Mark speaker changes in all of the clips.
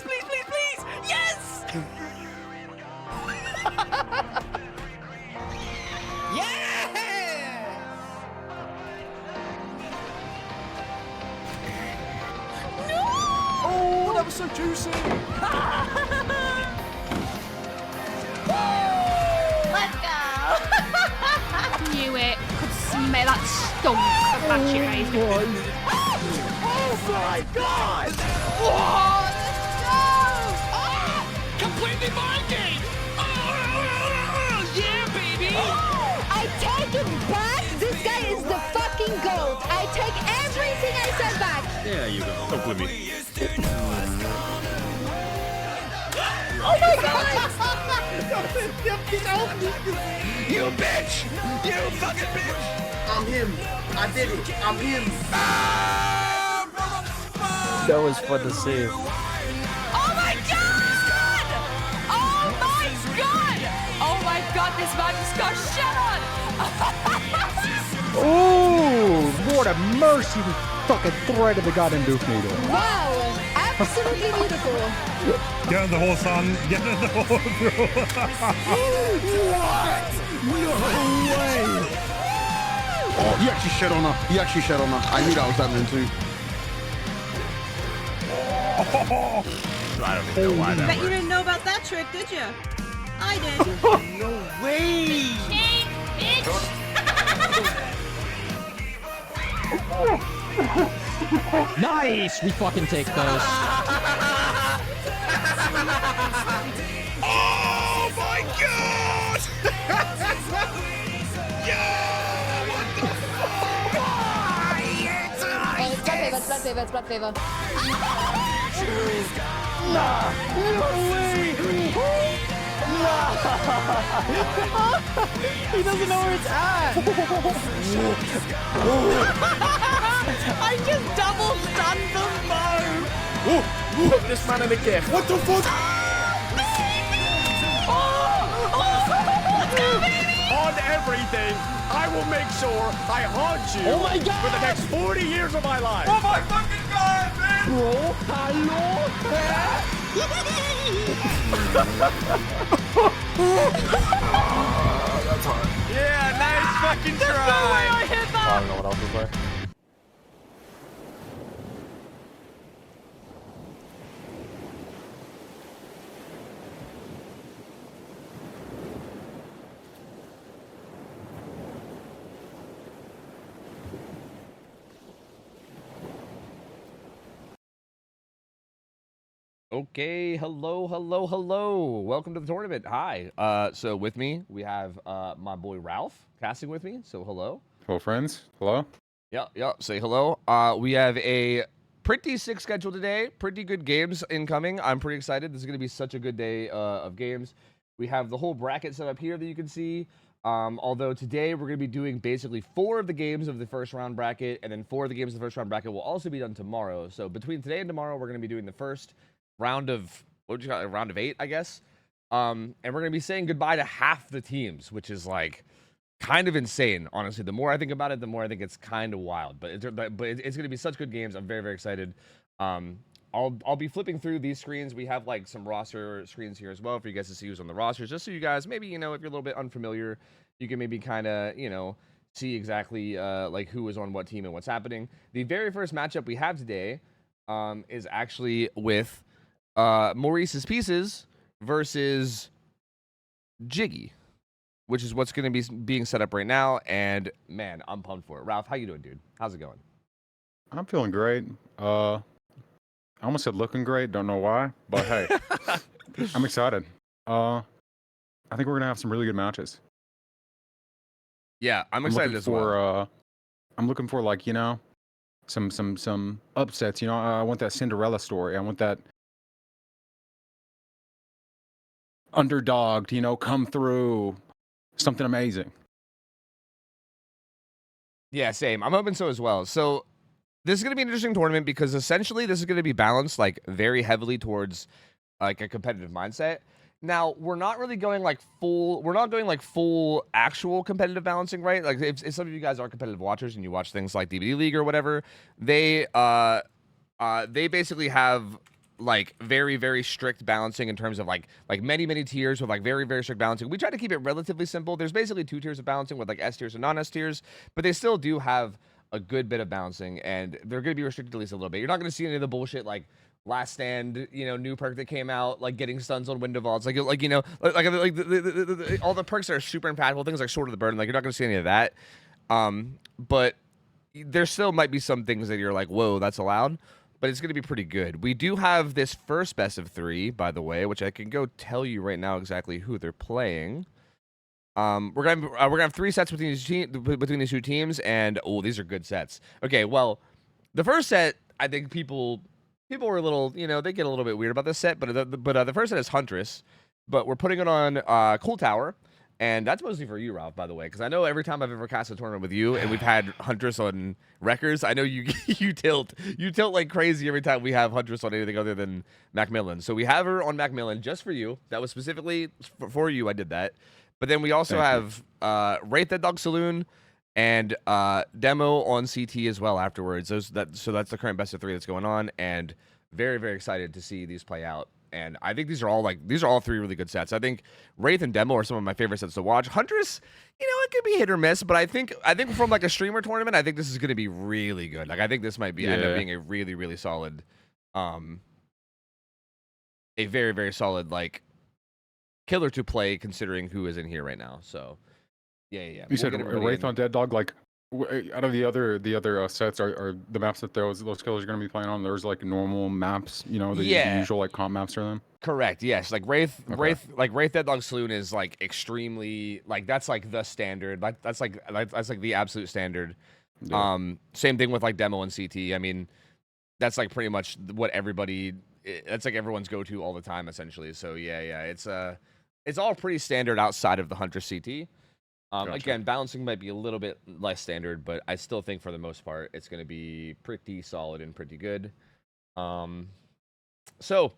Speaker 1: please, please, please! Yes! Yes! No!
Speaker 2: Oh, that was so juicy!
Speaker 3: Let's go!
Speaker 4: Knew it. Could smell that stunk of that shit raised.
Speaker 2: Oh my god!
Speaker 3: Oh, let's go!
Speaker 1: Ah! Completely mind game! Oh, yeah, baby!
Speaker 3: I take it back! This guy is the fucking GOAT! I take everything I said back!
Speaker 5: Yeah, you go. Don't blame me.
Speaker 3: Oh my god!
Speaker 1: You bitch! You fucking bitch!
Speaker 6: I'm him. I did it. I'm him.
Speaker 2: That was fun to see.
Speaker 3: Oh my god! Oh my god! Oh my god, this man just got shit on!
Speaker 7: Oh, Lord have mercy, we fucking threaded the goddamn Duke Needle.
Speaker 3: Wow! Absolutely beautiful!
Speaker 8: Get in the hole, son. Get in the hole, bro.
Speaker 6: No way. Oh, he actually shed on her. He actually shed on her. I knew that was happening too.
Speaker 5: I don't even know why that
Speaker 9: Bet you
Speaker 5: worked.
Speaker 9: didn't know about that trick, did you? I did.
Speaker 1: No way!
Speaker 4: Hey, bitch!
Speaker 2: Nice! We fucking take those.
Speaker 1: Oh my god! Yeah! What the fuck?
Speaker 3: It's blood favor, it's blood favor.
Speaker 2: He doesn't know where it's at.
Speaker 9: I just double stunned them both.
Speaker 2: Put this man in a gift.
Speaker 6: What the fuck?
Speaker 2: On everything, I will make sure I haunt you.
Speaker 6: Oh my god!
Speaker 2: For the next 40 years of my life.
Speaker 1: Oh my fucking god, man!
Speaker 2: Bro, hello?
Speaker 6: That's hard.
Speaker 1: Yeah, nice fucking try!
Speaker 9: I hit that.
Speaker 2: I don't know what else to say.
Speaker 10: Okay, hello. Welcome to the tournament. Hi. So with me, we have my boy Ralph casting with me. So hello.
Speaker 7: Hello, friends. Hello.
Speaker 10: Yeah. Say hello. We have a pretty sick schedule today. Pretty good games incoming. I'm pretty excited. This is going to be such a good day of games. We have the whole bracket set up here that you can see. Although today we're going to be doing basically 4 of the games of the first round bracket, and then 4 of the games of the first round bracket will also be done tomorrow. So between today and tomorrow, we're going to be doing the first round of, what would you call it, round of 8, I guess. And we're going to be saying goodbye to half the teams, which is like kind of insane, honestly. The more I think about it, the more I think it's kind of wild. But it's going to be such good games. I'm very, very excited. I'll be flipping through these screens. We have like some roster screens here as well for you guys to see who's on the rosters, just so you guys maybe, you know, if you're a little bit unfamiliar, you can maybe kind of, you know, see exactly like who is on what team and what's happening. The very first matchup we have today is actually with Maurice's Pieces versus Jiggy, which is what's going to be being set up right now. And man, I'm pumped for it. Ralph, how you doing, dude? How's it going?
Speaker 7: I'm feeling great. I almost said looking great. Don't know why, but hey, I'm excited. I think we're gonna have some really good matches.
Speaker 10: Yeah, I'm excited as well.
Speaker 7: I'm looking for, like, you know, some upsets. You know, I want that Cinderella story. I want that underdog to, you know, come through. Something amazing.
Speaker 10: Yeah, same. I'm hoping so as well. So this is going to be an interesting tournament because essentially this is going to be balanced like very heavily towards like a competitive mindset. Now, we're not really going like full actual competitive balancing, right? Like if some of you guys are competitive watchers and you watch things like DVD League or whatever, they basically have like very strict balancing in terms of like many tiers with like very strict balancing. We try to keep it relatively simple. There's basically 2 tiers of balancing with like S tiers and non-S tiers, but they still do have a good bit of balancing, and they're going to be restricted at least a little bit. You're not going to see any of the bullshit like Last Stand, you know, new perk that came out, like getting stuns on window vaults, like you know, all the perks that are super impactful, things like Sword of the Burden, like you're not going to see any of that. But there still might be some things that you're like, whoa, that's allowed, but it's going to be pretty good. We do have this first best of 3, by the way, which I can go tell you right now exactly who they're playing. We're gonna have 3 sets between these 2 teams, and oh, these are good sets. Okay, well, the first set, I think people were a little, you know, they get a little bit weird about this set, but the first set is Huntress, but we're putting it on Cool Tower, and that's mostly for you, Ralph, by the way, because I know every time I've ever cast a tournament with you, and we've had Huntress on records, I know you you tilt like crazy every time we have Huntress on anything other than Macmillan. So we have her on Macmillan just for you. That was specifically for you. I did that. But then we also have Wraith Dead Dog Saloon and Demo on CT as well afterwards. So that's the current best of 3 that's going on, and very excited to see these play out. And I think these are all 3 really good sets. I think Wraith and Demo are some of my favorite sets to watch. Huntress, you know, it could be hit or miss, but I think from like a streamer tournament, I think this is going to be really good. Like I think this might be end up being a really solid, a very solid like killer to play considering who is in here right now. So yeah.
Speaker 7: You said Wraith on Dead Dog, like out of the other sets are the maps that those killers are going to be playing on. There's like normal maps, you know, the usual like comp maps for them.
Speaker 10: Correct. Yes. Like Wraith Dead Dog Saloon is like extremely like that's like the standard. Like that's like the absolute standard. Yeah. Same thing with like Demo and CT. I mean, that's like pretty much what everybody. That's like everyone's go-to all the time essentially. So yeah. It's all pretty standard outside of the Huntress CT. Gotcha. Again, balancing might be a little bit less standard, but I still think for the most part, it's going to be pretty solid and pretty good. So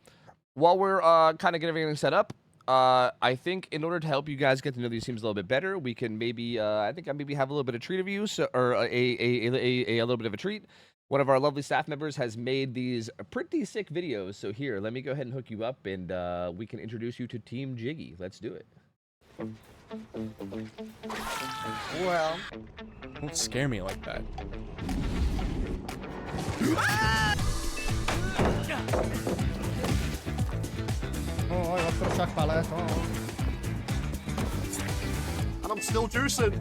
Speaker 10: while we're kind of getting everything set up, I think in order to help you guys get to know these teams a little bit better, we can maybe, I think I maybe have a little bit of treat of you, or a little bit of a treat. One of our lovely staff members has made these pretty sick videos. So here, let me go ahead and hook you up, and we can introduce you to Team Jiggy. Let's do it.
Speaker 11: Well, don't scare me like that.
Speaker 2: Oh, and I'm still juicing.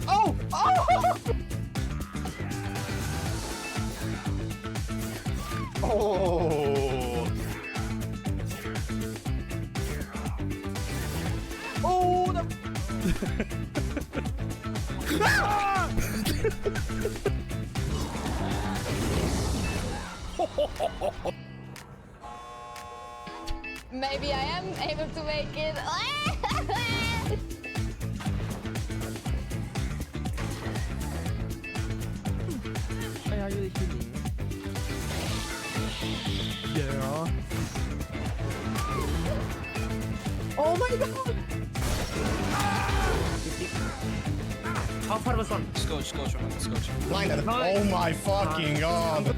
Speaker 2: Oh! Oh! Oh!
Speaker 3: Maybe I am able to make it.
Speaker 11: Are you healing? Yeah. Oh my god! How far was one? Scotch.
Speaker 2: Blinded. Oh my fucking god.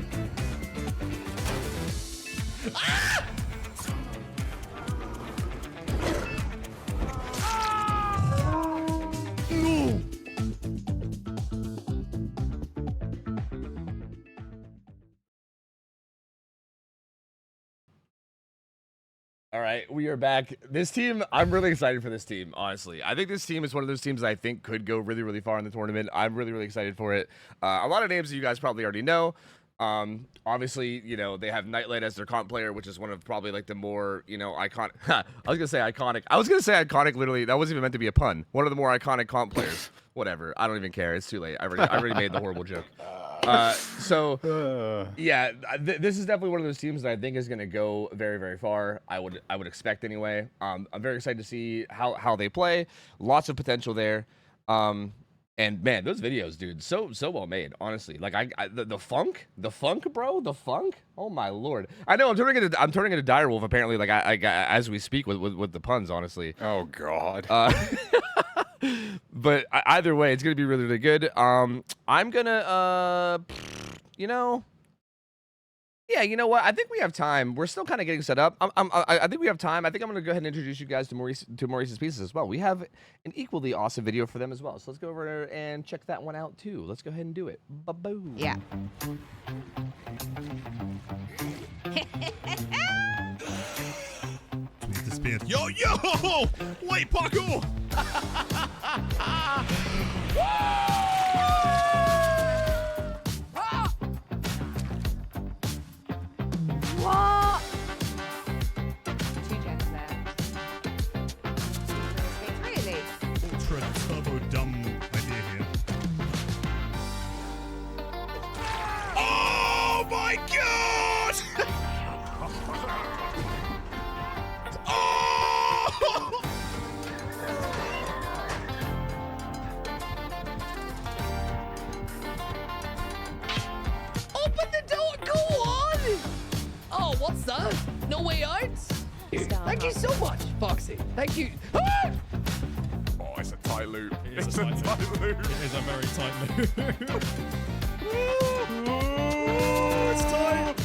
Speaker 10: All right, we are back. This team, I'm really excited for this team, honestly. I think this team is one of those teams that I think could go really far in the tournament. I'm really excited for it. A lot of names that you guys probably already know. Obviously, you know, they have Nightlight as their comp player, which is one of probably like the more, you know, iconic. I was gonna say iconic. Literally, that wasn't even meant to be a pun. One of the more iconic comp players. Whatever. I don't even care. It's too late. I already made the horrible joke. Yeah, this is definitely one of those teams that I think is going to go very far. I would expect anyway. I'm very excited to see how they play. Lots of potential there. And man, those videos, dude, so well made. Honestly, like the funk, bro, the funk. Oh my lord! I know I'm turning into Direwolf apparently. Like I as we speak with the puns. Honestly.
Speaker 7: Oh god.
Speaker 10: But either way, it's gonna be really good. I'm gonna you know, Yeah, you know what? I think we have time. We're still kind of getting set up. I think we have time. I think I'm going to go ahead and introduce you guys to Maurice's pieces as well. We have an equally awesome video for them as well. So let's go over there and check that one out too. Let's go ahead and do it. Ba-boom.
Speaker 3: Yeah.
Speaker 8: Disappeared.
Speaker 1: Yo, yo! Wait, parkour!
Speaker 3: What? 2 gens there. Really?
Speaker 8: Ultra turbo dumb idea here.
Speaker 1: Oh my god! Oh!
Speaker 11: Open the door, go on! Oh, what's that? No way out? Thank you so much, Foxy. Thank you. Ah!
Speaker 2: Oh, it's a tight loop.
Speaker 8: It is a tight loop. It is a very tight loop. Oh, it's tight.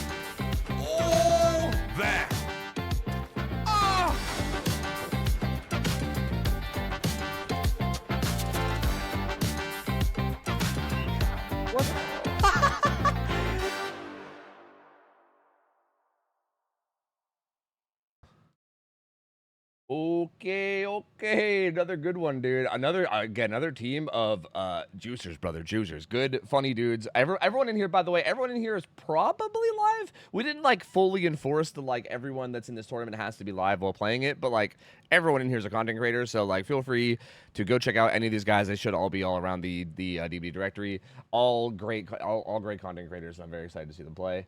Speaker 1: Oh! There! Ah!
Speaker 10: Okay, another good one, dude. Another team of juicers, brother, juicers. Good, funny dudes. Everyone in here, by the way, everyone in here is probably live. We didn't like fully enforce the like everyone that's in this tournament has to be live while playing it, but like everyone in here is a content creator, so like feel free to go check out any of these guys. They should all be all around the DB directory. All great content creators. I'm very excited to see them play.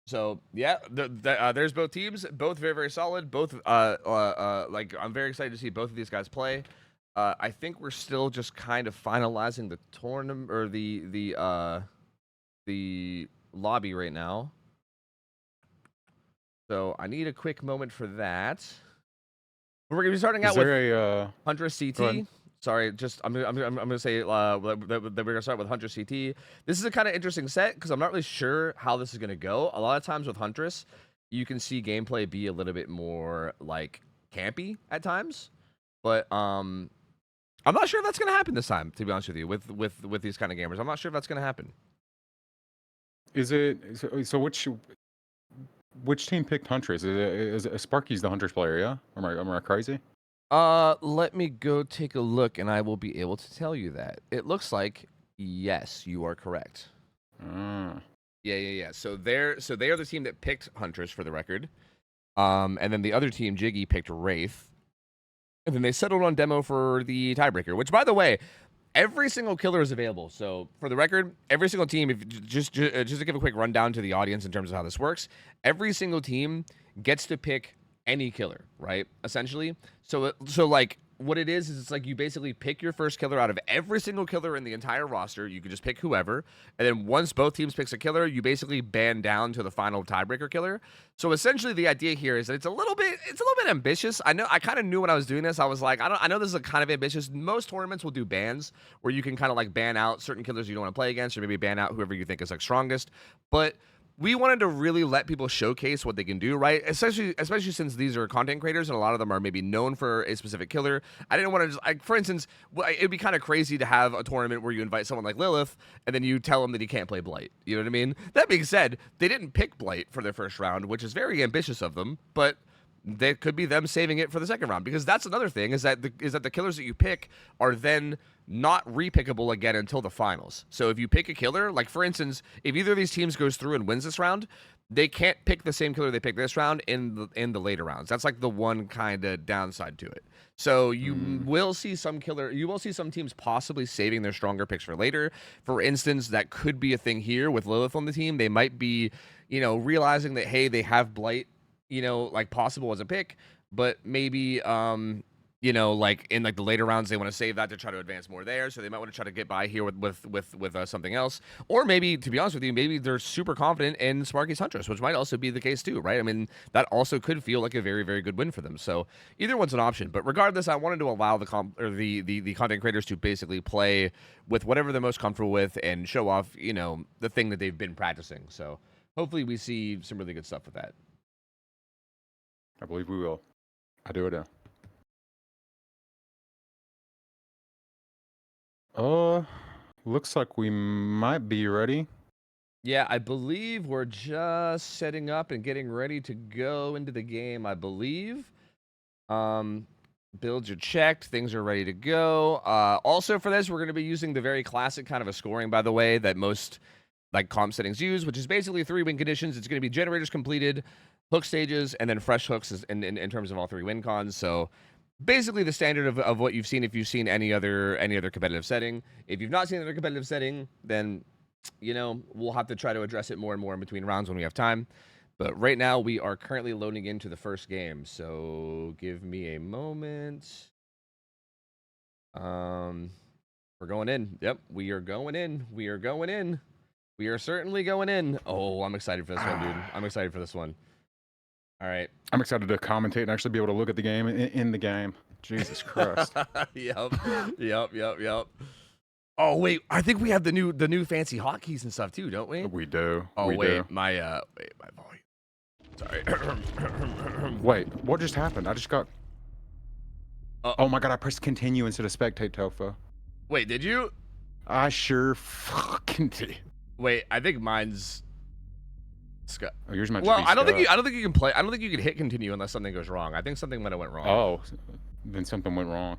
Speaker 10: So yeah, there's both teams, both very, very solid. Both like I'm very excited to see both of these guys play. I think we're still just kind of finalizing the tournament or the lobby right now. So I need a quick moment for that. We're gonna be starting out with Huntress CT. Sorry, I'm gonna say that we're gonna start with Huntress CT. This is a kind of interesting set because I'm not really sure how this is gonna go. A lot of times with Huntress, you can see gameplay be a little bit more like campy at times, but I'm not sure if that's gonna happen this time. To be honest with you, with these kind of gamers, I'm not sure if that's gonna happen.
Speaker 7: Is it so? Which team picked Huntress? Is Sparky's the Huntress player? Yeah, am I crazy?
Speaker 10: Let me go take a look, and I will be able to tell you that. It looks like yes, you are correct. Yeah. So they are the team that picked Huntress for the record. And then the other team, Jiggy, picked Wraith. And then they settled on Demo for the tiebreaker, which, by the way, every single killer is available. So for the record, every single team, if just to give a quick rundown to the audience in terms of how this works, every single team gets to pick any killer, right? Essentially. So like what it is it's like you basically pick your first killer out of every single killer in the entire roster. You can just pick whoever, and then once both teams picks a killer, you basically ban down to the final tiebreaker killer. So essentially the idea here is that it's a little bit ambitious. I know I kind of knew when I was doing this, I was like, I know this is a kind of ambitious. Most tournaments will do bans where you can kind of like ban out certain killers you don't want to play against, or maybe ban out whoever you think is like strongest. But we wanted to really let people showcase what they can do, right? Especially since these are content creators and a lot of them are maybe known for a specific killer. I didn't want to just, like, for instance, it'd be kind of crazy to have a tournament where you invite someone like Lilith and then you tell him that he can't play Blight. You know what I mean? That being said, they didn't pick Blight for their first round, which is very ambitious of them, but they could be them saving it for the second round, because that's another thing is that the killers that you pick are then not repickable again until the finals. So if you pick a killer, like for instance, if either of these teams goes through and wins this round, they can't pick the same killer they picked this round in the later rounds. That's like the one kind of downside to it. So you will see some teams possibly saving their stronger picks for later. For instance, that could be a thing here with Lilith on the team. They might be, realizing that, hey, they have Blight, like possible as a pick, but maybe like in like the later rounds they want to save that to try to advance more there, so they might want to try to get by here with something else. Or maybe, to be honest with you, maybe they're super confident in Sparky's Huntress, which might also be the case too, right? I mean, that also could feel like a very, very good win for them. So either one's an option. But regardless, I wanted to allow the content creators to basically play with whatever they're most comfortable with and show off, the thing that they've been practicing. So hopefully we see some really good stuff with that.
Speaker 7: I believe we will. I do it now. Looks like we might be ready.
Speaker 10: Yeah, I believe we're just setting up and getting ready to go into the game, I believe. Builds are checked. Things are ready to go. Also for this, we're going to be using the very classic kind of a scoring, by the way, that most like comp settings use, which is basically 3 win conditions. It's going to be generators completed, hook stages, and then fresh hooks in terms of all 3 win cons. So basically the standard of what you've seen if you've seen any other competitive setting. If you've not seen another competitive setting, then, you know, we'll have to try to address it more and more in between rounds when we have time. But right now, we are currently loading into the first game. So give me a moment. We're going in. Yep, we are going in. We are going in. We are certainly going in. Oh, I'm excited for this one, dude. I'm excited for this one. All right.
Speaker 7: I'm excited to commentate and actually be able to look at the game in the game. Jesus Christ.
Speaker 10: Yep. Oh wait, I think we have the new fancy hotkeys and stuff too, don't we?
Speaker 7: We do.
Speaker 10: Oh
Speaker 7: we
Speaker 10: wait,
Speaker 7: do.
Speaker 10: my volume. Sorry.
Speaker 7: Wait, what just happened? I just got. Oh my god! I pressed continue instead of spectate, Tofu.
Speaker 10: Wait, did you?
Speaker 7: I sure fucking did.
Speaker 10: Wait, I think mine's.
Speaker 7: Oh, yours might
Speaker 10: well,
Speaker 7: be
Speaker 10: I don't think you can play. I don't think you can hit continue unless something goes wrong. I think something might have went wrong.
Speaker 7: Oh, then something went wrong.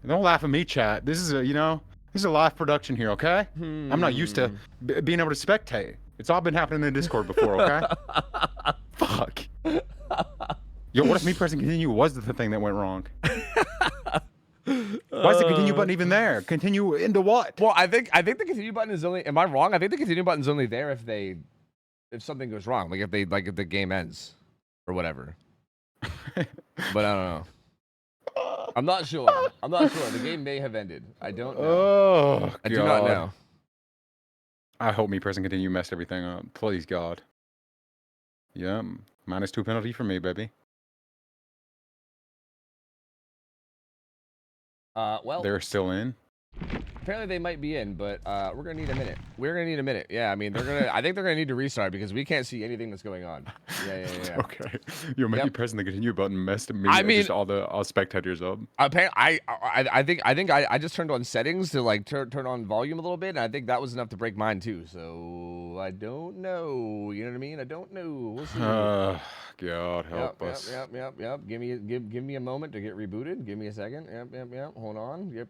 Speaker 7: Don't laugh at me, chat. This is this is a live production here, okay? I'm not used to being able to spectate. It's all been happening in Discord before, okay? Fuck. Yo, what if me pressing continue was the thing that went wrong? Why is the continue button even there? Continue into what?
Speaker 10: Well, I think the continue button is only. Am I wrong? I think the continue button is only there if something goes wrong, like if the game ends or whatever. But I don't know. I'm not sure. The game may have ended. I don't know.
Speaker 7: Oh,
Speaker 10: I do not know.
Speaker 7: I hope me pressing continue messed everything up. Please, God. Yeah, -2 penalty for me, baby.
Speaker 10: Well,
Speaker 7: they're still in.
Speaker 10: Apparently they might be in, but we're gonna need a minute. We're gonna need a minute. Yeah, I mean I think they're gonna need to restart because we can't see anything that's going on. Yeah.
Speaker 7: Okay. Yo, maybe pressing the continue button messed me.
Speaker 10: I mean,
Speaker 7: just all spectators up.
Speaker 10: Apparently, I think I just turned on settings to like turn on volume a little bit, and I think that was enough to break mine too. So I don't know. You know what I mean? I don't know. We'll see.
Speaker 7: God help us.
Speaker 10: Yep. Give me a moment to get rebooted. Give me a second. Yep. Hold on. Yep.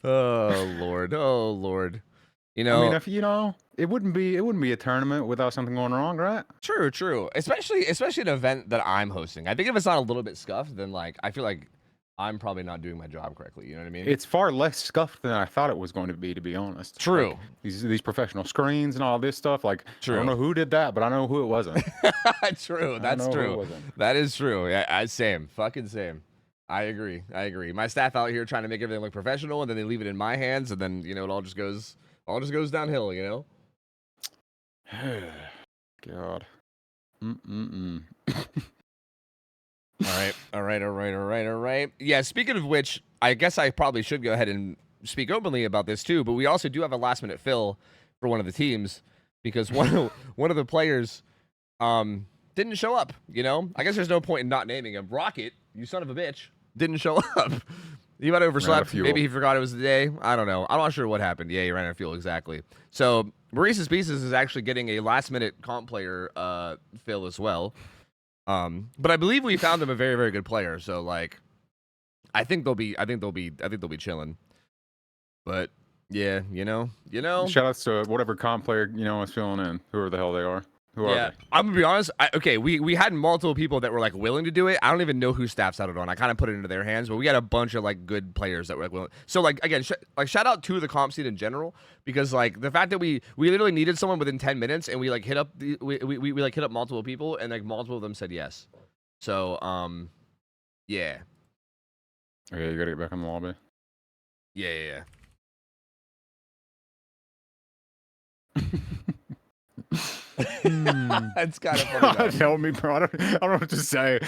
Speaker 10: Oh Lord. You know,
Speaker 7: I mean, if it wouldn't be a tournament without something going wrong, right?
Speaker 10: True. Especially an event that I'm hosting. I think if it's not a little bit scuffed, then like I feel like I'm probably not doing my job correctly. You know what I mean?
Speaker 7: It's far less scuffed than I thought it was going to be honest.
Speaker 10: True.
Speaker 7: Like, these professional screens and all this stuff. Like,
Speaker 10: true.
Speaker 7: I don't know who did that, but I know who it wasn't.
Speaker 10: True. That's true. That is true. Yeah, same. Fucking same. I agree. My staff out here trying to make everything look professional, and then they leave it in my hands, and then it all just goes downhill. You know.
Speaker 7: God.
Speaker 10: All right. Yeah, speaking of which, I guess I probably should go ahead and speak openly about this too, but we also do have a last minute fill for one of the teams because one of the players didn't show up, I guess there's no point in not naming him. Rocket, you son of a bitch, didn't show up. He might have overslept. Maybe he forgot it was the day. I don't know. I'm not sure what happened. Yeah, he ran out of fuel, exactly. So Maurice's Pieces is actually getting a last minute comp player fill as well. But I believe we found him a very, very good player. So like, I think they'll be chilling. But yeah,
Speaker 7: Shout outs to whatever comp player is filling in, whoever the hell they are. Who are they?
Speaker 10: I'm gonna be honest. We had multiple people that were like willing to do it. I don't even know who staff out it on. I kind of put it into their hands, but we had a bunch of like good players that were like willing. So like again, shout out to the comp scene in general because like the fact that we literally needed someone within 10 minutes and we like hit up we hit up multiple people and like multiple of them said yes. So yeah.
Speaker 7: Okay, you gotta get back in the lobby.
Speaker 10: Yeah. It's kind of funny.
Speaker 7: Tell me, bro. I don't know what to say.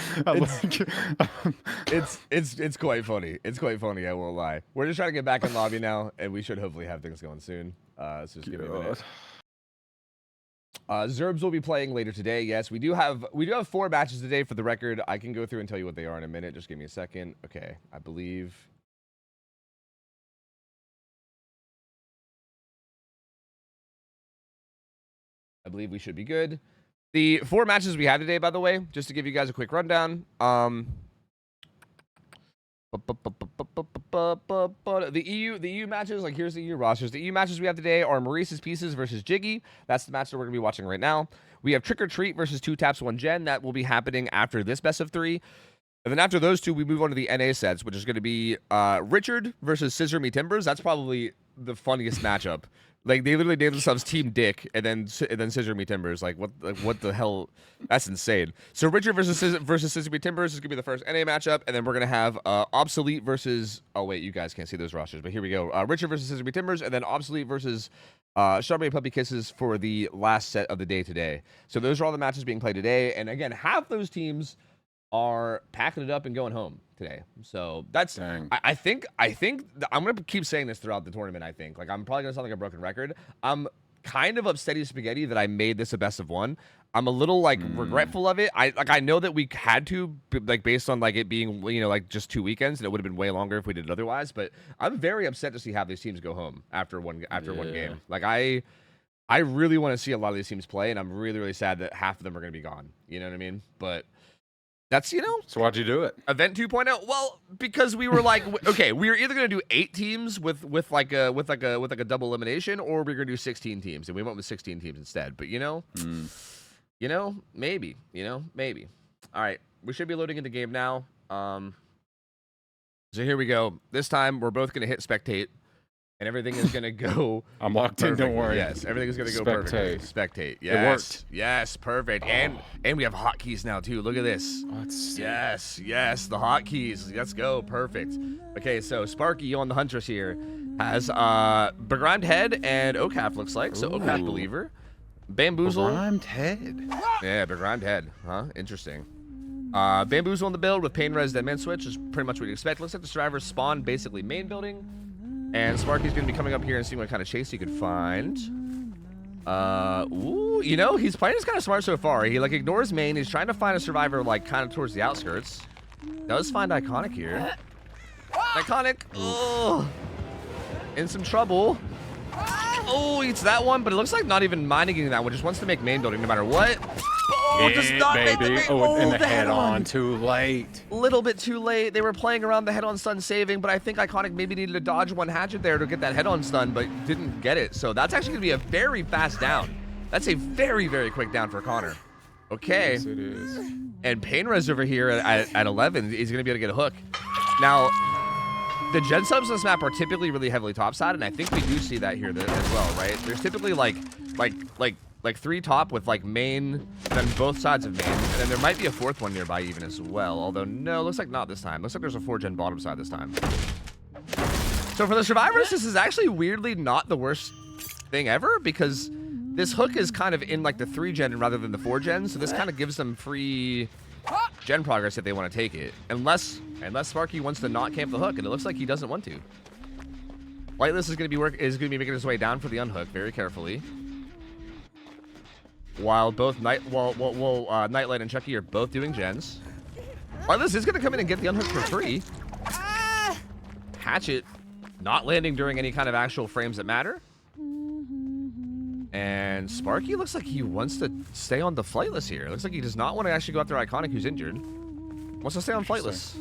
Speaker 10: It's quite funny. It's quite funny. I won't lie. We're just trying to get back in lobby now, and we should hopefully have things going soon. So just give me a minute. Zerbs will be playing later today. Yes, we do have 4 matches today for the record. I can go through and tell you what they are in a minute. Just give me a second. Okay, I believe we should be good. The 4 matches we have today, by the way, just to give you guys a quick rundown. The EU matches, like here's the EU rosters. The EU matches we have today are Maurice's Pieces versus Jiggy. That's the match that we're going to be watching right now. We have Trick or Treat versus 2 Taps 1 Gen. That will be happening after this best of 3. And then after those 2, we move on to the NA sets, which is going to be Richard versus Scissor Me Timbers. That's probably the funniest matchup. Like, they literally named themselves Team Dick and then Scissor Me Timbers. Like what the hell? That's insane. So Richard versus Scissor Me Timbers is gonna be the first NA matchup, and then we're gonna have Obsolete versus. Oh wait, you guys can't see those rosters, but here we go. Richard versus Scissor Me Timbers, and then Obsolete versus Strawberry Puppy Kisses for the last set of the day today. So those are all the matches being played today, and again, half those teams are packing it up and going home today. So that's I think I'm gonna keep saying this throughout the tournament. I think, like, I'm probably gonna sound like a broken record. I'm kind of upset spaghetti that I made this a best of 1. I'm a little like regretful of it. I know that we had to, like, based on like it being, you know, like just 2 weekends, and it would have been way longer if we did it otherwise. But I'm very upset to see how these teams go home after one game. Like, I really want to see a lot of these teams play, and I'm really sad that half of them are gonna be gone. You know what I mean? But that's, you know.
Speaker 7: So why'd you do it?
Speaker 10: Event 2.0. Well, because we were like, okay, we were either gonna do 8 teams with like a double elimination, or we're gonna do 16 teams, and we went with 16 teams instead. But maybe. All right, we should be loading into game now. So here we go. This time we're both gonna hit spectate, and everything is gonna go.
Speaker 7: I'm locked in. Don't worry.
Speaker 10: Yes, everything is gonna go perfect. Spectate. Yes.
Speaker 7: It worked.
Speaker 10: Yes, perfect. And we have hotkeys now too. Look at this. Yes, the hotkeys. Let's go. Perfect. Okay, so Sparky on the Huntress here has begrimed head and Ohtofu'S looks like. So Ohtofu'S believer, bamboozle.
Speaker 7: Begrimed head.
Speaker 10: Yeah, begrimed head. Huh? Interesting. Bamboozle on the build with pain res dead man switch is pretty much what you expect. Looks like the survivors spawn basically main building. And Sparky's going to be coming up here and seeing what kind of chase he could find. Ooh, you know, he's playing kind of smart so far. He, like, ignores main. He's trying to find a survivor, like, kind of towards the outskirts. Does find Iconic here. Iconic. Oh, in some trouble. Oh, eats that one, but it looks like not even minding getting that one. Just wants to make main building no matter what. Oh, does not make the main.
Speaker 7: Oh, and the head-on too late.
Speaker 10: Little bit too late. They were playing around the head-on stun saving, but I think Iconic maybe needed to dodge one hatchet there to get that head-on stun, but didn't get it. So that's actually going to be a very fast down. That's a very, very quick down for Connor. Okay.
Speaker 7: Yes, it is.
Speaker 10: And Painrez over here at 11 is going to be able to get a hook. Now, the gen subs on this map are typically really heavily topside, and I think we do see that here as well, right? There's typically like 3 top with like main, and then both sides of main, and then there might be a 4th one nearby even as well. Although no, looks like not this time. Looks like there's a 4-gen bottom side this time. So for the survivors, this is actually weirdly not the worst thing ever, because this hook is kind of in like the 3-gen rather than the 4-gen, so this kind of gives them free gen progress if they want to take it, unless Sparky wants to not camp the hook, and it looks like he doesn't want to. Whitelist is going to be making his way down for the unhook very carefully. While both Nightlight and Chucky are both doing gens. Whitelist is going to come in and get the unhook for free. Hatchet not landing during any kind of actual frames that matter. And Sparky looks like he wants to stay on the flightless here. Looks like he does not want to actually go after Iconic, who's injured. Wants to stay on flightless.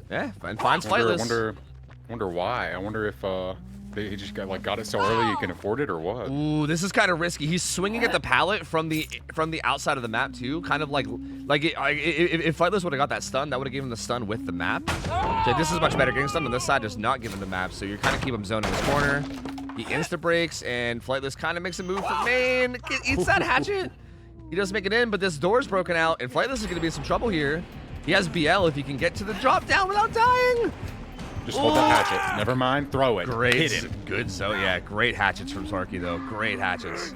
Speaker 10: Yeah, and finds flightless.
Speaker 7: Wonder why. I wonder if he just got it so early he can afford it or what.
Speaker 10: Ooh, this is kind of risky. He's swinging at the pallet from the outside of the map too, kind of like if Flightless would have got that stun, that would have given him the stun with the map. So this is much better. Getting stunned on this side does not give him the map, so you're kind of keep him zoned in this corner. He insta breaks, and Flightless kind of makes a move for main. Eats that hatchet. He does make it in, but this door's broken out, and Flightless is going to be in some trouble here. He has BL if he can get to the drop down without dying.
Speaker 7: Just hold that hatchet. Never mind. Throw it.
Speaker 10: Great.
Speaker 7: Hit him.
Speaker 10: Good. So yeah, great hatchets from Sparky though. Great hatchets.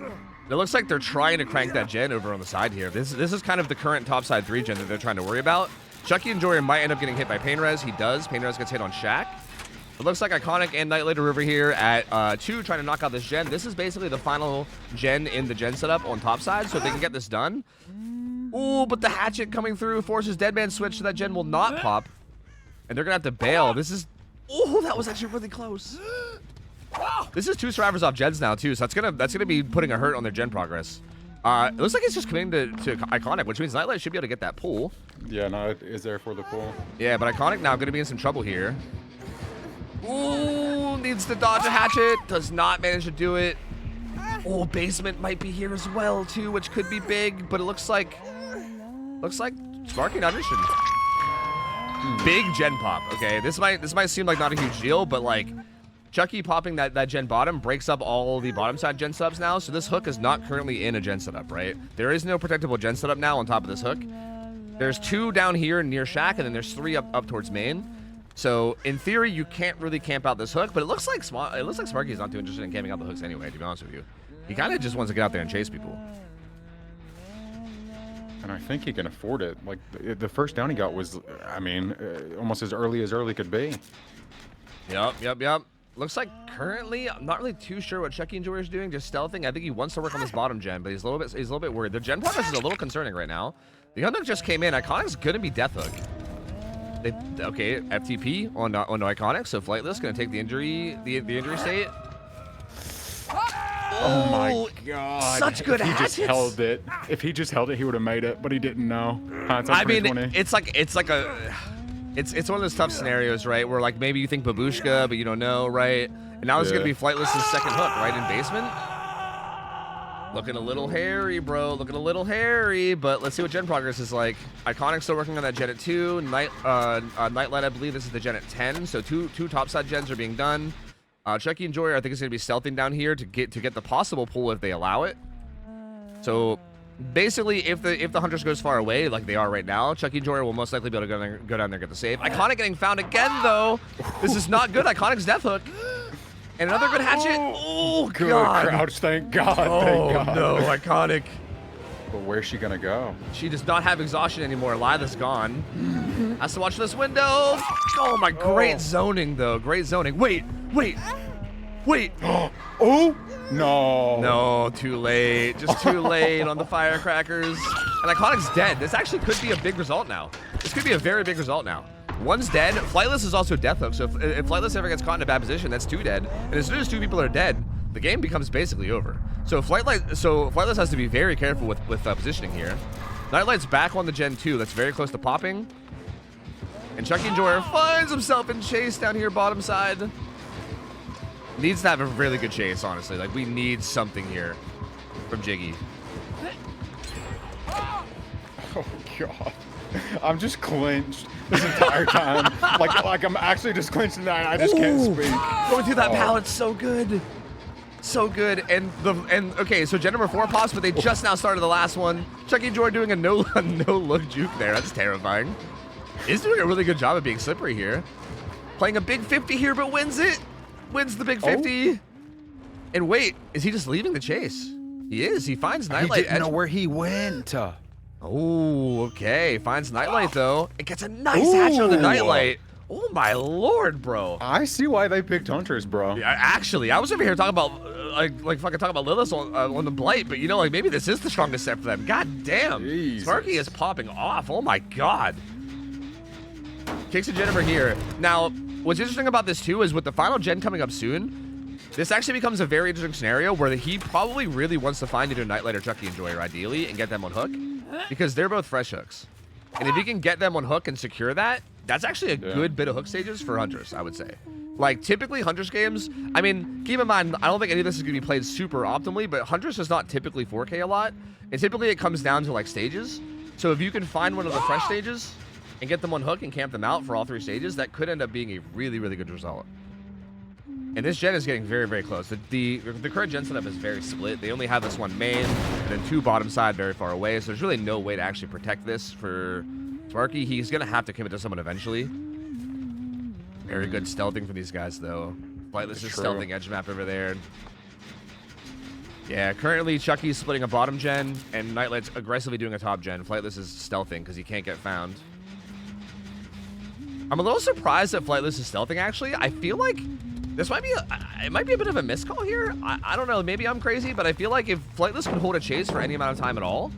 Speaker 10: It looks like they're trying to crank that gen over on the side here. This is kind of the current top side 3 gen that they're trying to worry about. Chucky Enjoyer might end up getting hit by Pain Res. He does. Pain Res gets hit on Shaq. It looks like Iconic and Nightlight are over here at 2 trying to knock out this gen. This is basically the final gen in the gen setup on top side, so if they can get this done. Ooh, but the hatchet coming through forces Deadman switch, so that gen will not pop. And they're going to have to bail. This is... Oh, that was actually really close. This is 2 survivors off gens now, too, so that's gonna be putting a hurt on their gen progress. It looks like it's just committing to Iconic, which means Nightlight should be able to get that pull.
Speaker 7: Yeah, no, it is there for the pull.
Speaker 10: Yeah, but Iconic now going to be in some trouble here. Ooh, needs to dodge a hatchet. Does not manage to do it. Oh, basement might be here as well, too, which could be big, but it looks like Sparky and Anderson. Big gen pop. Okay, this might seem like not a huge deal, but like Chucky popping that gen bottom breaks up all the bottom side gen subs now, so this hook is not currently in a gen setup, right? There is no protectable gen setup now on top of this hook. There's 2 down here near Shaq, and then there's 3 up towards main. So in theory, you can't really camp out this hook, but it looks like Sparky's not too interested in camping out the hooks anyway, to be honest with you. He kind of just wants to get out there and chase people.
Speaker 7: And I think he can afford it. Like, the first down he got was, I mean, almost as early could be.
Speaker 10: Yep. Looks like currently, I'm not really too sure what Chucky Enjoyer is doing, just stealthing. I think he wants to work on this bottom gen, but he's a little bit worried. The gen progress is a little concerning right now. The Hunter just came in. Iconic's gonna be Death Hook. Okay, FTP on Iconic, so Flightless gonna take the injury state.
Speaker 7: Oh my god.
Speaker 10: Such good hatchets.
Speaker 7: If he just held it, he would have made it, but he didn't know.
Speaker 10: I mean, it's one of those tough scenarios, right? Where like maybe you think Babushka, but you don't know, right? And now this is gonna be Flightless's second hook, right, in basement. Looking a little hairy, bro. Looking a little hairy, but let's see what gen progress is like. Iconic still working on that gen at 2. Nightlight, I believe this is the gen at 10. So two topside gens are being done. Chucky Enjoyer, I think, is going to be stealthing down here to get the possible pull if they allow it. So basically, if the Huntress goes far away, like they are right now, Chucky Enjoyer will most likely be able to go down there and get the save. Iconic getting found again, though. This is not good. Iconic's Death Hook. And another good hatchet. Oh,
Speaker 7: good
Speaker 10: God.
Speaker 7: crouch, thank God.
Speaker 10: Oh,
Speaker 7: thank God.
Speaker 10: No, Iconic.
Speaker 7: But where's she gonna go?
Speaker 10: She does not have exhaustion anymore. Litha's gone. Has to watch this window. Oh, my. Great zoning, though. Great zoning. Wait.
Speaker 7: Oh, no.
Speaker 10: No, too late. Just too late on the firecrackers. And Iconic's dead. This actually could be a big result now. This could be a very big result now. One's dead. Flightless is also Death Hook, so if Flightless ever gets caught in a bad position, that's 2 dead. And as soon as 2 people are dead, the game becomes basically over. So Flightless has to be very careful with positioning here. Nightlight's back on the gen 2. That's very close to popping. And Chucky Enjoyer finds himself in chase down here bottom side. Needs to have a really good chase, honestly. Like, we need something here from Jiggy.
Speaker 7: Oh, God. I'm just clenched this entire time. like I'm actually just clenched and I just can't speak.
Speaker 10: Going through that pallet's so good. So good. And okay, so gen number 4 pops, but they just now started the last one. Chucky Enjoyer doing a no look juke there. That's terrifying. He's doing a really good job of being slippery here. Playing a big 50 here, but wins it. Wins the big 50. Oh. And wait, is he just leaving the chase? He is. He finds Nightlight.
Speaker 6: He didn't know where he went.
Speaker 10: Oh, okay. Finds Nightlight, though. It gets a nice hatchet on the Nightlight. Oh, my Lord, bro.
Speaker 7: I see why they picked Huntress, bro.
Speaker 10: Yeah, actually, I was over here talking about, like fucking talking about Lilith on the Blight, but, you know, like, maybe this is the strongest set for them. God damn. Jesus. Sparky is popping off. Oh, my God. Kicks a gen over here. Now, what's interesting about this, too, is with the final gen coming up soon, this actually becomes a very interesting scenario where he probably really wants to find either Nightlight or Chucky Enjoyer, ideally, and get them on hook. Because they're both fresh hooks. And if you can get them on hook and secure that, that's actually a good bit of hook stages for Huntress, I would say. Like, typically Huntress games, I mean, keep in mind, I don't think any of this is going to be played super optimally, but Huntress is not typically 4K a lot. And typically it comes down to, like, stages. So if you can find one of the fresh stages and get them on hook and camp them out for all 3 stages, that could end up being a really, really good result. And this gen is getting very, very close. The current gen setup is very split. They only have this one main and then 2 bottom side very far away. So there's really no way to actually protect this for Sparky. He's going to have to commit to someone eventually. Very good stealthing for these guys, though. Flightless is stealthing edge map over there. Yeah, currently Chucky's splitting a bottom gen, and Nightlight's aggressively doing a top gen. Flightless is stealthing because he can't get found. I'm a little surprised that Flightless is stealthing, actually. I feel like this might be it might be a bit of a miscall here. I don't know, maybe I'm crazy, but I feel like if Flightless could hold a chase for any amount of time at all,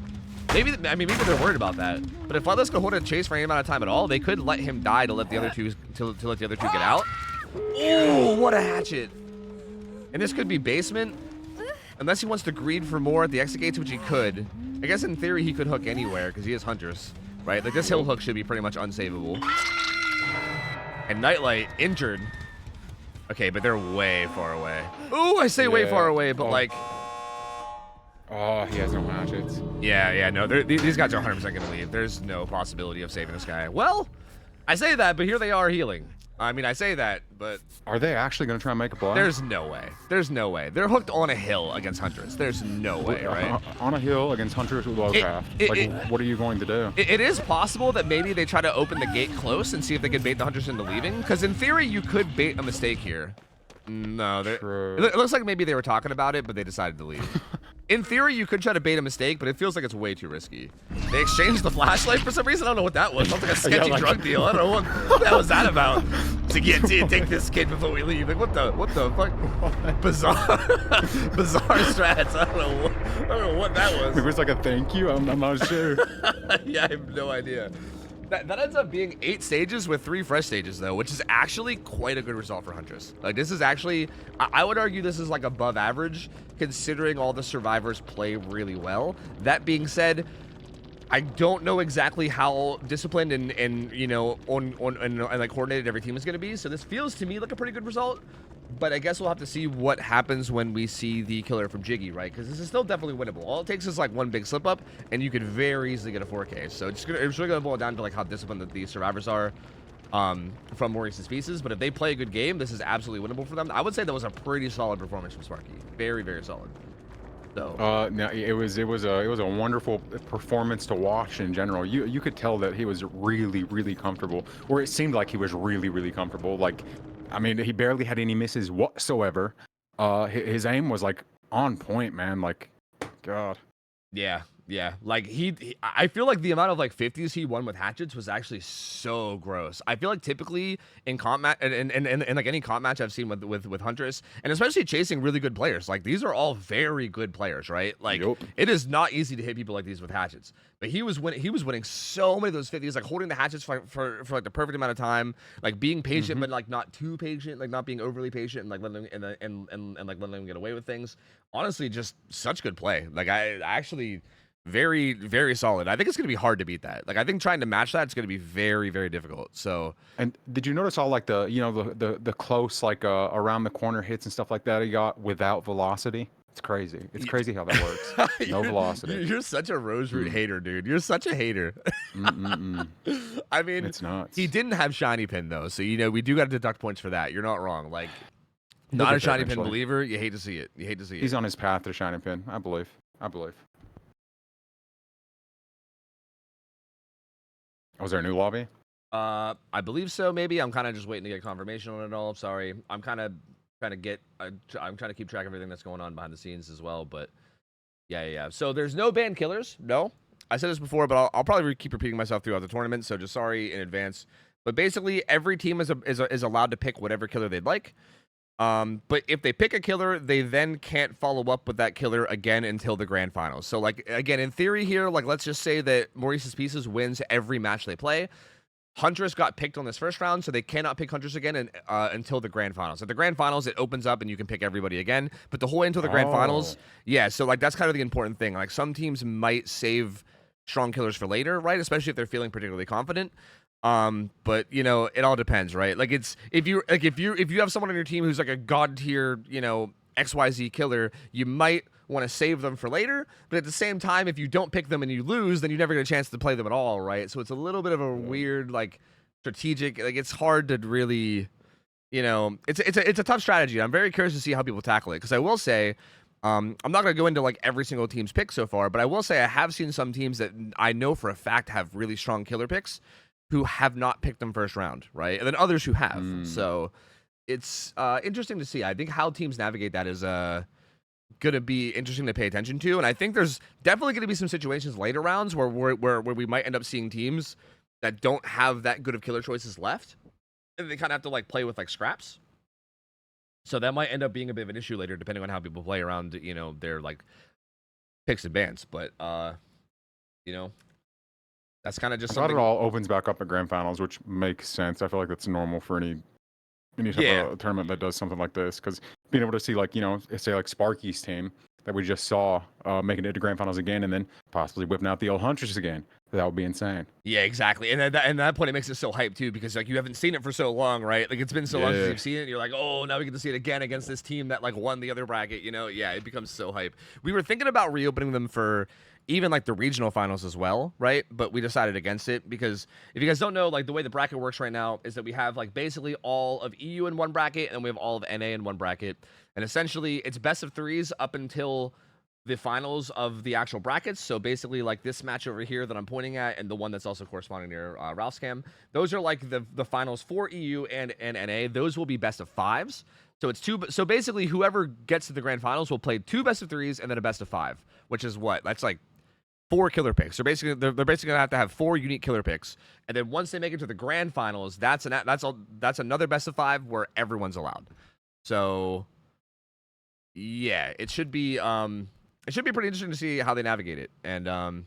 Speaker 10: maybe they're worried about that. But if Flightless could hold a chase for any amount of time at all, they could let him die to let the other two get out. Oh, what a hatchet. And this could be basement. Unless he wants to greed for more at the exit gates, which he could. I guess in theory he could hook anywhere because he is Huntress, right? Like this hill hook should be pretty much unsavable. And Nightlight injured. Okay, but they're way far away. Ooh, I say way far away, but like...
Speaker 7: Oh, he has no hatchets.
Speaker 10: Yeah, no, these guys are 100% going to leave. There's no possibility of saving this guy. Well, I say that, but here they are healing. I mean, I say that, but...
Speaker 7: Are they actually going to try and make a play?
Speaker 10: There's no way. There's no way. They're hooked on a hill against Huntress. There's no way, right?
Speaker 7: On a hill against Huntress with Lovecraft. Like, what are you going to do?
Speaker 10: It is possible that maybe they try to open the gate close and see if they can bait the Huntress into leaving. Because in theory, you could bait a mistake here. No, it looks like maybe they were talking about it, but they decided to leave. In theory, you could try to bait a mistake, but it feels like it's way too risky. They exchanged the flashlight for some reason. I don't know what that was. Sounds like a sketchy drug deal. I don't know what the hell was that about. To get to take this kid before we leave. Like what the fuck? Bizarre strats. I don't know what that was.
Speaker 7: It was like a thank you. I'm not sure.
Speaker 10: Yeah, I have no idea. That ends up being 8 stages with 3 fresh stages, though, which is actually quite a good result for Huntress. Like, this is actually, I would argue this is, like, above average, considering all the survivors play really well. That being said, I don't know exactly how disciplined and you know, and like, coordinated every team is going to be, so this feels to me like a pretty good result. But I guess we'll have to see what happens when we see the killer from Jiggy, right? Because this is still definitely winnable. All it takes is like one big slip up, and you could very easily get a 4K. So it's really gonna boil down to like how disciplined the survivors are from Maurice's pieces. But if they play a good game, this is absolutely winnable for them. I would say that was a pretty solid performance from Sparky. Very, very solid. So
Speaker 7: no, it was a wonderful performance to watch in general. You could tell that he was really, really comfortable, or it seemed like he was really, really comfortable. Like, I mean, he barely had any misses whatsoever. His aim was like on point, man. Like, God.
Speaker 10: Yeah. Like I feel like the amount of like 50s he won with hatchets was actually so gross. I feel like typically in comp match and like any comp match I've seen with Huntress, and especially chasing really good players. Like these are all very good players, right? Like it is not easy to hit people like these with hatchets. But he was winning so many of those 50s, like holding the hatchets for like the perfect amount of time, like being patient but like not too patient, like not being overly patient, and like letting and like letting them get away with things. Honestly, just such good play. Like I actually. Very, very solid. I think it's going to be hard to beat that. Like, I think trying to match that is going to be very, very difficult. So, and
Speaker 7: did you notice all like the, you know, the close, like around the corner hits and stuff like that he got without velocity? It's crazy. It's crazy how that works. No velocity.
Speaker 10: You're such a Rose Root hater, dude. You're such a hater. I mean,
Speaker 7: it's nuts.
Speaker 10: He didn't have shiny pin though, so you know we do got to deduct points for that. You're not wrong. Like, not a shiny pin believer. You hate to see it.
Speaker 7: He's on his path to shiny pin. I believe. Was there a new lobby?
Speaker 10: I believe so. Maybe I'm kind of just waiting to get confirmation on it all. Sorry, I'm kind of trying to keep track of everything that's going on behind the scenes as well. But yeah. So there's no banned killers. No, I said this before, but I'll probably keep repeating myself throughout the tournament. So just sorry in advance. But basically, every team is allowed to pick whatever killer they'd like. But if they pick a killer, they then can't follow up with that killer again until the grand finals. So like, again, in theory here, like, let's just say that Maurice's Pieces wins every match they play. Huntress got picked on this first round, so they cannot pick Huntress again until the grand finals. At the grand finals, it opens up and you can pick everybody again. But the whole way until the grand finals, yeah, so like, that's kind of the important thing. Like, some teams might save strong killers for later, right? Especially if they're feeling particularly confident. But you know, it all depends, right? Like, it's if you have someone on your team who's like a god tier, you know, XYZ killer, you might want to save them for later, but at the same time, if you don't pick them and you lose, then you never get a chance to play them at all, right? So it's a little bit of a weird, like, strategic, like, it's hard to really, you know, it's a tough strategy. I'm very curious to see how people tackle it, because I will say, I'm not going to go into like every single team's pick so far, but I will say I have seen some teams that I know for a fact have really strong killer picks who have not picked them first round, right? And then others who have. So it's interesting to see. I think how teams navigate that is gonna be interesting to pay attention to. And I think there's definitely gonna be some situations later rounds where we might end up seeing teams that don't have that good of killer choices left, and they kind of have to like play with like scraps. So that might end up being a bit of an issue later, depending on how people play around, you know, their like picks advance. But you know, that's kind of just something.
Speaker 7: It all opens back up at grand finals, which makes sense. I feel like that's normal for any type of tournament that does something like this, because being able to see, like, you know, say like Sparky's team that we just saw making it to grand finals again, and then possibly whipping out the old Huntress again, that would be insane.
Speaker 10: Yeah, exactly. And at that point, it makes it so hype too, because like you haven't seen it for so long, right? Like it's been so long since you've seen it, and you're like, oh, now we get to see it again against this team that like won the other bracket. You know, yeah, it becomes so hype. We were thinking about reopening them for even like the regional finals as well, right? But we decided against it because if you guys don't know, like the way the bracket works right now is that we have like basically all of EU in one bracket, and we have all of NA in one bracket, and essentially it's best of threes up until the finals of the actual brackets. So basically like this match over here that I'm pointing at, and the one that's also corresponding near Ralph's cam, those are like the finals for EU and NA. Those will be best of fives. So it's two. So basically whoever gets to the grand finals will play 2 best of threes and then a best of 5, which is what? That's like 4 killer picks. So basically they're basically gonna have to have 4 unique killer picks, and then once they make it to the grand finals, that's another best of 5 where everyone's allowed. So yeah, it should be pretty interesting to see how they navigate it. And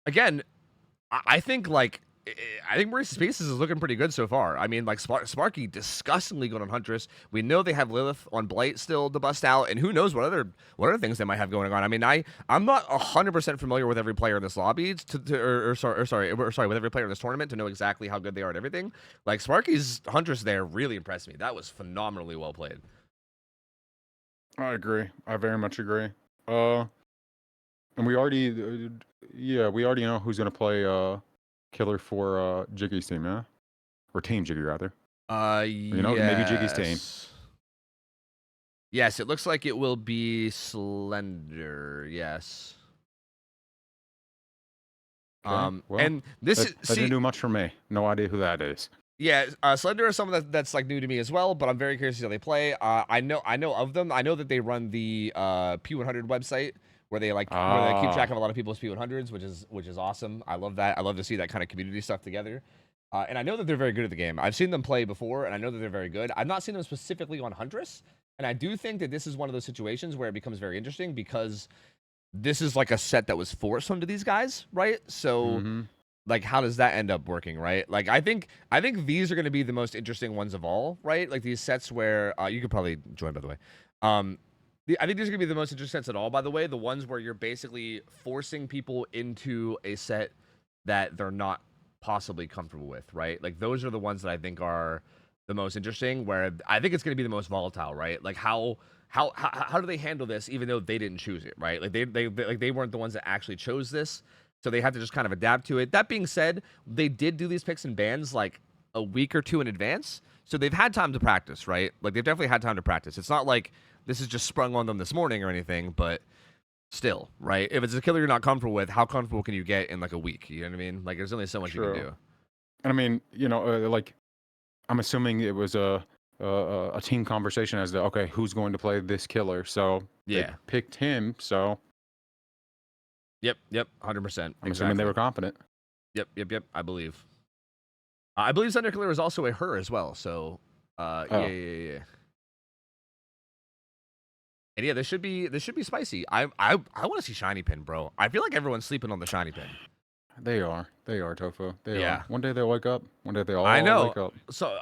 Speaker 10: again, I think Maurice's Spaces is looking pretty good so far. I mean, like Sparky disgustingly good on Huntress. We know they have Lilith on Blight still to bust out, and who knows what other things they might have going on. I mean, I'm not 100% familiar with every player in this lobby with every player in this tournament to know exactly how good they are at everything. Like Sparky's Huntress there really impressed me. That was phenomenally well played.
Speaker 7: I agree. I very much agree. And we already know who's gonna play killer for Jiggy's team, yeah? Or Team Jiggy, rather. You know, maybe Jiggy's team.
Speaker 10: Yes, it looks like it will be Slender, yes.
Speaker 7: Okay, well,
Speaker 10: and this
Speaker 7: that didn't do much for me. No idea who that is.
Speaker 10: Yeah, Slender is someone that's like new to me as well, but I'm very curious to see how they play. I know of them. I know that they run the P100 website, where they like where they keep track of a lot of people's P100s, which is awesome. I love that. I love to see that kind of community stuff together. And I know that they're very good at the game. I've seen them play before, and I know that they're very good. I've not seen them specifically on Huntress, and I do think that this is one of those situations where it becomes very interesting because this is like a set that was forced onto these guys, right? So, like, how does that end up working, right? Like, I think these are going to be the most interesting ones of all, right? Like these sets where you could probably join, by the way. I think these are going to be the most interesting sets at all, by the way. The ones where you're basically forcing people into a set that they're not possibly comfortable with, right? Like, those are the ones that I think are the most interesting, where I think it's going to be the most volatile, right? Like, how do they handle this even though they didn't choose it, right? Like, they weren't the ones that actually chose this, so they have to just kind of adapt to it. That being said, they did do these picks and bans, like, a week or 2 in advance, so they've had time to practice, right? Like, they've definitely had time to practice. It's not like this is just sprung on them this morning or anything, but still, right? If it's a killer you're not comfortable with, how comfortable can you get in like a week? You know what I mean? Like, there's only so much you can do.
Speaker 7: And I mean, you know, like, I'm assuming it was a team conversation as to, okay, who's going to play this killer? So they picked him. So
Speaker 10: yep, 100%.
Speaker 7: I'm assuming they were confident.
Speaker 10: Yep. I believe Thunder Killer is also a her as well. So yeah. And yeah, this should be spicy. I want to see Shiny Pin, bro. I feel like everyone's sleeping on the Shiny Pin.
Speaker 7: They are, Tofu. They are. One day they'll wake up. One day they'll all wake up.
Speaker 10: So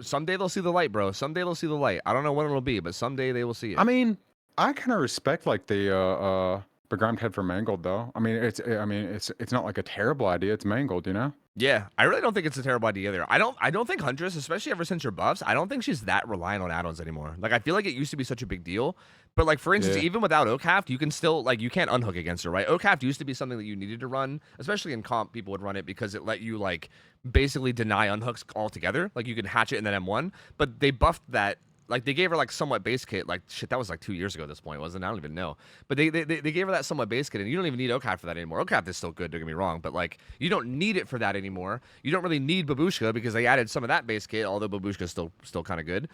Speaker 10: someday they'll see the light, bro. Someday they'll see the light. I don't know when it'll be, but someday they will see it.
Speaker 7: I mean, I kind of respect like the begrimed head for Mangled though. I mean, it's not like a terrible idea. It's Mangled, you know.
Speaker 10: Yeah, I really don't think it's a terrible idea either. I don't think Huntress, especially ever since her buffs, I don't think she's that reliant on add-ons anymore. Like, I feel like it used to be such a big deal. But, like, for instance, even without Oakhaft, you can still, like, you can't unhook against her, right? Oakhaft used to be something that you needed to run, especially in comp, people would run it because it let you, like, basically deny unhooks altogether. Like, you can hatch it and then M1. But they buffed that. Like, they gave her, like, somewhat base kit. Like, shit, that was, like, 2 years ago at this point, wasn't it? I don't even know. But they gave her that somewhat base kit, and you don't even need Oakhaft for that anymore. Oakhaft is still good, don't get me wrong, but, like, you don't need it for that anymore. You don't really need Babushka because they added some of that base kit, although Babushka is still kind of good.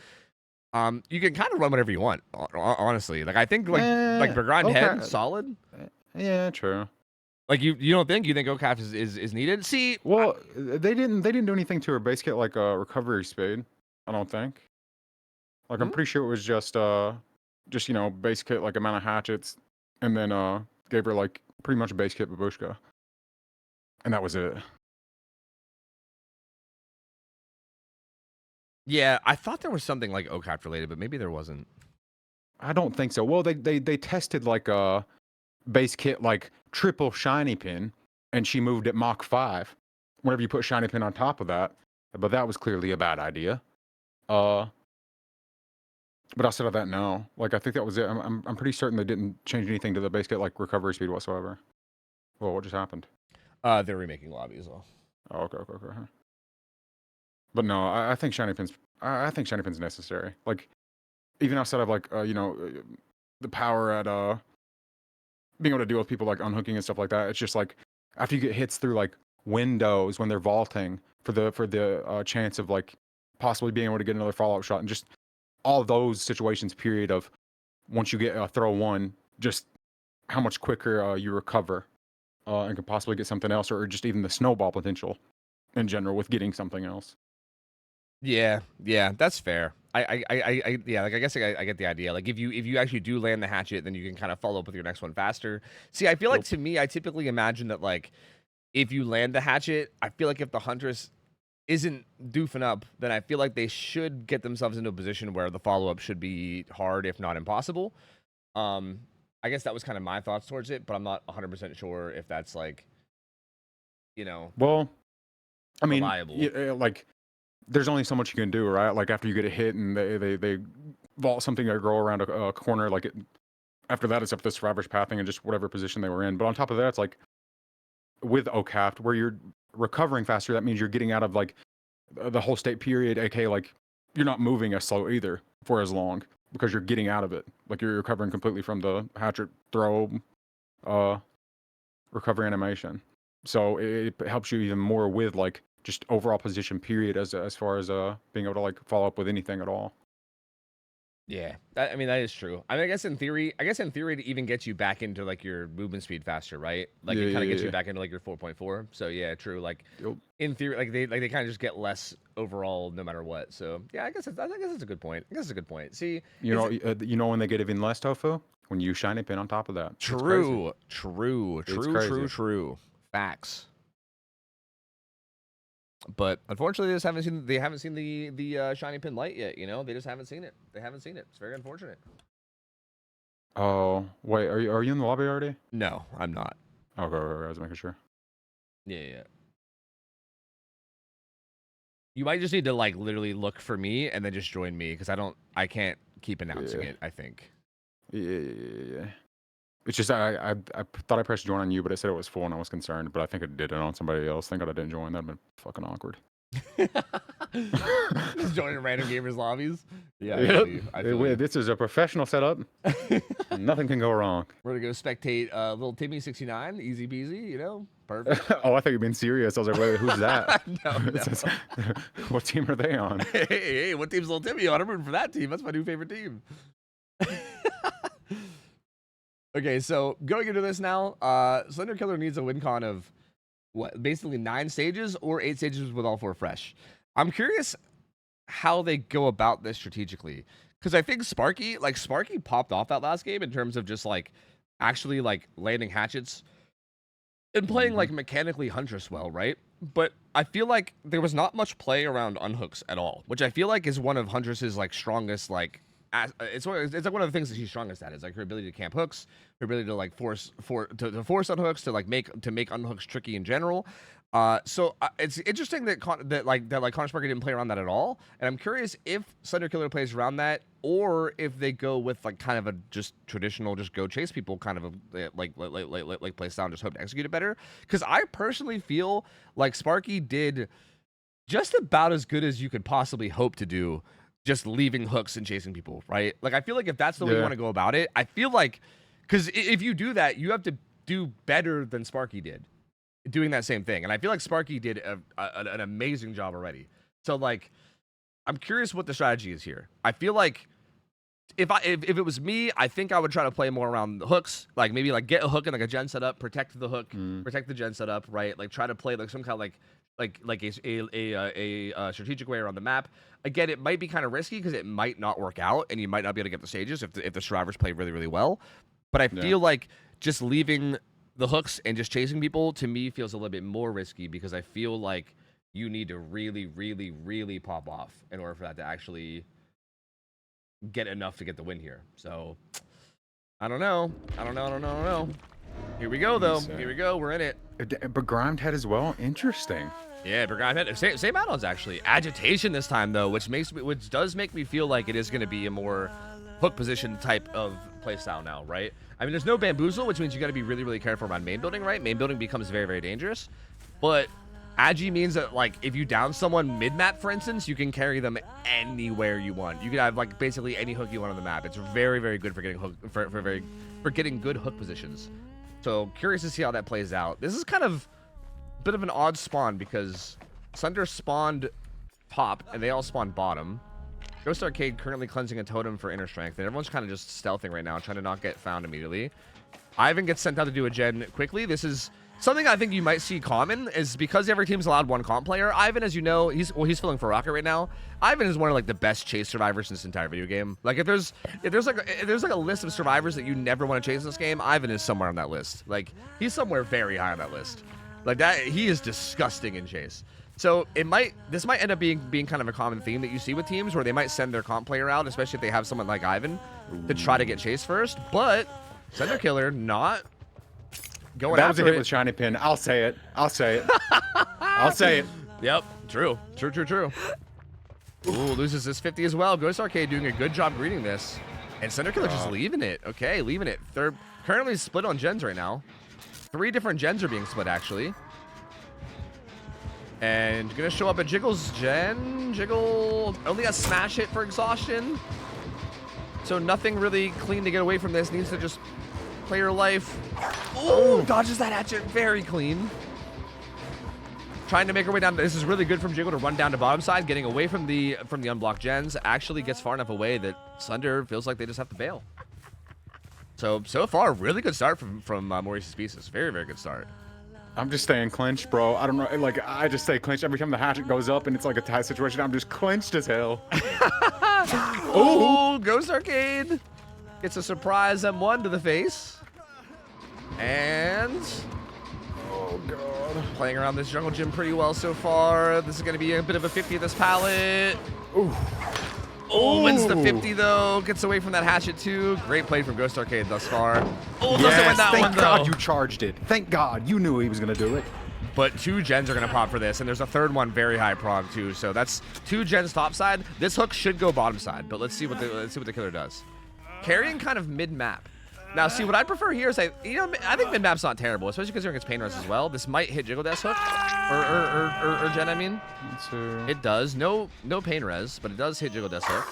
Speaker 10: You can kind of run whatever you want, honestly. Like I think like Bergrand head solid.
Speaker 7: Yeah, true.
Speaker 10: Like you don't think OCAF is needed? See,
Speaker 7: well, they didn't do anything to her base kit like recovery speed. I don't think. Like I'm pretty sure it was just you know base kit like amount of hatchets, and then gave her like pretty much base kit babushka, and that was it.
Speaker 10: Yeah, I thought there was something like OCAP related, but maybe there wasn't.
Speaker 7: I don't think so. Well, they tested like a base kit like triple shiny pin, and she moved at Mach 5. Whenever you put shiny pin on top of that, but that was clearly a bad idea. But outside of that, no. Like I think that was it. I'm pretty certain they didn't change anything to the base kit like recovery speed whatsoever. Well, what just happened?
Speaker 10: They're remaking lobbies though.
Speaker 7: Oh, okay. But no, I think shiny pins. I think shiny pins necessary. Like, even outside of like you know, the power at being able to deal with people like unhooking and stuff like that. It's just like after you get hits through like windows when they're vaulting for the chance of like possibly being able to get another follow-up shot, and just all those situations. Period of once you get throw one, just how much quicker you recover and can possibly get something else, or just even the snowball potential in general with getting something else.
Speaker 10: Yeah, that's fair. I guess I get the idea. Like if you actually do land the hatchet, then you can kind of follow up with your next one faster. See, I feel like to me, I typically imagine that like if you land the hatchet, I feel like if the Huntress isn't doofing up, then I feel like they should get themselves into a position where the follow up should be hard, if not impossible. I guess that was kind of my thoughts towards it, but I'm not 100% sure if that's like, you know,
Speaker 7: well, I mean,
Speaker 10: reliable.
Speaker 7: like. There's only so much you can do, right? Like after you get a hit and they vault something or go around a corner, like after that it's up to the survivor's pathing and just whatever position they were in. But on top of that, it's like with OCAF, where you're recovering faster, that means you're getting out of like the whole state period, aka like you're not moving as slow either for as long because you're getting out of it. Like you're recovering completely from the hatchet throw recovery animation. So it helps you even more with like just overall position period as far as being able to like follow up with anything at all.
Speaker 10: Yeah, I mean that is true. I mean, I guess in theory to even get you back into like your movement speed faster, right? Like it kind of gets you back into like your 4.4. So yeah, true. Like in theory, like they kind of just get less overall no matter what. So yeah, I guess it's a good point. See,
Speaker 7: you know when they get even less tofu when you shiny pin on top of that.
Speaker 10: True. Facts. But unfortunately, they haven't seen the shiny pin light yet. You know, they just haven't seen it. It's very unfortunate.
Speaker 7: Oh wait, are you in the lobby already?
Speaker 10: No, I'm not.
Speaker 7: Okay, I was making sure.
Speaker 10: Yeah. You might just need to like literally look for me and then just join me because I can't keep announcing it. I think.
Speaker 7: Yeah. It's just I thought I pressed join on you, but it said it was full, and I was concerned. But I think it did it on somebody else. Thank God I didn't join. That'd been fucking awkward.
Speaker 10: Just joining random gamers lobbies. Yeah.
Speaker 7: Yep. This is a professional setup. Nothing can go wrong.
Speaker 10: We're gonna go spectate little Timmy 69, easy peasy. You know, perfect.
Speaker 7: Oh, I thought you were being serious. I was like, wait, who's that?
Speaker 10: No.
Speaker 7: What team are they on?
Speaker 10: Hey, what team's little Timmy on? I'm rooting for that team. That's my new favorite team. Okay, so going into this now, Slender Killer needs a win con of what, basically 9 stages or 8 stages with all 4 fresh. I'm curious how they go about this strategically, because I think Sparky popped off that last game in terms of just like actually like landing hatchets and playing like mechanically Huntress well, right? But I feel like there was not much play around unhooks at all, which I feel like is one of Huntress's like strongest like. It's like one of the things that she's strongest at is like her ability to camp hooks, her ability to like force unhooks, to like make unhooks tricky in general. So it's interesting that Connor Sparky didn't play around that at all, and I'm curious if Slender Killer plays around that, or if they go with like kind of a just traditional just go chase people kind of a like play style and just hope to execute it better. Because I personally feel like Sparky did just about as good as you could possibly hope to do. Just leaving hooks and chasing people, right? Like, I feel like if that's the way you want to go about it, I feel like, because if you do that, you have to do better than Sparky did doing that same thing. And I feel like Sparky did an amazing job already. So, like, I'm curious what the strategy is here. I feel like if it was me, I think I would try to play more around the hooks. Like maybe like get a hook and like a gen setup, protect the hook, protect the gen setup, right? Like try to play like some kind of like a strategic way around the map. Again, it might be kind of risky because it might not work out, and you might not be able to get the stages if the survivors play really, really well. But I feel like just leaving the hooks and just chasing people, to me, feels a little bit more risky because I feel like you need to really, really, really pop off in order for that to actually get enough to get the win here. So, I don't know. Here we go, though. Here we go. We're in it.
Speaker 7: Begrimed head as well. Interesting.
Speaker 10: Yeah, Begrimed head. Same add-ons, actually. Agitation this time, though, which does make me feel like it is going to be a more hook position type of playstyle now, right? I mean, there's no bamboozle, which means you got to be really, really careful around main building, right? Main building becomes very, very dangerous. But Agi means that, like, if you down someone mid-map, for instance, you can carry them anywhere you want. You can have, like, basically any hook you want on the map. It's very, very good for getting hook for getting good hook positions. So curious to see how that plays out. This is kind of a bit of an odd spawn because Sunder spawned top and they all spawned bottom. Ghost Arcade currently cleansing a totem for inner strength, and everyone's kind of just stealthing right now, trying to not get found immediately. Ivan gets sent out to do a gen quickly. This is something I think you might see common, is because every team's allowed one comp player. Ivan, as you know, he's filling for Rocket right now. Ivan is one of like the best chase survivors in this entire video game. Like if there's like a list of survivors that you never want to chase in this game, Ivan is somewhere on that list. Like he's somewhere very high on that list. Like that, he is disgusting in chase. So this might end up being kind of a common theme that you see with teams where they might send their comp player out, especially if they have someone like Ivan, to try to get chase first. But Sender Killer not going
Speaker 7: that was
Speaker 10: after
Speaker 7: a hit with shiny pin. I'll say it. I'll say it.
Speaker 10: Yep. True. Ooh, loses this 50 as well. Ghost Arcade doing a good job greeting this. And Sender Killer just leaving it. Okay, leaving it. They're currently split on gens right now. 3 different gens are being split, actually. And gonna show up at Jiggle's gen. Jiggle only a smash hit for exhaustion. So nothing really clean to get away from this. Needs to just play her life. Ooh, dodges that hatchet very clean. Trying to make her way down. This is really good from Jiggle to run down to bottom side, getting away from the unblocked gens. Actually gets far enough away that Sunder feels like they just have to bail. So far, really good start from Maurice's pieces. Very, very good start.
Speaker 7: I'm just staying clinched, bro. I don't know. Like, I just stay clinched every time the hatchet goes up and it's like a tight situation. I'm just clinched as hell.
Speaker 10: Ooh, Ghost Arcade gets a surprise M1 to the face. And
Speaker 7: oh, God.
Speaker 10: Playing around this jungle gym pretty well so far. This is going to be a bit of a 50 at this pallet.
Speaker 7: Ooh.
Speaker 10: Oh, wins the 50 though. Gets away from that hatchet too. Great play from Ghost Arcade thus far. Oh, doesn't win that one though.
Speaker 7: Thank God you charged it. Thank God you knew he was gonna do it.
Speaker 10: But 2 gens are gonna pop for this, and there's a third one very high prog too. So that's 2 gens top side. This hook should go bottom side, but let's see what the killer does. Carrying kind of mid map. Now, see what I prefer here is I think mid map's not terrible, especially considering it's pain res as well. This might hit Jiggle Death's hook or gen. I mean, it does. No pain res, but it does hit Jiggle Death's hook.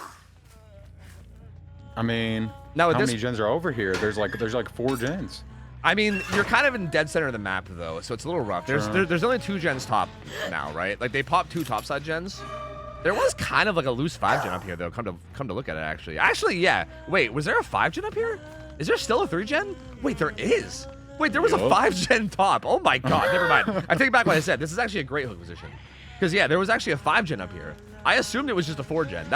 Speaker 7: I mean,
Speaker 10: now
Speaker 7: how many gens are over here? There's like 4 gens.
Speaker 10: I mean, you're kind of in dead center of the map though, so it's a little rough. There's only 2 gens top now, right? Like they popped 2 topside gens. There was kind of like a loose 5 gen up here though. Come to look at it actually. Actually, yeah. Wait, was there a 5 gen up here? Is there still a 3 gen? Wait, there is. Wait, there was a 5 gen top. Oh my God, never mind. I take back what I said. This is actually a great hook position. Because yeah, there was actually a 5 gen up here. I assumed it was just a 4 gen.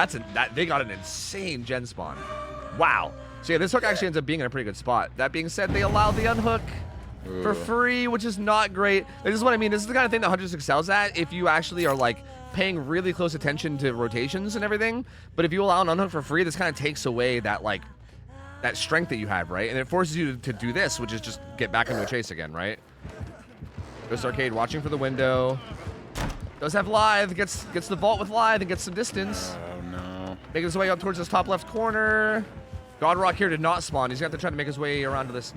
Speaker 10: They got an insane gen spawn. Wow. So yeah, this hook actually ends up being in a pretty good spot. That being said, they allowed the unhook for free, which is not great. This is what I mean. This is the kind of thing that Huntress excels at if you actually are like paying really close attention to rotations and everything. But if you allow an unhook for free, this kind of takes away that like that strength that you have, right? And it forces you to do this, which is just get back into a chase again, right? Ghost Arcade watching for the window. Does have Lithe, gets the vault with Lithe and gets some distance.
Speaker 7: Oh no.
Speaker 10: Making his way up towards this top left corner. Godrock here did not spawn. He's got to try to make his way around to this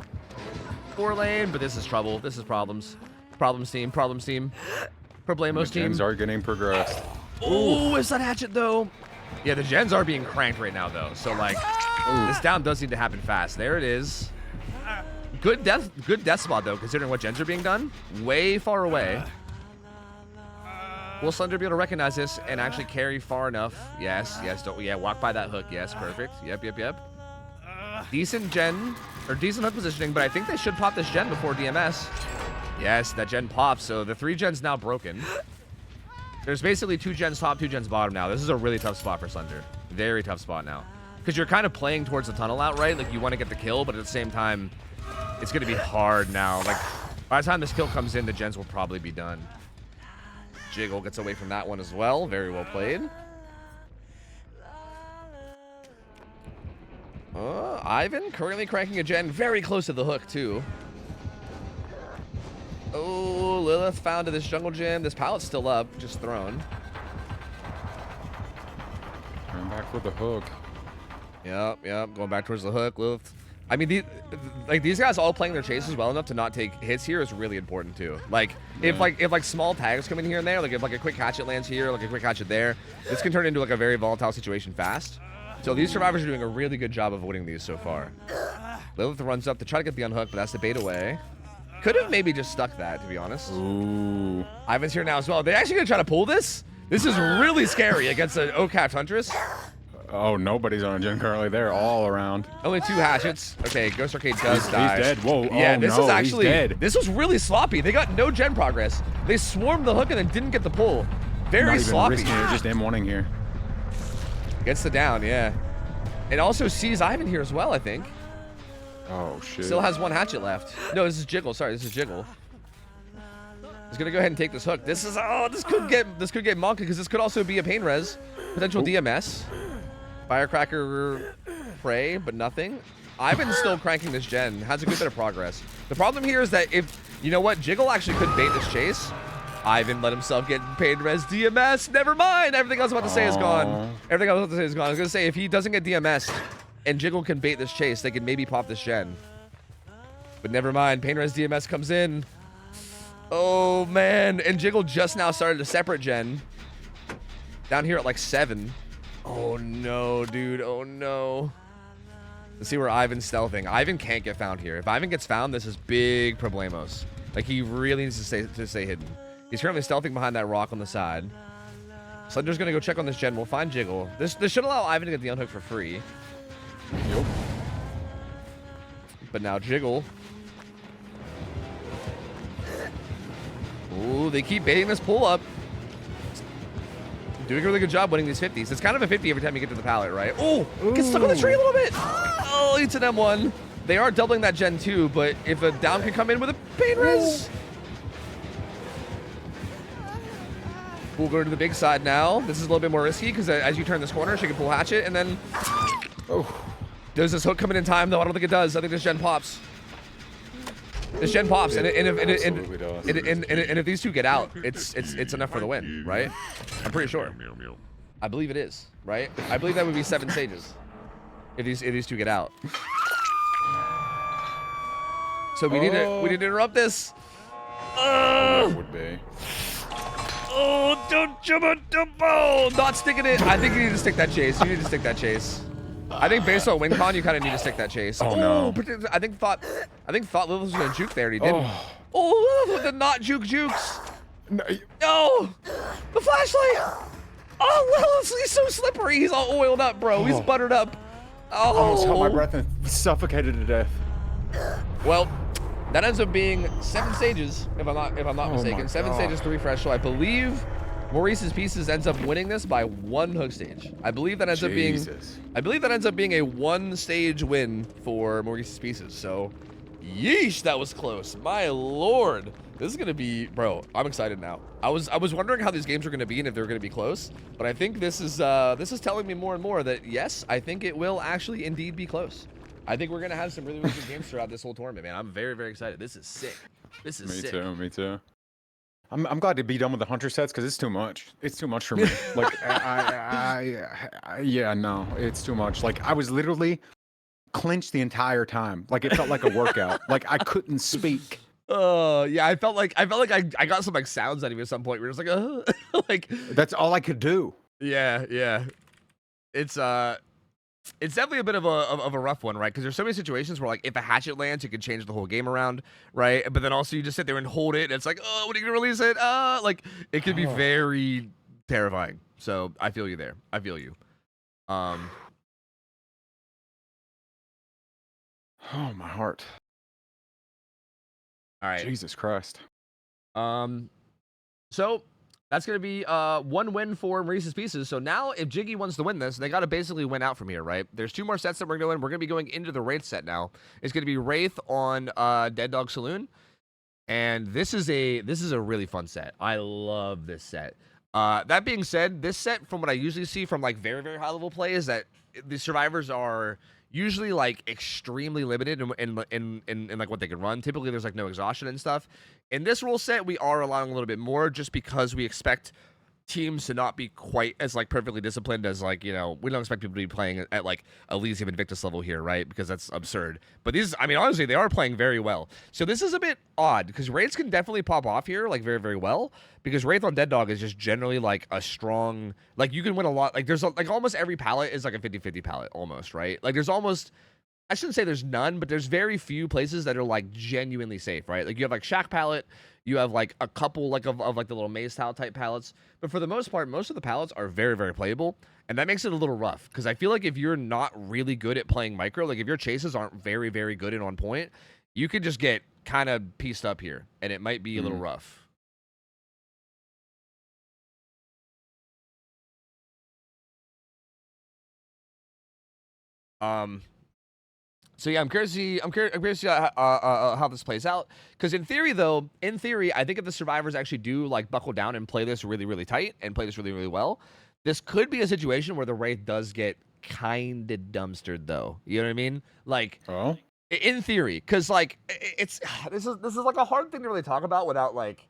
Speaker 10: 4 lane, but this is trouble. This is problems. Problems team. Problemos team.
Speaker 7: The gens are getting progressed.
Speaker 10: Oh, is that hatchet though? Yeah, the gens are being cranked right now though. So like, this down does need to happen fast. There it is. Good death spot though, considering what gens are being done. Way far away. Will Slender be able to recognize this and actually carry far enough? Yes, walk by that hook. Yes, perfect. Yep. Decent gen, or decent hook positioning, but I think they should pop this gen before DMS. Yes, that gen pops, so the 3 gen's now broken. There's basically 2 gens top, 2 gens bottom now. This is a really tough spot for Slender. Very tough spot now. Because you're kind of playing towards the tunnel out, right? Like, you want to get the kill, but at the same time, it's going to be hard now. Like, by the time this kill comes in, the gens will probably be done. Jiggle gets away from that one as well. Very well played. Ivan currently cranking a gen very close to the hook, too. Oh, Lilith found to this jungle gym. This pallet's still up, just thrown.
Speaker 7: Turn back with the hook.
Speaker 10: Yep. Going back towards the hook. Lilith. I mean, these guys all playing their chases well enough to not take hits here is really important too. Like, if small tags come in here and there, like if like a quick hatchet lands here, like a quick hatchet there, this can turn into like a very volatile situation fast. So these survivors are doing a really good job of avoiding these so far. Lilith runs up to try to get the unhook, but that's the bait away. Could have maybe just stuck that, to be honest.
Speaker 7: Ooh.
Speaker 10: Ivan's here now as well. Are they actually gonna try to pull this? This is really scary against an O-capped Huntress.
Speaker 7: Oh, nobody's on a gen currently. They're all around.
Speaker 10: Only 2 hatchets. Okay, Ghost Arcade does die.
Speaker 7: He's dead. Whoa.
Speaker 10: Yeah,
Speaker 7: oh,
Speaker 10: this
Speaker 7: no,
Speaker 10: is actually
Speaker 7: he's dead.
Speaker 10: This was really sloppy. They got no gen progress. They swarmed the hook and then didn't get the pull. Very
Speaker 7: Not even
Speaker 10: sloppy.
Speaker 7: risking it, just M1ing here.
Speaker 10: Gets the down, yeah. And also sees Ivan here as well, I think.
Speaker 7: Oh shit.
Speaker 10: Still has 1 hatchet left. No, this is Jiggle. Sorry, this is Jiggle. He's gonna go ahead and take this hook. This could get monked because this could also be a pain res. Potential DMS. Firecracker prey, but nothing. Ivan's still cranking this gen. Has a good bit of progress. The problem here is that if, you know what, Jiggle actually could bait this chase. Ivan let himself get pain res DMS. Never mind. Everything I was about to say is gone. Everything I was about to say is gone. I was gonna say if he doesn't get DMS and Jiggle can bait this chase, they can maybe pop this gen. But never mind. Pain res DMS comes in. Oh man. And Jiggle just now started a separate gen. Down here at like 7. Oh no, dude. Oh no. Let's see where Ivan's stealthing. Ivan can't get found here. If Ivan gets found, this is big problemos. Like, he really needs to stay hidden. He's currently stealthing behind that rock on the side. Slender's gonna go check on this gen. We'll find Jiggle. This should allow Ivan to get the unhook for free.
Speaker 7: Yep.
Speaker 10: But now Jiggle. Ooh, they keep baiting this pull up. Doing a really good job winning these 50s. It's kind of a 50 every time you get to the pallet, right? Oh, gets stuck on the tree a little bit. Oh, it's an M1. They are doubling that gen too, but if a down can come in with a pain res. We'll go to the big side now. This is a little bit more risky because as you turn this corner, she can pull hatchet and then. Oh, does this hook come in time though? I don't think it does. I think this gen pops. This gen pops, and if these two get out, it's enough for the win, right? I'm pretty sure. I believe it is, right? I believe that would be 7 stages if these two get out. So we need to interrupt this.
Speaker 7: That would be.
Speaker 10: Oh, don't jump on the ball! Not sticking it. I think you need to stick that chase. You need to stick that chase. I think based on win con, you kind of need to stick that chase.
Speaker 7: Oh no!
Speaker 10: I think thought Lilith was gonna juke there, and he didn't. Oh, Lilith with the not juke jukes. No, the flashlight. Oh, Lilith, he's so slippery. He's all oiled up, bro. He's buttered up. Oh,
Speaker 7: almost held my breath and suffocated to death.
Speaker 10: Well, that ends up being 7 stages, if I'm not mistaken. 7 stages to refresh. So I believe Maurice's Pieces ends up winning this by 1 hook stage. I believe that ends up being a 1-stage win for Maurice's Pieces. So, yeesh, that was close. My lord, this is gonna be, bro. I'm excited now. I was wondering how these games were gonna be and if they were gonna be close, but I think this is telling me more and more that yes, I think it will actually indeed be close. I think we're gonna have some really, really good games throughout this whole tournament, man. I'm very, very excited. This is sick. This is sick.
Speaker 7: Me too. I'm glad to be done with the Hunter sets because it's too much. It's too much for me. Like, yeah, no, it's too much. Like, I was literally clenched the entire time. Like, it felt like a workout. Like, I couldn't speak.
Speaker 10: Yeah, I felt like I got some like sounds out of you at some point. Where it's like, like
Speaker 7: that's all I could do.
Speaker 10: Yeah. It's it's definitely a bit of a rough one, right? Because there's so many situations where, like, if a hatchet lands, it could change the whole game around, right? But then also you just sit there and hold it, and it's like, oh, when are you gonna release it? Like, it could be very terrifying. So I feel you there. I feel you.
Speaker 7: Oh, my heart.
Speaker 10: All right.
Speaker 7: Jesus Christ.
Speaker 10: So that's going to be 1 win for Maurice's Pieces. So now if Jiggy wants to win this, they got to basically win out from here, right? There's 2 more sets that we're doing. We're going to be going into the Wraith set now. It's going to be Wraith on Dead Dog Saloon. And this is a really fun set. I love this set. That being said, this set, from what I usually see from like very, very high level play, is that the survivors are usually like extremely limited in like what they can run. Typically, there's like no exhaustion and stuff. In this rule set, we are allowing a little bit more just because we expect teams to not be quite as like perfectly disciplined as, like, you know, we don't expect people to be playing at like Elysium Invictus level here, right? Because that's absurd. But these, I mean, honestly, they are playing very well. So this is a bit odd because Wraiths can definitely pop off here like very, very well, because Wraith on Dead Dog is just generally like a strong, like, you can win a lot. Like there's like almost every palette is like a 50-50 palette almost, right? Like there's almost, I shouldn't say there's none, but there's very few places that are like genuinely safe, right? Like you have like Shack palette, you have like a couple like of like the little maze tile type palettes, but for the most part, most of the palettes are very, very playable, and that makes it a little rough because I feel like if you're not really good at playing micro, like if your chases aren't very, very good and on point, you could just get kind of pieced up here, and it might be a little rough. So yeah, I'm curious to see how this plays out. Because in theory, I think if the survivors actually do like buckle down and play this really, really tight and play this really, really well, this could be a situation where the Wraith does get kind of dumpstered, though. You know what I mean? Like, in theory, because like this is like a hard thing to really talk about without like,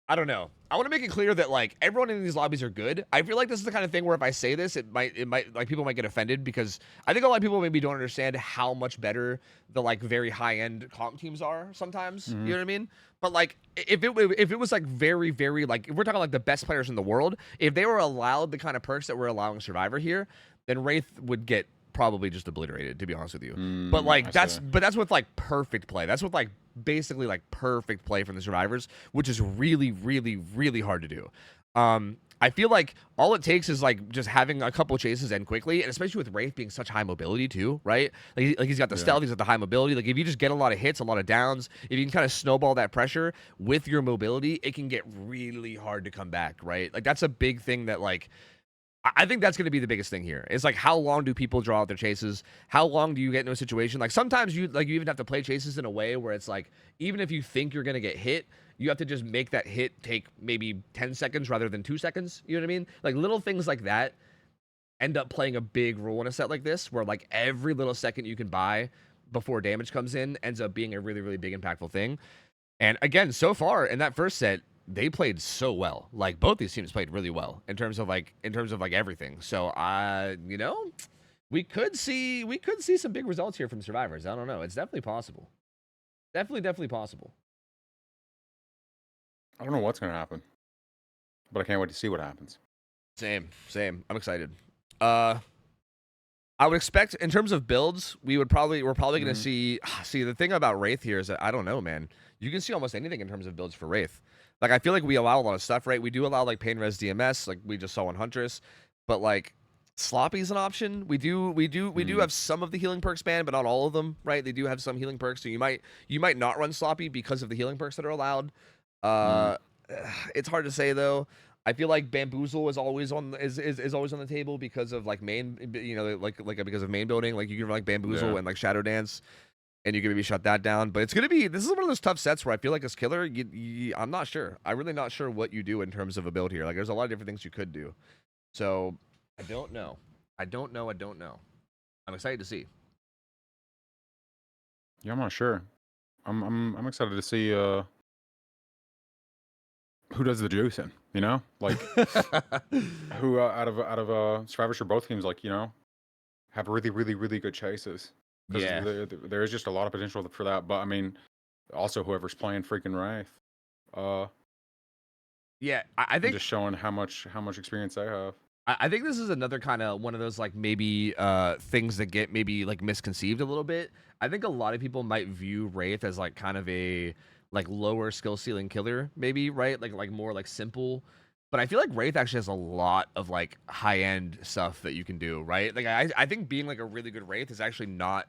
Speaker 10: I don't know. I want to make it clear that like everyone in these lobbies are good. I feel like this is the kind of thing where if I say this, it might like people might get offended, because I think a lot of people maybe don't understand how much better the like very high end comp teams are sometimes. You know what I mean? But like if it was like very, very like, if we're talking like the best players in the world, if they were allowed the kind of perks that we're allowing Survivor here, then Wraith would get probably just obliterated, to be honest with you. But like that's with like perfect play. That's with like basically like perfect play from the survivors, which is really, really, really hard to do. I feel like all it takes is like just having a couple chases end quickly, and especially with Wraith being such high mobility too, right? Like he's got the stealth, he's got the high mobility. Like if you just get a lot of hits, a lot of downs, if you can kind of snowball that pressure with your mobility, it can get really hard to come back, right? Like that's a big thing that like, I think that's going to be the biggest thing here. It's like, how long do people draw out their chases? How long do you get into a situation? Like sometimes you even have to play chases in a way where it's like, even if you think you're going to get hit, you have to just make that hit take maybe 10 seconds rather than 2 seconds. You know what I mean? Like little things like that end up playing a big role in a set like this, where like every little second you can buy before damage comes in ends up being a really, really big impactful thing. And again, so far in that first set, they played so well. Like both these teams played really well in terms of like everything. So you know, we could see some big results here from survivors. I don't know. It's definitely possible. Definitely possible.
Speaker 7: I don't know what's gonna happen, but I can't wait to see what happens.
Speaker 10: Same. I'm excited. I would expect in terms of builds, we're probably gonna see the thing about Wraith here is that I don't know, man. You can see almost anything in terms of builds for Wraith. Like, I feel like we allow a lot of stuff, right? We do allow, like, Pain Res DMS, like we just saw on Huntress. But, like, Sloppy's an option. We do have some of the healing perks banned, but not all of them, right? They do have some healing perks, so you might not run Sloppy because of the healing perks that are allowed. It's hard to say, though. I feel like Bamboozle is always on the table because of, like, main, you know, like because of main building. Like, you can run, like, Bamboozle and, like, Shadow Dance, and you can maybe shut that down. But this is one of those tough sets where I feel like as killer, I'm not sure. I'm really not sure what you do in terms of a build here. Like, there's a lot of different things you could do. So, I don't know. I'm excited to see.
Speaker 7: Yeah, I'm not sure. I'm excited to see who does the juicing, you know? Like, who out of Survivors for both teams, like, you know, have really, really, really good chases.
Speaker 10: Yeah.
Speaker 7: There is just a lot of potential for that. But, I mean, also whoever's playing freaking Wraith.
Speaker 10: Yeah, I think...
Speaker 7: just showing how much experience they have.
Speaker 10: I think this is another kind of one of those like maybe things that get maybe like misconceived a little bit. I think a lot of people might view Wraith as like kind of a like lower skill ceiling killer, maybe, right? Like more like simple. But I feel like Wraith actually has a lot of like high end stuff that you can do, right? Like I think being like a really good Wraith is actually not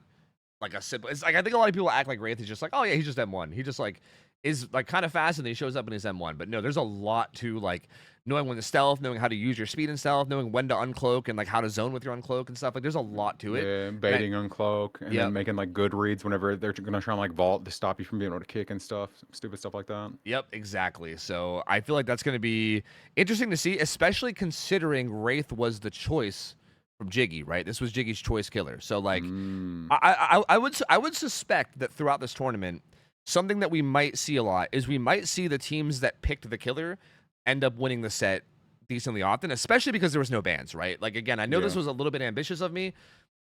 Speaker 10: like a simple. It's like I think a lot of people act like Wraith is just like, oh yeah, he's just M1. He just like is like kind of fast and then he shows up in his M1. But no, there's a lot to like knowing when to stealth, knowing how to use your speed and stealth, knowing when to uncloak and like how to zone with your uncloak and stuff. Like there's a lot to it.
Speaker 7: Yeah, baiting uncloak and then making like good reads whenever they're gonna try and like vault to stop you from being able to kick and stuff, stupid stuff like that.
Speaker 10: Yep, exactly. So I feel like that's gonna be interesting to see, especially considering Wraith was the choice from Jiggy, right? This was Jiggy's choice killer. So like, I would suspect that throughout this tournament, something that we might see a lot is we might see the teams that picked the killer end up winning the set decently often, especially because there was no bans, right? Like again, I know this was a little bit ambitious of me,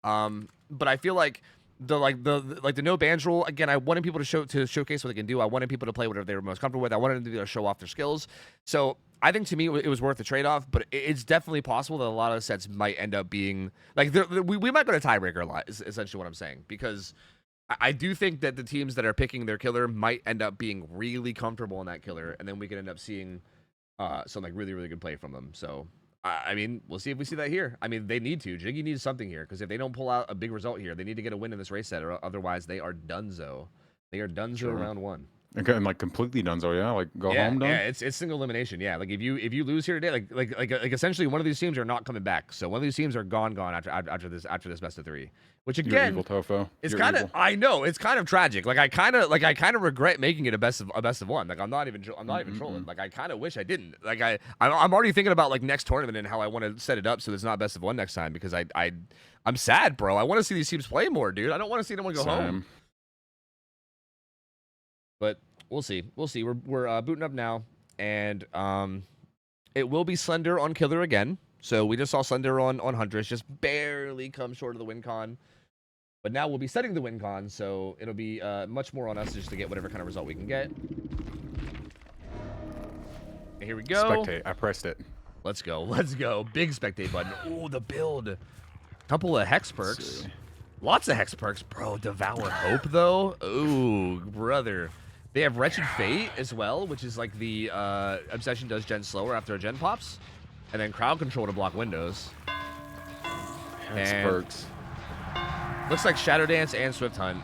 Speaker 10: but I feel like the no bans rule, again, I wanted people to showcase what they can do. I wanted people to play whatever they were most comfortable with. I wanted them to be able to show off their skills. So I think to me it was worth the trade-off, but it's definitely possible that a lot of the sets might end up being like we might go to tiebreaker a lot is essentially what I'm saying, because I do think that the teams that are picking their killer might end up being really comfortable in that killer, and then we could end up seeing some like really, really good play from them. So, I mean, we'll see if we see that here. I mean, they need to. Jiggy needs something here, because if they don't pull out a big result here, they need to get a win in this race set, or otherwise they are donezo. They are donezo round one.
Speaker 7: Okay, and like completely donezo, yeah, like go home done.
Speaker 10: Yeah, it's single elimination. Yeah, like if you lose here today, like essentially one of these teams are not coming back. So one of these teams are gone after this best of three. Which again,
Speaker 7: evil, Tofu.
Speaker 10: It's kind of I it's kind of tragic. Like I kind of regret making it a best of one. Like I'm not even trolling. Like I kind of wish I didn't. Like I'm already thinking about like next tournament and how I want to set it up so it's not best of one next time, because I'm sad, bro. I want to see these teams play more, dude. I don't want to see anyone go home. But we'll see. We're booting up now, and it will be Slender on Killer again. So we just saw Slender on Huntress, just barely come short of the win con. But now we'll be setting the win con, so it'll be much more on us just to get whatever kind of result we can get. And here we go.
Speaker 7: Spectate. I pressed it.
Speaker 10: Let's go. Big spectate button. Ooh, the build. Couple of hex perks. Lots of hex perks, bro. Devour Hope, though. Ooh, brother. They have Wretched Fate as well, which is like the Obsession does gen slower after a gen pops. And then Crowd Control to block windows.
Speaker 7: Hex perks.
Speaker 10: Looks like Shadow Dance and Swift Hunt.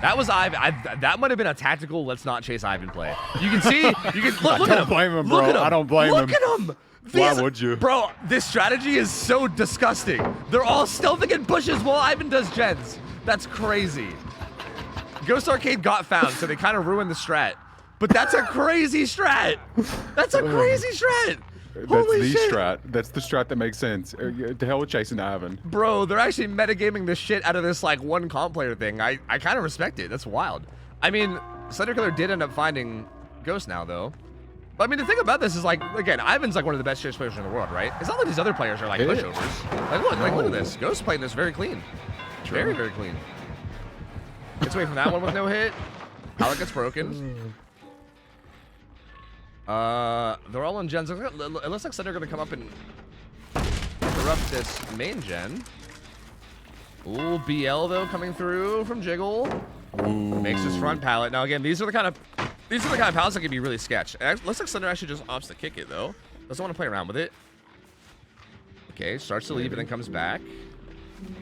Speaker 10: That was that might have been a tactical let's not chase Ivan play. You can see, look at him.
Speaker 7: I don't blame him, bro. I don't blame him.
Speaker 10: Look at him.
Speaker 7: Why would you?
Speaker 10: Bro, this strategy is so disgusting. They're all stealthing in bushes while Ivan does gens. That's crazy. Ghost Arcade got found, so they kind of ruined the strat. But that's a crazy strat. That's a crazy strat. Holy shit.
Speaker 7: Strat. That's the strat that makes sense. To hell with chasing Ivan.
Speaker 10: Bro, they're actually metagaming the shit out of this like one comp player thing. I kind of respect it. That's wild. I mean, Slender Killer did end up finding Ghost now, though. But I mean, the thing about this is like, again, Ivan's like one of the best chase players in the world, right? It's not like these other players are like pushovers. Like look at this. Ghost playing this very clean. Very, very clean. Gets away from that one with no hit. Pallet gets broken. They're all on gens. It looks like Slender are gonna come up and interrupt this main gen. Ooh, BL though coming through from Jiggle. Ooh. Makes his front pallet. Now again, these are the kind of pallets that can be really sketch. It looks like Slender actually just opts to kick it though. Doesn't want to play around with it. Okay, starts to leave and then comes back.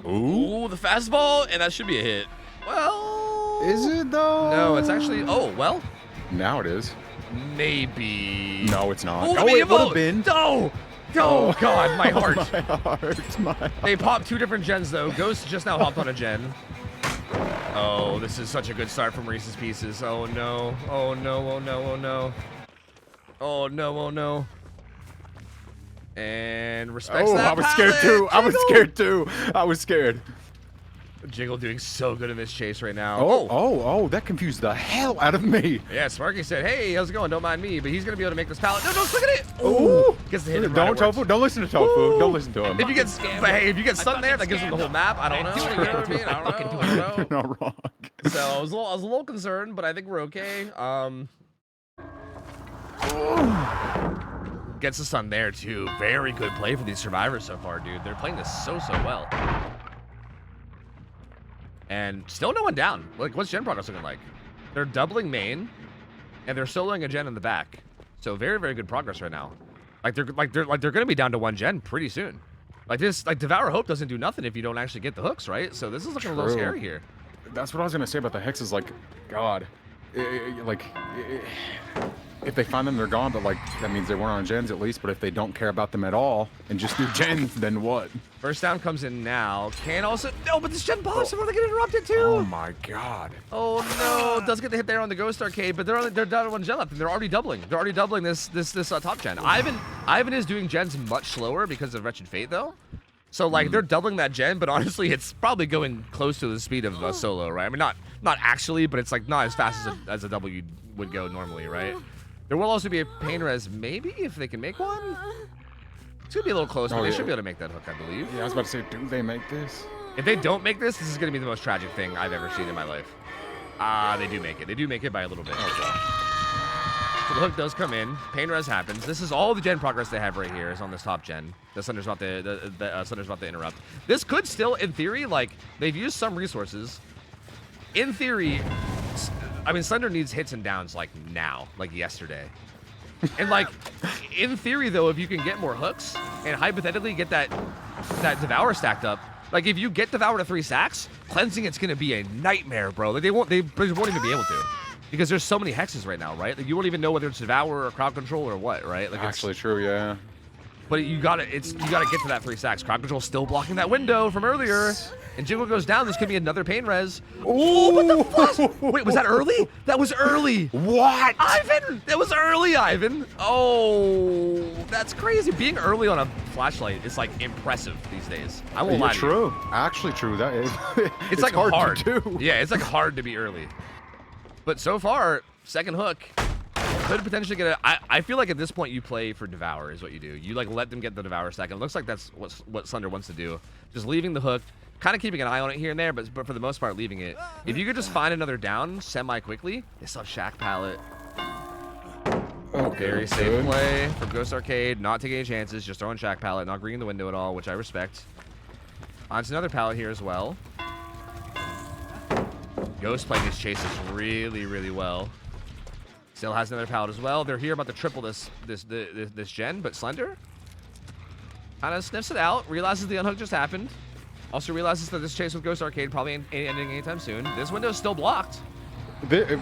Speaker 10: Ooh, the fastball, and that should be a hit. Well,
Speaker 7: is it though?
Speaker 10: No, it's actually. Oh well.
Speaker 7: Now it is.
Speaker 10: Maybe.
Speaker 7: No, it's not.
Speaker 10: Oh, it would have been. No. Oh, God, my heart.
Speaker 7: My heart.
Speaker 10: They popped two different gens, though. Ghost just now hopped on a gen. Oh, this is such a good start from Maurice's pieces. Oh, no. Oh, no. Oh, no. Oh, no. Oh, no. Oh, no. And respects that
Speaker 7: I was scared, too. I was scared, too. I was scared.
Speaker 10: Jiggle doing so good in this chase right now.
Speaker 7: Oh, that confused the hell out of me.
Speaker 10: Yeah, Sparky said, hey, how's it going? Don't mind me, but he's going to be able to make this pallet. No, look at it. Oh, gets the hit.
Speaker 7: Don't Tofu. Don't listen to Tofu.
Speaker 10: Ooh.
Speaker 7: Don't listen to him.
Speaker 10: If you get stunned there, that gives him the whole map. I don't know. You know what I mean? I don't know.
Speaker 7: You're not wrong.
Speaker 10: So I was a little concerned, but I think we're okay. Gets the stun there, too. Very good play for these survivors so far, dude. They're playing this so well. And still no one down. Like, what's gen progress looking like? They're doubling main, and they're soloing a gen in the back. So very, very good progress right now. They're gonna be down to 1 gen pretty soon. Like Devour Hope doesn't do nothing if you don't actually get the hooks, right? So this is looking a little scary here.
Speaker 7: That's what I was gonna say about the hexes. Like, God, if they find them, they're gone. But like, that means they weren't on gens at least. But if they don't care about them at all and just do gens, then what?
Speaker 10: First down comes in now. Can also no, but this gen pops. Are they get interrupted too?
Speaker 7: Oh my God.
Speaker 10: Oh no! Does get the hit there on the Ghost Arcade, but they're down to 1 gen left, and they're already doubling. They're already doubling this top gen. Ivan is doing gens much slower because of Wretched Fate though. So like they're doubling that gen, but honestly, it's probably going close to the speed of a solo, right? I mean, not actually, but it's like not as fast as a W would go normally, right? There will also be a pain res, maybe if they can make one. It's gonna be a little close, but they should be able to make that hook, I believe.
Speaker 7: Yeah, I was about to say, do they make this?
Speaker 10: If they don't make this, this is gonna be the most tragic thing I've ever seen in my life. They do make it. They do make it by a little bit. Okay. So the hook does come in. Pain res happens. This is all the gen progress they have right here is on this top gen. The Sunder's about to interrupt. This could still, in theory, like they've used some resources. In theory, I mean, Sunder needs hits and downs like now, like yesterday. And like, in theory though, if you can get more hooks and hypothetically get that Devour stacked up, like if you get Devour to 3 stacks, cleansing it's gonna be a nightmare, bro. Like they won't even be able to. Because there's so many hexes right now, right? Like you won't even know whether it's Devour or Crowd Control or what, right? Like
Speaker 7: actually true, yeah.
Speaker 10: But you gotta get to that 3 stacks. Crowd Control still blocking that window from earlier. And Jiggle goes down. This could be another pain res. Oh, what the fuck? Wait, was that early? That was early.
Speaker 7: What?
Speaker 10: Ivan! That was early, Ivan. Oh, that's crazy. Being early on a flashlight is like impressive these days. I won't lie to you.
Speaker 7: True. Actually true. That is.
Speaker 10: It's like hard
Speaker 7: to do.
Speaker 10: Yeah, it's like hard to be early. But so far, second hook could potentially get a. I feel like at this point you play for Devour is what you do. You like let them get the Devour stack. And it looks like that's what Sunder wants to do. Just leaving the hook, kind of keeping an eye on it here and there, but for the most part leaving it. If you could just find another down semi-quickly, they still have Shack Pallet. Very safe play from Ghost Arcade, not taking any chances, just throwing Shack Pallet, not greening the window at all, which I respect. Onto another pallet here as well. Ghost playing his chases really, really well. Still has another pallet as well. They're here about to triple this gen, but Slender kind of sniffs it out, realizes the unhook just happened. Also realizes that this chase with Ghost Arcade probably ain't ending anytime soon. This window's still blocked.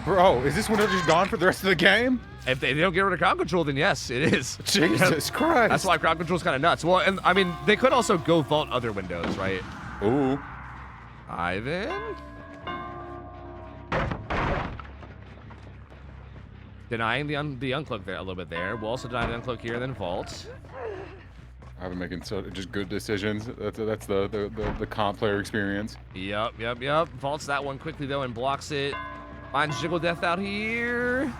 Speaker 7: Bro, is this window just gone for the rest of the game?
Speaker 10: If they don't get rid of crowd control, then yes, it is.
Speaker 7: Jesus Christ.
Speaker 10: That's why crowd control's kind of nuts. Well, and I mean, they could also go vault other windows, right?
Speaker 7: Ooh.
Speaker 10: Ivan? Denying the uncloak there a little bit there. We'll also deny the uncloak here, then vault.
Speaker 7: I've been making just good decisions. That's the comp player experience.
Speaker 10: Yep. Vaults that one quickly though and blocks it. Finds Jiggle Death out here.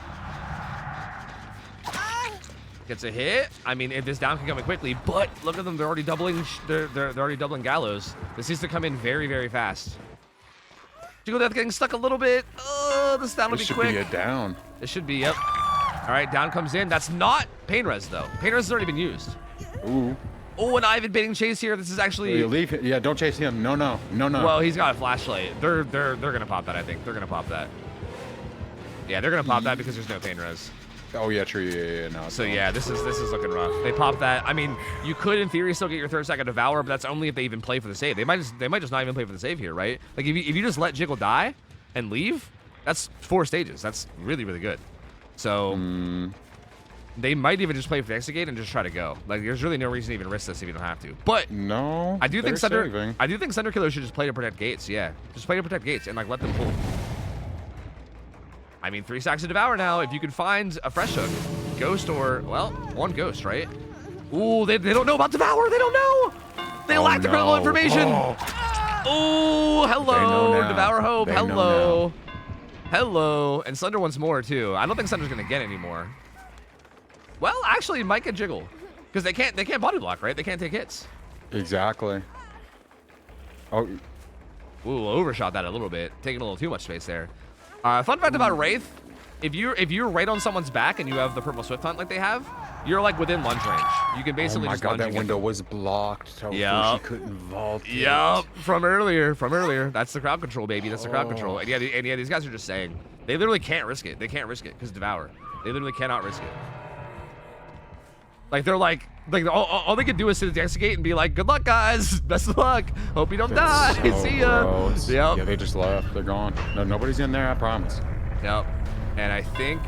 Speaker 10: Gets a hit. I mean, if this down can come in quickly, but look at them. They're already doubling. They're already doubling Gallows. This needs to come in very, very fast. Jiggle Death getting stuck a little bit. This down will be quick.
Speaker 7: This should be a down.
Speaker 10: This should be, yep. All right, down comes in. That's not pain res though. Pain res has already been used.
Speaker 7: Ooh.
Speaker 10: Oh, and Ivan baiting chase here. This is actually.
Speaker 7: Leave him. Yeah, don't chase him. No.
Speaker 10: Well, he's got a flashlight. They're gonna pop that. I think they're gonna pop that. Yeah, they're gonna pop that because there's no pain res.
Speaker 7: Oh yeah, true. Yeah. No.
Speaker 10: So yeah, this is looking rough. They pop that. I mean, you could in theory still get your 3rd stack of Devour, but that's only if they even play for the save. They might just not even play for the save here, right? Like if you just let Jiggle die and leave, that's 4 stages. That's really, really good. So they might even just play for the Exegate and just try to go. Like there's really no reason to even risk this if you don't have to. But
Speaker 7: no,
Speaker 10: I do think Sunder Killer should just play to protect gates. Yeah, just play to protect gates and like let them pull. I mean, 3 stacks of Devour now. If you could find a fresh hook, Ghost or, well, 1 Ghost, right? Ooh, they don't know about Devour. They don't know. They lack the critical information. Oh, hello, Devour Hope. Hello. And Sunder wants more, too. I don't think Sunder's going to get any more. Well, actually, might get Jiggle. Because they can't body block, right? They can't take hits.
Speaker 7: Exactly. Oh.
Speaker 10: Ooh, overshot that a little bit. Taking a little too much space there. Fun fact about Wraith, if you're right on someone's back and you have the purple Swift Hunt like they have, You're like within lunge range. You can basically
Speaker 7: Oh my
Speaker 10: just
Speaker 7: god,
Speaker 10: lunge
Speaker 7: that
Speaker 10: and
Speaker 7: window was blocked. So
Speaker 10: Yup.
Speaker 7: she couldn't vault. it.
Speaker 10: Yup, from earlier. That's the crowd control, baby. That's the crowd control. And yeah, these guys are just saying they literally can't risk it. They can't risk it because Devour. They literally cannot risk it. Like they're like all they can do is sit at the exit gate and be like, "Good luck, guys. Best of luck. Hope you don't die.
Speaker 7: So
Speaker 10: See ya."
Speaker 7: gross.
Speaker 10: Yep.
Speaker 7: Yeah, they just left. They're gone. No, nobody's in there. I promise.
Speaker 10: Yep. And I think,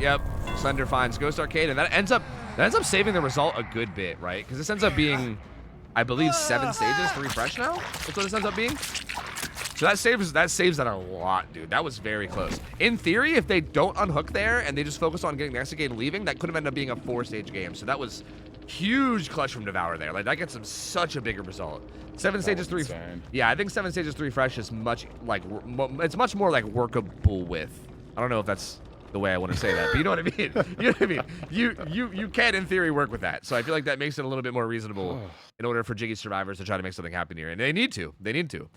Speaker 10: Slender finds Ghost Arcade, and that ends up saving the result a good bit, right? Because this ends up being, I believe, 7 stages to refresh now. That's what this ends up being. So that saves that a lot, dude. That was very close. In theory, if they don't unhook there and they just focus on getting the exit gate and leaving, that could have ended up being a 4-stage game. So that was huge clutch from Devour there. Like that gets them such a bigger result. 7 stages 3.
Speaker 7: Insane.
Speaker 10: Yeah, I think 7 stages 3 fresh is much it's much more like workable with. I don't know if that's the way I want to say that, but you know what I mean. You know what I mean. You can in theory work with that. So I feel like that makes it a little bit more reasonable in order for Jiggy survivors to try to make something happen here, and they need to. They need to.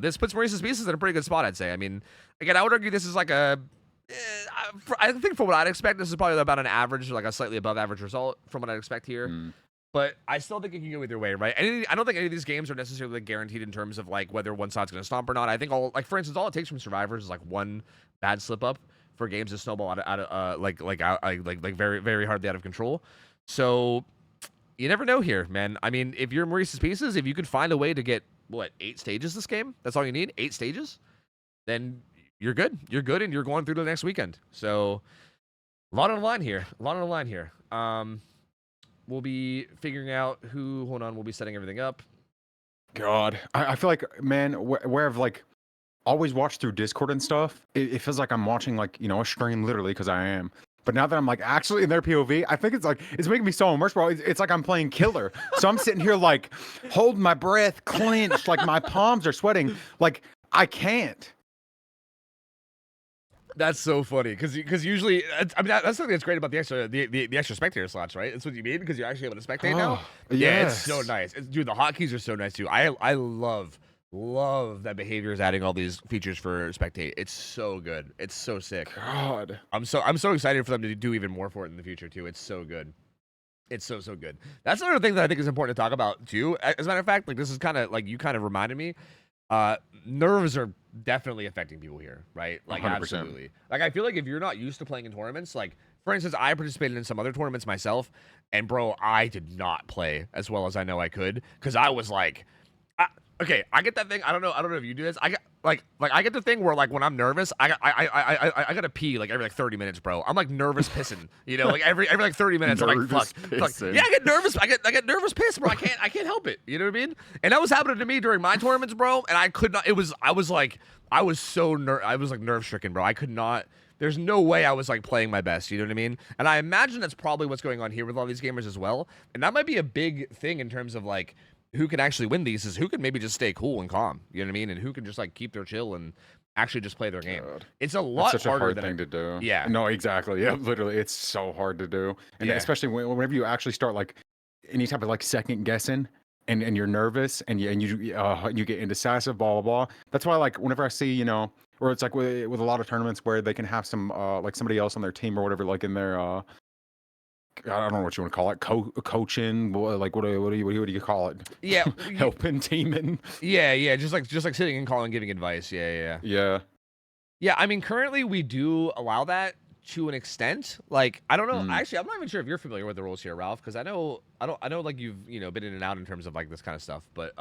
Speaker 10: This puts Maurice's pieces in a pretty good spot, I'd say. I mean, again, I would argue this is like a. I think for what I'd expect, this is probably about an average, or like a slightly above average result from what I'd expect here. But I still think it can go either way, right? I don't think any of these games are necessarily like guaranteed in terms of like whether one side's going to stomp or not. I think for instance, all it takes from survivors is like one bad slip up for games to snowball very very hardly out of control. So you never know here, man. I mean, if you're Maurice's pieces, if you could find a way to get 8 stages this game, that's all you need, 8 stages, then you're good. You're good, and you're going through to the next weekend. So a lot on the line here. We'll be figuring out who. Hold on, we'll be setting everything up.
Speaker 7: God, I feel like, man, where I've like always watched through Discord and stuff, it feels like I'm watching like, a stream literally, because I am. But now that I'm like actually in their POV, I think it's making me so immersed, bro. It's like I'm playing killer. So I'm sitting here like holding my breath, clenched, like my palms are sweating. Like I can't.
Speaker 10: That's so funny because usually, I mean, that's something that's great about the extra spectator slots, right? That's what you mean, because you're actually able to spectate now. Yeah, it's so nice. Dude, the hotkeys are so nice too. I love that behavior is adding all these features for spectate. It's so good. It's so sick.
Speaker 7: God,
Speaker 10: I'm so excited for them to do even more for it in the future too. It's so good. It's so good. That's another thing that I think is important to talk about too. As a matter of fact, like this is kind of like you kind of reminded me. Nerves are definitely affecting people here, right? Like 100%. Absolutely. Like I feel like if you're not used to playing in tournaments, like for instance, I participated in some other tournaments myself, and bro, I did not play as well as I know I could, because I was like, okay, I get that thing. I don't know if you do this. I get I get the thing where like when I'm nervous, I gotta pee like every 30 minutes, bro. I'm like nervous pissing, like every 30 minutes. I'm like fuck. Yeah, I get nervous. I get nervous piss, bro. I can't help it. You know what I mean? And that was happening to me during my tournaments, bro. And I could not. I was nerve stricken, bro. I could not. There's no way I was like playing my best. You know what I mean? And I imagine that's probably what's going on here with all these gamers as well. And that might be a big thing in terms of like, who can actually win these is who can maybe just stay cool and calm, you know what I mean? And who can just like keep their chill and actually just play their game. God. It's a lot
Speaker 7: such
Speaker 10: harder
Speaker 7: a hard
Speaker 10: than
Speaker 7: thing to do.
Speaker 10: Yeah.
Speaker 7: No, exactly. Yeah, literally. It's so hard to do. And especially whenever you actually start like any type of like second guessing and you're nervous and you get indecisive, blah, blah, blah. That's why like whenever I see, or it's like with a lot of tournaments where they can have some like somebody else on their team or whatever, like in their I don't know what you want to call it, coaching, like what do you call it?
Speaker 10: Yeah,
Speaker 7: helping, teaming.
Speaker 10: Yeah, just like sitting and calling, giving advice. Yeah. I mean, currently we do allow that to an extent. Like, I don't know. Actually, I'm not even sure if you're familiar with the rules here, Ralph, because I know like you've been in and out in terms of like this kind of stuff. But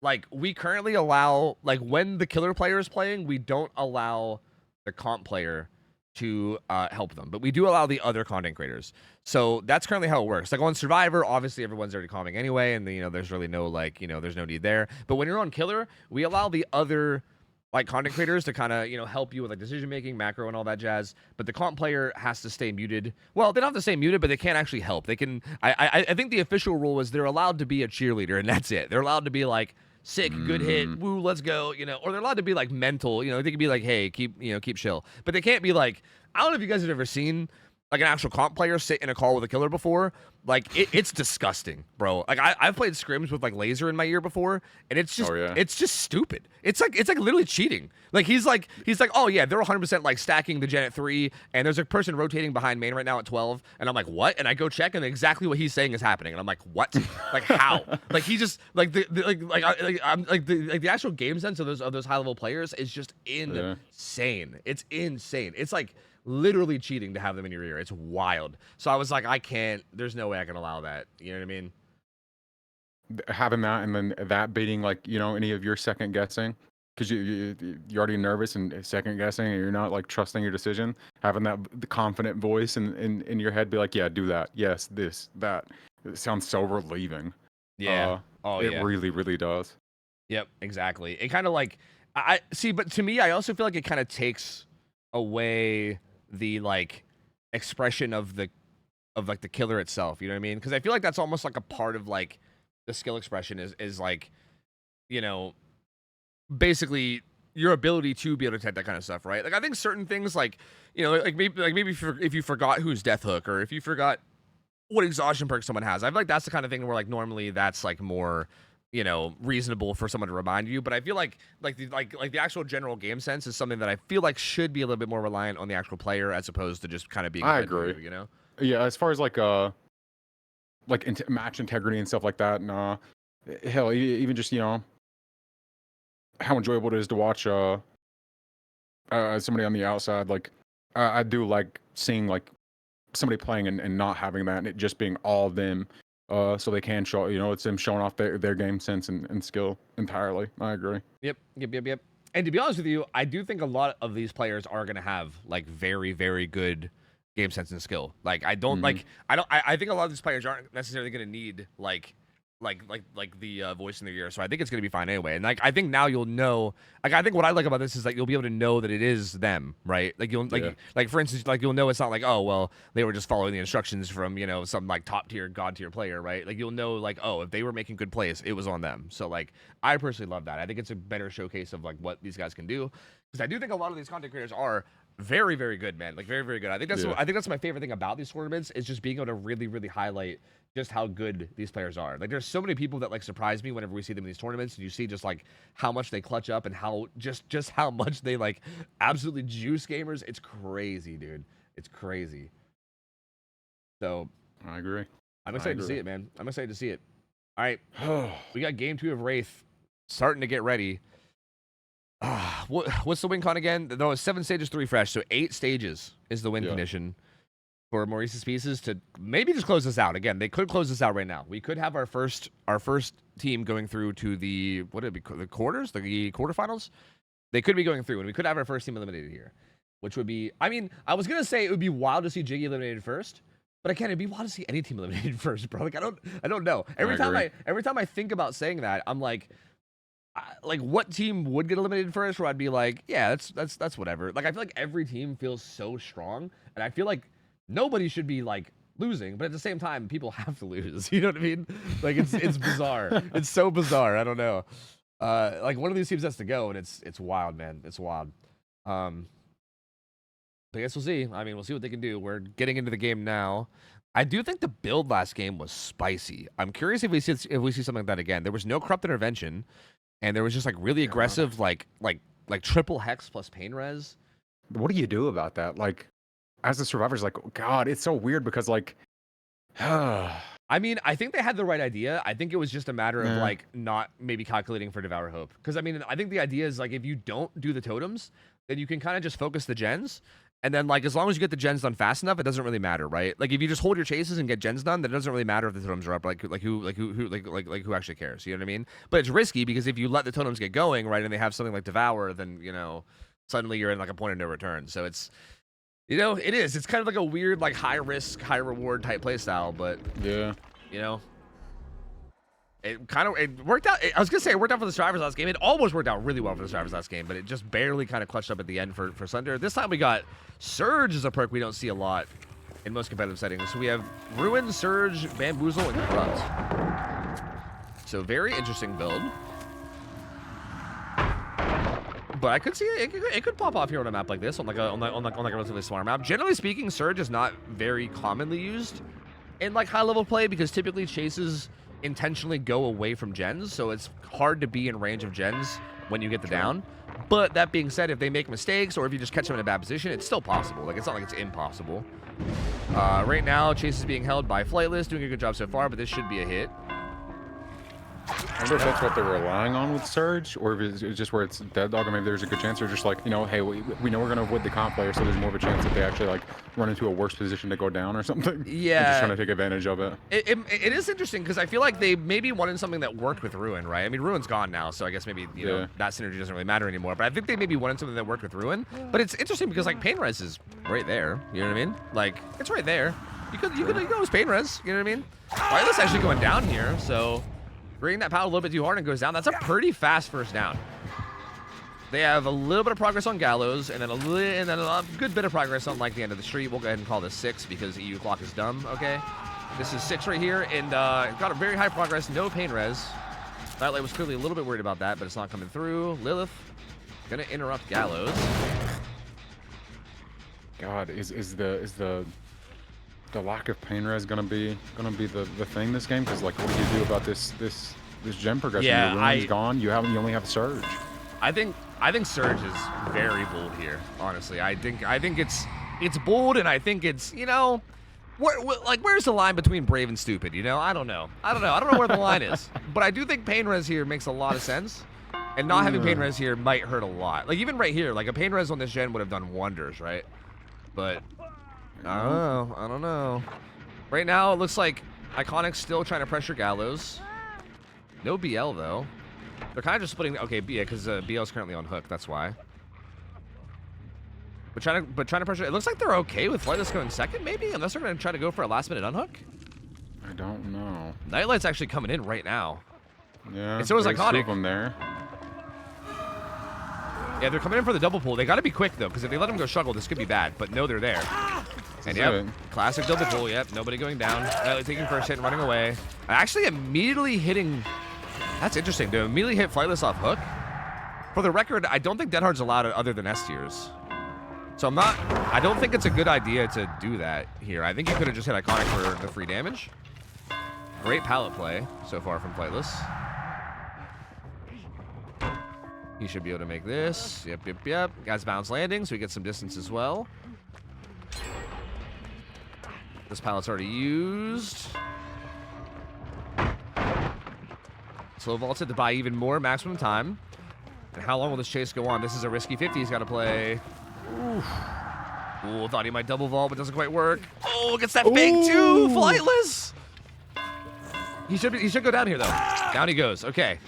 Speaker 10: like we currently allow, like when the killer player is playing, we don't allow the comp player to help them, but we do allow the other content creators. So that's currently how it works. Like on Survivor, obviously everyone's already calming anyway, and there's really no like there's no need there. But when you're on Killer, we allow the other like content creators to kind of help you with like decision making, macro, and all that jazz. But the comp player has to stay muted. Well, they don't have to stay muted, but they can't actually help. They can. I think the official rule is they're allowed to be a cheerleader, and that's it. They're allowed to be like, sick, good hit, woo, let's go, or they're allowed to be like mental, they can be like, hey, keep chill, but they can't be like, I don't know if you guys have ever seen like an actual comp player sit in a call with a killer before, Like it's disgusting, bro. Like I've played scrims with like laser in my ear before, and it's just it's just stupid. It's like literally cheating. Like he's like, oh yeah, they're 100% like stacking the gen at 3, and there's a person rotating behind main right now at 12, and I'm like, what? And I go check, and exactly what he's saying is happening, and I'm like, what? Like how? Like he just like the actual game sense of those high level players is just insane. It's insane. It's like literally cheating to have them in your ear. It's wild. So I was like, I can't. There's no way I can allow that. You know what I mean?
Speaker 7: Having that and then that beating like any of your second guessing, because you're already nervous and second guessing, and you're not like trusting your decision. Having the confident voice in your head be like, yeah, do that. Yes, this, that. It sounds so relieving.
Speaker 10: Yeah.
Speaker 7: It really, really does.
Speaker 10: Yep. Exactly. It kind of like I see, but to me, I also feel like it kind of takes away the like expression of the killer itself. You know what I mean? Because I feel like that's almost like a part of like the skill expression is like, basically your ability to be able to detect that kind of stuff, right? Like I think certain things like maybe if you forgot who's death hook, or if you forgot what exhaustion perk someone has, I feel like that's the kind of thing where like normally that's like more reasonable for someone to remind you. But I feel like the actual general game sense is something that I feel like should be a little bit more reliant on the actual player as opposed to just kind of being.
Speaker 7: I agree. Yeah, as far as like match integrity and stuff like that, and hell, even just how enjoyable it is to watch somebody on the outside. Like I do like seeing like somebody playing and not having that, and it just being all them. So they can show, it's them showing off their game sense and skill entirely. I agree. Yep.
Speaker 10: And to be honest with you, I do think a lot of these players are going to have like very, very good game sense and skill. Like I don't I think a lot of these players aren't necessarily going to need like the voice in their ear. So I think it's going to be fine anyway. And like I think now you'll know. Like I think what I like about this is that you'll be able to know that it is them, right? Like you'll like for instance, like you'll know it's not like, oh well, they were just following the instructions from some like top tier god tier player, right? Like you'll know like, oh, if they were making good plays, it was on them. So like I personally love that. I think it's a better showcase of like what these guys can do, because I do think a lot of these content creators are very, very good, man. Like very, very good. I think that's my favorite thing about these tournaments is just being able to really, really highlight just how good these players are. Like there's so many people that like surprise me whenever we see them in these tournaments, and you see just like how much they clutch up and how just how much they like absolutely juice gamers. It's crazy, dude. It's crazy. So
Speaker 7: I agree.
Speaker 10: I'm excited to see it, man. I'm excited to see it. All right. We got game 2 of Wraith starting to get ready. What's the win con again? No, it's 7 stages, 3 fresh. So 8 stages is the win condition for Maurice's pieces to maybe just close this out. Again, they could close this out right now. We could have our first team going through to the the quarterfinals. They could be going through, and we could have our first team eliminated here, which would be. I mean, I was gonna say it would be wild to see Jiggy eliminated first, but again, it'd be wild to see any team eliminated first, bro. Like I don't know. Every time I think about saying that, I'm like what team would get eliminated first? Where I'd be like, yeah, that's whatever. Like I feel like every team feels so strong, and I feel like nobody should be like losing, but at the same time, people have to lose. You know what I mean? Like it's bizarre. It's so bizarre. I don't know. Like one of these teams has to go, and it's wild, man. It's wild. But I guess we'll see. I mean, we'll see what they can do. We're getting into the game now. I do think the build last game was spicy. I'm curious if we see something like that again. There was no corrupt intervention, and there was just like really aggressive like triple hex plus pain res.
Speaker 7: What do you do about that? Like, as the survivors, like, God, it's so weird because like,
Speaker 10: I mean, I think they had the right idea. I think it was just a matter of like not maybe calculating for Devour Hope. Because I mean, I think the idea is like if you don't do the totems, then you can kind of just focus the gens. And then like as long as you get the gens done fast enough, it doesn't really matter, right? Like if you just hold your chases and get gens done, then it doesn't really matter if the totems are up. Like who actually cares? You know what I mean? But it's risky because if you let the totems get going, right, and they have something like Devour, then suddenly you're in like a point of no return. So it's it is. It's kind of like a weird like high risk, high reward type play style, but
Speaker 7: yeah,
Speaker 10: it worked out. I was gonna say it worked out for the survivors last game. It almost worked out really well for the survivors last game, but it just barely kind of clutched up at the end for Sunder. This time we got Surge as a perk we don't see a lot in most competitive settings. So we have Ruin, Surge, Bamboozle, and Corrupt. So very interesting build. But I could see it could pop off here on a map like this, on a relatively smart map. Generally speaking, Surge is not very commonly used in like high level play because typically chases intentionally go away from gens, so it's hard to be in range of gens when you get the down. But that being said, if they make mistakes or if you just catch them in a bad position, it's still possible. Like, it's not like it's impossible. Right now, Chase is being held by Flightless, doing a good job so far, but this should be a hit.
Speaker 7: I wonder if that's what they're relying on with Surge, or if it's just where it's dead dog, or maybe there's a good chance they're just like, you know, hey, we know we're going to avoid the comp player, so there's more of a chance that they actually like run into a worse position to go down or something.
Speaker 10: Yeah.
Speaker 7: They're just trying to take advantage of it.
Speaker 10: It is interesting because I feel like they maybe wanted something that worked with Ruin, right? I mean, Ruin's gone now, so I guess maybe, you know, that synergy doesn't really matter anymore. But I think they maybe wanted something that worked with Ruin. But it's interesting because, like, Pain Res is right there. You know what I mean? Like, it's right there. You could use Pain Res. You know what I mean? Wireless actually going down here, so bringing that power a little bit too hard and goes down. That's a pretty fast first down. They have a little bit of progress on Gallows, and then a good bit of progress on like the end of the street. We'll go ahead and call this 6 because EU clock is dumb. Okay, this is 6 right here, and got a very high progress. No pain res. Nightlight was clearly a little bit worried about that, but it's not coming through. Lilith gonna interrupt Gallows.
Speaker 7: God, is the lack of pain res gonna be the thing this game? Because like, what do you do about this gem progression?
Speaker 10: Yeah,
Speaker 7: Your Ruin's gone. You only have Surge.
Speaker 10: I think Surge is very bold here. Honestly, I think it's bold, and I think it's, you know, where's the line between brave and stupid? You know, I don't know where the line is. But I do think pain res here makes a lot of sense, and not having pain res here might hurt a lot. Like even right here, like a pain res on this gen would have done wonders, right? But I don't know. Right now, it looks like Iconic's still trying to pressure Gallows. No BL, though. They're kind of just splitting. Okay, yeah, because BL's currently on hook. That's why. But trying to pressure. It looks like they're okay with Flightless going second, maybe, unless they're going to try to go for a last-minute unhook.
Speaker 7: I don't know.
Speaker 10: Nightlight's actually coming in right now.
Speaker 7: Yeah.
Speaker 10: And so is Iconic.
Speaker 7: Two of them there.
Speaker 10: Yeah, they're coming in for the double pull. They got to be quick, though, because if they let them go struggle, this could be bad. But no, they're there. And yep, classic double pull. Yep, nobody going down. Taking first hit and running away. Actually immediately hitting. That's interesting. They immediately hit Flightless off hook. For the record, I don't think Dead Hard's allowed other than S tiers. So I don't think it's a good idea to do that here. I think you could have just hit Iconic for the free damage. Great pallet play so far from Flightless. He should be able to make this. Yep. Guys bounce landing, so he gets some distance as well. This pallet's already used. Slow vaulted to buy even more maximum time. And how long will this chase go on? This is a risky 50 he's got to play. Ooh, thought he might double vault, but doesn't quite work. Oh, gets that fake too, Flightless. He should go down here though. Down he goes. Okay.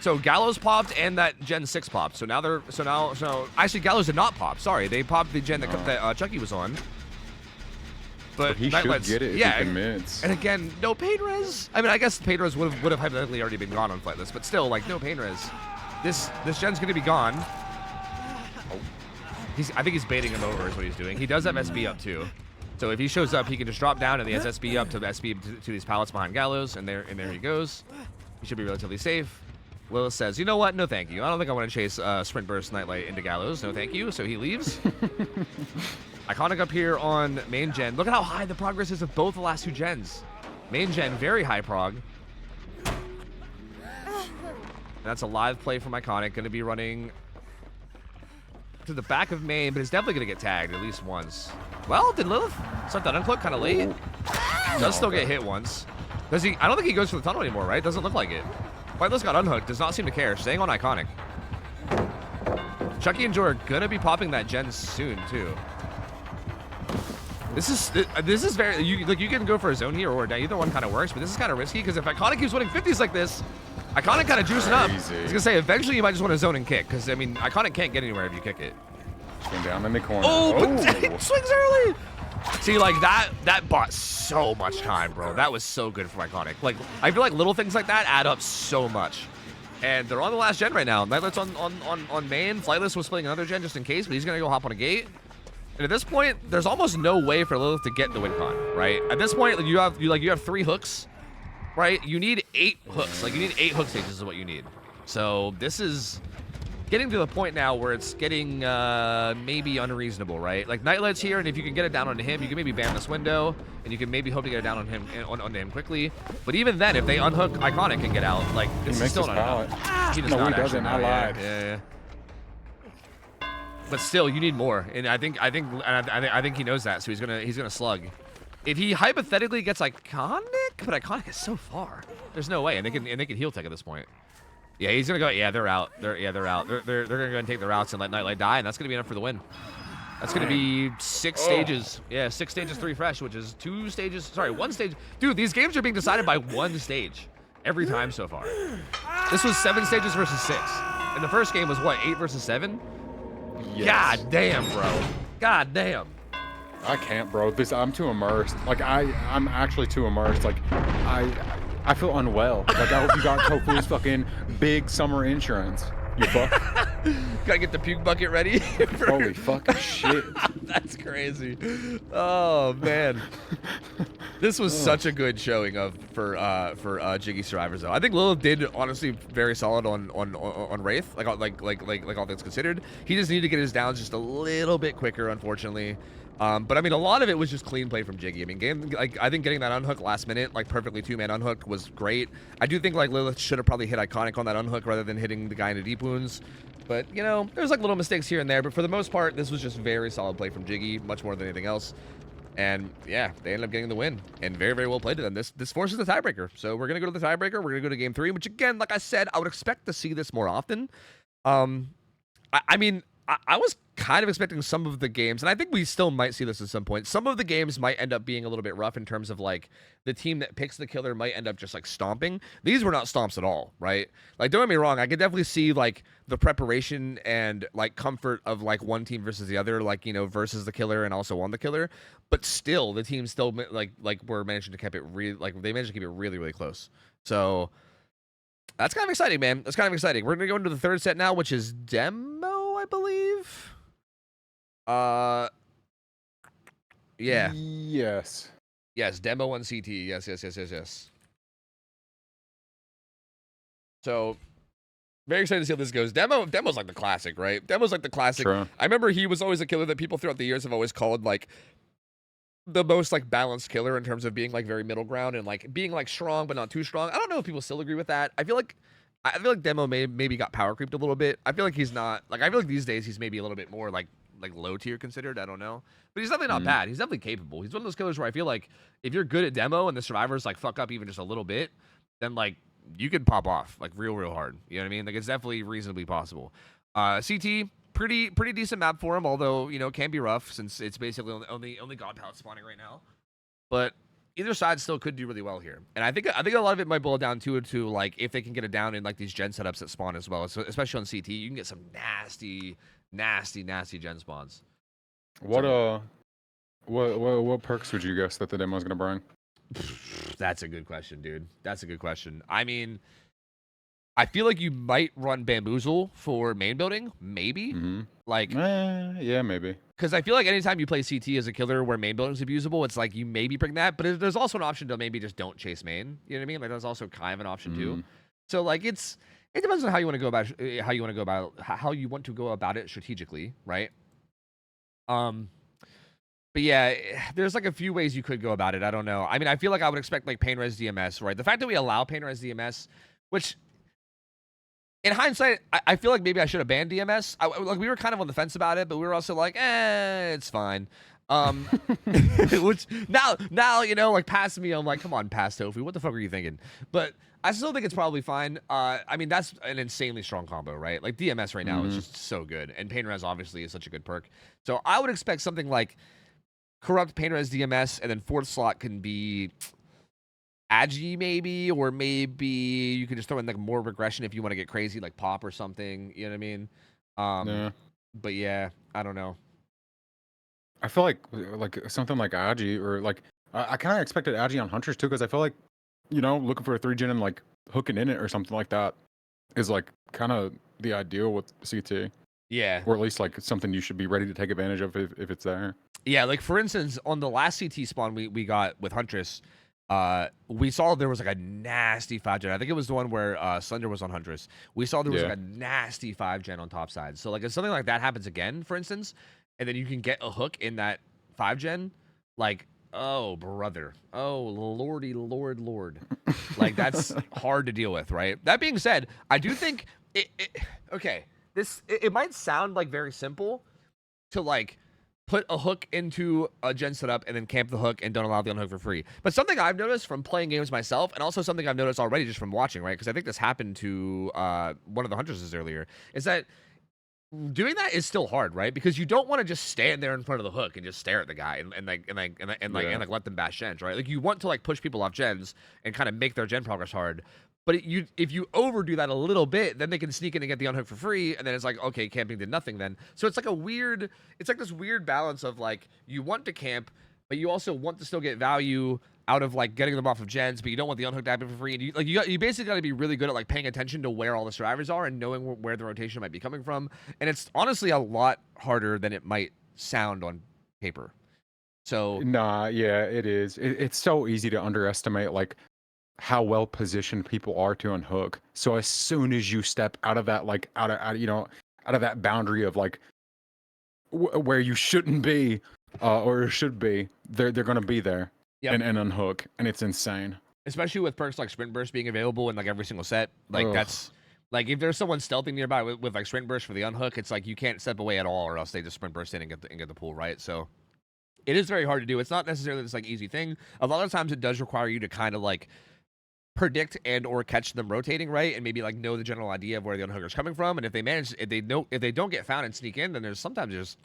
Speaker 10: So Gallows popped and that Gen 6 popped. So now actually Gallows did not pop. Sorry, they popped the Gen that Chucky was on. But
Speaker 7: he should get it if he commits.
Speaker 10: And again, no pain res. I mean, I guess pain res would have hypothetically already been gone on Flightless, but still, like, no pain res. This Gen's gonna be gone. Oh. I think he's baiting him over is what he's doing. He does have SB up too. So if he shows up, he can just drop down and he has SB up to SB to these pallets behind Gallows, and there he goes. He should be relatively safe. Lilith says, you know what? No, thank you. I don't think I want to chase Sprint Burst Nightlight into Gallows. No, thank you. So he leaves. Iconic up here on main gen. Look at how high the progress is of both the last two gens. Main gen, very high prog. That's a live play from Iconic. Going to be running to the back of main, but it's definitely going to get tagged at least once. Well, did Lilith start that uncloak kind of late? Does still get hit once. Does he? I don't think he goes for the tunnel anymore, right? Doesn't look like it. Flightless got unhooked. Does not seem to care. Staying on Iconic. Chucky and Joe are going to be popping that gen soon, too. This is very, you can go for a zone here or either one kind of works, but this is kind of risky because if Iconic keeps winning 50s like this, Iconic kind of juicing up. I was gonna say eventually you might just want to zone and kick because I mean Iconic can't get anywhere if you kick it.
Speaker 7: Going down in the corner.
Speaker 10: Oh, but swings early. See, like that bought so much time, bro. That was so good for Iconic. Like I feel like little things like that add up so much. And they're on the last gen right now. Nightlight's on main. Flightless was playing another gen just in case, but he's gonna go hop on a gate. And at this point, there's almost no way for Lilith to get the win con, right? At this point, you have 3 hooks, right? You need 8 hooks. Like you need 8 hook stages is what you need. So this is getting to the point now where it's getting maybe unreasonable, right? Like Nightlight's here, and if you can get it down onto him, you can maybe ban this window, and you can maybe hope to get it down on him onto him quickly. But even then, if they unhook Iconic and get out, like this is still not enough. He does not.
Speaker 7: He doesn't. I lied.
Speaker 10: Yeah. But still, you need more, and I think he knows that, so he's gonna slug. If he hypothetically gets Iconic, but Iconic is so far, there's no way, and they can heal tech at this point. Yeah, he's gonna go. Yeah, they're out. They're out. They're gonna go and take the routes and let Nightlight die, and that's gonna be enough for the win. That's gonna be 6 stages. Yeah, 6 stages, 3 fresh, which is 2 stages. Sorry, 1 stage. Dude, these games are being decided by 1 stage every time so far. This was 7 stages versus 6, and the first game was what, 8 versus 7? Yes. God damn, bro. God damn.
Speaker 7: I can't, bro. I'm too immersed. Like I'm actually too immersed. Like I feel unwell. Like I hope you got Ohtofu'S fucking big summer insurance. You fuck.
Speaker 10: Gotta get the puke bucket ready.
Speaker 7: Holy fucking shit.
Speaker 10: That's crazy. Oh man. This was such a good showing for Jiggy Survivors though. I think Lilith did honestly very solid on Wraith, like all things considered. He just needed to get his downs just a little bit quicker, unfortunately. But I mean, a lot of it was just clean play from Jiggy. I mean, I think getting that unhook last minute, like perfectly 2-man unhook, was great. I do think like Lilith should have probably hit Iconic on that unhook rather than hitting the guy into deep wounds. But you know, there's like little mistakes here and there. But for the most part, this was just very solid play from Jiggy, much more than anything else. And yeah, they ended up getting the win, and very, very well played to them. This forces the tiebreaker. So we're gonna go to the tiebreaker. We're gonna go to game 3, which again, like I said, I would expect to see this more often. I mean, I was kind of expecting some of the games, and I think we still might see this at some point. Some of the games might end up being a little bit rough in terms of like the team that picks the killer might end up just like stomping. These were not stomps at all, right? Like, don't get me wrong, I could definitely see like the preparation and like comfort of like one team versus the other, like, you know, versus the killer and also on the killer. But still, the team still like were managing to keep it they managed to keep it really, really close. So that's kind of exciting, man. That's kind of exciting. We're gonna go into the 3rd set now, which is Demo, I believe. Yeah. Yes, Demo on CT. Yes. So, very excited to see how this goes. Demo's like the classic, right? Demo's like the classic.
Speaker 7: True.
Speaker 10: I remember he was always a killer that people throughout the years have always called like the most like balanced killer in terms of being like very middle ground and like being like strong but not too strong. I don't know if people still agree with that. I feel like Demo maybe got power creeped a little bit. I feel like he's not like, I feel like these days he's maybe a little bit more like low tier considered. I don't know, but he's definitely not bad. He's definitely capable. He's one of those killers where I feel like if you're good at Demo and the survivors like fuck up even just a little bit, then like you could pop off like real hard. You know what I mean? Like it's definitely reasonably possible. CT, pretty decent map for him, although you know can be rough since it's basically only God palette spawning right now. But either side still could do really well here, and I think a lot of it might boil down to like if they can get it down in like these gen setups that spawn as well. So especially on CT, you can get some nasty gen spawns.
Speaker 7: What perks would you guess that the demo's gonna bring?
Speaker 10: That's a good question, dude. That's a good question. I mean, I feel like you might run Bamboozle for main building, maybe. Like,
Speaker 7: yeah, maybe.
Speaker 10: Because I feel like anytime you play CT as a killer where main building is abusable, it's like you maybe bring that. But there's also an option to maybe just don't chase main. You know what I mean? Like that's also kind of an option too. So like it depends on how you want to go about how you want to go about it strategically, right? But yeah, there's like a few ways you could go about it. I don't know. I mean, I feel like I would expect like Pain Res DMS, right? The fact that we allow Pain Res DMS, which in hindsight, I feel like maybe I should have banned DMS. Like we were kind of on the fence about it, but we were also like, it's fine. Which now you know, like past me, I'm like, come on, past Tofu, what the fuck are you thinking? But I still think it's probably fine. I mean, that's an insanely strong combo, right? Like DMS right now is just so good, and Pain Res obviously is such a good perk. So I would expect something like Corrupt, Pain Res DMS, and then 4th slot can be Agi maybe, or maybe you can just throw in like more regression if you want to get crazy, like Pop or something. You know what I mean?
Speaker 7: Yeah.
Speaker 10: But yeah, I don't know.
Speaker 7: I feel like something like Agi, or like I kind of expected Agi on Huntress too, because I feel like, you know, looking for a 3-gen and like hooking in it or something like that is like kind of the ideal with CT.
Speaker 10: Yeah.
Speaker 7: Or at least like something you should be ready to take advantage of if it's there.
Speaker 10: Yeah, like for instance, on the last CT spawn we got with Huntress, We saw there was like a nasty 5-gen. I think it was the one where Slender was on Huntress. We saw there was like a nasty 5-gen on top side. So like if something like that happens again, for instance, and then you can get a hook in that 5-gen, like, oh brother, oh lordy lord, like that's hard to deal with, right? That being said, I do think it might sound like very simple to like put a hook into a gen setup and then camp the hook and don't allow the unhook for free. But something I've noticed from playing games myself, and also something I've noticed already just from watching, right? Because I think this happened to one of the Huntresses earlier, is that doing that is still hard, right? Because you don't want to just stand there in front of the hook and just stare at the guy and let them bash gens, right? Like you want to like push people off gens and kind of make their gen progress hard. But if you overdo that a little bit, then they can sneak in and get the unhook for free, and then it's like, okay, camping did nothing then. So it's like this weird balance of like, you want to camp, but you also want to still get value out of like getting them off of gens, but you don't want the unhook to happen for free. And you basically got to be really good at like paying attention to where all the survivors are and knowing where the rotation might be coming from. And it's honestly a lot harder than it might sound on paper. So
Speaker 7: nah, yeah, it is. It's so easy to underestimate like how well positioned people are to unhook. So as soon as you step out of that, like out of that boundary of like where you shouldn't be or should be, they're gonna be there and unhook, and it's insane.
Speaker 10: Especially with perks like Sprint Burst being available in like every single set, like that's like if there's someone stealthing nearby with like Sprint Burst for the unhook, it's like you can't step away at all, or else they just Sprint Burst in and get the pool, right? So it is very hard to do. It's not necessarily this like easy thing. A lot of times it does require you to kind of like predict and or catch them rotating, right? And maybe like know the general idea of where the unhooker's coming from. And if they don't get found and sneak in, then there's sometimes just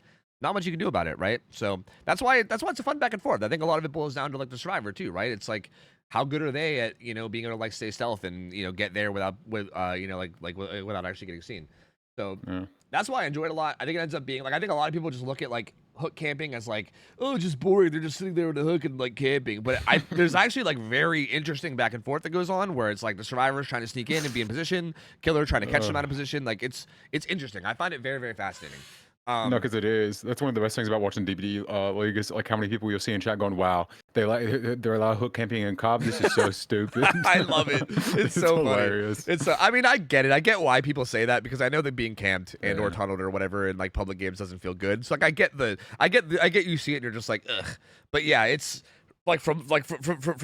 Speaker 10: not much you can do about it, right? So that's why it's a fun back and forth. I think a lot of it boils down to like the survivor too, right? It's like how good are they at being able to like stay stealth and get there without actually getting seen. So that's why I enjoy it a lot. I think it ends up being like, I think a lot of people just look at like hook camping as like, oh, just boring. They're just sitting there with a hook and like camping. But there's actually like very interesting back and forth that goes on where it's like the survivors trying to sneak in and be in position, killer trying to catch them out of position. Like it's interesting. I find it very, very fascinating.
Speaker 7: No, because it is. That's one of the best things about watching DBD league, like how many people you'll see in chat going, "Wow, they're allowed hook camping in Cobb. This is so stupid."
Speaker 10: I love it. It's so
Speaker 7: hilarious.
Speaker 10: Funny. It's I mean, I get it. I get why people say that because I know that being camped and or tunneled or whatever in like public games doesn't feel good. So like I get you see it and you're just like, ugh. But yeah, it's like from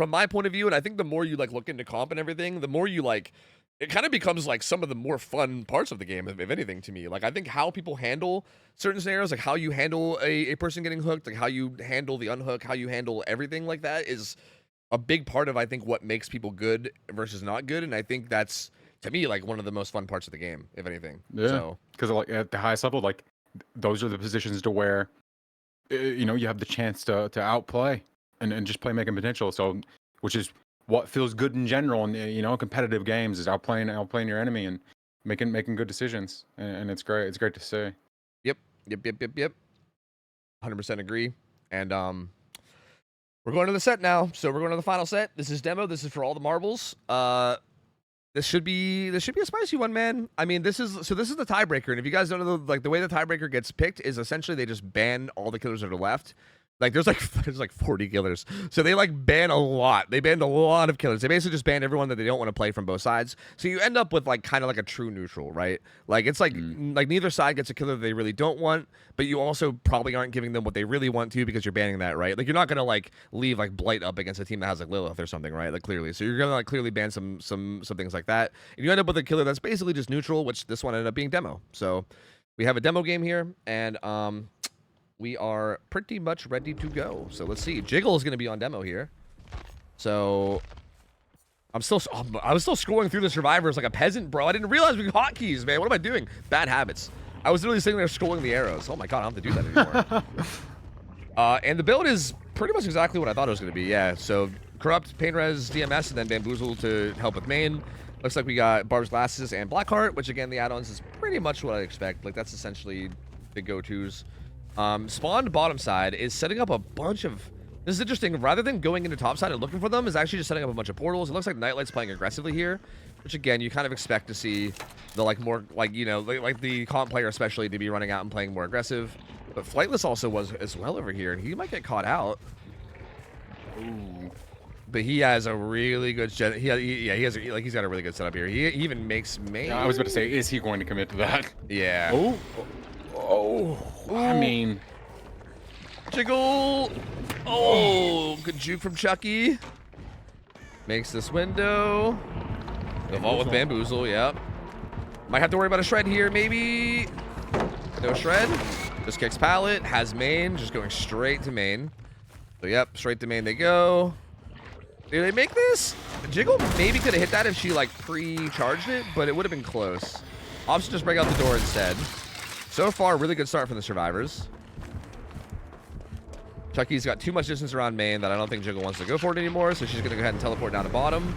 Speaker 10: my point of view, and I think the more you like look into comp and everything, the more you like. It kind of becomes like some of the more fun parts of the game, if anything, to me. Like, I think how people handle certain scenarios, like how you handle a person getting hooked, like how you handle the unhook, how you handle everything like that is a big part of, I think, what makes people good versus not good. And I think that's, to me, like one of the most fun parts of the game, if anything.
Speaker 7: Yeah, because like at the highest level, like those are the positions to where, you have the chance to outplay and just play making potential. So, which is what feels good in general in competitive games is outplaying your enemy and making good decisions, and it's great. It's great to see.
Speaker 10: Yep. 100% agree. And we're going to the set now. So we're going to the final set. This is demo. This is for all the marbles. This should be a spicy one, man. I mean, this is the tiebreaker, and if you guys don't know, the way the tiebreaker gets picked is essentially they just ban all the killers that are left. Like there's like 40 killers, so they like ban a lot. They banned a lot of killers. They basically just banned everyone that they don't want to play from both sides. So you end up with like kind of like a true neutral, right? Like it's like neither side gets a killer that they really don't want, but you also probably aren't giving them what they really want to because you're banning that, right? Like you're not gonna like leave like Blight up against a team that has like Lilith or something, right? Like clearly, so you're gonna like clearly ban some things like that, and you end up with a killer that's basically just neutral, which this one ended up being demo. So we have a demo game here, and we are pretty much ready to go. So let's see. Jiggle is going to be on demo here. So I was still scrolling through the survivors like a peasant, bro. I didn't realize we got hotkeys, man. What am I doing? Bad habits. I was literally sitting there scrolling the arrows. Oh my god, I don't have to do that anymore. And the build is pretty much exactly what I thought it was going to be. Yeah. So Corrupt, Pain Res, DMS, and then Bamboozle to help with main. Looks like we got Barb's Glasses and Blackheart, which again, the add-ons is pretty much what I expect. Like that's essentially the go-tos. Spawned bottom side is setting up a bunch of... This is interesting. Rather than going into top side and looking for them, is actually just setting up a bunch of portals. It looks like Nightlight's playing aggressively here, which again, you kind of expect to see the like more like like the comp player especially to be running out and playing more aggressive. But Flightless also was as well over here, and he might get caught out.
Speaker 7: Ooh.
Speaker 10: But he has a really good he's got a really good setup here. He even makes main.
Speaker 7: I was about to say, is he going to commit to that?
Speaker 10: Yeah.
Speaker 7: I mean,
Speaker 10: Jiggle. Oh, good juke from Chucky. Makes this window. The vault with bamboozle. Yep. Might have to worry about a shred here, maybe. No shred. Just kicks pallet. Has main. Just going straight to main. So yep, straight to main they go. Do they make this? Jiggle maybe could have hit that if she like pre-charged it, but it would have been close. Option just break out the door instead. So far, really good start from the survivors. Chucky's got too much distance around main that I don't think Jiggle wants to go for it anymore, so she's gonna go ahead and teleport down to bottom.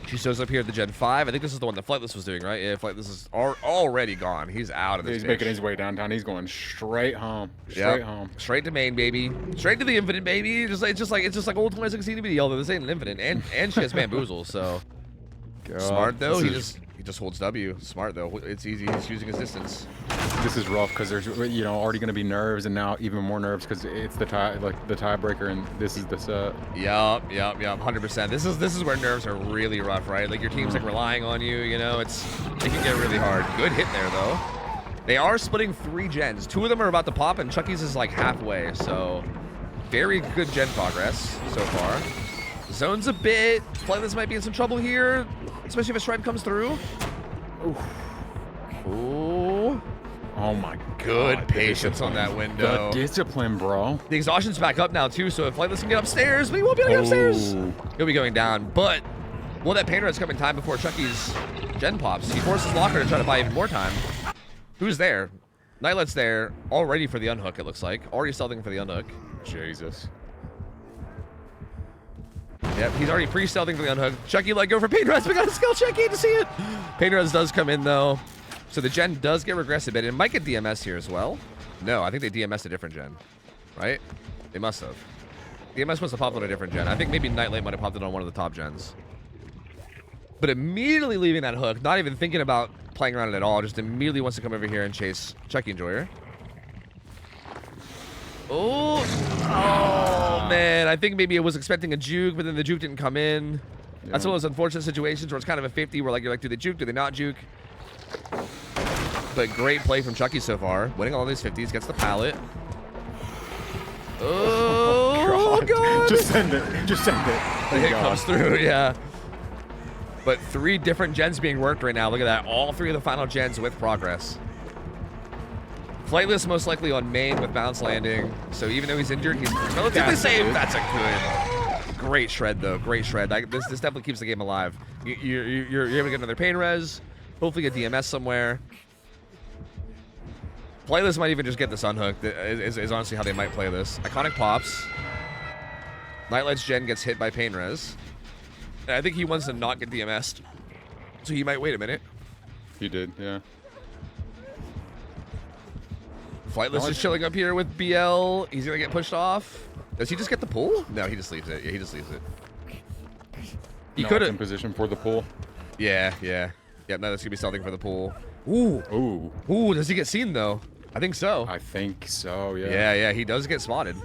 Speaker 10: She shows up here at the Gen 5. I think this is the one that Flightless was doing, right? Yeah, Flightless is already gone. He's out of this.
Speaker 7: He's making his way downtown. He's going straight home. Straight home.
Speaker 10: Straight to main, baby. Straight to the infinite, baby. It's just like old 2016 to be. Although this ain't an infinite, and she has bamboozle. So smart though. He just holds W. Smart though. It's easy. He's using his distance.
Speaker 7: This is rough because there's already going to be nerves, and now even more nerves because it's the tiebreaker, and this is the set.
Speaker 10: Yup. 100%. This is where nerves are really rough, right? Like your team's like relying on you. You know, it can get really hard. Good hit there though. They are splitting 3 gens. 2 of them are about to pop, and Chucky's is like halfway. So very good gen progress so far. Zone's a bit. Flightless might be in some trouble here, especially if a shred comes through. Ooh.
Speaker 7: Oh my god.
Speaker 10: Good patience on that window.
Speaker 7: The discipline, bro.
Speaker 10: The exhaustion's back up now too, so if Flightless can get upstairs, but he won't be able to get upstairs. He'll be going down, but will that pain red's coming time before Chucky's gen pops? He forces Locker to try to buy even more time. Who's there? Nightlet's there, all ready for the unhook, it looks like. Already stealthing for the unhook.
Speaker 7: Jesus.
Speaker 10: Yep, he's already pre-stealthing for the unhook. Chucky let go for pain res. We got a skill check in to see it. Pain res does come in though. So the gen does get regressed a bit. It might get DMS here as well. No, I think they DMS'd a different gen, right? They must have. DMS must have popped on a different gen. I think maybe Nightlight might have popped it on one of the top gens. But immediately leaving that hook, not even thinking about playing around it at all, just immediately wants to come over here and chase Chucky Enjoyer. Oh, man. I think maybe it was expecting a juke, but then the juke didn't come in. Yeah. That's one of those unfortunate situations where it's kind of a 50 where like you're like, do they juke, do they not juke? But great play from Chucky so far. Winning all these 50s, gets the pallet. Oh, God.
Speaker 7: Just send it. Just send it.
Speaker 10: The hit comes through, yeah. But 3 different gens being worked right now. Look at that. All 3 of the final gens with progress. Flightless most likely on main with bounce landing. So even though he's injured, he's relatively safe. That's a great shred, though. Great shred. This definitely keeps the game alive. You're able to get another pain res. Hopefully get DMS somewhere. Flightless might even just get this unhooked, is honestly how they might play this. Iconic pops. Nightlight's gen gets hit by pain res. And I think he wants to not get DMS'd. So he might wait a minute.
Speaker 7: He did, yeah.
Speaker 10: Flightless is chilling up here with BL. He's going to get pushed off. Does he just get the pull? No, he just leaves it. Yeah, he just leaves it. He could have
Speaker 7: in position for the pull.
Speaker 10: Yeah. Yeah, no, that's going to be something for the pull. Ooh, does he get seen, though? I think so.
Speaker 7: I think so, yeah.
Speaker 10: Yeah, he does get spotted.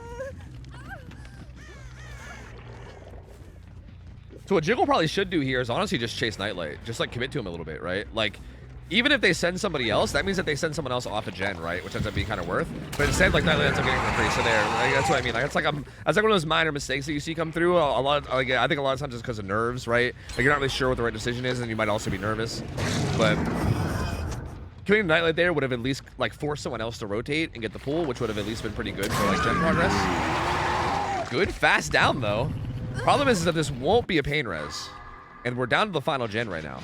Speaker 10: So what Jiggle probably should do here is honestly just chase Nightlight. Just, like, commit to him a little bit, right? Like, even if they send somebody else, that means that they send someone else off a gen, right? Which ends up being kind of worth. But instead, like, Nightlight ends up getting for free. So there, like, that's what I mean. Like, that's like one of those minor mistakes that you see come through. I think a lot of times it's because of nerves, right? Like, you're not really sure what the right decision is, and you might also be nervous. But committing Nightlight there would have at least, like, forced someone else to rotate and get the pull, which would have at least been pretty good for, like, gen progress. Good fast down, though. Problem is that this won't be a pain res. And we're down to the final gen right now.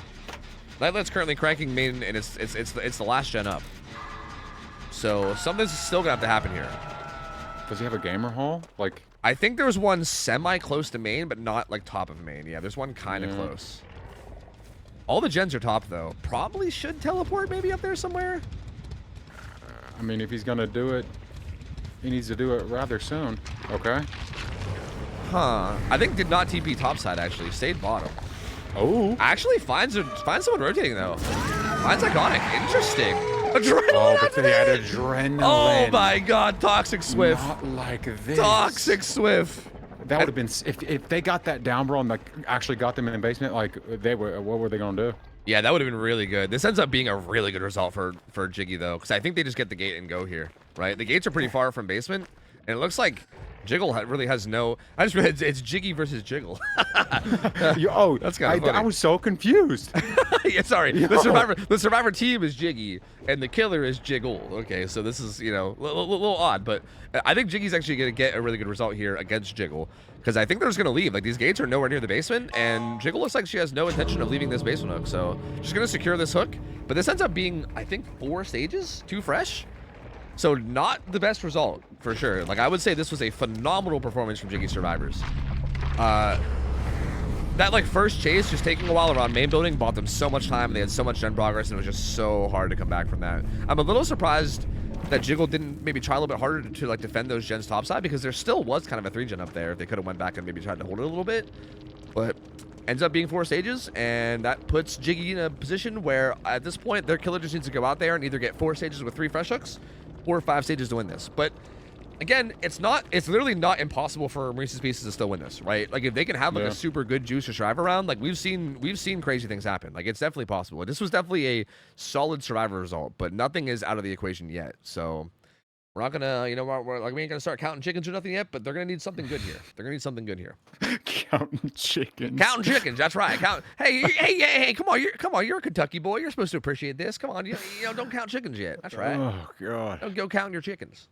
Speaker 10: Nightlight's currently cranking main, and it's the last gen up. So something's still gonna have to happen here.
Speaker 7: Does he have a gamer hall? Like,
Speaker 10: I think there's one semi-close to main, but not like top of main. Yeah, there's one kind of close. All the gens are top though. Probably should teleport maybe up there somewhere.
Speaker 7: I mean, if he's gonna do it, he needs to do it rather soon. Okay.
Speaker 10: Huh. I think did not TP topside actually. Stayed bottom.
Speaker 7: Oh.
Speaker 10: Actually finds someone rotating though. Finds Iconic. Interesting. Adrenaline.
Speaker 7: Oh, but they had adrenaline.
Speaker 10: Oh my god, Toxic Swift.
Speaker 7: Not like this.
Speaker 10: Toxic Swift.
Speaker 7: That would have been if they got that down, bro, and like actually got them in the basement. Like what were they gonna do?
Speaker 10: Yeah, that would have been really good. This ends up being a really good result for Jiggy though, because I think they just get the gate and go here, right? The gates are pretty far from basement, and it looks like Jiggle really has no. I just read it's Jiggy versus Jiggle.
Speaker 7: Oh,
Speaker 10: that's kind of funny.
Speaker 7: I was so confused.
Speaker 10: Yeah, sorry. The survivor team is Jiggy, and the killer is Jiggle. Okay, so this is, you know, a little odd, but I think Jiggy's actually going to get a really good result here against Jiggle, because I think they're just going to leave. Like, these gates are nowhere near the basement, and Jiggle looks like she has no intention of leaving this basement hook, so she's going to secure this hook. But this ends up being, I think, 4 stages, 2 fresh. So not the best result, for sure. Like, I would say this was a phenomenal performance from Jiggy survivors. That, like, first chase, just taking a while around main building, bought them so much time. They had so much gen progress, and it was just so hard to come back from that. I'm a little surprised that Jiggle didn't maybe try a little bit harder to like, defend those gens topside, because there still was kind of a 3-gen up there. If they could have went back and maybe tried to hold it a little bit. But ends up being 4 stages, and that puts Jiggy in a position where, at this point, their killer just needs to go out there and either get 4 stages with 3 fresh hooks, or 5 stages to win this. But again, it's literally not impossible for Maurice's pieces to still win this, right? Like, if they can have like a super good juice to survive around, like we've seen crazy things happen. Like, it's definitely possible. This was definitely a solid survivor result, but nothing is out of the equation yet. So we're not gonna, you know, we ain't gonna start counting chickens or nothing yet, but they're gonna need something good here. They're gonna need something good here.
Speaker 7: Counting chickens.
Speaker 10: Counting chickens. That's right. Hey, come on. You're a Kentucky boy. You're supposed to appreciate this. Come on. You know, don't count chickens yet. That's right.
Speaker 7: Oh god.
Speaker 10: Don't go counting your chickens.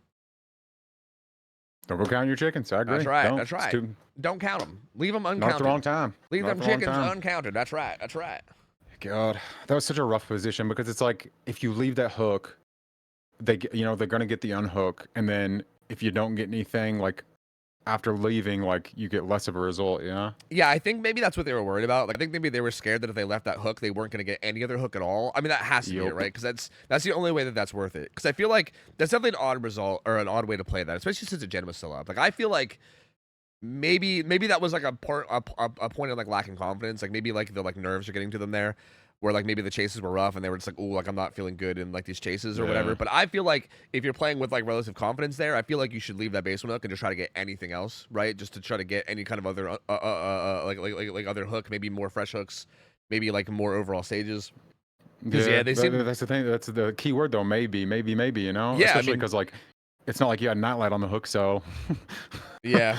Speaker 7: Don't go counting your chickens. I agree.
Speaker 10: That's right.
Speaker 7: Don't.
Speaker 10: That's right. Don't count them. Leave them uncounted.
Speaker 7: Not at the wrong time.
Speaker 10: Leave them chickens uncounted. That's right. That's right.
Speaker 7: God, that was such a rough position, because it's like, if you leave that hook, they're gonna get the unhook, and then if you don't get anything, like, after leaving, like, you get less of a result, yeah?
Speaker 10: Yeah, I think maybe that's what they were worried about. Like, I think maybe they were scared that if they left that hook, they weren't going to get any other hook at all. I mean, that has to be it, right? Because that's the only way that that's worth it. Because I feel like that's definitely an odd result, or an odd way to play that, especially since the gen was still up. Like, I feel like maybe that was like a point of like lacking confidence. Like, maybe like the nerves are getting to them there, where like maybe the chases were rough and they were just like, oh, like I'm not feeling good in like these chases or whatever. But I feel like if you're playing with like relative confidence there, I feel like you should leave that basement hook and just try to get anything else, right? Just to try to get any kind of other like other hook, maybe more fresh hooks, maybe like more overall stages.
Speaker 7: Yeah, that's the thing. That's the key word though. Maybe, you know?
Speaker 10: Yeah,
Speaker 7: especially because like it's not like you had Nightlight on the hook, so
Speaker 10: yeah.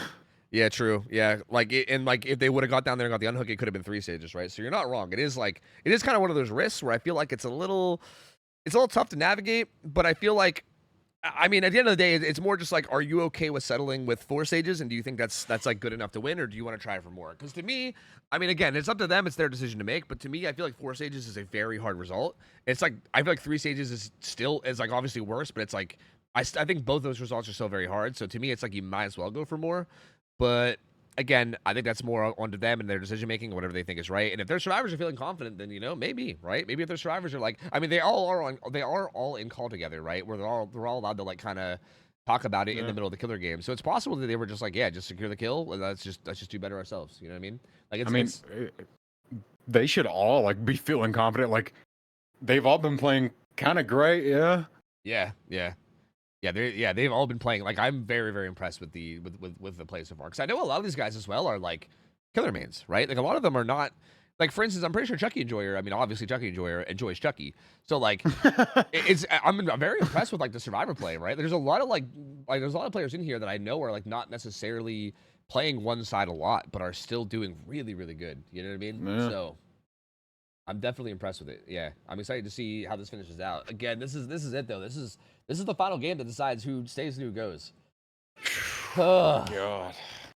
Speaker 10: Yeah, true. Yeah, like if they would have got down there and got the unhook, it could have been 3 stages, right? So you're not wrong. It is kind of one of those risks where I feel like it's a little tough to navigate. But I feel like, I mean, at the end of the day, it's more just like, are you okay with settling with 4 stages, and do you think that's like good enough to win, or do you want to try for more? Because to me, I mean, again, it's up to them. It's their decision to make. But to me, I feel like 4 stages is a very hard result. It's like I feel like 3 stages is like obviously worse, but it's like I think both those results are still very hard. So to me, it's like you might as well go for more. But again, I think that's more onto them and their decision making, whatever they think is right. And if their survivors are feeling confident, then maybe, right? Maybe if their survivors are like, I mean, they are all in call together, right? Where they're all allowed to like kind of talk about it in the middle of the killer game. So it's possible that they were just like, yeah, just secure the kill. Let's just do better ourselves. You know what I mean? Like
Speaker 7: they should all like be feeling confident. Like they've all been playing kind of great, yeah.
Speaker 10: Yeah, they've all been playing. Like, I'm very, very impressed with the play so far. Because I know a lot of these guys as well are like killer mains, right? Like a lot of them are not. Like, for instance, I'm pretty sure Chucky Enjoyer. I mean, obviously Chucky Enjoyer enjoys Chucky. So like, I'm very impressed with like the survivor play, right? There's a lot of there's a lot of players in here that I know are like not necessarily playing one side a lot, but are still doing really, really good. You know what I mean? Yeah. So I'm definitely impressed with it. Yeah, I'm excited to see how this finishes out. Again, this is it though. This is the final game that decides who stays and who goes.
Speaker 7: Oh, God.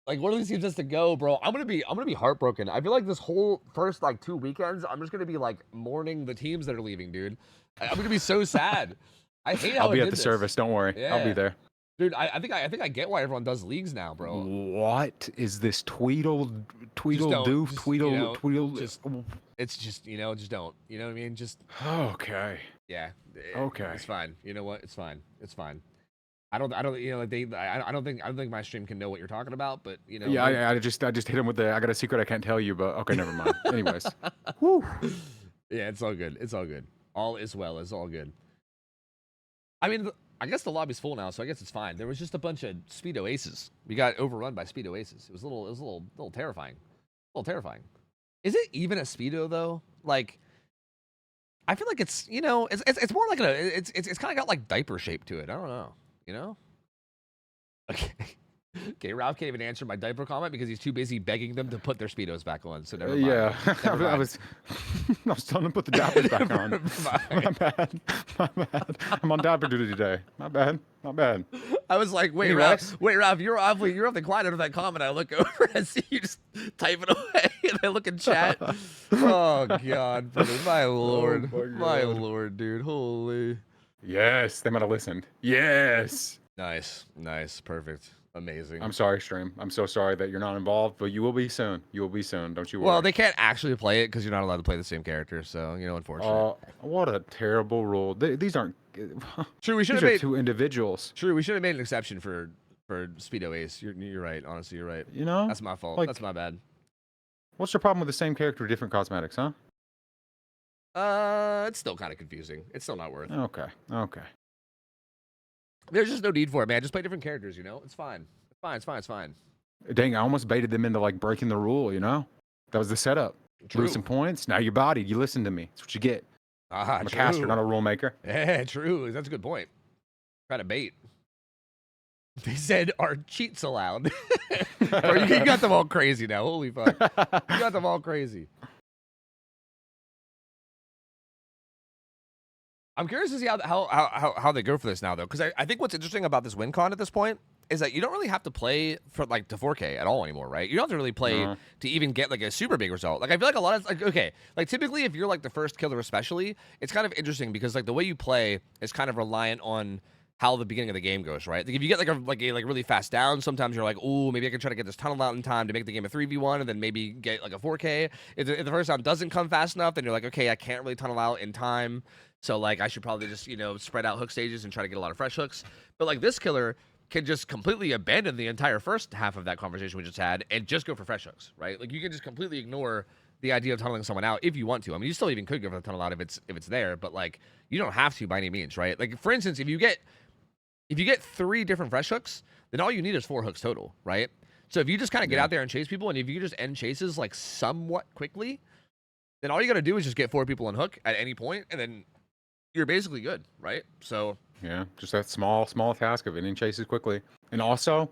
Speaker 10: Like, one of these teams has to go, bro. I'm gonna be heartbroken. I feel like this whole first like 2 weekends, I'm just gonna be like mourning the teams that are leaving, dude. I'm gonna be so sad. I hate how
Speaker 7: I'll be at the service. Don't worry. Yeah. I'll be there.
Speaker 10: Dude, I think I get why everyone does leagues now, bro.
Speaker 7: What is this Tweedle?
Speaker 10: It's just, just don't. You know what I mean? Just
Speaker 7: okay.
Speaker 10: Yeah.
Speaker 7: Okay.
Speaker 10: It's fine. You know what? It's fine. It's fine. I don't think my stream can know what you're talking about, but
Speaker 7: Yeah, I just hit him with I got a secret I can't tell you, but okay, never mind. Anyways. Whew.
Speaker 10: Yeah, it's all good. It's all good. All is well. It's all good. I mean, I guess the lobby's full now, so I guess it's fine. There was just a bunch of Speedo aces. We got overrun by Speedo aces. It was a little terrifying. A little terrifying. Is it even a Speedo though? Like, I feel like it's, you know, it's more like it's kind of got like diaper shape to it. I don't know, you know? Okay. Okay, Ralph can't even answer my diaper comment because he's too busy begging them to put their Speedos back on. So never mind.
Speaker 7: Yeah,
Speaker 10: Never
Speaker 7: I
Speaker 10: mind.
Speaker 7: was telling him to put the diapers back on. My bad. My bad. I'm on diaper duty today. My bad. My bad.
Speaker 10: I was like, wait,
Speaker 7: Anyways.
Speaker 10: Ralph, you're awfully quiet under that comment. I look over and see you just typing away, and I look in chat. Oh God, brother, my lord, my lord, dude, holy.
Speaker 7: Yes, they might have listened. Yes.
Speaker 10: Nice, nice, perfect. Amazing.
Speaker 7: I'm sorry, stream. I'm so sorry that you're not involved, but you will be soon. You will be soon. Don't you worry.
Speaker 10: Well, they can't actually play it because you're not allowed to play the same character. So, you know, unfortunately.
Speaker 7: What a terrible rule. These aren't.
Speaker 10: True, we should
Speaker 7: These
Speaker 10: have
Speaker 7: are
Speaker 10: made
Speaker 7: 2 individuals.
Speaker 10: True, we should have made an exception for Speedo Ace. You're right. Honestly, you're right.
Speaker 7: You know,
Speaker 10: that's my fault.
Speaker 7: like,
Speaker 10: That's my bad.
Speaker 7: What's the problem with the same character, different cosmetics, huh?
Speaker 10: It's still kind of confusing. It's still not worth it.
Speaker 7: Okay. Okay.
Speaker 10: There's just no need for it, man. Just play different characters. You know, it's fine. It's fine. It's fine. It's fine.
Speaker 7: Dang, I almost baited them into like breaking the rule. You know, that was the setup.
Speaker 10: True.
Speaker 7: Lose some points. Now you're bodied. You listen to me. That's what you get. I'm a caster, not a rule maker.
Speaker 10: Yeah, true. That's a good point. Trying to bait. They said, "Are cheats allowed?" Bro, you got them all crazy now. Holy fuck! You got them all crazy. I'm curious to see how they go for this now, though, because I think what's interesting about this win con at this point is that you don't really have to play for like to 4K at all anymore, right? You don't have to really play to even get like a super big result. Like I feel like a lot of like okay, like typically if you're like the first killer especially, it's kind of interesting because like the way you play is kind of reliant on how the beginning of the game goes, right? Like if you get like a really fast down, sometimes you're like, oh, maybe I can try to get this tunnel out in time to make the game a 3v1 and then maybe get like a 4K. If the first time doesn't come fast enough, then you're like, okay, I can't really tunnel out in time. So like I should probably just, you know, spread out hook stages and try to get a lot of fresh hooks. But like this killer can just completely abandon the entire first half of that conversation we just had and just go for fresh hooks, right? Like you can just completely ignore the idea of tunneling someone out if you want to. I mean, you still even could go for the tunnel out if it's there, but like you don't have to by any means, right? Like for instance, if you get 3 different fresh hooks, then all you need is 4 hooks total, right? So if you just kind of get out there and chase people, and if you just end chases like somewhat quickly, then all you got to do is just get 4 people on hook at any point, and then you're basically good, right? So
Speaker 7: yeah, just that small task of ending chases quickly. And also,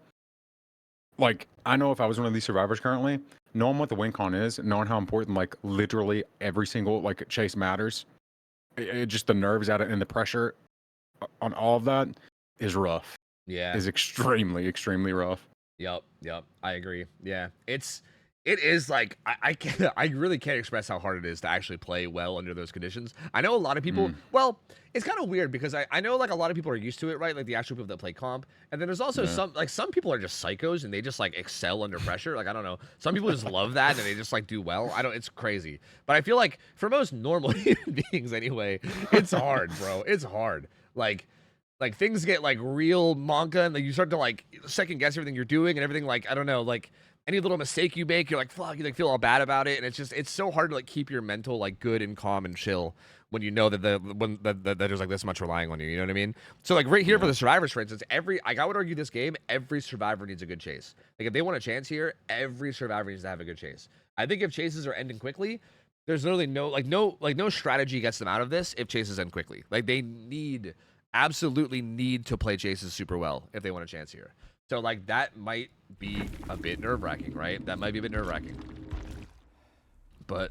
Speaker 7: like, I know if I was one of these survivors currently, knowing what the win con is, knowing how important like literally every single like chase matters, it just the nerves out of and the pressure on all of that is rough.
Speaker 10: Yeah,
Speaker 7: is extremely rough.
Speaker 10: Yep, I agree. Yeah, it is like I really can't express how hard it is to actually play well under those conditions. I know a lot of people. Well, it's kind of weird because I know like a lot of people are used to it, right? Like the actual people that play comp, and then there's also some people are just psychos and they just like excel under pressure. Like I don't know, some people just love that and they just like do well. It's crazy, but I feel like for most normal human beings anyway, it's hard, bro. It's hard. Like things get like real manga and like you start to like second guess everything you're doing and everything. Like I don't know, like any little mistake you make, you're like, fuck, you like feel all bad about it. And it's so hard to like keep your mental like good and calm and chill when you know that that there's like this much relying on you. You know what I mean? So like right here for the survivors, for instance, I would argue this game, every survivor needs a good chase. Like if they want a chance here, every survivor needs to have a good chase. I think if chases are ending quickly, there's literally no strategy gets them out of this if chases end quickly. Like they absolutely need to play chases super well if they want a chance here. So, like, that might be a bit nerve-wracking, right? That might be a bit nerve-wracking. But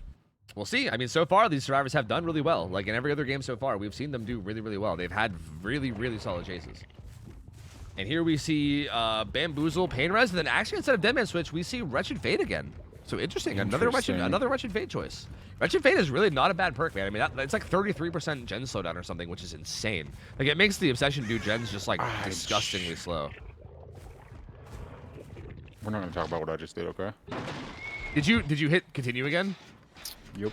Speaker 10: we'll see. I mean, so far, these survivors have done really well. Like, in every other game so far, we've seen them do really, really well. They've had really, really solid chases. And here we see Bamboozle, Pain Res, and then actually, instead of Deadman Switch, we see Wretched Fate again. So interesting. Another Wretched Fate choice. Wretched Fate is really not a bad perk, man. I mean, it's like 33% gen slowdown or something, which is insane. Like, it makes the Obsession do gens just, like, disgustingly slow.
Speaker 7: We're not going to talk about what I just did, okay?
Speaker 10: Did you hit continue again?
Speaker 7: Yep.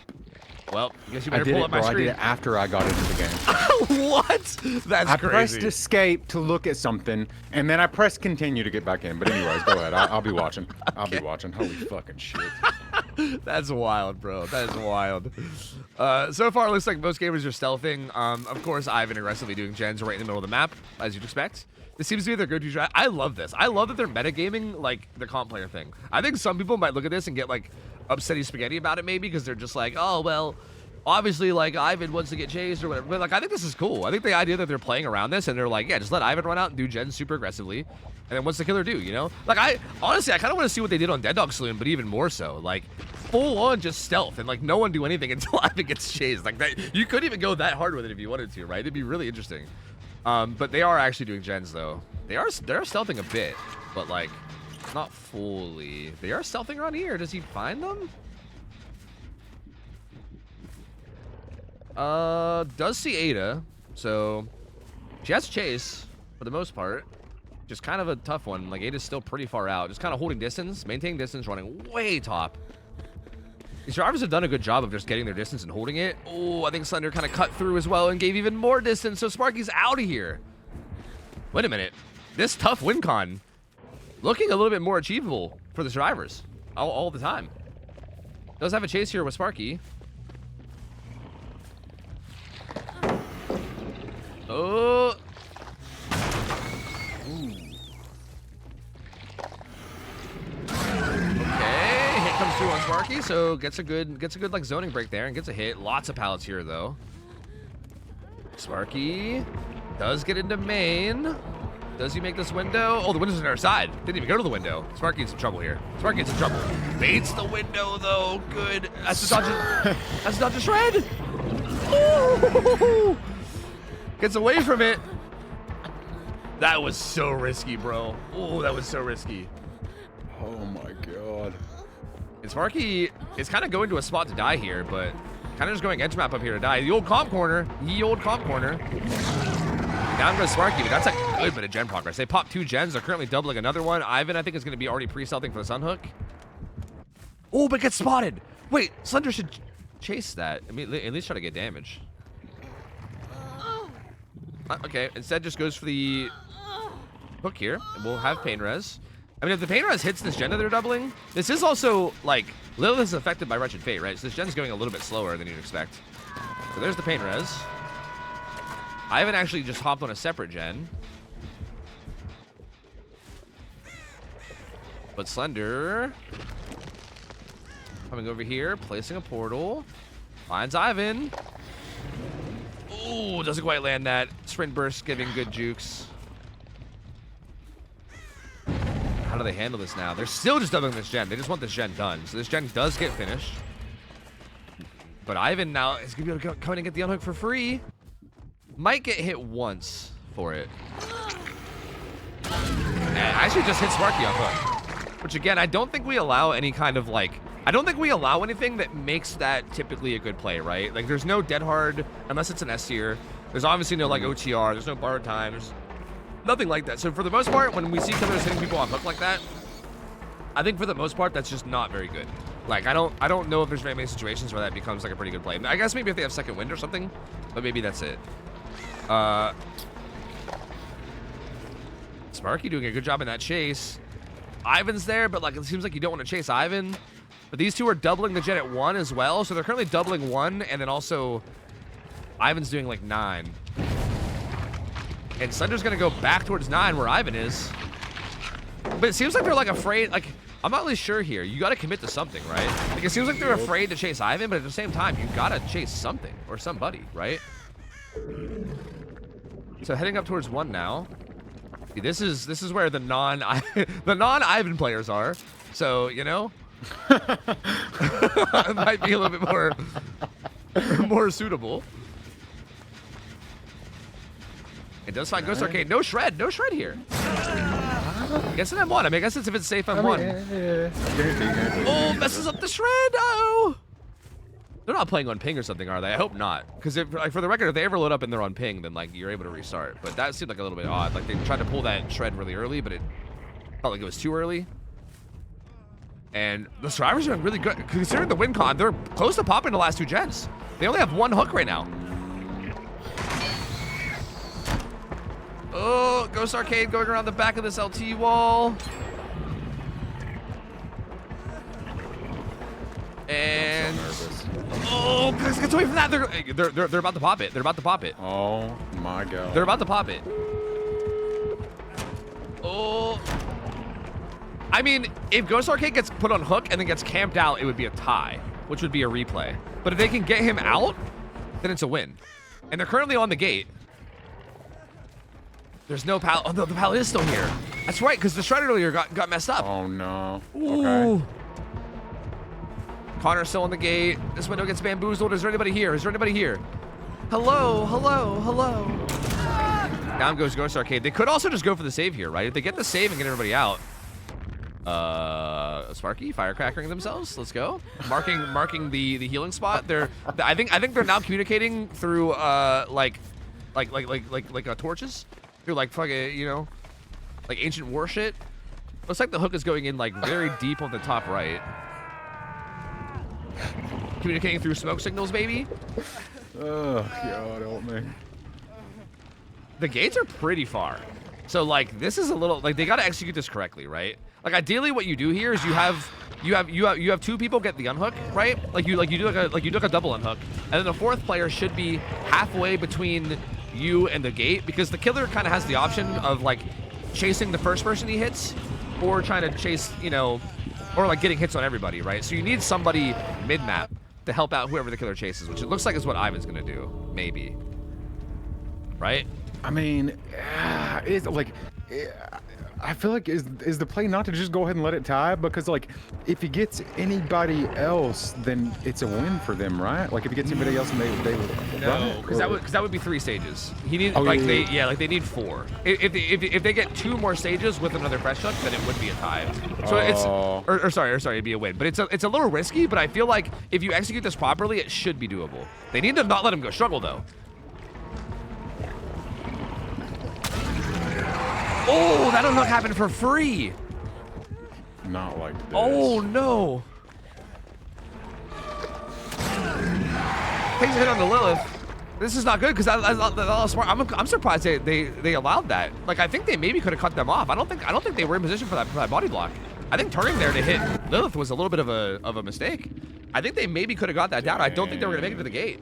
Speaker 10: Well, I guess you better pull up my screen.
Speaker 7: I did it after I got into the game.
Speaker 10: What? That's
Speaker 7: I
Speaker 10: crazy.
Speaker 7: pressed escape to look at something, and then I pressed continue to get back in. But anyways, go ahead. I'll be watching. I'll be watching. Holy fucking shit.
Speaker 10: That's wild, bro. That is wild. So far, it looks like most gamers are stealthing. Of course, Ivan aggressively doing gens right in the middle of the map, as you'd expect. This seems to be their go-to strat. I love this. I love that they're metagaming like the comp player thing. I think some people might look at this and get like upsetty spaghetti about it maybe because they're just like, oh, well, obviously like Ivan wants to get chased or whatever. But like I think this is cool. I think the idea that they're playing around this and they're like, yeah, just let Ivan run out and do gens super aggressively. And then what's the killer do, you know? Like I kind of want to see what they did on Dead Dog Saloon, but even more so. Like full on just stealth and like no one do anything until Ivan gets chased. Like that, you could even go that hard with it if you wanted to, right? It'd be really interesting. But they are actually doing gens though. They're stealthing a bit, but like not fully. They are stealthing around here. Does he find them? Does see Ada, so she has chase for the most part. Just kind of a tough one. Like Ada's still pretty far out. Just kind of holding distance, maintaining distance, running way top. These drivers have done a good job of just getting their distance and holding it. Oh, I think Slender kind of cut through as well and gave even more distance, so Sparky's out of here. Wait a minute. This tough win con looking a little bit more achievable for the drivers all the time. Does have a chase here with Sparky. Oh. Ooh. Okay, hit comes through on Sparky, so gets a good like zoning break there and gets a hit. Lots of pallets here though. Sparky does get into main. Does he make this window? Oh, the window's on our side. Didn't even go to the window. Sparky in some trouble here. Sparky in some trouble. Baits the window though. Good. That's a dodge a shred. Ooh. Gets away from it. That was so risky, bro. Oh, that was so risky.
Speaker 7: Oh my god.
Speaker 10: And Sparky is kind of going to a spot to die here, but kind of just going edge map up here to die. The old comp corner. Ye old comp corner. Down goes Sparky, but that's a good bit of gen progress. They popped 2 gens. They're currently doubling another one. Ivan, I think, is going to be already pre-stealthing for the sun hook. Oh, but gets spotted. Wait, Slender should chase that. I mean, at least try to get damage. Okay, instead just goes for the hook here. And we'll have pain res. I mean, if the pain res hits this gen that they're doubling, this is also, like, Lilith is affected by Wretched Fate, right? So this gen's going a little bit slower than you'd expect. So there's the pain res. I haven't actually just hopped on a separate gen. But Slender coming over here, placing a portal. Finds Ivan. Ooh, doesn't quite land that. Sprint burst giving good jukes. How do they handle this now? They're still just doubling this gen. They just want this gen done. So this gen does get finished. But Ivan now is going to be able to come in and get the unhook for free. Might get hit once for it. And actually just hit Sparky on hook. Which again, I don't think we allow any kind of like, I don't think we allow anything that makes that typically a good play, right? Like there's no dead hard unless it's an S tier. There's obviously no like OTR, there's no borrowed time, there's nothing like that. So for the most part, when we see killers hitting people on hook like that, I think for the most part, that's just not very good. Like I don't know if there's very many situations where that becomes like a pretty good play. I guess maybe if they have second wind or something, but maybe that's it. Sparky doing a good job in that chase. Ivan's there, but like it seems like you don't want to chase Ivan. But these two are doubling the gen at 1 as well, so they're currently doubling 1, and then also Ivan's doing like 9. And Slender's gonna go back towards 9 where Ivan is. But it seems like they're like afraid, like I'm not really sure here. You gotta commit to something, right? Like it seems like they're afraid to chase Ivan, but at the same time, you gotta chase something or somebody, right? So heading up towards 1 now. See, this is where the non-Ivan players are. So, you know, it might be a little bit more suitable. It does find Ghost Arcade. No shred here. I guess I'm 1. I mean, I guess if it's safe, I'm 1. Oh, messes up the shred. Oh. They're not playing on ping or something, are they? I hope not. Because like, for the record, if they ever load up and they're on ping, then like you're able to restart. But that seemed like a little bit odd. Like they tried to pull that shred really early, but it felt like it was too early. And the survivors are doing really good. Considering the win con, they're close to popping the last 2 gens. They only have 1 hook right now. Oh, Ghost Arcade going around the back of this LT wall. Oh, guys, get away from that. They're about to pop it. They're about to pop it.
Speaker 7: Oh my god.
Speaker 10: They're about to pop it. Oh. I mean, if Ghost Arcade gets put on hook and then gets camped out, it would be a tie, which would be a replay. But if they can get him out, then it's a win. And they're currently on the gate. There's no pal. Oh, no, the pal is still here. That's right, because the shred earlier got messed up.
Speaker 7: Oh no.
Speaker 10: Ooh.
Speaker 7: Okay.
Speaker 10: Connor's still on the gate. This window gets bamboozled. Is there anybody here? Is there anybody here? Hello, hello, hello. Down goes Ghost Arcade. They could also just go for the save here, right? If they get the save and get everybody out. Sparky firecrackering themselves. Let's go. Marking the healing spot. I think they're now communicating through like torches, through like fucking, you know, like ancient war shit. Looks like the hook is going in like very deep on the top right. Communicating through smoke signals, baby.
Speaker 7: Oh god, help me.
Speaker 10: The gates are pretty far, so like this is a little like they got to execute this correctly, right? Like ideally, what you do here is you have two people get the unhook, right? Like you do a double unhook, and then the fourth player should be halfway between you and the gate, because the killer kind of has the option of like chasing the first person he hits, or trying to chase, you know, or like getting hits on everybody, right? So you need somebody mid-map to help out whoever the killer chases, which it looks like is what Ivan's gonna do, maybe, right?
Speaker 7: I mean, it's like, I feel like is the play not to just go ahead and let it tie, because like if he gets anybody else, then it's a win for them, right? Like if he gets anybody else and they
Speaker 10: no, because that would be 3 stages. He needs they need 4. If they get 2 more stages with another fresh hook, then it would be a tie. So sorry, it'd be a win. But it's a little risky. But I feel like if you execute this properly, it should be doable. They need to not let him go struggle though. Oh, that unhook happened for free.
Speaker 7: Not like this.
Speaker 10: Oh no. Takes a hit on the Lilith. This is not good, because I'm surprised they allowed that. Like I think they maybe could have cut them off. I don't think they were in position for that body block. I think turning there to hit Lilith was a little bit of a mistake. I think they maybe could have got that down. I don't think they were gonna make it to the gate.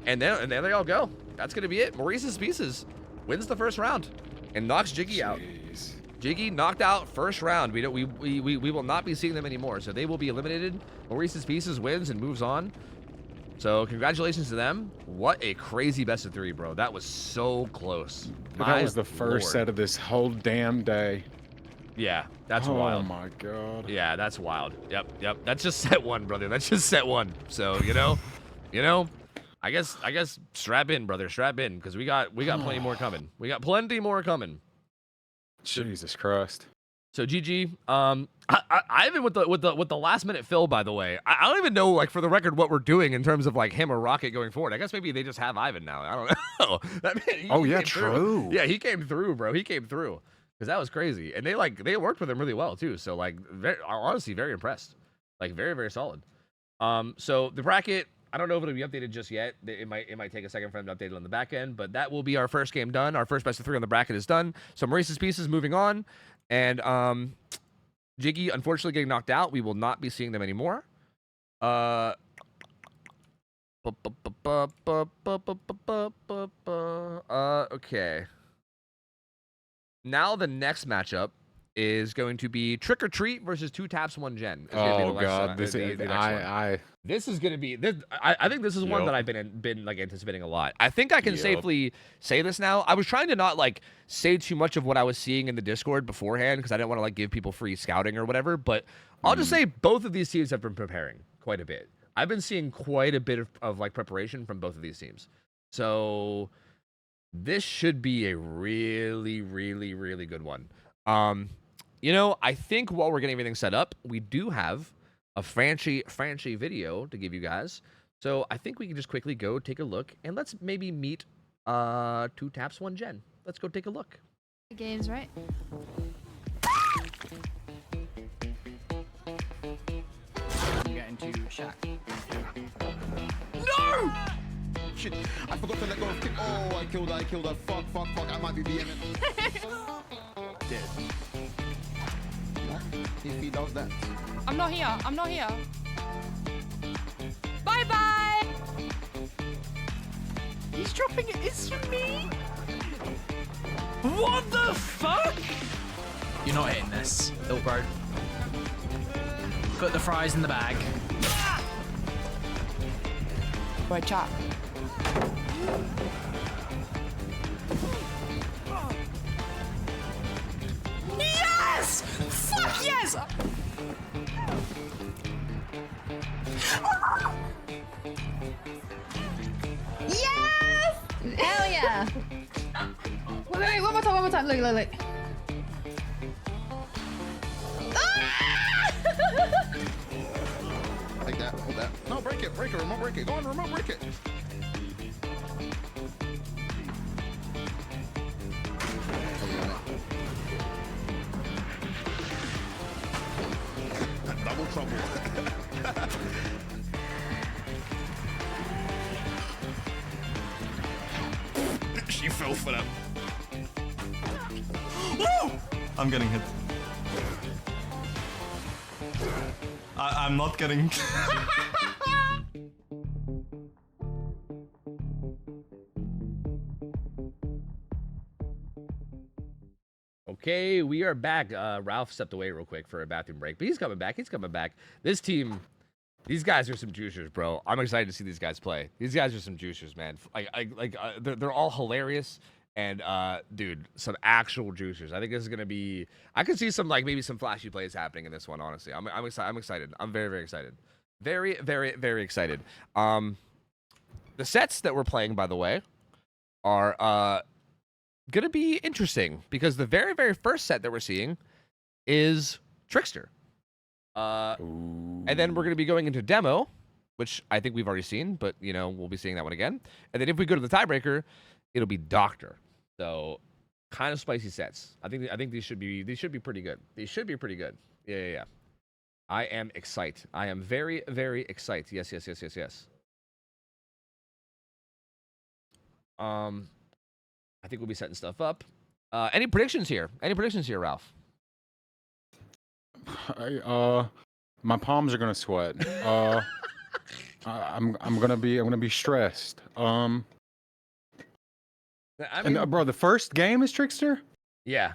Speaker 10: And there they all go. That's gonna be it. Maurice's Pieces wins the first round and knocks Jiggy out. Jiggy knocked out first round. We will not be seeing them anymore, so they will be eliminated. Maurice's Pieces wins and moves on. So congratulations to them. What a crazy best of 3, bro. That was so close.
Speaker 7: That was the first set of this whole damn day.
Speaker 10: Yeah, that's wild.
Speaker 7: Oh my god.
Speaker 10: Yeah, that's wild. Yep. That's just set 1, brother. That's just set 1. So you know, I guess strap in, brother. Strap in, because we got plenty more coming. We got plenty more coming.
Speaker 7: Jesus Christ.
Speaker 10: So GG. Ivan with the last minute fill, by the way. I don't even know, like, for the record, what we're doing in terms of like him or Rocket going forward. I guess maybe they just have Ivan now. I don't know. That man,
Speaker 7: true.
Speaker 10: Yeah, he came through, bro. He came through, because that was crazy. And they worked with him really well too. So like, honestly, very impressed. Like very, very solid. So the bracket, I don't know if it'll be updated just yet. It might take a second for them to update it on the back end, but that will be our first game done. Our first best of 3 on the bracket is done. So Maurice's Pieces moving on, and Jiggy unfortunately getting knocked out. We will not be seeing them anymore. Okay. Now the next matchup is going to be Trick or Treat versus 2 Taps 1 Gen.
Speaker 7: Oh god, this is
Speaker 10: This is gonna be this. I think this is one that I've been like anticipating a lot. I think I can safely say this now. I was trying to not like say too much of what I was seeing in the Discord beforehand, because I didn't want to like give people free scouting or whatever. But I'll just say both of these teams have been preparing quite a bit. I've been seeing quite a bit of like preparation from both of these teams. So this should be a really, really, really good one. You know, I think while we're getting everything set up, we do have a Franchi video to give you guys. So I think we can just quickly go take a look, and let's maybe meet 2 Taps 1 Gen. Let's go take a look.
Speaker 3: The game's right.
Speaker 1: Get into shack.
Speaker 10: No!
Speaker 6: Shit, I forgot to let go of kick. Oh, I killed her. Fuck. I might be being dead. If he does that.
Speaker 3: I'm not here. Bye-bye!
Speaker 12: He's dropping it. It's for me. What the fuck? You're not hitting this, little bro. Put the fries in the bag.
Speaker 3: Right, chat. Yes! Fuck yes!
Speaker 4: Yes! Hell yeah! Wait, one more time. Look.
Speaker 6: Take that, hold that. No, break it, remote break it. Go on, remote break it. Double trouble. She fell for that.
Speaker 12: Woo!
Speaker 13: I'm getting hit. I'm not getting...
Speaker 10: Okay, we are back. Ralph stepped away real quick for a bathroom break, but he's coming back. This team, these guys are some juicers, bro. I'm excited to see these guys play. These guys are some juicers, man. They're all hilarious. And dude, some actual juicers. I think this is gonna be. I could see some maybe some flashy plays happening in this one. Honestly, I'm excited. I'm very excited. Very excited. The sets that we're playing, by the way, are gonna be interesting because the very first set that we're seeing is Trickster. And then we're gonna be going into Demo, which I think we've already seen, but we'll be seeing that one again. And then if we go to the tiebreaker, it'll be Doctor. So, kind of spicy sets. I think these should be pretty good. These should be pretty good. Yeah. I am excited. I am very excited. Yes. I think we'll be setting stuff up. Any predictions here? Ralph?
Speaker 7: My palms are gonna sweat. I'm gonna be stressed. And bro, the first game is Trickster?
Speaker 10: Yeah.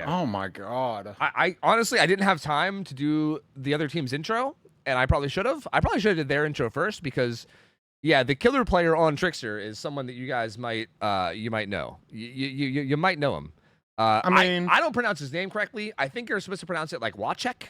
Speaker 7: Oh my god.
Speaker 10: I honestly, I didn't have time to do the other team's intro, and I probably should have. I probably should have did their intro first because, yeah, the killer player on Trickster is someone that you guys might you might know. You might know him. I don't pronounce his name correctly. I think you're supposed to pronounce it like Wacek.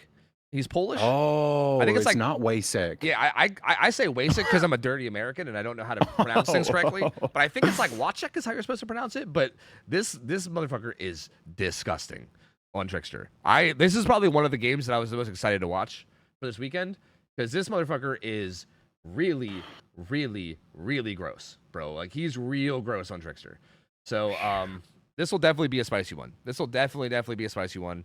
Speaker 10: He's Polish.
Speaker 7: Oh,
Speaker 10: I think it's like
Speaker 7: not Wasek.
Speaker 10: Yeah, I say Wasek because I'm a dirty American and I don't know how to pronounce things correctly. But I think it's like Wacek is how you're supposed to pronounce it. But this motherfucker is disgusting on Trickster. This is probably one of the games that I was the most excited to watch for this weekend because this motherfucker is really gross, bro. Like he's real gross on Trickster. So this will definitely be a spicy one. This will definitely be a spicy one.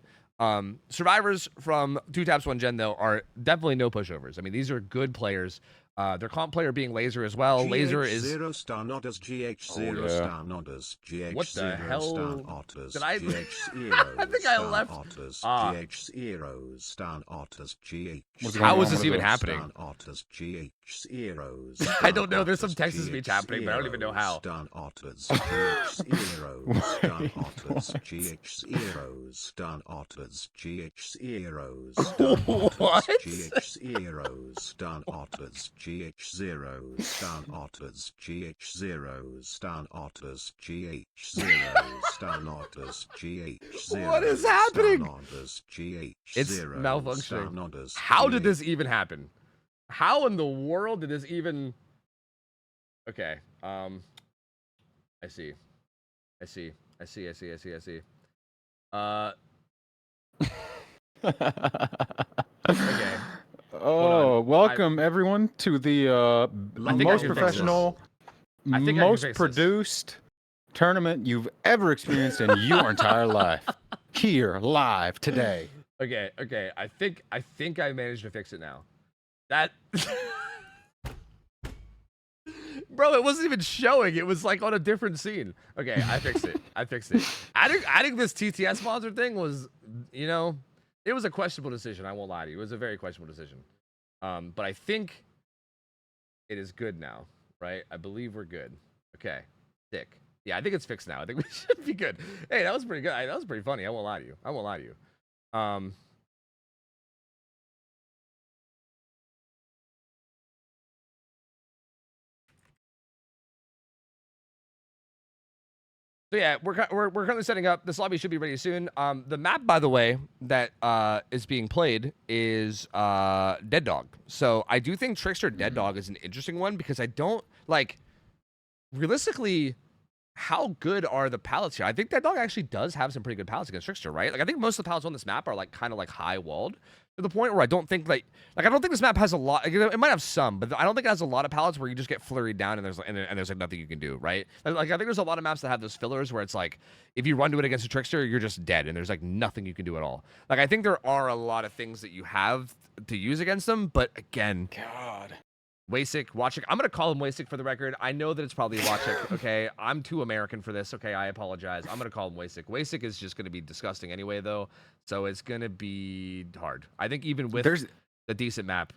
Speaker 10: Survivors from 2 Taps 1 Gen though are definitely no pushovers. I mean, these are good players. Their comp player being Laser as well. Laser is
Speaker 14: 0 star nodders, GH 0 star nodders, GH
Speaker 10: what the
Speaker 14: 0
Speaker 10: hell
Speaker 14: star otters,
Speaker 10: did I?
Speaker 14: GH 0
Speaker 10: I think I left.
Speaker 14: Otters, GH 0 star otters, GH.
Speaker 10: How is this even happening?
Speaker 14: Otters, GH 0.
Speaker 10: I don't know. There's some Texas speech happening, but I don't even know how.
Speaker 14: Star otters, GH 0 star otters, GH 0 star otters, GH 0 star
Speaker 10: what?
Speaker 14: GH 0 star otters, GH 0 star otters, GH 0 star otters, GH 0 star otters, GH 0.
Speaker 10: What is happening? It's
Speaker 14: zero,
Speaker 10: malfunctioning. How did this even happen? How in the world did this even? Okay. I see. Okay.
Speaker 7: Oh, welcome everyone to the most professional, most produced tournament you've ever experienced in your entire life. Here, live today.
Speaker 10: Okay. I think I managed to fix it now. That bro, it wasn't even showing. It was like on a different scene. Okay, I fixed it. Adding this TTS sponsor thing was, it was a questionable decision. I won't lie to you. It was a very questionable decision. But I think it is good now, right? I believe we're good. Okay, sick. Yeah, I think it's fixed now. I think we should be good. Hey, that was pretty good. That was pretty funny. I won't lie to you. I won't lie to you. So yeah, we're currently setting up. This lobby should be ready soon. The map, by the way, that is being played is Dead Dog. So I do think Trickster Dead Dog is an interesting one because I don't like realistically. How good are the pallets here? I think Dead Dog actually does have some pretty good pallets against Trickster, right? Like I think most of the pallets on this map are like kind of like high walled to the point where I don't think like I don't think this map has a lot. Like, it might have some, but I don't think it has a lot of pallets where you just get flurried down and there's like nothing you can do, right? Like I think there's a lot of maps that have those fillers where it's like if you run to it against a Trickster, you're just dead and there's like nothing you can do at all. Like I think there are a lot of things that you have to use against them, but again, God. Wasik, Watchik. I'm going to call him Wasik for the record. I know that it's probably Watchik, okay? I'm too American for this, okay? I apologize. I'm going to call him Wasik. Wasik is just going to be disgusting anyway, though, so it's going to be hard. I think even with the decent map,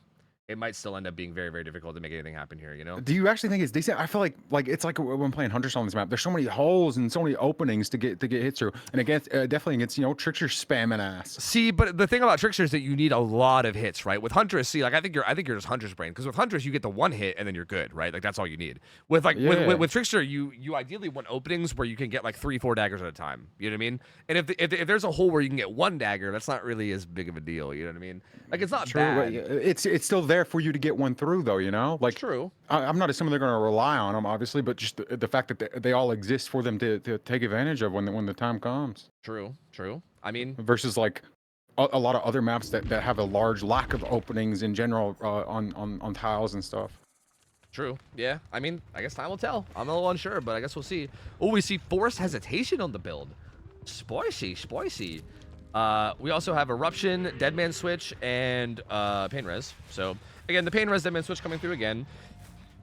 Speaker 10: it might still end up being very, very difficult to make anything happen here, you know?
Speaker 7: Do you actually think it's decent? I feel like it's like when playing Huntress on this map. There's so many holes and so many openings to get hits through, and against definitely against Trickster spamming ass.
Speaker 10: See, but the thing about Trickster is that you need a lot of hits, right? With Huntress, see, like I think you're just Huntress brain because with Huntress you get the one hit and then you're good, right? Like that's all you need. With like with Trickster, you ideally want openings where you can get like 3-4 daggers at a time. You know what I mean? And if there's a hole where you can get one dagger, that's not really as big of a deal. You know what I mean? Like it's not bad.
Speaker 7: It's still there for you to get one through though, you know, like
Speaker 10: true.
Speaker 7: I'm not assuming they're going to rely on them, obviously, but just the fact that they all exist for them to take advantage of when the time comes.
Speaker 10: True. I mean,
Speaker 7: versus like a lot of other maps that have a large lack of openings in general on tiles and stuff.
Speaker 10: True. Yeah. I mean, I guess time will tell. I'm a little unsure, but I guess we'll see. Oh, we see forced hesitation on the build. Spicy. We also have Eruption, Deadman Switch, and Pain Res. So again, the Pain Res Deadman Switch coming through again.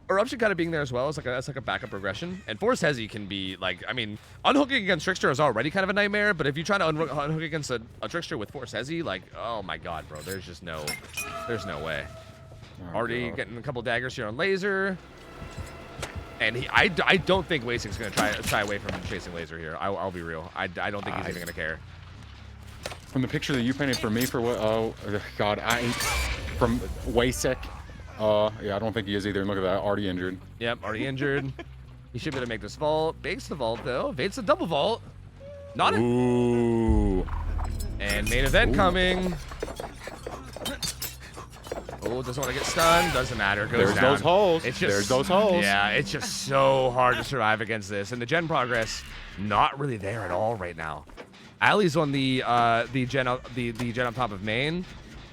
Speaker 10: Eruption kind of being there as well. It's like a backup progression. And Force Hezi can be like, I mean, unhooking against Trickster is already kind of a nightmare, but if you try to unhook against a Trickster with Force Hezi, like, oh my god, bro, there's no way. Already getting a couple daggers here on Laser. And I don't think Wasting's going to shy away from chasing Laser here. I'll be real. I don't think he's even going to care.
Speaker 7: From the picture that you painted for me for what? Oh god, from Wasik. Yeah, I don't think he is either. Look at that, already injured.
Speaker 10: Yep, already injured. He should be able to make this vault. Baits the vault though. Baits the double vault. Not it.
Speaker 7: Ooh.
Speaker 10: And main event coming. Oh, doesn't want to get stunned. Doesn't matter. Goes down.
Speaker 7: Those holes.
Speaker 10: There's
Speaker 7: those holes.
Speaker 10: Yeah, it's just so hard to survive against this. And the gen progress, not really there at all right now. Ali's on the gen up top of main,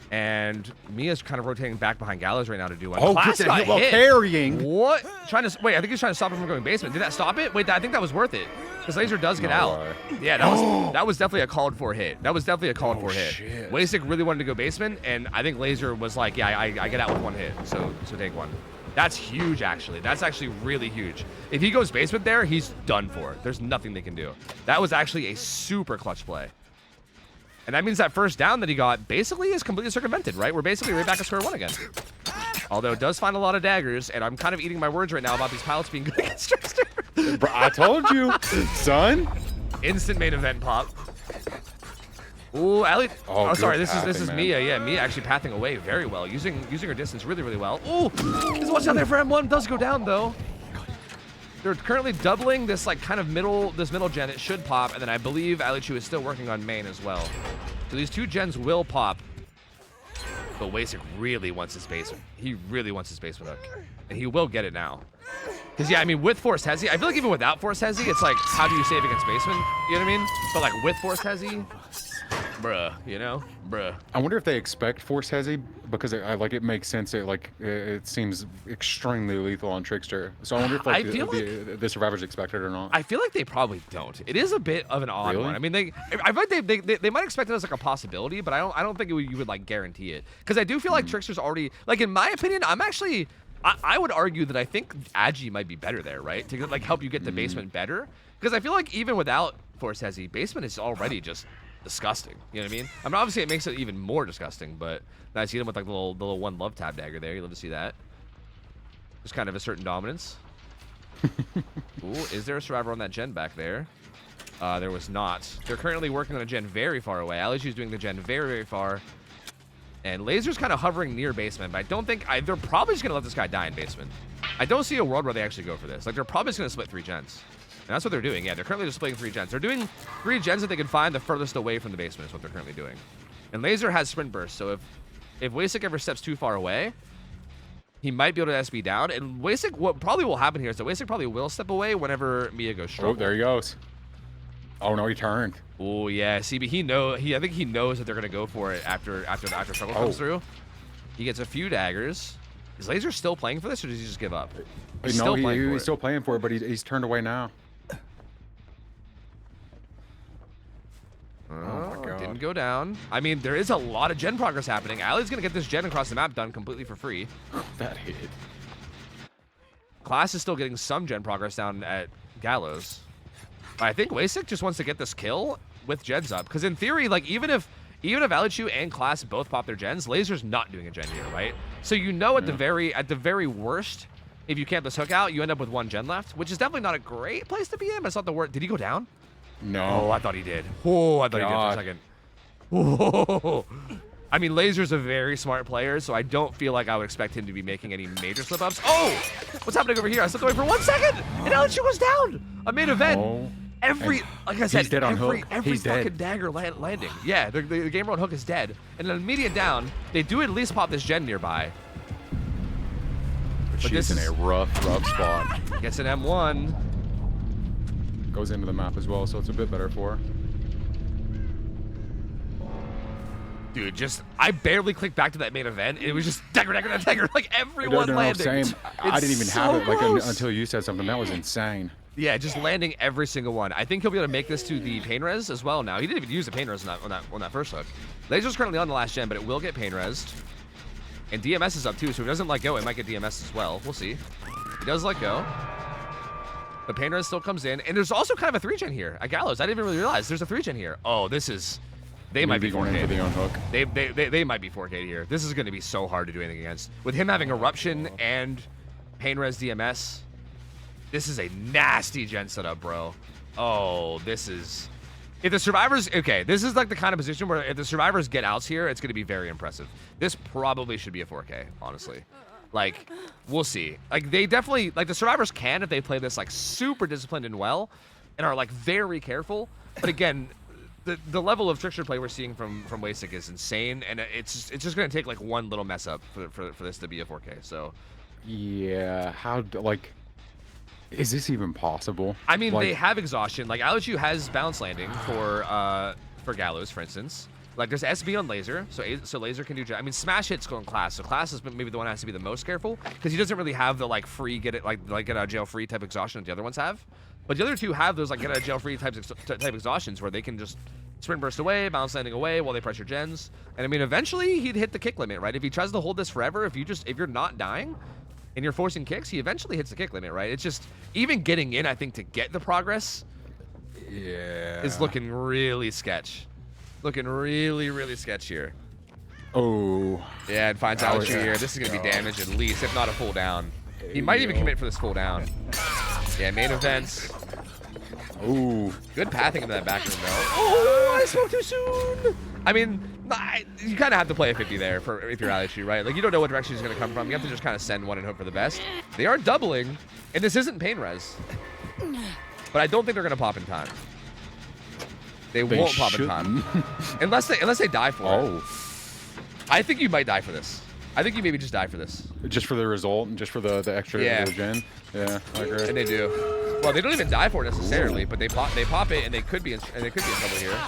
Speaker 10: and Mia's kind of rotating back behind Gallows right now to do one.
Speaker 7: Oh,
Speaker 10: Class
Speaker 7: get
Speaker 10: got
Speaker 7: that
Speaker 10: hit.
Speaker 7: Carrying.
Speaker 10: What? Wait, I think he's trying to stop him from going basement. Did that stop it? Wait, I think that was worth it. Because Laser does get out. Yeah, that was definitely a called for hit. That was definitely a called for hit.
Speaker 7: Shit.
Speaker 10: Wasik really wanted to go basement, and I think Laser was like, yeah, I get out with one hit, so take one. That's huge, actually. That's actually really huge. If he goes basement there, he's done for. There's nothing they can do. That was actually a super clutch play. And that means that first down that he got basically is completely circumvented, right? We're basically right back at square one again. Although it does find a lot of daggers, and I'm kind of eating my words right now about these pilots being good against Trickster.
Speaker 7: Bro, I told you, son.
Speaker 10: Instant main event pop. Ooh, Ali. Oh, sorry. This is Mia. Yeah, Mia actually pathing away very well, using her distance really, really well. Ooh, he's watch out there for M1. Does go down though. They're currently doubling this like kind of middle gen. It should pop, and then I believe Alichu is still working on main as well. So these two gens will pop. But Wasik really wants his basement. He really wants his basement hook, and he will get it now. Because yeah, I mean with Force Hezi, I feel like even without Force Hezi, it's like how do you save against basement? You know what I mean? But like with Force Hezi, bruh, you know, bruh.
Speaker 7: I wonder if they expect Force Hezi because it makes sense. It seems extremely lethal on Trickster. So I wonder if the survivors expect it or not.
Speaker 10: I feel like they probably don't. It is a bit of an odd one. I mean, I feel like they might expect it as like a possibility, but I don't think you would like guarantee it. Because I do feel like Trickster's already like in my opinion, I would argue that I think Agi might be better there, right? To like help you get the basement better. Because I feel like even without Force Hezi, basement is already just disgusting. You know what I mean? I mean, obviously it makes it even more disgusting, but I see them with like the little one love tab dagger there. You love to see that. Just kind of a certain dominance. Ooh, is there a survivor on that gen back there? There was not. They're currently working on a gen very far away. Alichu's doing the gen very, very far. And Laser's kind of hovering near basement, but I don't think... they're probably just going to let this guy die in basement. I don't see a world where they actually go for this. Like, they're probably just going to split 3 gens. And that's what they're doing. Yeah, they're currently just splitting 3 gens. They're doing 3 gens that they can find the furthest away from the basement is what they're currently doing. And Laser has sprint burst, so if Wasik ever steps too far away, he might be able to SB down. And Wasik, what probably will happen here is that Wasik probably will step away whenever Mia goes struggle.
Speaker 7: Oh, there he goes. Oh no, he turned.
Speaker 10: Oh yeah, see, but I think he knows that they're gonna go for it after struggle comes through. He gets a few daggers. Is Laser still playing for this, or does he just give up?
Speaker 7: He's still playing for it, but he's turned away now.
Speaker 10: Oh my God. Didn't go down. I mean, there is a lot of gen progress happening. Ali's gonna get this gen across the map done completely for free.
Speaker 7: That hit.
Speaker 10: Class is still getting some gen progress down at Gallows. I think Wasik just wants to get this kill with gens up, because in theory, like even if Alichu and Class both pop their gens, Laser's not doing a gen here, right? So you know at the very worst, if you camp this hook out, you end up with 1 gen left, which is definitely not a great place to be in, but it's not the worst. Did he go down?
Speaker 7: No.
Speaker 10: Oh, I thought he did. Oh, I thought he did for a second. Oh. I mean, Laser's a very smart player, so I don't feel like I would expect him to be making any major slip-ups. Oh! What's happening over here? I slipped away for 1 second, and Alichu goes down! A main event.
Speaker 7: Oh.
Speaker 10: Like I said,
Speaker 7: dead on
Speaker 10: every
Speaker 7: hook. He's
Speaker 10: fucking
Speaker 7: dead.
Speaker 10: dagger landing. Yeah, the gamer on hook is dead. And an immediate down, they do at least pop this gen nearby.
Speaker 7: But she's in a rough spot.
Speaker 10: Gets an M1.
Speaker 7: Goes into the map as well, so it's a bit better for her.
Speaker 10: Dude, I barely clicked back to that main event. It was just dagger, like everyone landing.
Speaker 7: I didn't even have it like until you said something. That was insane.
Speaker 10: Yeah, just landing every single one. I think he'll be able to make this to the pain res as well now. He didn't even use the pain res on that first hook. Laser's currently on the last gen, but it will get pain res. And DMS is up too, so if he doesn't let go, it might get DMS as well. We'll see. He does let go. But pain res still comes in. And there's also kind of a 3-gen here at Gallows. I didn't even really realize there's a 3-gen here. Oh, this is... They might be
Speaker 7: going in for the own hook.
Speaker 10: They might be 4K here. This is going to be so hard to do anything against. With him having Eruption and pain res DMS... This is a nasty gen setup, bro. Oh, this is... If the survivors... Okay, this is like the kind of position where if the survivors get outs here, it's going to be very impressive. This probably should be a 4K, honestly. Like, we'll see. Like, they definitely... Like, the survivors can if they play this, like, super disciplined and well, and are, like, very careful. But again, the level of trickster play we're seeing from Wasik is insane, and it's just going to take, like, one little mess up for this to be a 4K, so...
Speaker 7: Yeah, like... Is this even possible?
Speaker 10: I mean, they have exhaustion. Like, Alichu has bounce landing for Gallows, for instance. Like, there's SB on Laser, so Laser can do... I mean, Smash Hit's going Class, so Class is maybe the one that has to be the most careful, because he doesn't really have the, like, free, get out of jail free type exhaustion that the other ones have. But the other two have those, like, get out of jail free type exhaustions where they can just sprint burst away, bounce landing away while they pressure gens. And I mean, eventually he'd hit the kick limit, right? If he tries to hold this forever, if you're not dying, and you're forcing kicks, he eventually hits the kick limit, right? It's just, even getting in, I think, to get the progress is looking really sketch. Looking really, really sketch here.
Speaker 7: Oh.
Speaker 10: Yeah, and finds Alichu here. This is going to be damage at least, if not a full down. He might even commit for this full down. Yeah, main events.
Speaker 7: Ooh.
Speaker 10: Good pathing into that back room, though. Oh, I spoke too soon. I mean, you kind of have to play a 50 there if you're Alichu, right? Like, you don't know what direction he's going to come from. You have to just kind of send one and hope for the best. They are doubling, and this isn't pain res. But I don't think they're going to pop in time. They won't pop in time. unless they die for it. I think you might die for this. I think you maybe just die for this.
Speaker 7: Just for the result and just for the extra gen? Yeah, I agree.
Speaker 10: And they do. Well, they don't even die for it necessarily, but they pop it, and they could be in trouble here.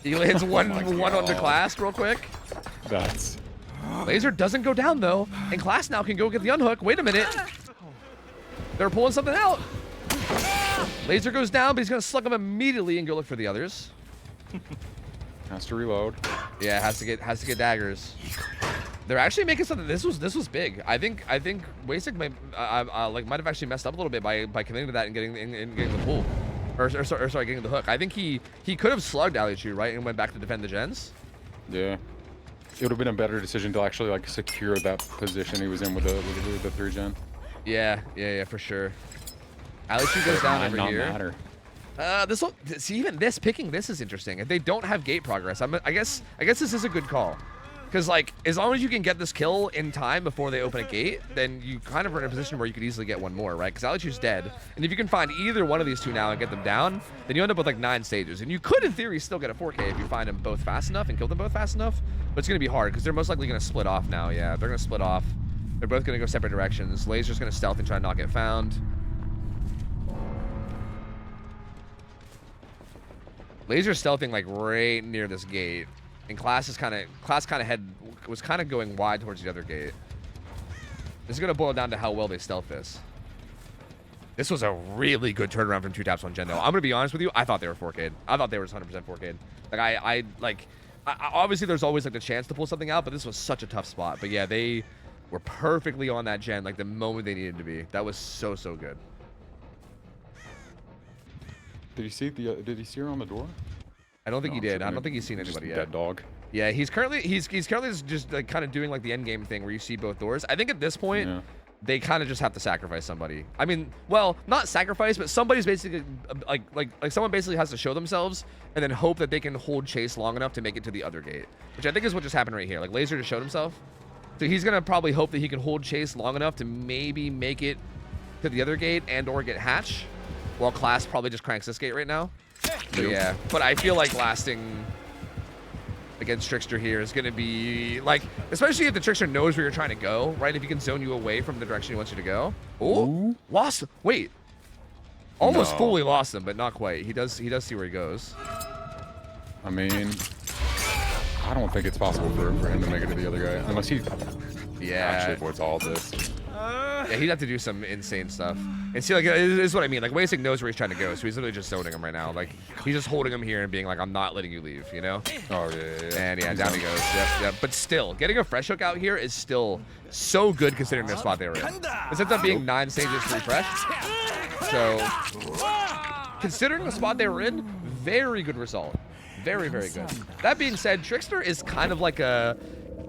Speaker 10: He lands one on the Class real quick.
Speaker 7: That's...
Speaker 10: Laser doesn't go down, though, and Class now can go get the unhook. Wait a minute. They're pulling something out. Laser goes down, but he's going to slug him immediately and go look for the others.
Speaker 7: Has to reload.
Speaker 10: Yeah, has to get daggers. They're actually making something. This was big. I think Wasik might have actually messed up a little bit by committing to that and getting the pull. Or sorry, getting the hook. I think he could have slugged Alichu, right, and went back to defend the gens.
Speaker 7: Yeah. It would have been a better decision to actually like secure that position he was in with the 3-gen.
Speaker 10: Yeah, for sure. Alichu goes down over here. This will see, even this picking this is interesting. If they don't have gate progress, I guess this is a good call, because like as long as you can get this kill in time before they open a gate, then you kind of are in a position where you could easily get one more, right? Because Alichu's dead, and if you can find either one of these two now and get them down, then you end up with like 9 stages, and you could in theory still get a 4K if you find them both fast enough and kill them both fast enough. But it's gonna be hard because they're most likely gonna split off now. Yeah, they're gonna split off. They're both gonna go separate directions. Laser's gonna stealth and try to not get found. Laser stealthing like right near this gate, and Class was kind of going wide towards the other gate. This is gonna boil down to how well they stealth this. This was a really good turnaround from 2 taps on Gen though. I'm gonna be honest with you, I thought they were 4K'd. I thought they were 100% 4K'd. Like I obviously there's always like the chance to pull something out, but this was such a tough spot. But yeah, they were perfectly on that Gen like the moment they needed to be. That was so good.
Speaker 7: Did he see her on the door?
Speaker 10: I don't think he did. I don't think he's seen anybody yet.
Speaker 7: Dead dog.
Speaker 10: Yeah, he's currently just like kind of doing like the end game thing where you see both doors. I think at this point they kind of just have to sacrifice somebody. I mean, well, not sacrifice, but somebody's basically like someone basically has to show themselves and then hope that they can hold chase long enough to make it to the other gate, which I think is what just happened right here. Like Laser just showed himself, so he's gonna probably hope that he can hold chase long enough to maybe make it to the other gate and or get hatch. While Class probably just cranks this gate right now. But yeah, but I feel like lasting against Trickster here is going to be like, especially if the Trickster knows where you're trying to go, right? If he can zone you away from the direction he wants you to go. Oh, lost. Wait, almost fully lost him, but not quite. He does see where he goes.
Speaker 7: I mean, I don't think it's possible for him to make it to the other guy unless he actually avoids all this.
Speaker 10: Yeah, he'd have to do some insane stuff. And see, like, this is what I mean. Like, Wasik knows where he's trying to go, so he's literally just zoning him right now. Like, he's just holding him here and being like, I'm not letting you leave, you know?
Speaker 7: Oh, yeah.
Speaker 10: And yeah, down he goes. Yep. But still, getting a fresh hook out here is still so good considering the spot they were in. This ends up being 9 stages to refresh. So, considering the spot they were in, very good result. Very good. That being said, Trickster is kind of like a...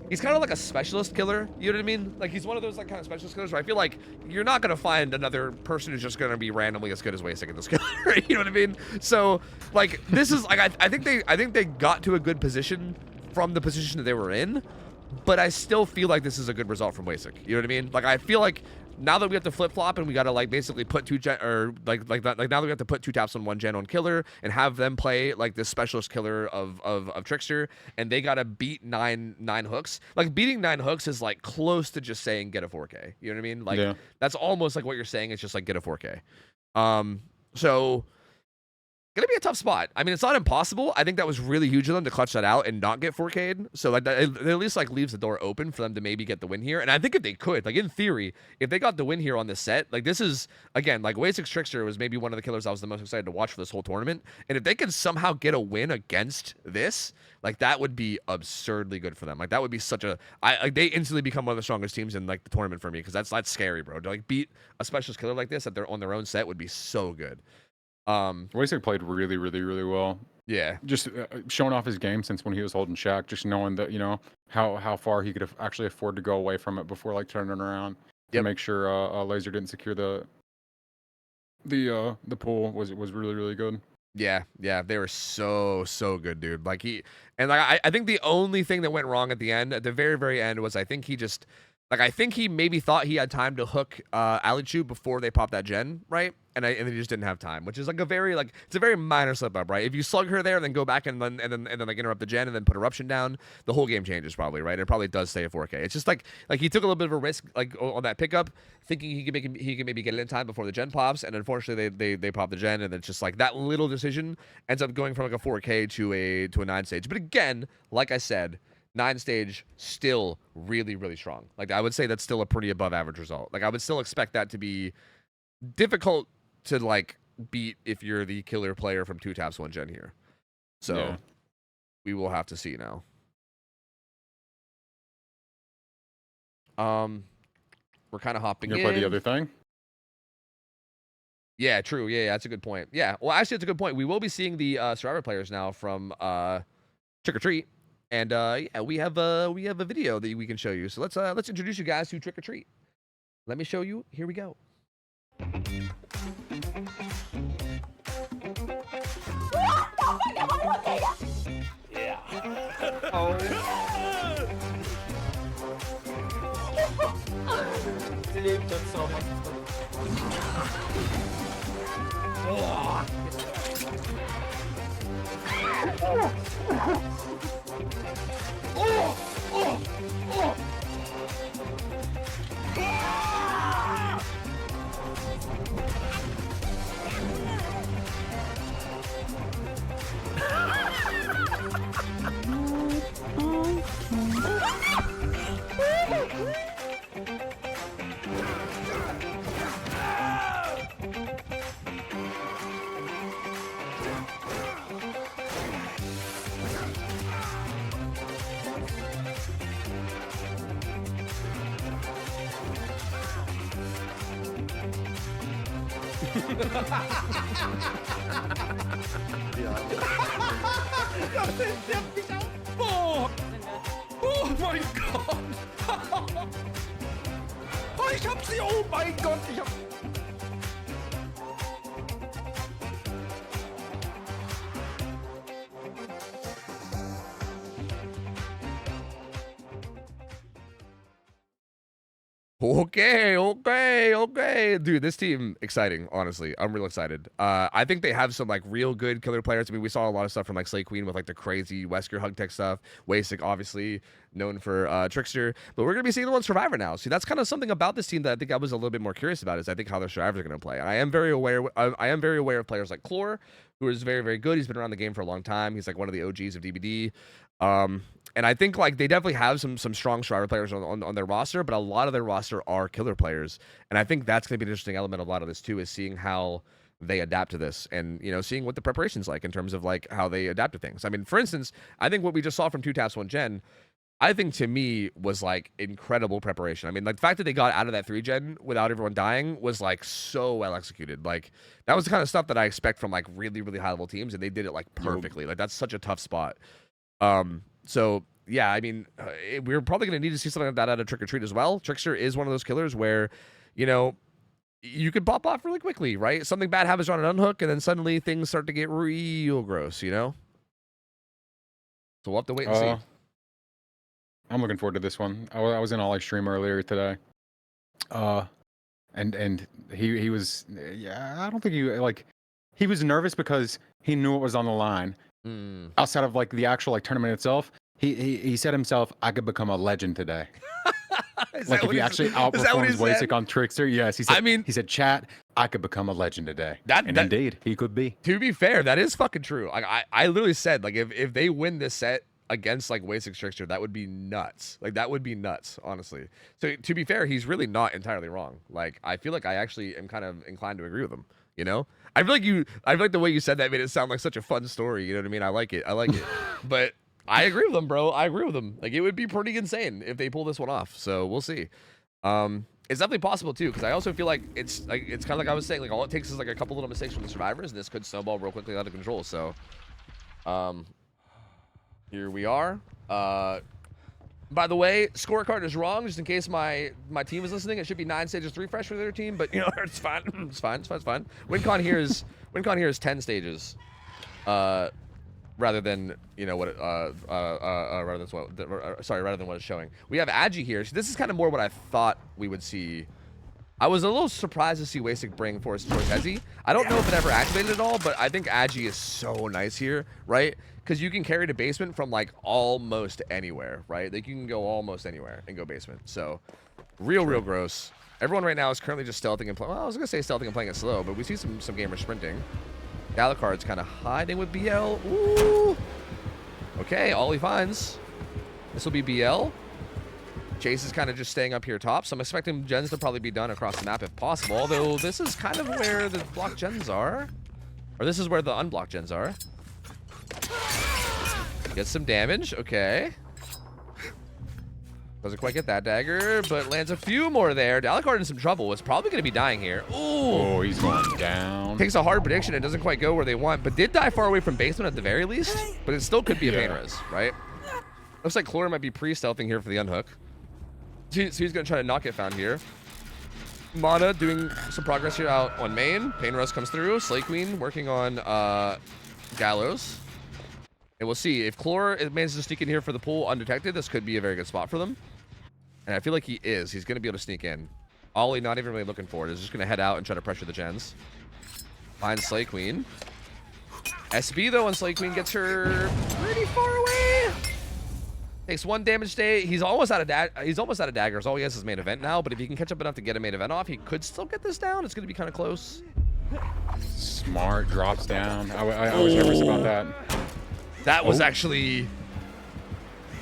Speaker 10: He's kind of like a specialist killer, you know what I mean? Like, he's one of those like kind of specialist killers where I feel like you're not gonna find another person who's just gonna be randomly as good as Wasik in this killer, you know what I mean? So, like, this is like I think they got to a good position from the position that they were in, but I still feel like this is a good result from Wasik. You know what I mean? Like, I feel like now that we have to flip flop and we gotta like basically put now that we have to put 2 taps on 1 gen on killer and have them play like this specialist killer of Trickster, and they gotta beat nine hooks. Like, beating 9 hooks is like close to just saying get a 4K. You know what I mean? Like, that's almost like what you're saying. It's just like get a 4K. So gonna be a tough spot. I mean, it's not impossible. I think that was really huge of them to clutch that out and not get 4K'd. So like that, it at least like leaves the door open for them to maybe get the win here. And I think if they could, like in theory, if they got the win here on this set, like this is again like Wasik's Trickster was maybe one of the killers I was the most excited to watch for this whole tournament. And if they could somehow get a win against this, like that would be absurdly good for them. Like that would be such a like they instantly become one of the strongest teams in like the tournament for me, because that's scary, bro. To like beat a specialist killer like this at on their own set would be so good.
Speaker 7: Wasik played really well.
Speaker 10: Yeah,
Speaker 7: just showing off his game since when he was holding Shaq, just knowing that, you know, how far he could actually afford to go away from it before like turning around to make sure Laser didn't secure the pool was really good.
Speaker 10: Yeah, they were so good, dude. Like I think the only thing that went wrong at the end, at the very end, was I think he maybe thought he had time to hook Alichu before they popped that gen, right? And he just didn't have time, which is like it's a very minor slip up, right? If you slug her there and then go back and then like interrupt the gen and then put eruption down, the whole game changes probably, right? It probably does stay at 4K. It's just like he took a little bit of a risk like on that pickup, thinking he could maybe get it in time before the gen pops, and unfortunately they pop the gen, and it's just like that little decision ends up going from like a 4K to a 9 stage. But again, like I said, 9 stage still really strong. Like I would say that's still a pretty above average result. Like I would still expect that to be difficult to like beat if you're the killer player from 2 taps 1 gen here. So we will have to see now. We're kind of hopping in.
Speaker 7: You gonna play the other thing?
Speaker 10: Yeah, true. Yeah, that's a good point. Yeah, well, actually, it's a good point. We will be seeing the Survivor players now from Trick or Treat. And yeah, we have a video that we can show you. So let's introduce you guys to Trick or Treat. Let me show you. Here we go.
Speaker 1: Yeah.
Speaker 10: Oh.
Speaker 1: Oh! Oh mein Gott! Oh, ich hab sie! Oh mein Gott! Ich hab...
Speaker 10: Okay. Dude, this team, exciting, honestly. I'm real excited. I think they have some, like, real good killer players. I mean, we saw a lot of stuff from, like, Slay Queen with, like, the crazy Wesker hug tech stuff. Wasik, obviously, known for Trickster. But we're going to be seeing them on Survivor now. See, that's kind of something about this team that I think I was a little bit more curious about, is I think how their Survivors are going to play. And I am very aware of players like Chlor, who is very, very good. He's been around the game for a long time. He's, like, one of the OGs of DBD. And I think, like, they definitely have some strong Survivor players on their roster, but a lot of their roster are killer players. And I think that's going to be an interesting element of a lot of this, too, is seeing how they adapt to this and, you know, seeing what the preparation's like in terms of, like, how they adapt to things. I mean, for instance, I think what we just saw from 2 Taps 1 Gen, I think, to me, was, like, incredible preparation. I mean, like, the fact that they got out of that 3 Gen without everyone dying was, like, so well executed. Like, that was the kind of stuff that I expect from, like, really, really high-level teams, and they did it, like, perfectly. Like, that's such a tough spot. So, yeah, I mean, we're probably going to need to see something like that out of Trick or Treat as well. Trickster is one of those killers where, you know, you could pop off really quickly, right? Something bad happens on an unhook, and then suddenly things start to get real gross, you know? So we'll have to wait and see.
Speaker 7: I'm looking forward to this one. I was in Ollie's stream earlier today. And he was, yeah, I don't think he was nervous because he knew it was on the line. Outside of, like, the actual, like, tournament itself, he said himself, I could become a legend today. Like, if he actually outperforms Wasik on Trickster, yes, he said. I mean, he said, chat, I could become a legend today. And indeed, he could be.
Speaker 10: To be fair, that is fucking true. I literally said, like, if they win this set against, like, Wasik Trickster, that would be nuts. Like, that would be nuts, honestly. So to be fair, he's really not entirely wrong. Like, I feel like I actually am kind of inclined to agree with him. You know, I feel like the way you said that made it sound like such a fun story. You know what I mean? I like it. But I agree with them, bro. I agree with them. Like, it would be pretty insane if they pull this one off. So we'll see. It's definitely possible too, because I also feel like it's kind of like I was saying, like, all it takes is like a couple little mistakes from the Survivors, and this could snowball real quickly out of control. So, here we are. By the way, scorecard is wrong, just in case my team is listening. It should be 9 stages, 3 fresh for their team, but, you know, it's fine. It's fine. WinCon here is 10 stages, rather than, you know, what rather than what it's showing. We have Agi here. So this is kind of more what I thought we would see. I was a little surprised to see Wasik bring Force towards Hezi. I don't know if it ever activated at all, but I think Agi is so nice here, right? Because you can carry to basement from, like, almost anywhere, right? Like, you can go almost anywhere and go basement. So, real gross. Everyone right now is currently just stealthing and playing. Well, I was going to say stealthing and playing it slow, but we see some gamers sprinting. Gallicard's kind of hiding with BL. Ooh. Okay, all he finds. This will be BL. Chase is kind of just staying up here top, so I'm expecting gens to probably be done across the map if possible, although this is kind of where the blocked gens are. Or this is where the unblocked gens are. Gets some damage, okay. Doesn't quite get that dagger, but lands a few more there. Dalakard in some trouble. It's probably going to be dying here. Ooh.
Speaker 7: Oh, he's going down.
Speaker 10: Takes a hard prediction. It doesn't quite go where they want, but did die far away from basement at the very least. But it still could be a pain res, right? Looks like Chlor might be pre-stealthing here for the unhook. So he's going to try to not get found here. Mana doing some progress here out on main. Pain Rose comes through. Slay Queen working on Gallows. And we'll see. If Chlor manages to sneak in here for the pool undetected, this could be a very good spot for them. And I feel like he is. He's going to be able to sneak in. Ollie not even really looking for it. Is just going to head out and try to pressure the gens. Finds Slay Queen. SB, though, and Slay Queen gets her pretty far away. Takes 1 damage day. He's almost out of daggers. All he has is main event now, but if he can catch up enough to get a main event off, he could still get this down. It's going to be kind of close.
Speaker 7: Smart drops down. I was nervous about that.
Speaker 10: That was actually...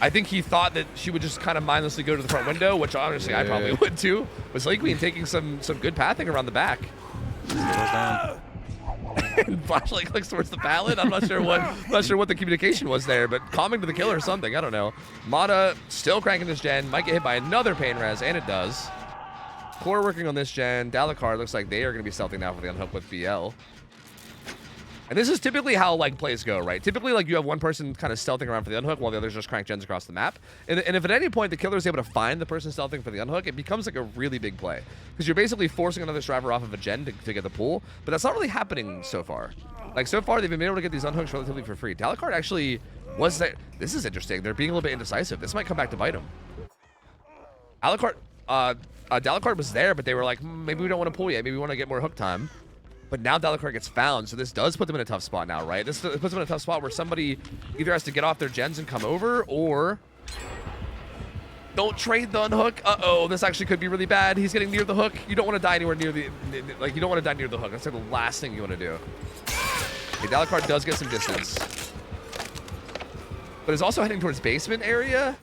Speaker 10: I think he thought that she would just kind of mindlessly go to the front window, which honestly I probably would too. But Slay Queen taking some good pathing around the back. And Flashlight clicks towards the pallet. I'm not sure what the communication was there, but calming to the kill or something. I don't know. Mata still cranking this gen. Might get hit by another pain res, and it does. Chlor working on this gen. Dalakar looks like they are going to be stealthing now for the unhook with BL. And this is typically how like plays go, right? Typically, like you have one person kind of stealthing around for the unhook while the others just crank gens across the map. And if at any point the killer is able to find the person stealthing for the unhook, it becomes like a really big play because you're basically forcing another striver off of a gen to get the pool. But that's not really happening so far. Like so far, they've been able to get these unhooks relatively for free. Dalakar actually was there. This is interesting. They're being a little bit indecisive. This might come back to bite them. Dalakar was there, but they were like, maybe we don't want to pull yet. Maybe we want to get more hook time. But now Dalakar gets found, so this does put them in a tough spot now, right? This puts them in a tough spot where somebody either has to get off their gens and come over, or don't trade the unhook. Uh-oh, this actually could be really bad. He's getting near the hook. You don't want to die anywhere near the, like, you don't want to die near the hook. That's like the last thing you want to do. Okay, Dalakar does get some distance. But is also heading towards basement area.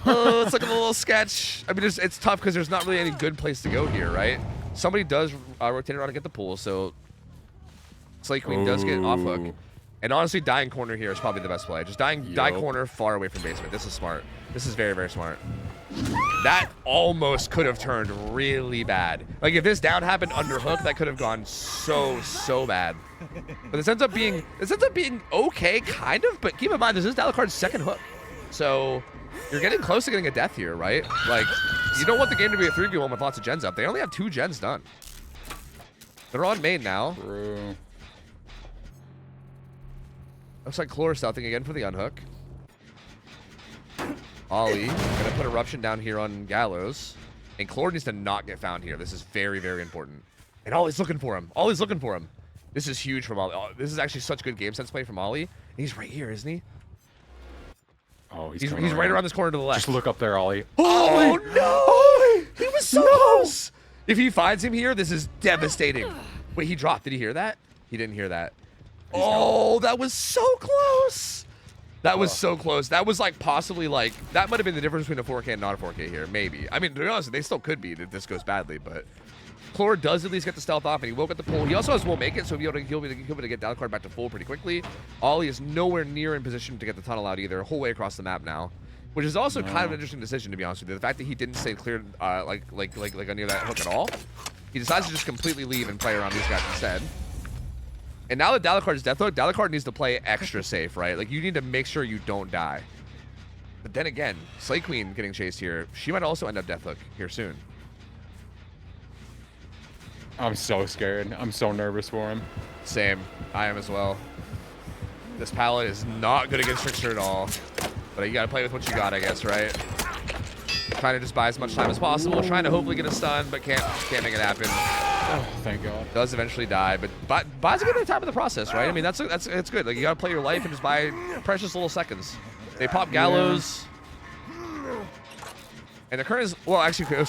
Speaker 10: Oh, it's looking a little sketch. I mean, it's tough because there's not really any good place to go here, right? Somebody does rotate around to get the pool, so Slay Queen does get off hook. And honestly, dying corner here is probably the best play. Just die corner far away from basement. This is smart. This is very, very smart. That almost could have turned really bad. Like if this down happened under hook, that could have gone so bad. But this ends up being okay, kind of. But keep in mind, this is Dalakar's second hook, so you're getting close to getting a death here, right? Like, you don't want the game to be a 3v1 with lots of gens up. They only have 2 gens done. They're on main now.
Speaker 7: True.
Speaker 10: Looks like Chlor stealthing again for the unhook. Ollie gonna put Eruption down here on Gallows. And Chlor needs to not get found here. This is very, very important. And Ollie's looking for him. Ollie's looking for him. This is huge from Ollie. Oh, this is actually such good game sense play from Ollie. And he's right here, isn't he?
Speaker 7: Oh,
Speaker 10: he's right around this corner to the left.
Speaker 7: Just look up there, Ollie.
Speaker 10: Oh, no! Ollie! He was so close! If he finds him here, this is devastating. Wait, he dropped. Did he hear that? He didn't hear that. Oh, that was so close! That was so close. That was like possibly like, that might have been the difference between a 4K and not a 4K here, maybe. I mean, to be honest, they still could be if this goes badly, but Chlor does at least get the stealth off, and he will get the pull. He also has Will Make It, so he'll be able to get Dalakar back to full pretty quickly. Ollie is nowhere near in position to get the tunnel out either, a whole way across the map now, which is also kind of an interesting decision, to be honest with you. The fact that he didn't stay clear, like near that hook at all. He decides to just completely leave and play around these guys instead. And now that Dalakar's death hook, Dalakar needs to play extra safe, right? Like, you need to make sure you don't die. But then again, Slay Queen getting chased here, she might also end up death hook here soon.
Speaker 7: I'm so scared. I'm so nervous for him.
Speaker 10: Same. I am as well. This palette is not good against Trickster at all. But you gotta play with what you got, I guess, right? Trying to just buy as much time as possible. Trying to hopefully get a stun, but can't make it happen.
Speaker 7: Oh, thank God.
Speaker 10: Does eventually die, but buys a good time in the process, right? I mean, it's good. Like, you gotta play your life and just buy precious little seconds. They pop Gallows. And the current is, well, actually, okay,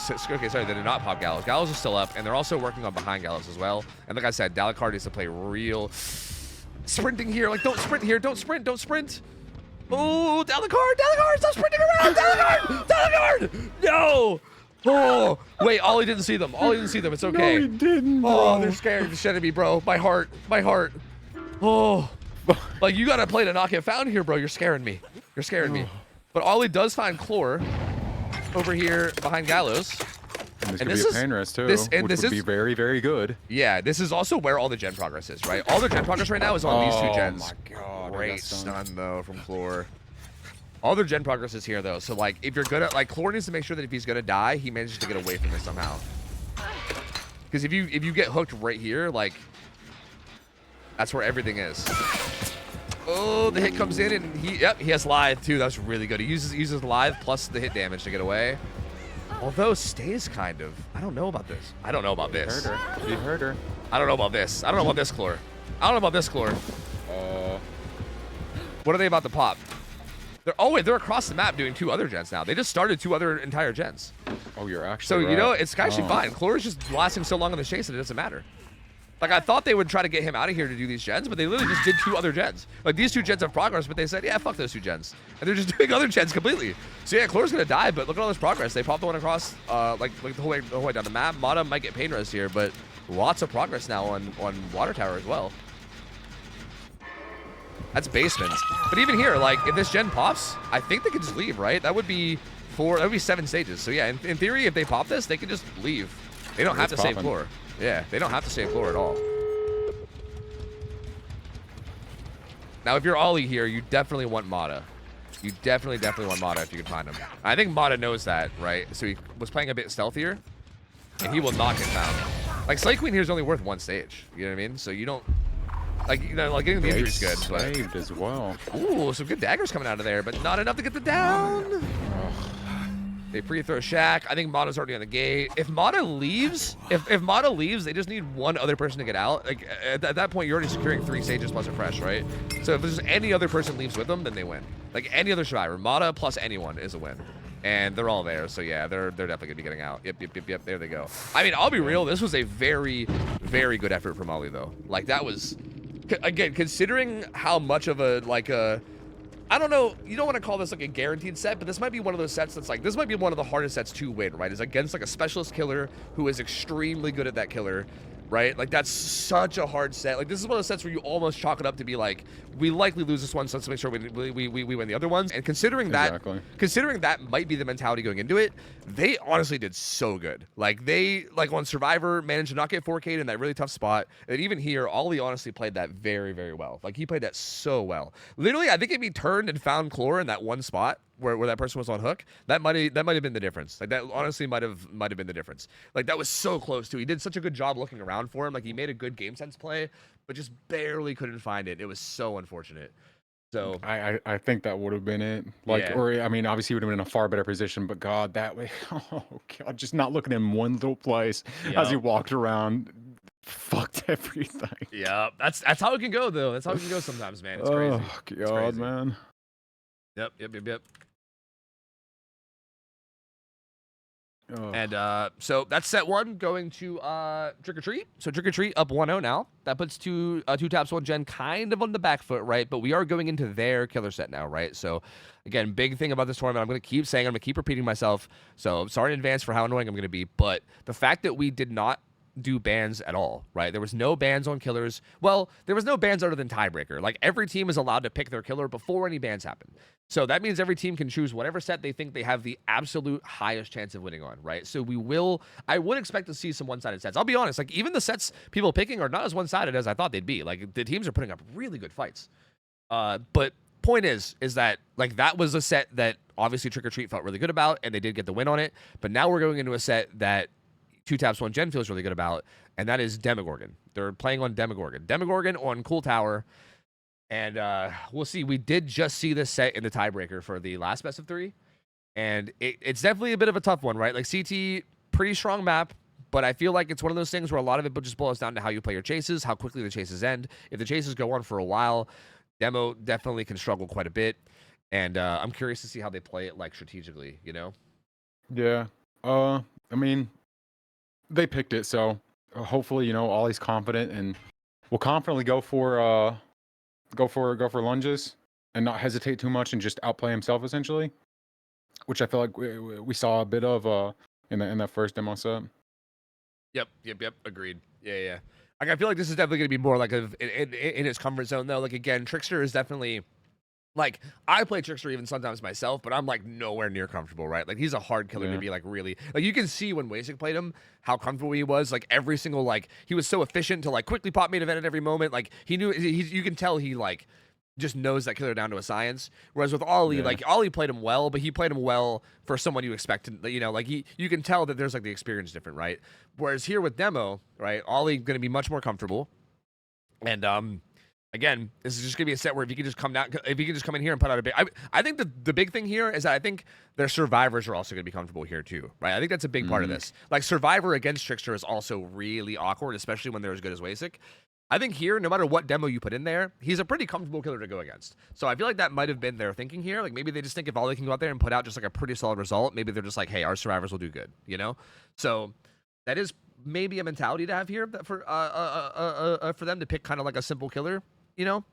Speaker 10: sorry, they did not pop Gallows. Gallows is still up, and they're also working on behind Gallows as well. And like I said, Dalakar needs to play real sprinting here. Like, don't sprint here. Don't sprint. Oh, Dalakar, stop sprinting around. Dalakar. No. Oh, wait, Ollie didn't see them. It's okay.
Speaker 7: No, he didn't, bro.
Speaker 10: Oh, they're scared the shit of me, bro. My heart. Oh, like, you gotta play to not get found here, bro. You're scaring me. But Ollie does find Chlor over here behind Gallows.
Speaker 7: And this could be a pain rest too, which would be very, very good.
Speaker 10: Yeah, this is also where all the gen progress is, right? All the gen progress right now is on these 2 gens.
Speaker 7: Oh my God.
Speaker 10: Great stun though from Chlor. All their gen progress is here though. So like, if you're gonna like, Chlor needs to make sure that if he's gonna die, he manages to get away from this somehow. Because if you get hooked right here, like, that's where everything is. Oh, the hit comes in and he has Lithe too. That's really good. He uses Lithe plus the hit damage to get away. Although stays kind of. I don't know about this. I don't know about this.
Speaker 7: You heard her.
Speaker 10: I don't know about this. I don't know about this, Chlor. I don't know about this, Chlor. What are they about to pop? They're across the map doing 2 other gens now. They just started 2 other entire gens.
Speaker 7: Oh, you're actually
Speaker 10: So,
Speaker 7: right.
Speaker 10: you know, it's actually fine. Chlor is just lasting so long on the chase that it doesn't matter. Like, I thought they would try to get him out of here to do these gens, but they literally just did 2 other gens. Like, those 2 gens have progress, but they said, yeah, fuck those 2 gens. And they're just doing other gens completely. So, yeah, Chlor's gonna die, but look at all this progress. They popped the one across, like the whole way down the map. Mata might get pain res here, but lots of progress now on Water Tower as well. That's basement. But even here, like, if this gen pops, I think they could just leave, right? That would be 7 stages. So, yeah, in theory, if they pop this, they can just leave. They don't have to save Chlor. Yeah, they don't have to save Chlor at all. Now, if you're Ollie here, you definitely want Mata. You definitely want Mata if you can find him. I think Mata knows that, right? So he was playing a bit stealthier, and he will not get found. Like, Slay Queen here is only worth 1 stage. You know what I mean? So you don't... Like, you know, like getting the injury is good, but...
Speaker 7: Saved as well.
Speaker 10: Ooh, some good daggers coming out of there, but not enough to get the down. They pre-throw Shaq. I think Mata's already on the gate. If Mata leaves, if Mata leaves, they just need 1 other person to get out. Like, at that point, you're already securing 3 stages plus a fresh, right? So if there's any other person leaves with them, then they win. Like, any other survivor. Mata plus anyone is a win. And they're all there, so yeah, they're definitely gonna be getting out. Yep, there they go. I mean, I'll be real, this was a very, very good effort from Ollie, though. Like, that was... Again, considering how much of a, like a, I don't know, you don't want to call this like a guaranteed set, but this might be one of those sets that's like, this might be one of the hardest sets to win, right? Is against like a specialist killer who is extremely good at that killer, right? Like, that's such a hard set. Like, this is one of those sets where you almost chalk it up to be like, we likely lose this one, so let's make sure we win the other ones. And considering that might be the mentality going into it, they honestly did so good. Like, they, like, on Survivor, managed to not get 4K'd in that really tough spot. And even here, Ollie honestly played that very, very well. Like, he played that so well. Literally, I think if he turned and found Chlor in that one spot where that person was on hook, that might have been the difference. Like, that honestly might have been the difference. Like, that was so close too. He did such a good job looking around for him. Like, he made a good game sense play, but just barely couldn't find it. It was so unfortunate. So
Speaker 7: I think that would have been it. Like,
Speaker 10: Yeah.
Speaker 7: or I mean, obviously he would have been in a far better position, but God, that way, oh God, just not looking in one little place as he walked around, fucked everything.
Speaker 10: Yeah, that's how it can go though. That's how it can go sometimes, man. It's crazy.
Speaker 7: Oh
Speaker 10: It's
Speaker 7: God,
Speaker 10: crazy.
Speaker 7: man.
Speaker 10: Yep.
Speaker 7: Oh.
Speaker 10: And so that's set 1 going to Trick or Treat. So Trick or Treat up 1-0 now. That puts 2 taps 1 gen kind of on the back foot, right? But we are going into their killer set now, right? So again, big thing about this tournament, I'm going to keep saying, I'm going to keep repeating myself. So I'm sorry in advance for how annoying I'm going to be. But the fact that we did not do bans at all, right? There was no bans on killers. Well, there was no bans other than tiebreaker. Like, every team is allowed to pick their killer before any bans happen. So that means every team can choose whatever set they think they have the absolute highest chance of winning on, right? So I would expect to see some one-sided sets. I'll be honest, like, even the sets people picking are not as one-sided as I thought they'd be. Like, the teams are putting up really good fights. But point is that, like, that was a set that obviously Trick or Treat felt really good about, and they did get the win on it. But now we're going into a set that 2 taps 1 gen feels really good about, and that is Demogorgon. They're playing on Demogorgon. Demogorgon on Cool Tower, and we'll see. We did just see this set in the tiebreaker for the last best of 3, and it's definitely a bit of a tough one, right? Like, CT, pretty strong map, but I feel like it's one of those things where a lot of it just boils down to how you play your chases, how quickly the chases end. If the chases go on for a while, Demo definitely can struggle quite a bit, and I'm curious to see how they play it, like, strategically, you know?
Speaker 7: Yeah. I mean, they picked it, so hopefully, you know, Ollie's confident and will confidently go for lunges and not hesitate too much and just outplay himself essentially, which I feel like we saw a bit of in that first demo set.
Speaker 10: Yep. Agreed. Yeah. Like, I feel like this is definitely going to be more like in his comfort zone though. Like, again, Trickster is definitely, like, I play Trickster even sometimes myself, but I'm, like, nowhere near comfortable, right? Like, he's a hard killer to be, like, really... Like, you can see when Wasik played him, how comfortable he was. Like, every single, like... He was so efficient to, like, quickly pop main event at every moment. Like, he knew... you can tell he, like... just knows that killer down to a science. Whereas with Ollie, like Ollie played him well, but he played him well for someone you expect to, you know, like you can tell that there's like the experience different, right? Whereas here with Demo, right, Ollie going to be much more comfortable. And again, this is just gonna be a set where if you can just come down, if you can just come in here and put out a big, I think the big thing here is that I think their survivors are also gonna be comfortable here too, right? I think that's a big part of this. Like survivor against Trickster is also really awkward, especially when they're as good as Wasik. I think here, no matter what demo you put in there, he's a pretty comfortable killer to go against. So I feel like that might have been their thinking here. Like maybe they just think if Ollie can go out there and put out just like a pretty solid result, maybe they're just like, hey, our survivors will do good, you know? So that is maybe a mentality to have here for them to pick kind of like a simple killer, you know?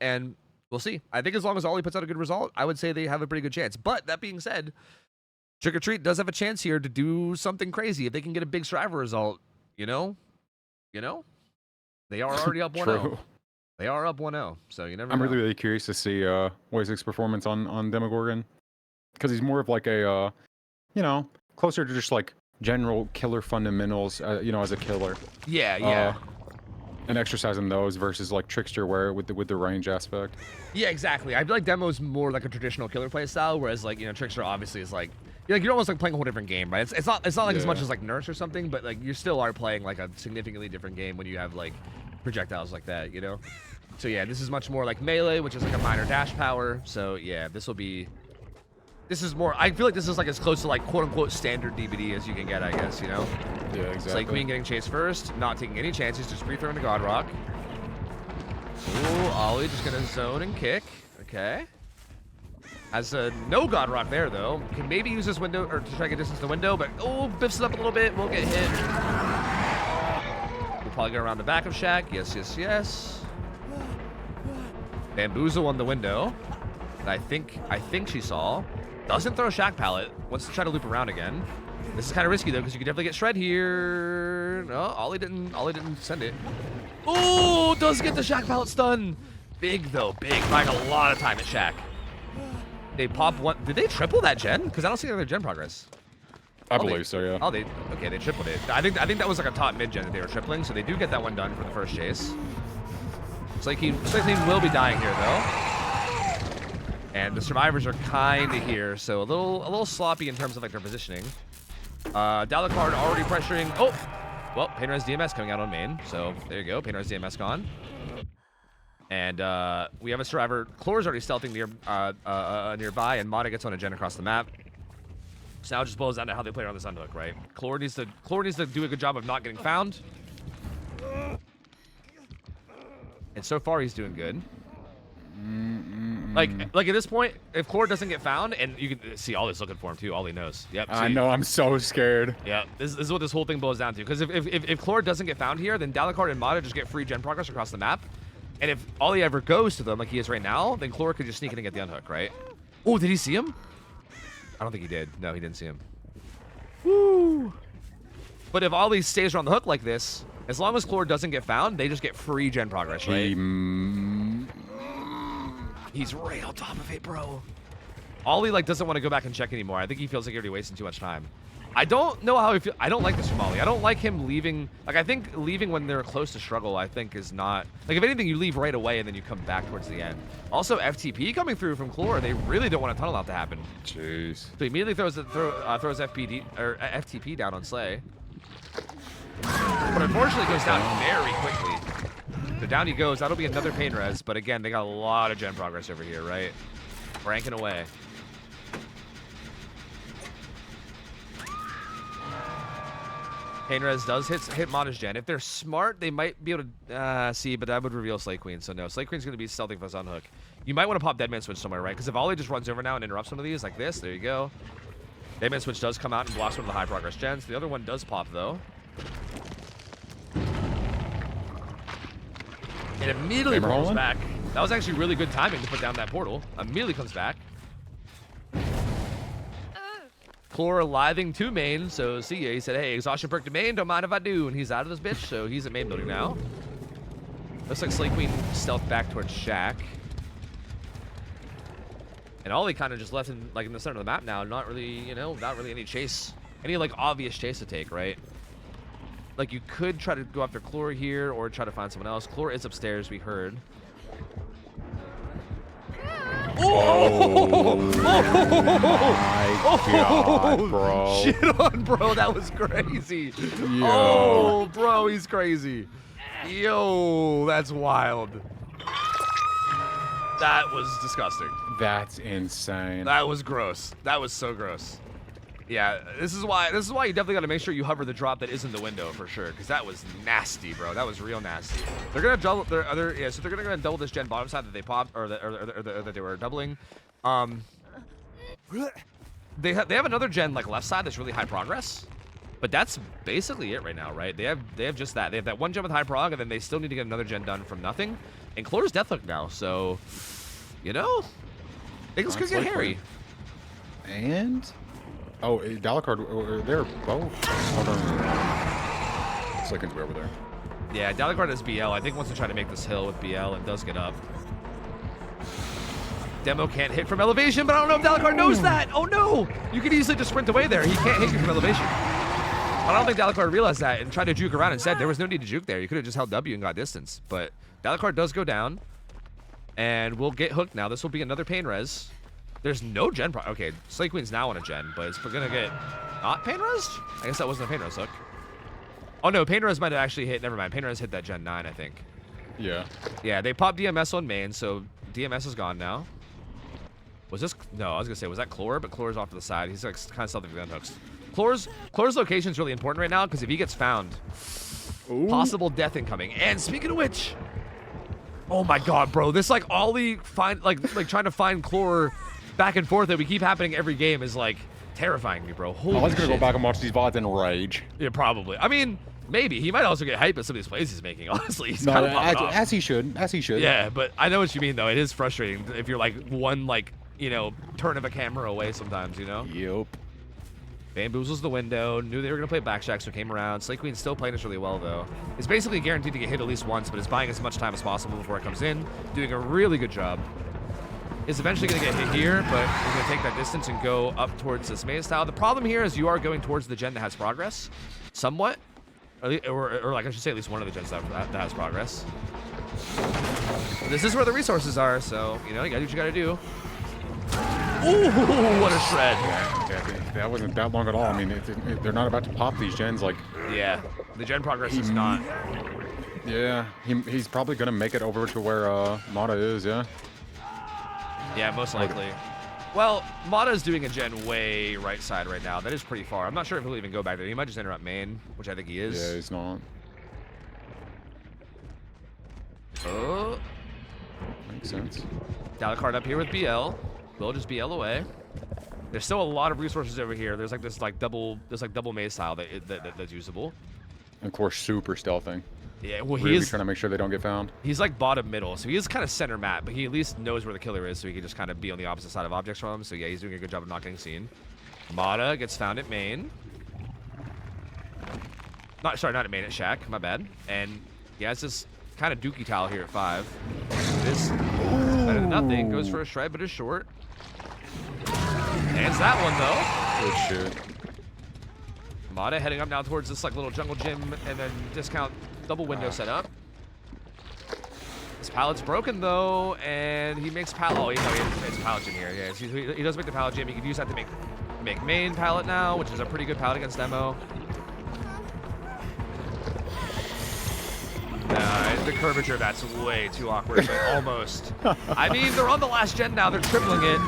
Speaker 10: And we'll see. I think as long as Ollie puts out a good result, I would say they have a pretty good chance. But that being said, Trick or Treat does have a chance here to do something crazy if they can get a big survivor result, you know? They are already up 1-0. They are up 1-0, so you never know.
Speaker 7: I'm really curious to see Wasik's performance on Demogorgon, because he's more of like a, you know, closer to just like general killer fundamentals, you know, as a killer.
Speaker 10: Yeah.
Speaker 7: And exercising those versus like Trickster, where with the range aspect.
Speaker 10: Yeah, exactly. I feel like Demo's more like a traditional killer play style, whereas like, you know, Trickster obviously is like you're almost like playing a whole different game, right? It's not like as much as like Nurse or something, but like you still are playing like a significantly different game when you have like projectiles like that, you know? So yeah, this is much more like melee, which is like a minor dash power. So yeah, this is more, I feel like this is like as close to like quote unquote standard DBD as you can get, I guess, you know?
Speaker 7: Yeah, exactly.
Speaker 10: It's like Queen getting chased first, not taking any chances, just free throwing to God Rock. Ooh, Ollie just gonna zone and kick. Okay. Has a no God Rock there though. Can maybe use this window or to try to get distance to the window, but biffs it up a little bit, won't get hit. We'll probably go around the back of Shaq. Yes. Bamboozle on the window. I think she saw. Doesn't throw a Shaq pallet. Wants to try to loop around again. This is kind of risky though, because you could definitely get shred here. No, Ollie didn't send it. Oh, does get the Shaq pallet stun. Big though, big. Buying a lot of time at Shaq. They pop one. Did they triple that gen? Because I don't see any other gen progress.
Speaker 7: I believe so, yeah.
Speaker 10: Oh, they tripled it. I think that was like a top mid gen that they were tripling, so they do get that one done for the first chase. Slayqueen will be dying here though. And the survivors are kind of here, so a little sloppy in terms of like their positioning. Dalakard already pressuring. Oh, well, Painter's DMS coming out on main, so there you go. Painter's DMS gone. And we have a survivor. Chlor's already stealthing nearby, and Mata gets on a gen across the map. So now it just boils down to how they play around this unhook, right? Chlor needs to do a good job of not getting found. And so far, he's doing good. Like at this point, if Chlor doesn't get found, and you can see Ollie's looking for him too. Ollie knows. Yep.
Speaker 7: I know. I'm so scared.
Speaker 10: Yeah. This is what this whole thing boils down to. Because if Chlor doesn't get found here, then Dalakard and Mata just get free gen progress across the map. And if Ollie ever goes to them like he is right now, then Chlor could just sneak in and get the unhook, right? Oh, did he see him? I don't think he did. No, he didn't see him. Woo! But if Ollie stays around the hook like this, as long as Chlor doesn't get found, they just get free gen progress, right? He's right on top of it, bro. Ollie like doesn't want to go back and check anymore. I think he feels like he already wasted too much time. I don't know how he feels. I don't like this from Ollie. I don't like him leaving. Like, I think leaving when they're close to struggle, I think is not... Like, if anything, you leave right away and then you come back towards the end. Also, FTP coming through from Chlor. They really don't want a tunnel out to happen.
Speaker 7: Jeez.
Speaker 10: So he immediately throws FTP down on Slay. But unfortunately, it goes down very quickly. So down he goes. That'll be another pain res. But again, they got a lot of gen progress over here, right? Ranking away. Pain res does hit Mata's gen. If they're smart, they might be able to see, but that would reveal Slayqueen. So no, Slayqueen's going to be stealthing for his unhook. You might want to pop Deadman Switch somewhere, right? Because if Ollie just runs over now and interrupts one of these like this, there you go. Deadman Switch does come out and blocks one of the high progress gens. The other one does pop though. And immediately rolls back. That was actually really good timing to put down that portal. Immediately comes back. Chlor aliving to main, so see ya. He said, hey, exhaustion perk to main, don't mind if I do. And he's out of this bitch, so he's at main building now. Looks like Slayqueen stealth back towards Shaq. And Ollie kind of just left in the center of the map now. Not really, not really any chase. Any like obvious chase to take, right? Like you could try to go after Chlor here or try to find someone else. Chlor is upstairs, we heard. Oh,
Speaker 7: my God, bro.
Speaker 10: Shit on bro, that was crazy.
Speaker 7: Yo.
Speaker 10: Oh, bro, he's crazy. Yo, that's wild. That was disgusting.
Speaker 7: That's insane.
Speaker 10: That was gross. That was so gross. Yeah, this is why you definitely got to make sure you hover the drop that is in the window for sure, because that was nasty, bro. That was real nasty. They're gonna double their other, yeah. So they're gonna double this gen bottom side that they popped, or that they were doubling. They have another gen like left side that's really high progress, but that's basically it right now, right? They have just that. They have that one gen with high prog, and then they still need to get another gen done from nothing. And Chlor's Deathhook now, so you know, things could get hairy.
Speaker 7: And. Oh, Dalakard, they're both. Hold on. Slicken's way over there.
Speaker 10: Yeah, Dalakard has BL. I think wants to try to make this hill with BL and does get up. Demo can't hit from elevation, but I don't know if Dalakard knows that. Oh no! You could easily just sprint away there. He can't hit you from elevation. I don't think Dalakard realized that and tried to juke around and said there was no need to juke there. You could have just held W and got distance. But Dalakard does go down. And we'll get hooked now. This will be another pain res. There's no gen pro. Okay, Slay Queen's now on a gen, but it's gonna get not pain res? I guess that wasn't a pain res hook. Oh no, pain res might have actually hit. Never mind. Pain res hit that gen 9, I think. Yeah. Yeah, they popped DMS on main, so DMS is gone now. Was this? No, I was gonna say, was that Chlor? But Chlor's off to the side. He's like kind of stealthy gun hooks. Chlor's location is really important right now because if he gets found, possible death incoming. And speaking of which, oh my God, bro, this like Ollie find like trying to find Chlor back and forth that we keep happening every game is like terrifying me, bro. Holy
Speaker 7: Ollie's gonna
Speaker 10: shit.
Speaker 7: go back and watch these VODs and rage.
Speaker 10: Yeah, probably. I mean, maybe he might also get hype at some of these plays he's making. Honestly, he's kind of
Speaker 7: as he should. As he should.
Speaker 10: Yeah, but I know what you mean though. It is frustrating if you're like one turn of a camera away sometimes, you know.
Speaker 7: Yep.
Speaker 10: Bamboozles the window. Knew they were gonna play backshack, so came around. Slay Queen's still playing this really well though. It's basically guaranteed to get hit at least once, but is buying as much time as possible before it comes in. Doing a really good job. Is eventually gonna get hit here, but we're gonna take that distance and go up towards this maze tile. The problem here is you are going towards the gen that has progress, somewhat, or like I should say at least one of the gens that has progress. This is where the resources are, so you know you gotta do what you gotta do. Ooh, what a shred!
Speaker 7: Yeah, that wasn't that long at all. I mean, they're not about to pop these gens like.
Speaker 10: Yeah, the gen progress is not.
Speaker 7: Yeah, he's probably gonna make it over to where Mata is. Yeah.
Speaker 10: Yeah, most likely. Well, Mata's doing a gen way right side right now. That is pretty far. I'm not sure if he'll even go back there. He might just interrupt main, which I think he is.
Speaker 7: Yeah, he's not.
Speaker 10: Oh.
Speaker 7: Makes sense.
Speaker 10: Dalakard up here with BL. Will just BL away. There's still a lot of resources over here. There's like this double maze tile that's usable.
Speaker 7: And of course, super stealthing.
Speaker 10: Yeah, well,
Speaker 7: really
Speaker 10: he is
Speaker 7: trying to make sure they don't get found.
Speaker 10: He's like bottom middle, so he is kind of center map, but he at least knows where the killer is, so he can just kind of be on the opposite side of objects from him. So yeah, he's doing a good job of not getting seen. Mata gets found at main. Not at main, at Shack. My bad. And he has this kind of dookie tile here at 5. This better than nothing. Goes for a shred, but is short. Lands that one though.
Speaker 7: Good shit.
Speaker 10: Mata heading up now towards this like little jungle gym and then discount double window set up. His pallet's broken though, and he makes pallet. Oh, he makes pallet gym here. Yeah, he does make the pallet gym. He could use that to make main pallet now, which is a pretty good pallet against Demo. The curvature of that's way too awkward, but almost. I mean, they're on the last gen now. They're tripling it.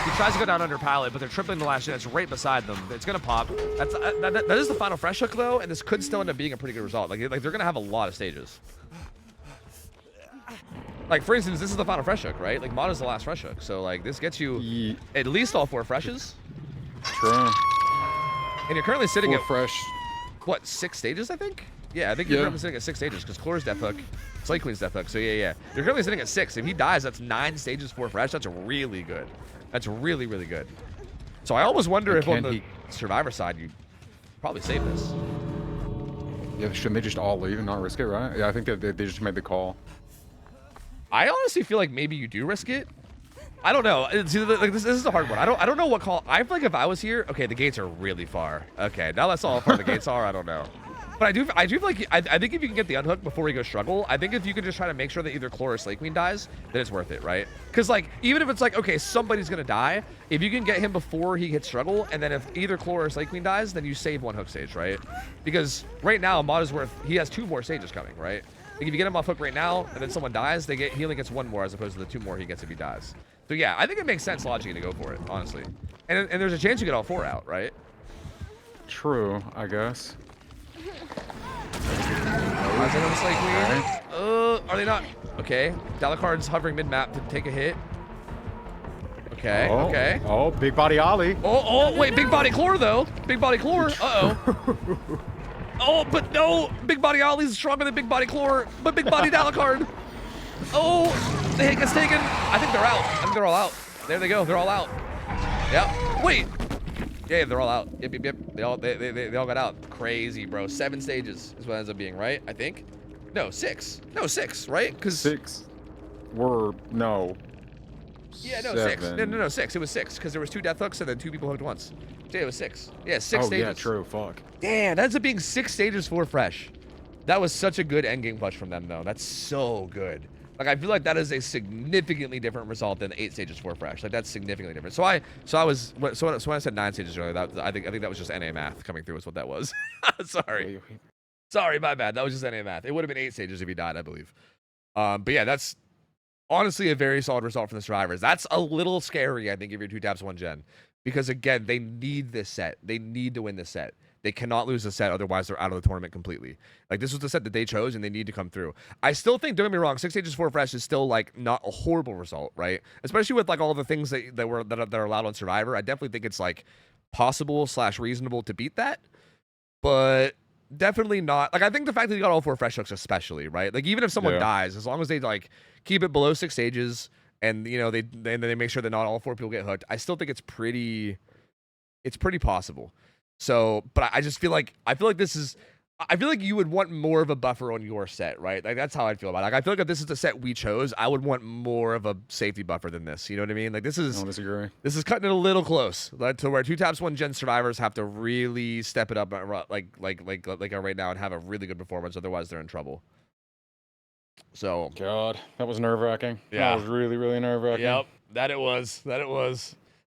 Speaker 10: He tries to go down under pallet, but they're tripling the last gen. It's right beside them. It's gonna pop. That is the final fresh hook though, and this could still end up being a pretty good result. Like they're gonna have a lot of stages. Like for instance, this is the final fresh hook, right? Like Mata's the last fresh hook, so like this gets you at least all 4 freshes.
Speaker 7: True.
Speaker 10: And you're currently sitting
Speaker 7: 4
Speaker 10: at
Speaker 7: fresh.
Speaker 10: What, 6 stages? I think. Yeah, I think you're currently sitting at 6 stages because Chlor's Death Hook, Slay Queen's Death Hook. So yeah. You're currently sitting at 6. If he dies, that's 9 stages 4 fresh. That's really good. That's really, really good. So I almost wonder if on the Survivor side, you probably save this.
Speaker 7: Yeah, shouldn't they just all leave and not risk it, right? Yeah, I think that they just made the call.
Speaker 10: I honestly feel like maybe you do risk it. I don't know. See, like this is a hard one. I don't know what call. I feel like if I was here, okay, the gates are really far. Okay, now that's all far the gates are. I don't know. But I do feel like I think if you can get the unhook before he goes struggle, I think if you can just try to make sure that either Chlor or Slay Queen dies, then it's worth it, right? Because like even if it's like okay, somebody's gonna die, if you can get him before he hits struggle, and then if either Chlor or Slay Queen dies, then you save one hook stage, right? Because right now Mod is worth he has 2 more stages coming, right? Like if you get him off hook right now, and then someone dies, he only gets 1 more as opposed to the 2 more he gets if he dies. So yeah, I think it makes sense logically to go for it, honestly. And there's a chance you get all 4 out, right?
Speaker 7: True, I guess.
Speaker 10: Are they not? Okay. Dalakard's hovering mid-map to take a hit. Okay,
Speaker 7: oh,
Speaker 10: okay.
Speaker 7: Oh, big body Ollie.
Speaker 10: Oh, wait, big body Chlor, though. Big body Chlor. Uh-oh. Oh, but no. Big body Ollie's stronger than big body Chlor, but big body Dalakard. Oh, the hit gets taken. I think they're out. I think they're all out. There they go. They're all out. Yep. Wait. Yeah, they're all out. Yep. They all got out. Crazy, bro. 7 stages is what it ends up being, right? I think. No, 6. No, 6, right? Because
Speaker 7: 6 were no.
Speaker 10: Yeah, no,
Speaker 7: 7.
Speaker 10: 6. No, 6. It was 6 because there was 2 death hooks and then 2 people hooked once. Yeah, it was 6. Yeah, 6 stages.
Speaker 7: Oh yeah, true. Fuck.
Speaker 10: Damn, that ends up being 6 stages for fresh. That was such a good endgame clutch from them, though. That's so good. Like I feel like that is a significantly different result than 8 stages for fresh. Like that's significantly different. So when I said 9 stages earlier, I think that was just NA math coming through is what that was. Sorry, my bad. That was just NA math. It would have been 8 stages if he died, I believe. But yeah, that's honestly a very solid result from the survivors. That's a little scary, I think, if you're 2 taps 1 gen, because again, they need this set. They need to win this set. They cannot lose the set, otherwise they're out of the tournament completely. Like, this was the set that they chose, and they need to come through. I still think, don't get me wrong, 6 stages 4 fresh is still, like, not a horrible result, right? Especially with, like, all the things that are allowed on Survivor. I definitely think it's, like, possible/reasonable to beat that. But definitely not. Like, I think the fact that you got all 4 fresh hooks especially, right? Like, even if someone dies, as long as they, like, keep it below 6 stages, and, you know, they make sure that not all 4 people get hooked, I still think it's pretty possible. So, but I just feel like this is, I feel like you would want more of a buffer on your set, right? Like that's how I feel about it. Like I feel like if this is the set we chose, I would want more of a safety buffer than this. You know what I mean? Like this is,
Speaker 7: I don't disagree. This
Speaker 10: is cutting it a little close, like to where 2 taps 1 gen survivors have to really step it up, like right now, and have a really good performance. Otherwise, they're in trouble. So,
Speaker 7: God, that was nerve-wracking.
Speaker 10: Yeah,
Speaker 7: that was really nerve-wracking.
Speaker 10: Yep, that it was.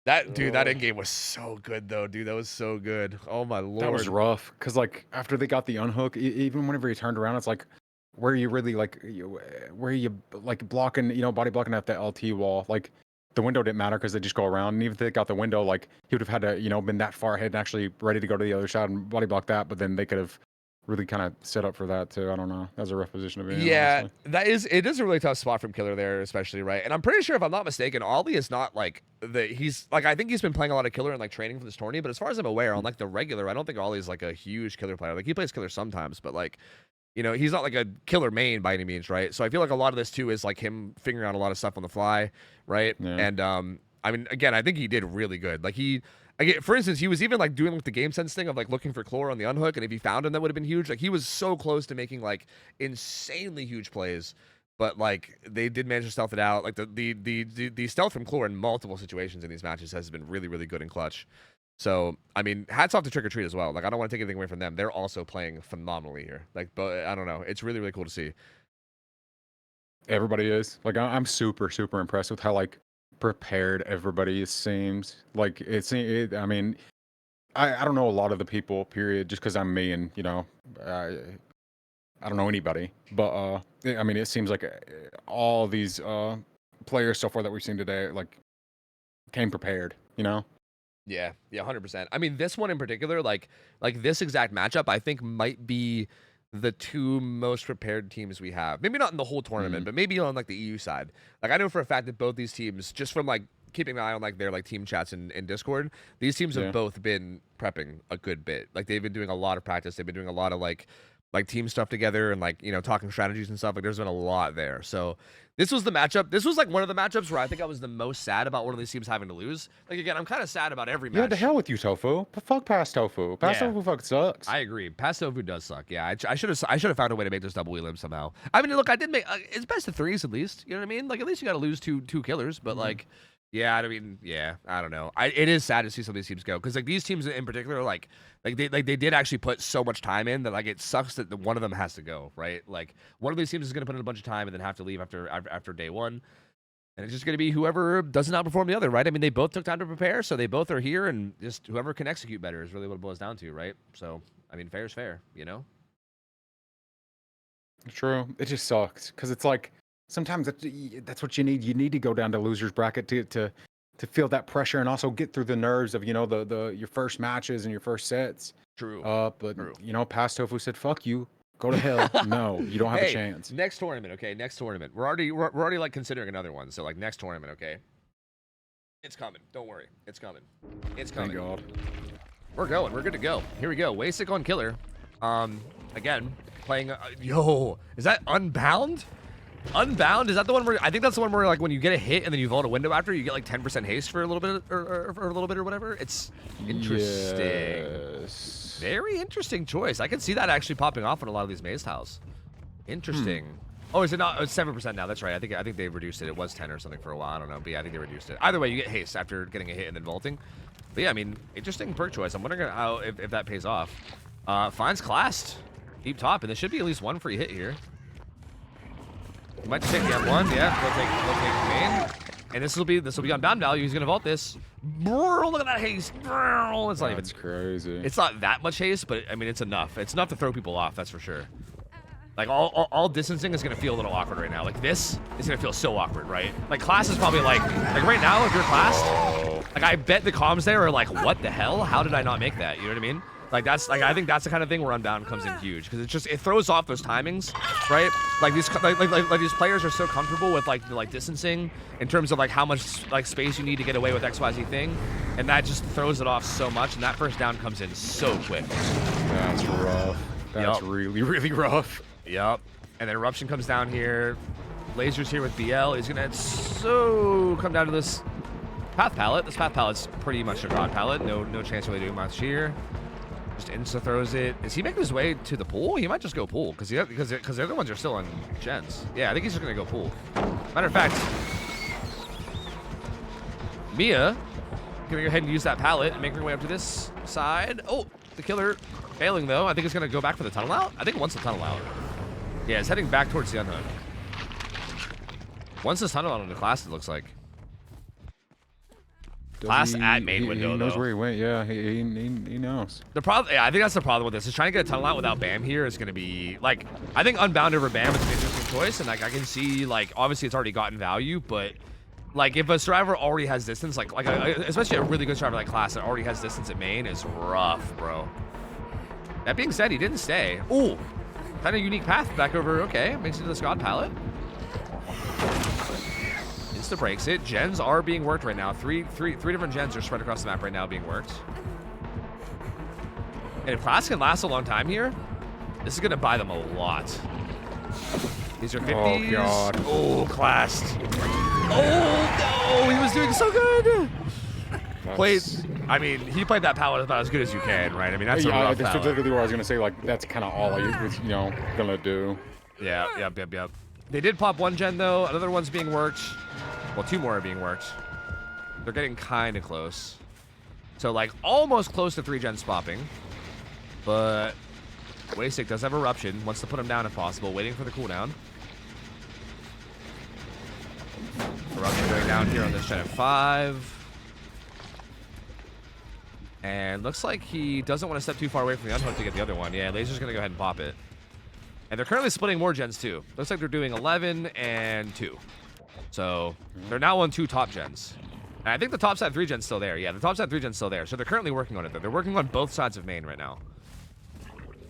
Speaker 10: That dude, that end game was so good though, dude. That was so good. Oh my lord.
Speaker 7: That was rough. Cause like after they got the unhook, even whenever he turned around, it's like, where are you really like, where are you like blocking, you know, body blocking at the LT wall? Like the window didn't matter because they just go around. And even if they got the window, like he would have had to, you know, been that far ahead and actually ready to go to the other side and body block that. But then they could have really kind of set up for that too. I don't know. That was a rough position to be in.
Speaker 10: Yeah, honestly. It is a really tough spot from Killer there, especially, right? And I'm pretty sure, if I'm not mistaken, Ollie is not like he's like, I think he's been playing a lot of Killer and like training for this tourney, but as far as I'm aware, on like the regular, I don't think Ollie's like a huge Killer player. Like he plays Killer sometimes, but like, you know, he's not like a Killer main by any means, right? So I feel like a lot of this too is like him figuring out a lot of stuff on the fly, right? Yeah. And I mean, again, I think he did really good. Like for instance, he was even like doing like the game sense thing of like looking for Chlor on the unhook, and if he found him, that would have been huge. Like he was so close to making like insanely huge plays, but like they did manage to stealth it out. Like the stealth from Chlor in multiple situations in these matches has been really good in clutch. So I mean, hats off to Trick or Treat as well. Like I don't want to take anything away from them. They're also playing phenomenally here. Like, but I don't know, it's really cool to see.
Speaker 7: Everybody is like, I'm super impressed with how like prepared everybody seems. Like I mean, I don't know a lot of the people, period, just because I'm me, and you know, I don't know anybody, but I mean, it seems like all these players so far that we've seen today like came prepared, you know.
Speaker 10: Yeah, 100%. I mean, this one in particular, like this exact matchup, I think might be the 2 most prepared teams we have. Maybe not in the whole tournament, but maybe on like the EU side. Like I know for a fact that both these teams, just from like keeping an eye on like their like team chats in Discord, these teams have both been prepping a good bit. Like they've been doing a lot of practice. They've been doing a lot of like team stuff together and like, you know, talking strategies and stuff. Like there's been a lot there. So this was the matchup. This was like one of the matchups where I think I was the most sad about one of these teams having to lose. Like again, I'm kind of sad about every match.
Speaker 7: Yeah, the hell with you, Tofu. Fuck past Tofu. Past Tofu fucking sucks.
Speaker 10: I agree. Past Tofu does suck. Yeah, I should have found a way to make this double elim somehow. I mean, look, I did make it's best of 3s at least. You know what I mean? Like at least you got to lose two killers, but like, Yeah, I mean, yeah, I don't know. It is sad to see some of these teams go because like these teams in particular, like they did actually put so much time in that like it sucks that one of them has to go, right? Like one of these teams is going to put in a bunch of time and then have to leave after day one, and it's just going to be whoever doesn't outperform the other, right? I mean, they both took time to prepare, so they both are here, and just whoever can execute better is really what it boils down to, right? So I mean, fair is fair, you know.
Speaker 7: True. It just sucks because it's like sometimes that's what you need. You need to go down to losers bracket to feel that pressure and also get through the nerves of your first matches and your first sets.
Speaker 10: True.
Speaker 7: But past Tofu said, "Fuck you, go to hell." No, you don't have a chance.
Speaker 10: Next tournament, okay. Next tournament. We're already like considering another one. So like next tournament, okay. It's coming. Don't worry. It's coming. It's coming.
Speaker 7: Thank God.
Speaker 10: We're going. We're good to go. Here we go. Wasik on Killer. Again. Playing, is that Unbound? Unbound, is that the one where, I think that's the one where like when you get a hit and then you vault a window after, you get like 10% haste for a little bit or whatever. It's interesting.
Speaker 7: Yes.
Speaker 10: Very interesting choice. I can see that actually popping off on a lot of these maze tiles. Interesting. Oh, is it not? It's 7% now. That's right. I think they reduced it. It was 10 or something for a while. I don't know. But yeah, I think they reduced it. Either way, you get haste after getting a hit and then vaulting. But yeah, I mean, interesting perk choice. I'm wondering how if that pays off. Finds classed. Deep top, and there should be at least one free hit here. You might just take the M1, yeah. He'll take main, and this will be on bound value. He's gonna vault this. Bro, look at that haste. Bro, it's not even.
Speaker 7: That's crazy.
Speaker 10: It's not that much haste, but I mean it's enough. It's enough to throw people off. That's for sure. Like all distancing is gonna feel a little awkward right now. Like this is gonna feel so awkward, right? Like class is probably like right now if you're classed, like I bet the comms there are like, what the hell? How did I not make that? You know what I mean? Like that's like I think that's the kind of thing where Unbound comes in huge because it throws off those timings, right? Like these players are so comfortable with like distancing in terms of like how much like space you need to get away with XYZ thing, and that just throws it off so much, and that first down comes in so quick.
Speaker 7: That's rough. That's really rough.
Speaker 10: Yep. And then Eruption comes down here. Laser's here with BL. He's gonna come down to this path palette. This path palette's pretty much a god palette. No chance really doing much here. Just insta throws it. Is he making his way to the pool? He might just go pool because the other ones are still on gens. Yeah, I think he's just gonna go pool. Matter of fact, Mia gonna go ahead and use that pallet and make her way up to this side. Oh, the killer failing though. I think it's gonna go back for the tunnel out. I think once the tunnel out. Yeah, it's heading back towards the unhook. Once this tunnel out into class, it looks like. Class at main window,
Speaker 7: he knows
Speaker 10: though.
Speaker 7: where he went. Yeah, he knows.
Speaker 10: The problem, yeah, I think that's the problem with this. Is trying to get a tunnel out without Bam here is going to be like, I think Unbound over Bam is an interesting choice, and like I can see like obviously it's already gotten value, but like if a survivor already has distance, like especially a really good survivor like Class that already has distance at main is rough, bro. That being said, he didn't stay. Ooh, kind of unique path back over. Okay, makes it to the Scott palette. Insta breaks it. Gens are being worked right now. Three different gens are spread across the map right now being worked. And if Class can last a long time here, this is gonna buy them a lot. These are 50s.
Speaker 7: Oh God.
Speaker 10: Oh, Class. Oh no, he was doing so good. I mean, he played that palette about as good as you can, right? I mean, that's a rough
Speaker 7: that's
Speaker 10: palette.
Speaker 7: literally what I was gonna say. Like that's kind of all he was, gonna do.
Speaker 10: Yeah, yep. They did pop one gen though. Another one's being worked. Well, two more are being worked. They're getting kind of close. So, like, almost close to 3 gens popping. But Wasik does have Eruption. Wants to put him down if possible. Waiting for the cooldown. Eruption going down here on this gen at 5. And looks like he doesn't want to step too far away from the unhook to get the other one. Yeah, Laser's going to go ahead and pop it. And they're currently splitting more gens, too. Looks like they're doing 11 and 2. So they're now on 2 top gens. And I think the top side 3 gen's still there. Yeah, the top side 3 gen's still there. So they're currently working on it, though. They're working on both sides of main right now.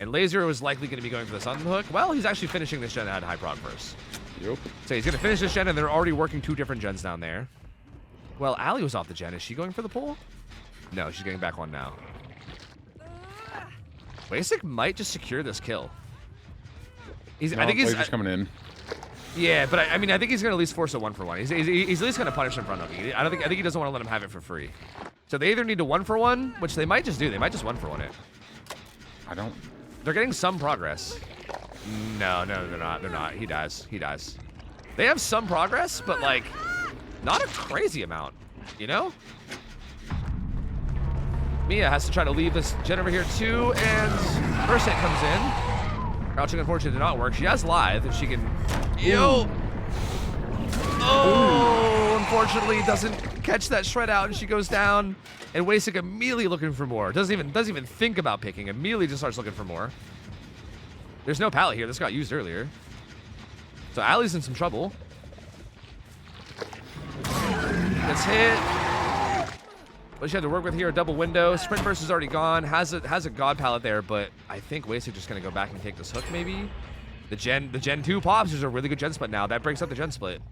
Speaker 10: And Laser was likely going to be going for this unhook. Well, he's actually finishing this gen at high prog first.
Speaker 7: Yep.
Speaker 10: So he's going to finish this gen, and they're already working 2 different gens down there. Well, Ali was off the gen. Is she going for the pull? No, she's getting back one now. Wasik might just secure this kill. I think he's
Speaker 7: just coming in.
Speaker 10: Yeah, but I mean, I think he's gonna at least force a 1-for-1. He's at least gonna punish him front hooking. I think he doesn't want to let him have it for free. So they either need to 1-for-1, which they might just do. They might just 1-for-1 it. They're getting some progress. No, they're not. They're not. He dies. They have some progress, but like, not a crazy amount. You know? Mia has to try to leave this gen over here too, and first hit comes in. Crouching, unfortunately, did not work. She has lithe if she can. Yo! Oh, unfortunately, doesn't catch that shred out, and she goes down. And Wasik immediately looking for more. Doesn't even think about picking. Immediately just starts looking for more. There's no pallet here. This got used earlier. So Allie's in some trouble. Gets hit. What she had to work with here, a double window. Sprint burst is already gone. Has a god pallet there, but I think Wasik just gonna go back and take this hook maybe. The Gen 2 pops. There's a really good Gen split now. That breaks up the Gen split.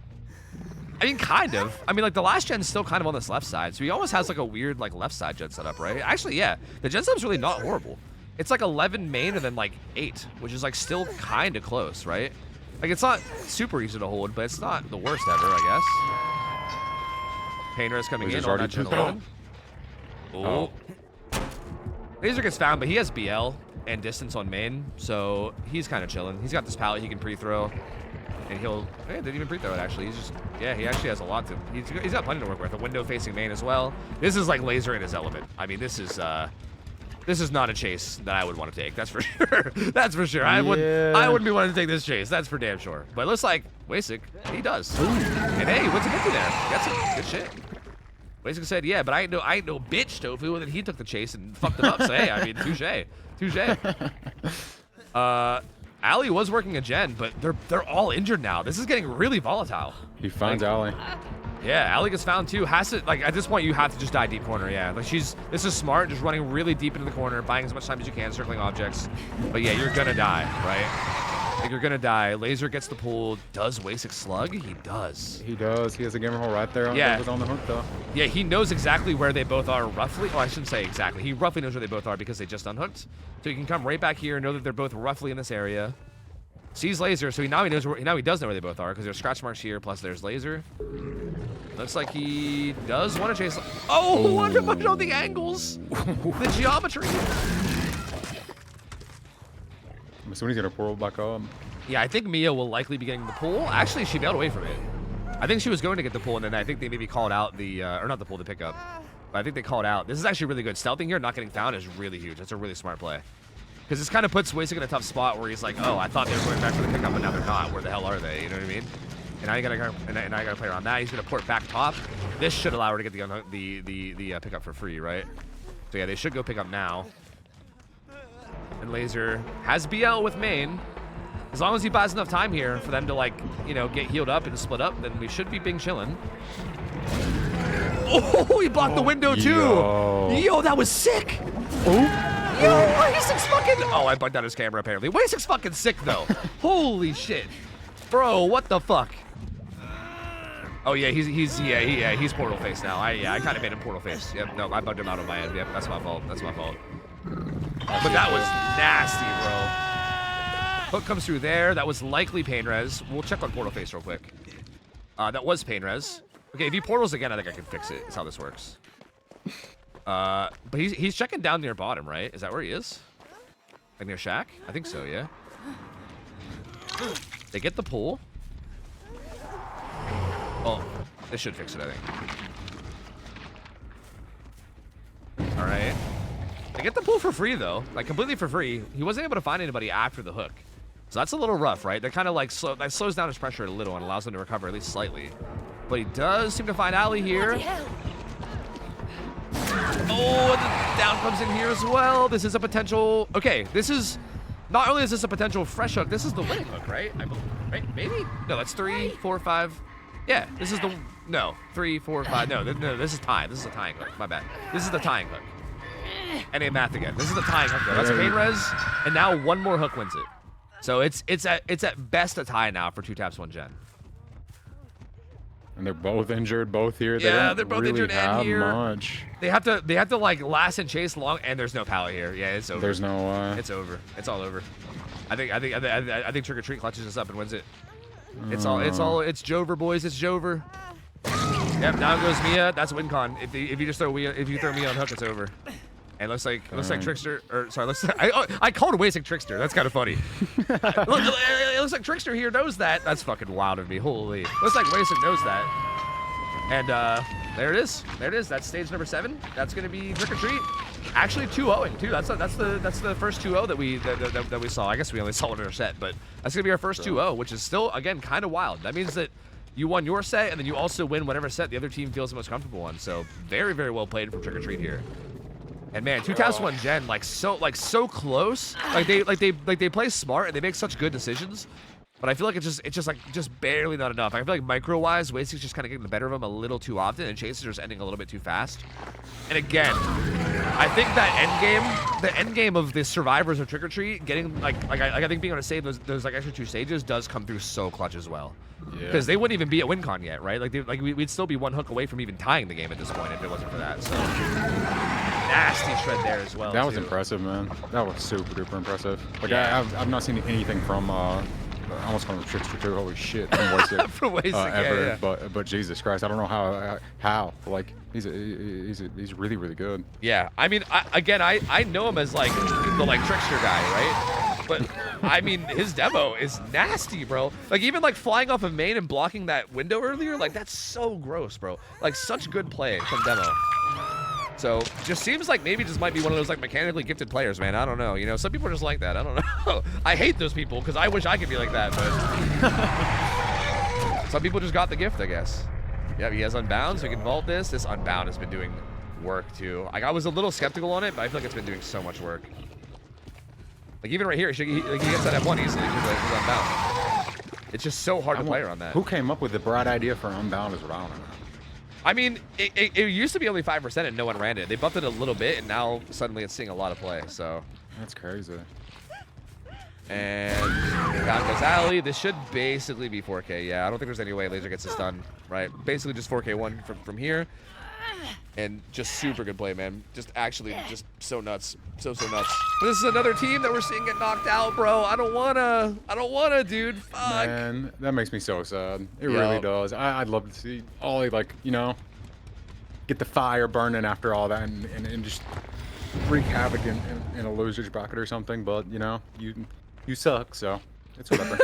Speaker 10: I mean, kind of. I mean, like, the last gen's still kind of on this left side, so he almost has, like, a weird, like, left side gen setup, right? Actually, yeah. The gen setup's really not horrible. It's, like, 11 main and then, like, 8, which is, like, still kind of close, right? Like, it's not super easy to hold, but it's not the worst ever, I guess. Painter's coming in on that gen 11. Oh. Laser gets found, but he has BL and distance on main, so he's kind of chilling. He's got this pallet he can pre-throw. And he'll, didn't even pre-throw it actually. He's just, yeah, he actually has a lot to, he's got plenty to work with. A window facing main as well. This is like Laser in his element. I mean, this is not a chase that I would want to take. That's for sure. That's for sure. I wouldn't be wanting to take this chase. That's for damn sure. But it looks like Wasik, he does. Ooh. And hey, what's a get to there? That's some good shit. Wasik said, yeah, but I ain't no bitch, Tofu. And then he took the chase and fucked him up. So hey, I mean, touche. Allie was working a gen, but they're all injured now. This is getting really volatile.
Speaker 7: He finds Allie.
Speaker 10: Yeah, Allie gets found too. Has to, like, at this point you have to just die deep corner. Yeah, like this is smart, just running really deep into the corner, buying as much time as you can, circling objects. But yeah, you're gonna die, right? Like, you're gonna die. Laser gets the pull. Does Wasik slug? He does.
Speaker 7: He does. He has a gamer hole right there on, on the hook though.
Speaker 10: Yeah, he knows exactly where they both are roughly. Oh, I shouldn't say exactly. He roughly knows where they both are because they just unhooked. So he can come right back here and know that they're both roughly in this area. Sees Laser, so now he knows where, now he does know where they both are because there's scratch marks here, plus there's Laser. Looks like he does want to chase. Oh, I don't know the angles, the geometry.
Speaker 7: I'm assuming he's gonna portal back up.
Speaker 10: Yeah, I think Mia will likely be getting the pull. Actually, she bailed away from it. I think she was going to get the pull, and then I think they maybe called out the, or not the pull, the pickup. But I think they called out. This is actually really good. Stealthing here, not getting found is really huge. That's a really smart play. Because this kind of puts Wasik in a tough spot where he's like, oh, I thought they were going back for the pickup, but now they're not. Where the hell are they? You know what I mean? And now you gotta go, and now you gotta play around that. He's gonna port back top. This should allow her to get the pickup for free, right? So yeah, they should go pick up now. And Laser has BL with main. As long as he buys enough time here for them to, like, you know, get healed up and split up, then we should be being chillin'. Oh, he blocked the window too. Yo, that was sick.
Speaker 7: Oh.
Speaker 10: Yo, Wasik's fucking. Oh, I bugged out his camera apparently. Wasik's fucking sick though. Holy shit, bro, what the fuck? Oh yeah, he's portal face now. I kind of made him portal face. Yep, no, I bugged him out on my end. Yep, that's my fault. That's my fault. But that was nasty, bro. Hook comes through there. That was likely pain res. We'll check on portal face real quick. That was pain res. Okay, if he portals again, I think I can fix it. That's how this works. But he's checking down near bottom, right? Is that where he is? Like near Shack? I think so, yeah. They get the pull. Oh, this should fix it, I think. All right. They get the pull for free, though. Like, completely for free. He wasn't able to find anybody after the hook. So that's a little rough, right? They're kind of like, that slows down his pressure a little and allows him to recover at least slightly. But he does seem to find Allie here. Oh, and the down comes in here as well. This is a potential. Okay, this is. Not only is this a potential fresh hook, this is the winning hook, right? I believe, right? Maybe? No, that's 3, 4, 5. Yeah, this is the. No, 3, 4, 5. No, this is tie. This is a tying hook. My bad. This is the tying hook. And a math again. This is the tying hook, though. That's pain res. And now one more hook wins it. So it's at best a tie now for 2 taps 1 gen.
Speaker 7: And they're both injured, both here.
Speaker 10: Yeah, they're both
Speaker 7: really
Speaker 10: injured and here.
Speaker 7: Much.
Speaker 10: They have to like last and chase long, and there's no pallet here. Yeah, it's over.
Speaker 7: There's no.
Speaker 10: It's over. It's all over. I think Trick or Treat clutches this up and wins it. It's Jover, boys. It's Jover. Yep. Down goes Mia. That's win con. If you just throw Mia on hook, it's over. And looks like Trickster, or sorry, I called Wasik Trickster. That's kind of funny. It looks like Trickster here knows that. That's fucking wild of me. Holy. Looks like Wasik knows that. And There it is. There it is. That's stage number 7. That's gonna be Trick or Treat. Actually 2-0ing too. That's the first 2-0 that we saw. I guess we only saw one in our set, but that's gonna be our first 2-0, which is still again kind of wild. That means that you won your set, and then you also win whatever set the other team feels the most comfortable on. So very, very well played from Trick or Treat here. And man, 2 taps 1 gen, like so close. Like they play smart and they make such good decisions. But I feel like it's just barely not enough. I feel like micro-wise, Wasting's just kind of getting the better of him a little too often, and Chases are just ending a little bit too fast. And again, I think that the end game of the survivors of Trick or Treat, getting I think being able to save those like extra 2 stages does come through so clutch as well. Because they wouldn't even be at WinCon yet, right? We'd still be 1 hook away from even tying the game at this point if it wasn't for that. So nasty shred there as well.
Speaker 7: That was impressive, man. That was super duper impressive. Like I've not seen anything from. I almost called him Trickster too. Holy shit, from Wasted.
Speaker 10: From Wasted,
Speaker 7: ever. Yeah. But Jesus Christ, I don't know how. Like he's really really good.
Speaker 10: Yeah, I mean, I know him as like the Trickster guy, right? But I mean, his demo is nasty, bro. Like even like flying off of main and blocking that window earlier, like that's so gross, bro. Like such good play from demo. So just seems like maybe just might be one of those like mechanically gifted players, man. I don't know. You know, some people are just like that. I don't know. I hate those people because I wish I could be like that, but some people just got the gift, I guess. Yeah, he has Unbound, so he can vault this. This Unbound has been doing work too. Like I was a little skeptical on it, but I feel like it's been doing so much work. Like even right here, he gets that F1 easily with Unbound. It's just so hard to play around that.
Speaker 7: Who came up with the bright idea for Unbound is what I don't know.
Speaker 10: I mean, it used to be only 5% and no one ran it. They buffed it a little bit, and now suddenly it's seeing a lot of play, so.
Speaker 7: That's crazy.
Speaker 10: And down goes Alley. This should basically be 4K. Yeah, I don't think there's any way Laser gets this done, right? Basically just 4K1 from here. And just super good play, man. Just actually just so nuts. So nuts. But this is another team that we're seeing get knocked out, bro. I don't wanna, dude. Fuck.
Speaker 7: Man, that makes me so sad. It really does. I'd love to see Ollie, like, you know, get the fire burning after all that and just wreak havoc in a loser's bracket or something. But, you know, you suck, so it's whatever.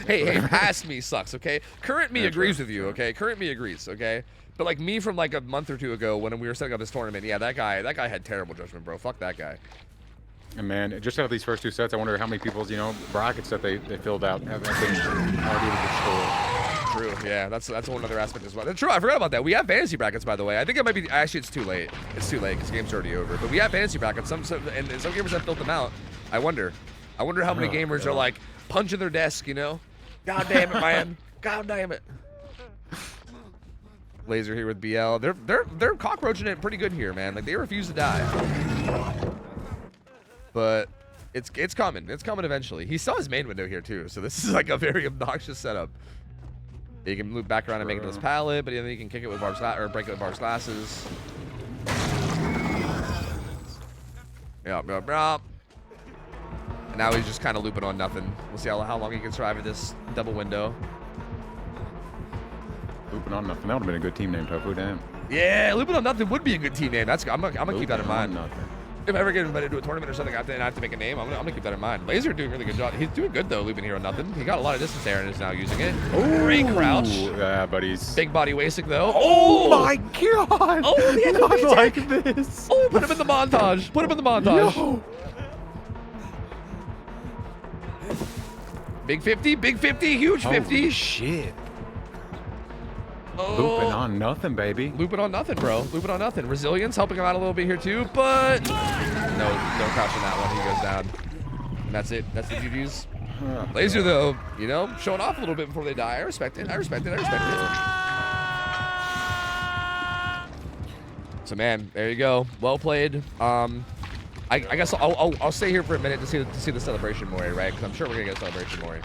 Speaker 10: Hey, past me sucks, okay? Current me agrees with you, okay? Current me agrees, okay? But like me from like a month or 2 ago when we were setting up this tournament, yeah, that guy had terrible judgment, bro. Fuck that guy.
Speaker 7: And man, just out of these first 2 sets, I wonder how many people's, you know, brackets that they filled out have been already
Speaker 10: True, yeah, that's one other aspect as well. True, I forgot about that. We have fantasy brackets, by the way. I think it might be, actually it's too late. It's too late because the game's already over. But we have fantasy brackets. And some gamers have filled them out. I wonder how many gamers are like punching their desk, you know? God damn it, man. God damn it. Laser here with BL. They're cockroaching it pretty good here, man. Like they refuse to die. But it's coming. It's coming eventually. He saw his main window here too, so this is like a very obnoxious setup. He can loop back around and make it to his pallet, but then he can kick it with Barb's or break it with Barb's glasses. Yup. And now he's just kind of looping on nothing. We'll see how long he can survive at this double window.
Speaker 7: Looping on nothing. That would have been a good team name, Tofu. Damn.
Speaker 10: Yeah, looping on nothing would be a good team name. I'm gonna keep that in mind. If I ever get invited to a tournament or something, I have to make a name. I'm gonna keep that in mind. Laser doing a really good job. He's doing good though, looping here on nothing. He got a lot of distance there and is now using it. Great crouch.
Speaker 7: Yeah, but he's
Speaker 10: big body wasting though.
Speaker 7: Oh my god!
Speaker 10: Oh, the
Speaker 7: not like this.
Speaker 10: Oh, put him in the montage. Put him in the montage.
Speaker 7: No.
Speaker 10: Big 50, huge 50.
Speaker 7: Holy shit.
Speaker 10: Oh.
Speaker 7: Looping on nothing, baby.
Speaker 10: Looping on nothing, bro. Looping on nothing. Resilience helping him out a little bit here too, but no crouch on that one. He goes down. And that's it. That's the GG's. Laser though, you know, showing off a little bit before they die. I respect it. So man, there you go. Well played. I guess I'll stay here for a minute to see the celebration Mori, right? Because I'm sure we're gonna get a celebration Mori.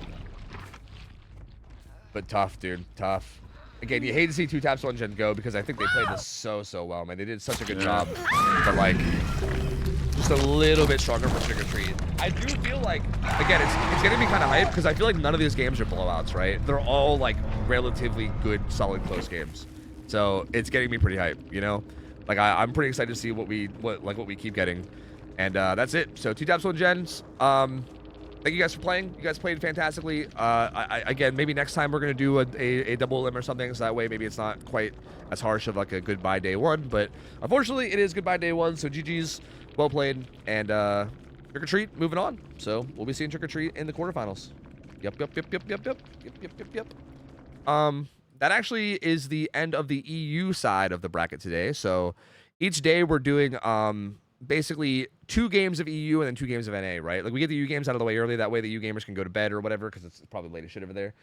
Speaker 10: But tough, dude. Tough. Again, you hate to see 2 taps 1 gen go because I think they played this so well, man. They did such a good job. But like, just a little bit stronger for Trick or Treat. I do feel like, again, it's gonna be kind of hype because I feel like none of these games are blowouts, right? They're all like relatively good, solid, close games. So it's getting me pretty hype, you know? Like I'm pretty excited to see what we keep getting. And that's it. So 2 taps 1 gens. thank you guys for playing. You guys played fantastically. Again, maybe next time we're gonna do a double limb or something, so that way maybe it's not quite as harsh of like a goodbye day one. But unfortunately, it is goodbye day one. So GG's, well played, and Trick or Treat moving on. So we'll be seeing Trick or Treat in the quarterfinals. Yep. That actually is the end of the EU side of the bracket today. So each day we're doing basically 2 games of EU and then 2 games of NA, right? Like we get the EU games out of the way early, that way the EU gamers can go to bed or whatever, because it's probably late as shit over there.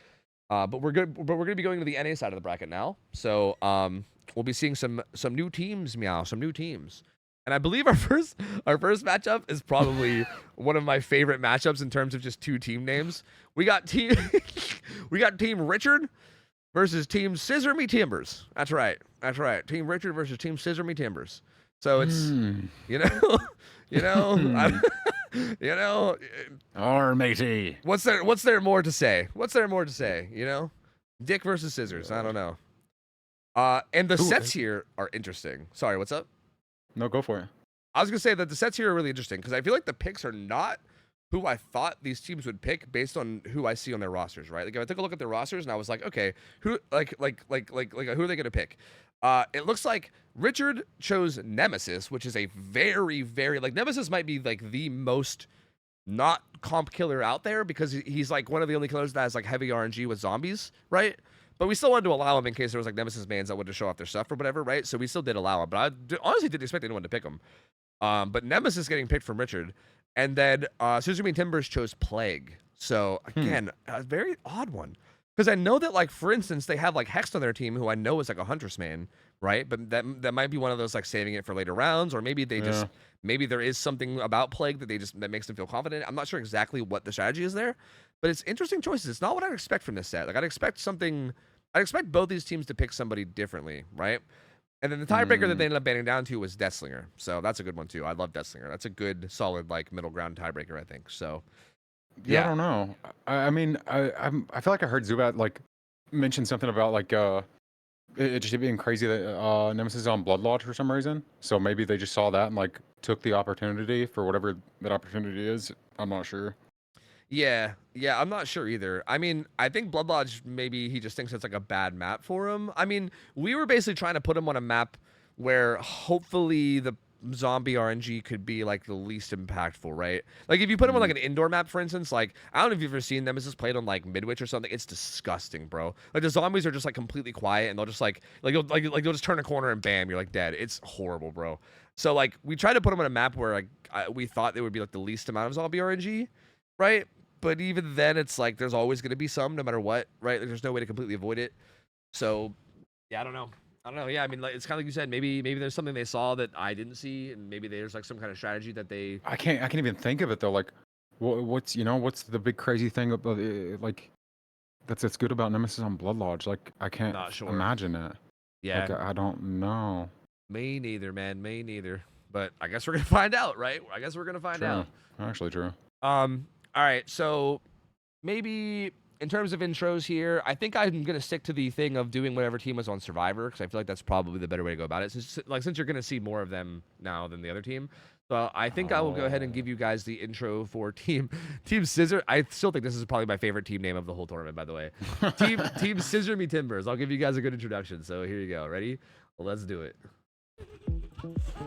Speaker 10: But we're gonna be going to the NA side of the bracket now. So we'll be seeing some new teams, some new teams. And I believe our first matchup is probably one of my favorite matchups in terms of just 2 team names. We got team Richard versus Team Scissor Me Timbers. That's right. Team Richard versus Team Scissor Me Timbers. So it's you know,
Speaker 7: Or matey.
Speaker 10: What's there more to say? You know, Dick versus Scissors. I don't know. And the sets here are interesting. Sorry, what's up?
Speaker 7: No, go for it.
Speaker 10: I was gonna say that the sets here are really interesting because I feel like the picks are not who I thought these teams would pick based on who I see on their rosters, right? Like if I took a look at their rosters and I was like, okay, who who are they gonna pick? It looks like Richard chose Nemesis, which is a very, very like Nemesis might be like the most not comp killer out there because he's like one of the only killers that has like heavy RNG with zombies, right? But we still wanted to allow him in case there was like Nemesis bans that wanted to show off their stuff or whatever, right? So we still did allow him, but I honestly didn't expect anyone to pick him. But Nemesis getting picked from Richard, and then Scissor Me Timbers chose Plague. So again, a very odd one because I know that like for instance they have like Hex on their team who I know is like a Huntress main, right? But that might be one of those like saving it for later rounds, or maybe they just maybe there is something about Plague that makes them feel confident. I'm not sure exactly what the strategy is there, but it's interesting choices. It's not what I'd expect from this set. Like I'd expect both these teams to pick somebody differently, right? And then the tiebreaker that they ended up banning down to was Deathslinger. So that's a good one too. I love Deathslinger. That's a good, solid like middle ground tiebreaker, I think. So
Speaker 7: yeah, I don't know. I mean, I feel like I heard Zubat like mention something about like it just being crazy that Nemesis is on Blood Lodge for some reason. So maybe they just saw that and like took the opportunity for whatever that opportunity is. I'm not sure.
Speaker 10: Yeah, I'm not sure either. I mean, I think Blood Lodge, maybe he just thinks it's like a bad map for him. I mean, we were basically trying to put him on a map where hopefully the zombie RNG could be like the least impactful, right? Like if you put him on like an indoor map, for instance, like I don't know if you've ever seen Nemesis played on like Midwich or something. It's disgusting, bro. Like the zombies are just like completely quiet and they'll just like you'll just turn a corner and bam, you're like dead. It's horrible, bro. So like we tried to put him on a map where like we thought there would be like the least amount of zombie RNG, right? But even then, it's like there's always going to be some, no matter what, right? Like, there's no way to completely avoid it. So, yeah, I don't know. Yeah, I mean, like, it's kind of like you said. Maybe there's something they saw that I didn't see, and maybe there's like some kind of strategy that they.
Speaker 7: I can't even think of it though. Like, what's the big crazy thing about like that's good about Nemesis on Blood Lodge? Like, I can't imagine it.
Speaker 10: Yeah,
Speaker 7: like, I don't know.
Speaker 10: Me neither, man. Me neither. But I guess we're gonna find out, right? I guess we're gonna find out.
Speaker 7: Actually, true.
Speaker 10: All right, so maybe in terms of intros here, I think I'm going to stick to the thing of doing whatever team was on Survivor because I feel like that's probably the better way to go about it. Since you're going to see more of them now than the other team. So I think I will go ahead and give you guys the intro for Team Scissor. I still think this is probably my favorite team name of the whole tournament, by the way. Team Scissor Me Timbers. I'll give you guys a good introduction. So here you go. Ready? Well, let's do it.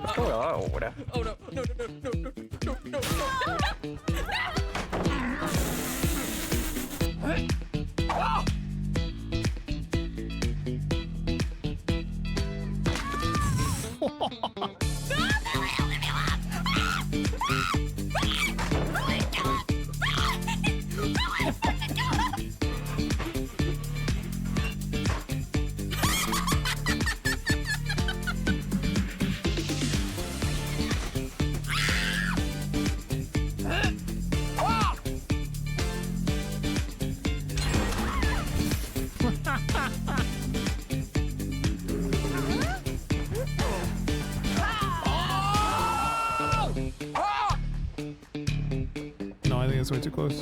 Speaker 2: What's going on?
Speaker 11: Oh no.
Speaker 15: No, I think it's way too close.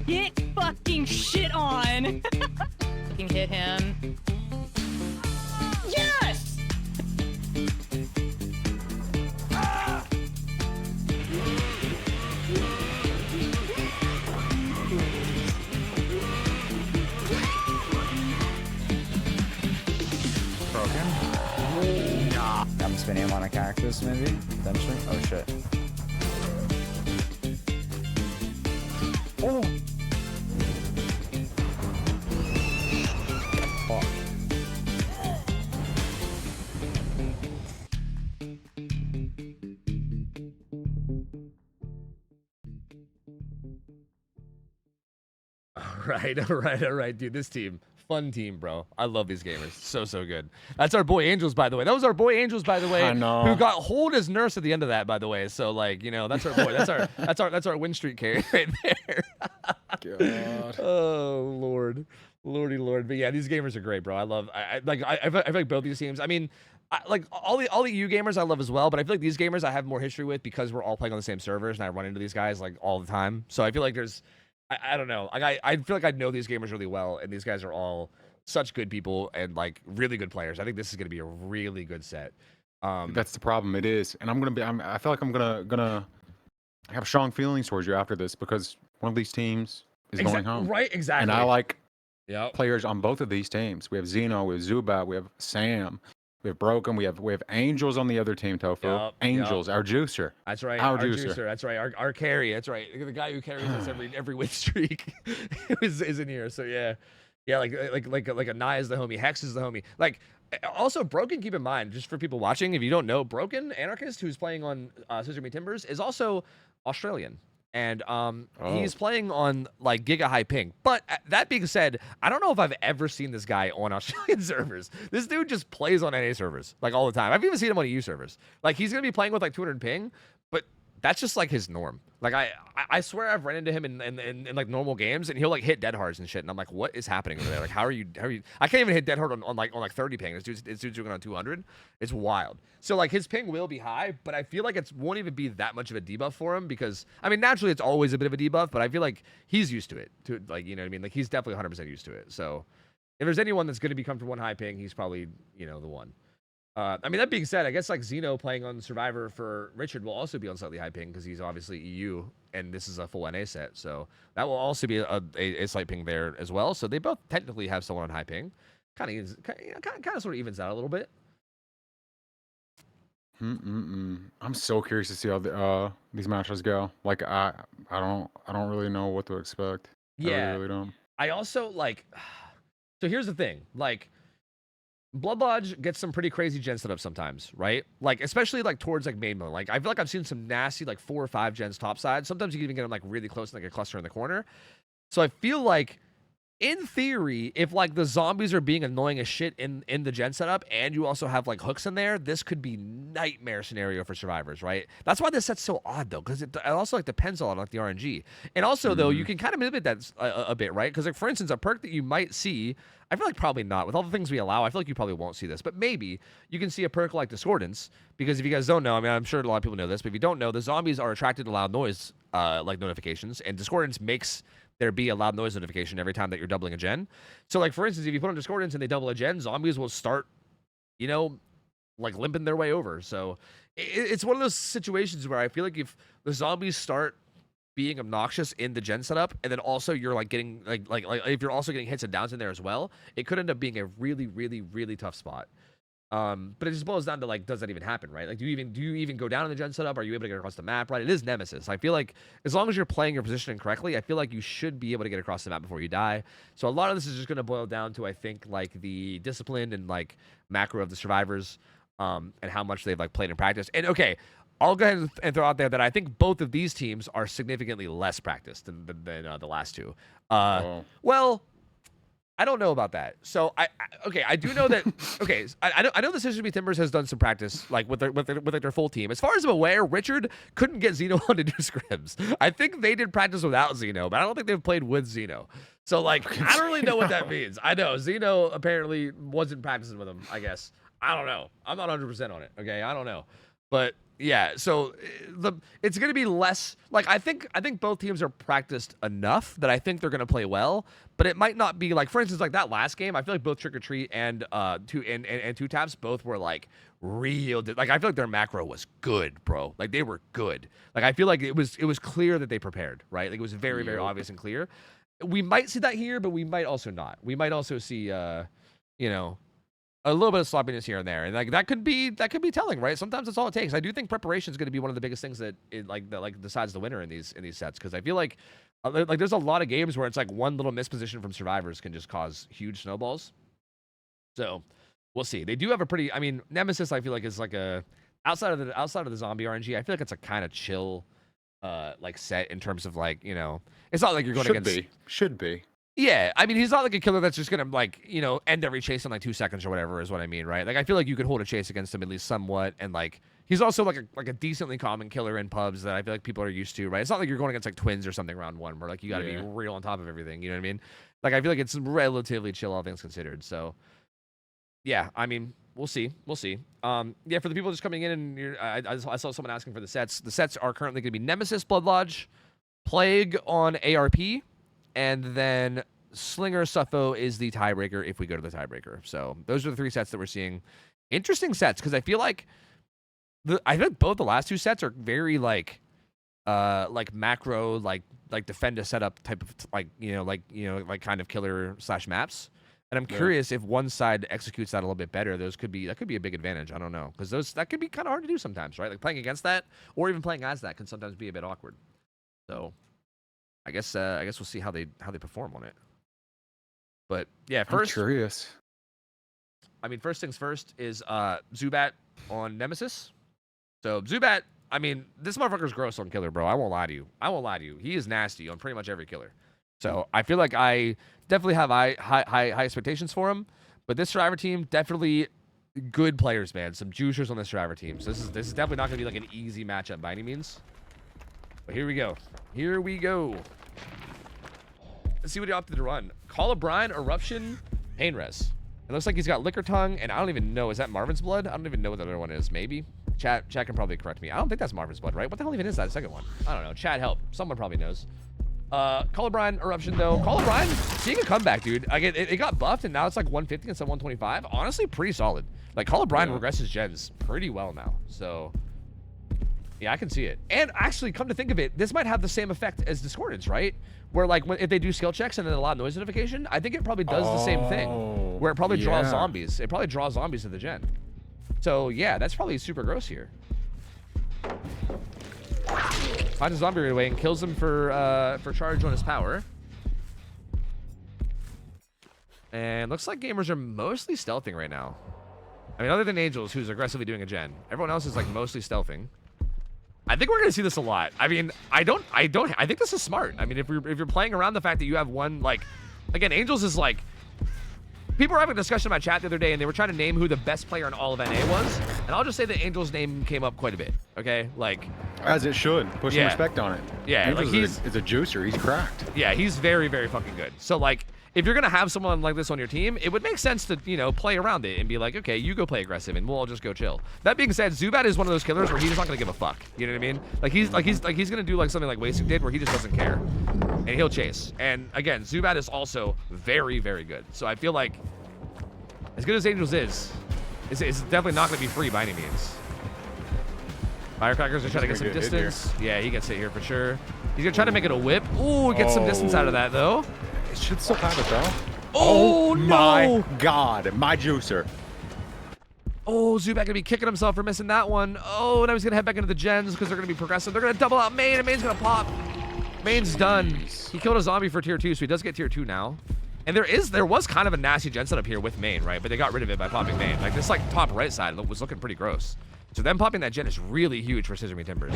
Speaker 3: Get fucking shit on. Fucking hit him. Yes!
Speaker 12: spin aim on a cactus, maybe? Potentially? Oh, shit. Oh! Fuck.
Speaker 10: All right, dude. This team, fun team, bro. I love these gamers. So good. That's our boy Angels, by the way. That was our boy Angels, by the way.
Speaker 7: I know.
Speaker 10: Who got hold as nurse at the end of that, by the way. So like, you know, that's our boy. That's our win streak carry right there.
Speaker 7: God.
Speaker 10: Oh Lord, Lordy Lord. But yeah, these gamers are great, bro. I feel like both these teams. I mean, like all the EU gamers I love as well, but I feel like these gamers I have more history with because we're all playing on the same servers and I run into these guys like all the time. So I feel like there's. I don't know. Like I feel like I know these gamers really well, and these guys are all such good people and like really good players. I think this is gonna be a really good set.
Speaker 7: That's the problem. It is, and I feel like I'm gonna have strong feelings towards you after this because one of these teams is going home.
Speaker 10: Right, exactly.
Speaker 7: And I like
Speaker 10: Yep.
Speaker 7: players on both of these teams. We have Zeno, we have Zubat, we have Sam, we have Broken, we have Angels on the other team, Tofu.
Speaker 10: Yep,
Speaker 7: Angels, our juicer.
Speaker 10: That's right.
Speaker 7: Our
Speaker 10: juicer.
Speaker 7: juicer.
Speaker 10: That's right. Our carry. That's right. The guy who carries us every win streak is in here. So yeah, like a Nye is the homie. Hex is the homie. Like also Broken. Keep in mind, just for people watching, if you don't know, Broken Anarchist, who's playing on Scissor Me Timbers, is also Australian. And he's playing on like giga high ping. But that being said, I don't know if I've ever seen this guy on Australian servers. This dude just plays on NA servers like all the time. I've even seen him on EU servers. Like he's gonna be playing with like 200 ping, but that's just like his norm. Like I swear I've run into him in like normal games and he'll like hit dead hards and shit. And I'm like, what is happening over there? Like how are you I can't even hit dead hard on like 30 ping. This dude's doing on 200. It's wild. So like his ping will be high, but I feel like it won't even be that much of a debuff for him because I mean naturally it's always a bit of a debuff, but I feel like he's used to it. To like, you know what I mean? Like he's definitely 100% used to it. So if there's anyone that's gonna be comfortable on high ping, he's probably, you know, the one. I mean, that being said, I guess like Zeno playing on Survivor for Richard will also be on slightly high ping because he's obviously EU and this is a full NA set. So that will also be a slight ping there as well. So they both technically have someone on high ping. Kind of sort of evens out a little bit.
Speaker 7: I'm so curious to see how these matches go. Like I don't really know what to expect.
Speaker 10: Yeah,
Speaker 7: I really don't.
Speaker 10: I also like. So here's the thing, like. Blood Lodge gets some pretty crazy gen setups sometimes, right? Like, especially like towards like main mode. Like, I feel like I've seen some nasty like 4 or 5 gens topside. Sometimes you can even get them like really close to like a cluster in the corner. So I feel like, in theory, if like the zombies are being annoying as shit in the gen setup, and you also have like hooks in there, this could be nightmare scenario for survivors, right? That's why this set's so odd though, because it also like depends on like the RNG, and also though you can kind of manipulate that a bit, right? Because like for instance, a perk that you might see, I feel like probably not with all the things we allow. I feel like you probably won't see this, but maybe you can see a perk like Discordance, because if you guys don't know, I mean, I'm sure a lot of people know this, but if you don't know, the zombies are attracted to loud noise like notifications, and Discordance makes there be a loud noise notification every time that you're doubling a gen. So like for instance, if you put on Discordance and they double a gen, zombies will start, you know, like limping their way over. So it's one of those situations where I feel like if the zombies start being obnoxious in the gen setup, and then also you're like getting like if you're also getting hits and downs in there as well, it could end up being a really tough spot. But it just boils down to like, does that even happen, right? Like, do you even go down in the gen setup? Are you able to get across the map, right? It is Nemesis. I feel like as long as you're playing your positioning correctly, I feel like you should be able to get across the map before you die. So a lot of this is just going to boil down to, I think, like the discipline and like macro of the survivors, and how much they've like played in practice. And okay, I'll go ahead and throw out there that I think both of these teams are significantly less practiced than the last two. Well, I don't know about that. So I do know that. Okay, I know the Scissor Me Timbers has done some practice like with their full team. As far as I'm aware, Richard couldn't get Zeno on to do scrims. I think they did practice without Zeno, but I don't think they've played with Zeno. So like, I don't really know what that means. I know Zeno apparently wasn't practicing with him, I guess. I don't know. I'm not 100% on it. Okay, I don't know, but. Yeah, so it's going to be less like I think both teams are practiced enough that I think they're going to play well, but it might not be like, for instance, like that last game. I feel like both Trick or Treat and two taps both were like real. Like I feel like their macro was good, bro. Like they were good. Like I feel like it was clear that they prepared, right? Like it was very obvious and clear. We might see that here, but we might also not. We might also see you know. a little bit of sloppiness here and there, and like that could be telling, right? Sometimes that's all it takes. I do think preparation is going to be one of the biggest things that decides the winner in these sets, because I feel like there's a lot of games where it's like one little misposition from survivors can just cause huge snowballs. So we'll see. They do have a pretty, I mean, Nemesis I feel like is like a outside of the zombie RNG. I feel like it's a kind of chill like set in terms of like, you know, it's not like you're going against.
Speaker 7: Should be.
Speaker 10: Yeah, I mean, he's not like a killer that's just gonna like, you know, end every chase in like 2 seconds or whatever is what I mean, right? Like I feel like you could hold a chase against him at least somewhat, and like he's also like a decently common killer in pubs that I feel like people are used to, right? It's not like you're going against like twins or something round 1 where like you got to be real on top of everything, you know what I mean? Like I feel like it's relatively chill, all things considered. So yeah, I mean, we'll see. Yeah, for the people just coming in, and I saw someone asking for the sets. The sets are currently going to be Nemesis, Blood Lodge, Plague on ARP, and then Slinger Suffo is the tiebreaker if we go to the tiebreaker. So those are the 3 sets that we're seeing. Interesting sets, because I feel like both the last 2 sets are very like macro, like defend a setup type of like kind of killer / maps. And I'm curious if one side executes that a little bit better. That could be a big advantage. I don't know, because that could be kind of hard to do sometimes, right? Like playing against that or even playing as that can sometimes be a bit awkward. So I guess we'll see how they perform on it. But yeah, first,
Speaker 7: I'm curious.
Speaker 10: I mean, first things first is Zubat on Nemesis. So Zubat, I mean, this motherfucker's gross on killer, bro. I won't lie to you. He is nasty on pretty much every killer. So I feel like I definitely have high expectations for him. But this driver team, definitely good players, man. Some juicers on this driver team. So this is definitely not going to be like an easy matchup by any means. But here we go. Let's see what he opted to run. Call of Brine, Eruption, Pain Res. It looks like he's got Liquor Tongue, and I don't even know. Is that Marvin's Blood? I don't even know what the other one is. Maybe. Chat can probably correct me. I don't think that's Marvin's Blood, right? What the hell even is that second one? I don't know. Chat, help. Someone probably knows. Call of Brine, Eruption, though. Call of Brine, seeing a comeback, dude. Like, it got buffed, and now it's like 150 instead of 125. Honestly, pretty solid. Like, Call of Brine regresses gens pretty well now. So, yeah, I can see it. And actually, come to think of it, this might have the same effect as Discordance, right? Where, like, if they do skill checks and then allow noise notification, I think it probably does the same thing. Where it probably draws zombies. It probably draws zombies to the gen. So, yeah, that's probably super gross here. Finds a zombie right away and kills him for charge on his power. And looks like gamers are mostly stealthing right now. I mean, other than Angels, who's aggressively doing a gen. Everyone else is, like, mostly stealthing. I think we're gonna see this a lot. I mean, I think this is smart. I mean, if you're playing around the fact that you have one, like, again, Angels is like, people were having a discussion about chat the other day, and they were trying to name who the best player in all of NA was, and I'll just say that Angel's name came up quite a bit. Okay, like,
Speaker 7: as it should. Put some respect on it.
Speaker 10: Yeah,
Speaker 7: Angels
Speaker 10: like he's
Speaker 7: a juicer. He's cracked.
Speaker 10: Yeah, he's very, very fucking good. So like, if you're gonna have someone like this on your team, it would make sense to, you know, play around it and be like, okay, you go play aggressive, and we'll all just go chill. That being said, Zubat is one of those killers where he's not gonna give a fuck. You know what I mean? Like he's gonna do like something like Wasting did, where he just doesn't care, and he'll chase. And again, Zubat is also very, very good. So I feel like, as good as Angels is, it's definitely not gonna be free by any means. Firecrackers are trying to get some distance. Yeah, he gets hit here for sure. He's gonna try to make it a whip. Ooh, get some distance out of that though.
Speaker 7: It should still have it though.
Speaker 10: Oh no!
Speaker 7: My God, my juicer.
Speaker 10: Oh, Zubat gonna be kicking himself for missing that one. Oh, now he's gonna head back into the gens because they're gonna be progressive. They're gonna double out Main, and Main's gonna pop. Main's done. He killed a zombie for tier 2, so he does get tier 2 now. And there was kind of a nasty gen setup here with Main, right? But they got rid of it by popping Main. Like this, like top right side was looking pretty gross. So them popping that gen is really huge for Scissor Me Timbers.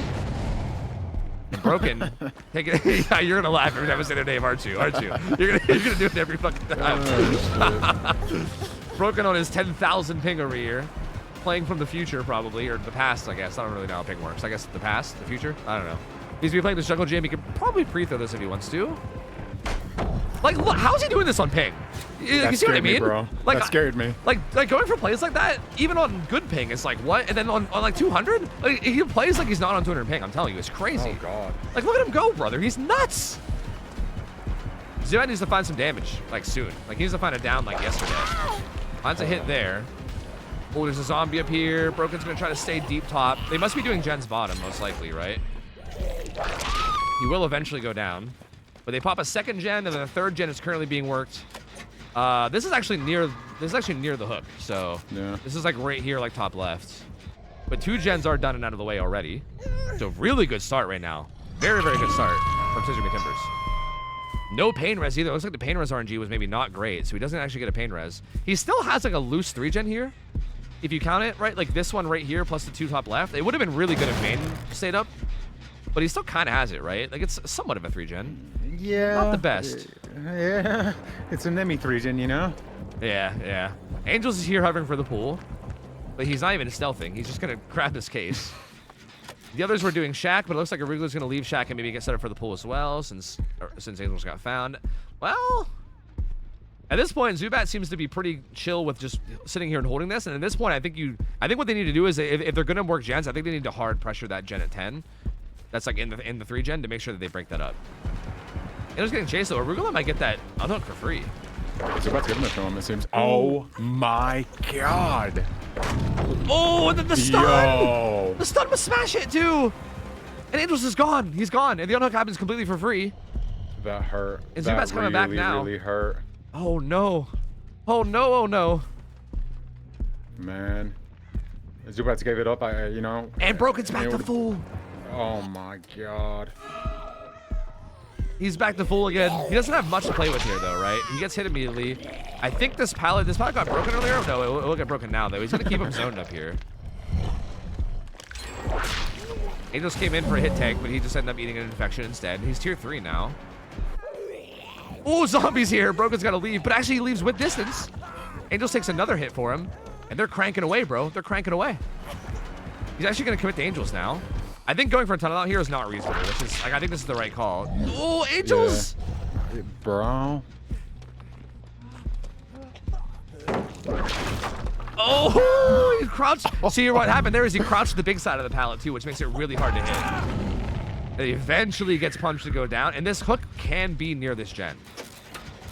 Speaker 10: Broken. Take it. Yeah, you're gonna laugh every time I say their name, aren't you? You're gonna do it every fucking time. Broken on his 10,000 ping over here, playing from the future probably, or the past, I guess. I don't really know how ping works. I guess the past, the future. I don't know. He's gonna be playing this jungle jam. He could probably pre-throw this if he wants to. Like, look, how is he doing this on ping? You see what I mean?
Speaker 7: Bro.
Speaker 10: Like,
Speaker 7: that scared me.
Speaker 10: Like going for plays like that, even on good ping, it's like, what? And then on like 200, like, he plays like he's not on 200 ping. I'm telling you, it's crazy.
Speaker 7: Oh, God.
Speaker 10: Like, look at him go, brother. He's nuts. Zubat needs to find some damage, like, soon. Like, he needs to find a down, like, yesterday. Finds a hit there. Oh, there's a zombie up here. Broken's gonna try to stay deep top. They must be doing Gen's bottom, most likely, right? He will eventually go down. But they pop a second gen, and then a third gen is currently being worked. This is actually near the hook, so
Speaker 7: yeah.
Speaker 10: This is like right here, like top left. But 2 gens are done and out of the way already. So really good start right now. Very, very good start from Scissor Timbers. No pain res either. It looks like the pain res RNG was maybe not great, so he doesn't actually get a pain res. He still has like a loose 3-gen here. If you count it, right? Like this one right here plus the 2 top left. It would have been really good if main stayed up. But he still kind of has it, right? Like it's somewhat of a 3-gen.
Speaker 7: Yeah.
Speaker 10: Not the best.
Speaker 7: Yeah. It's an Emmy 3-gen, you know?
Speaker 10: Yeah, yeah. Angels is here hovering for the pool. But he's not even stealthing. He's just going to grab this case. The others were doing Shack, but it looks like Arugula's going to leave Shack and maybe get set up for the pool as well since Angels got found. Well, at this point, Zubat seems to be pretty chill with just sitting here and holding this. And at this point, I think what they need to do is if they're going to work gens, I think they need to hard pressure that gen at 10. That's like in the 3-gen to make sure that they break that up. Angel's getting chased though. Arugula might get that unhook for free.
Speaker 7: Zubat's giving it to him, it seems. Oh my god.
Speaker 10: Oh, and then the stun!
Speaker 7: Yo.
Speaker 10: The stun was smash hit too! And Angels is gone. He's gone. And the unhook happens completely for free.
Speaker 7: That hurt.
Speaker 10: And Zubat's coming back now.
Speaker 7: Really hurt.
Speaker 10: Oh no. Oh no, oh no.
Speaker 7: Man. Zubat's gave it up, you know.
Speaker 10: And Broken's back to full.
Speaker 7: Oh my god.
Speaker 10: He's back to full again. He doesn't have much to play with here though, right? He gets hit immediately. I think this pallet got broken earlier. No, it will get broken now though. He's gonna keep him zoned up here. Angels came in for a hit tank, but he just ended up eating an infection instead. He's tier 3 now. Oh, zombies here. Broken's gotta leave, but actually he leaves with distance. Angels takes another hit for him, and they're cranking away, bro. They're cranking away. He's actually gonna commit to Angels now. I think going for a tunnel out here is not reasonable, which is like I think this is the right call. Oh, Angels!
Speaker 7: Yeah. Bro.
Speaker 10: Oh, he crouched. See what happened there is he crouched to the big side of the pallet too, which makes it really hard to hit. And he eventually gets punched to go down, and this hook can be near this gen.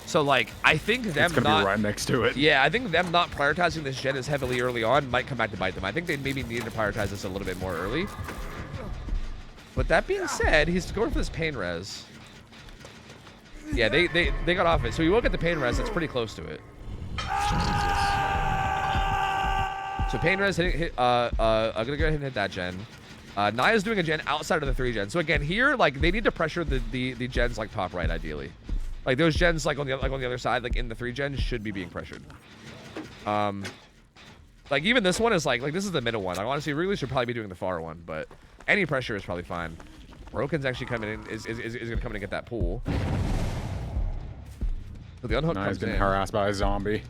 Speaker 10: So like I think them
Speaker 7: it's gonna be right next to it.
Speaker 10: Yeah, I think them not prioritizing this gen as heavily early on might come back to bite them. I think they maybe need to prioritize this a little bit more early. But that being said, he's going for this pain res. Yeah, they got off it. So he will get the pain res. That's pretty close to it. So pain res hitting. I'm gonna go ahead and hit that gen. Naya's doing a gen outside of the 3-gen. So again, here like they need to pressure the gens like top right ideally. Like those gens like on the other side, like in the 3-gen, should be being pressured. Like even this one is like this is the middle one. I honestly really should probably be doing the far one, but. Any pressure is probably fine. Broken's actually coming in, is gonna come in and get that pull. But the unhook comes
Speaker 7: getting
Speaker 10: in.
Speaker 7: harassed by a zombie.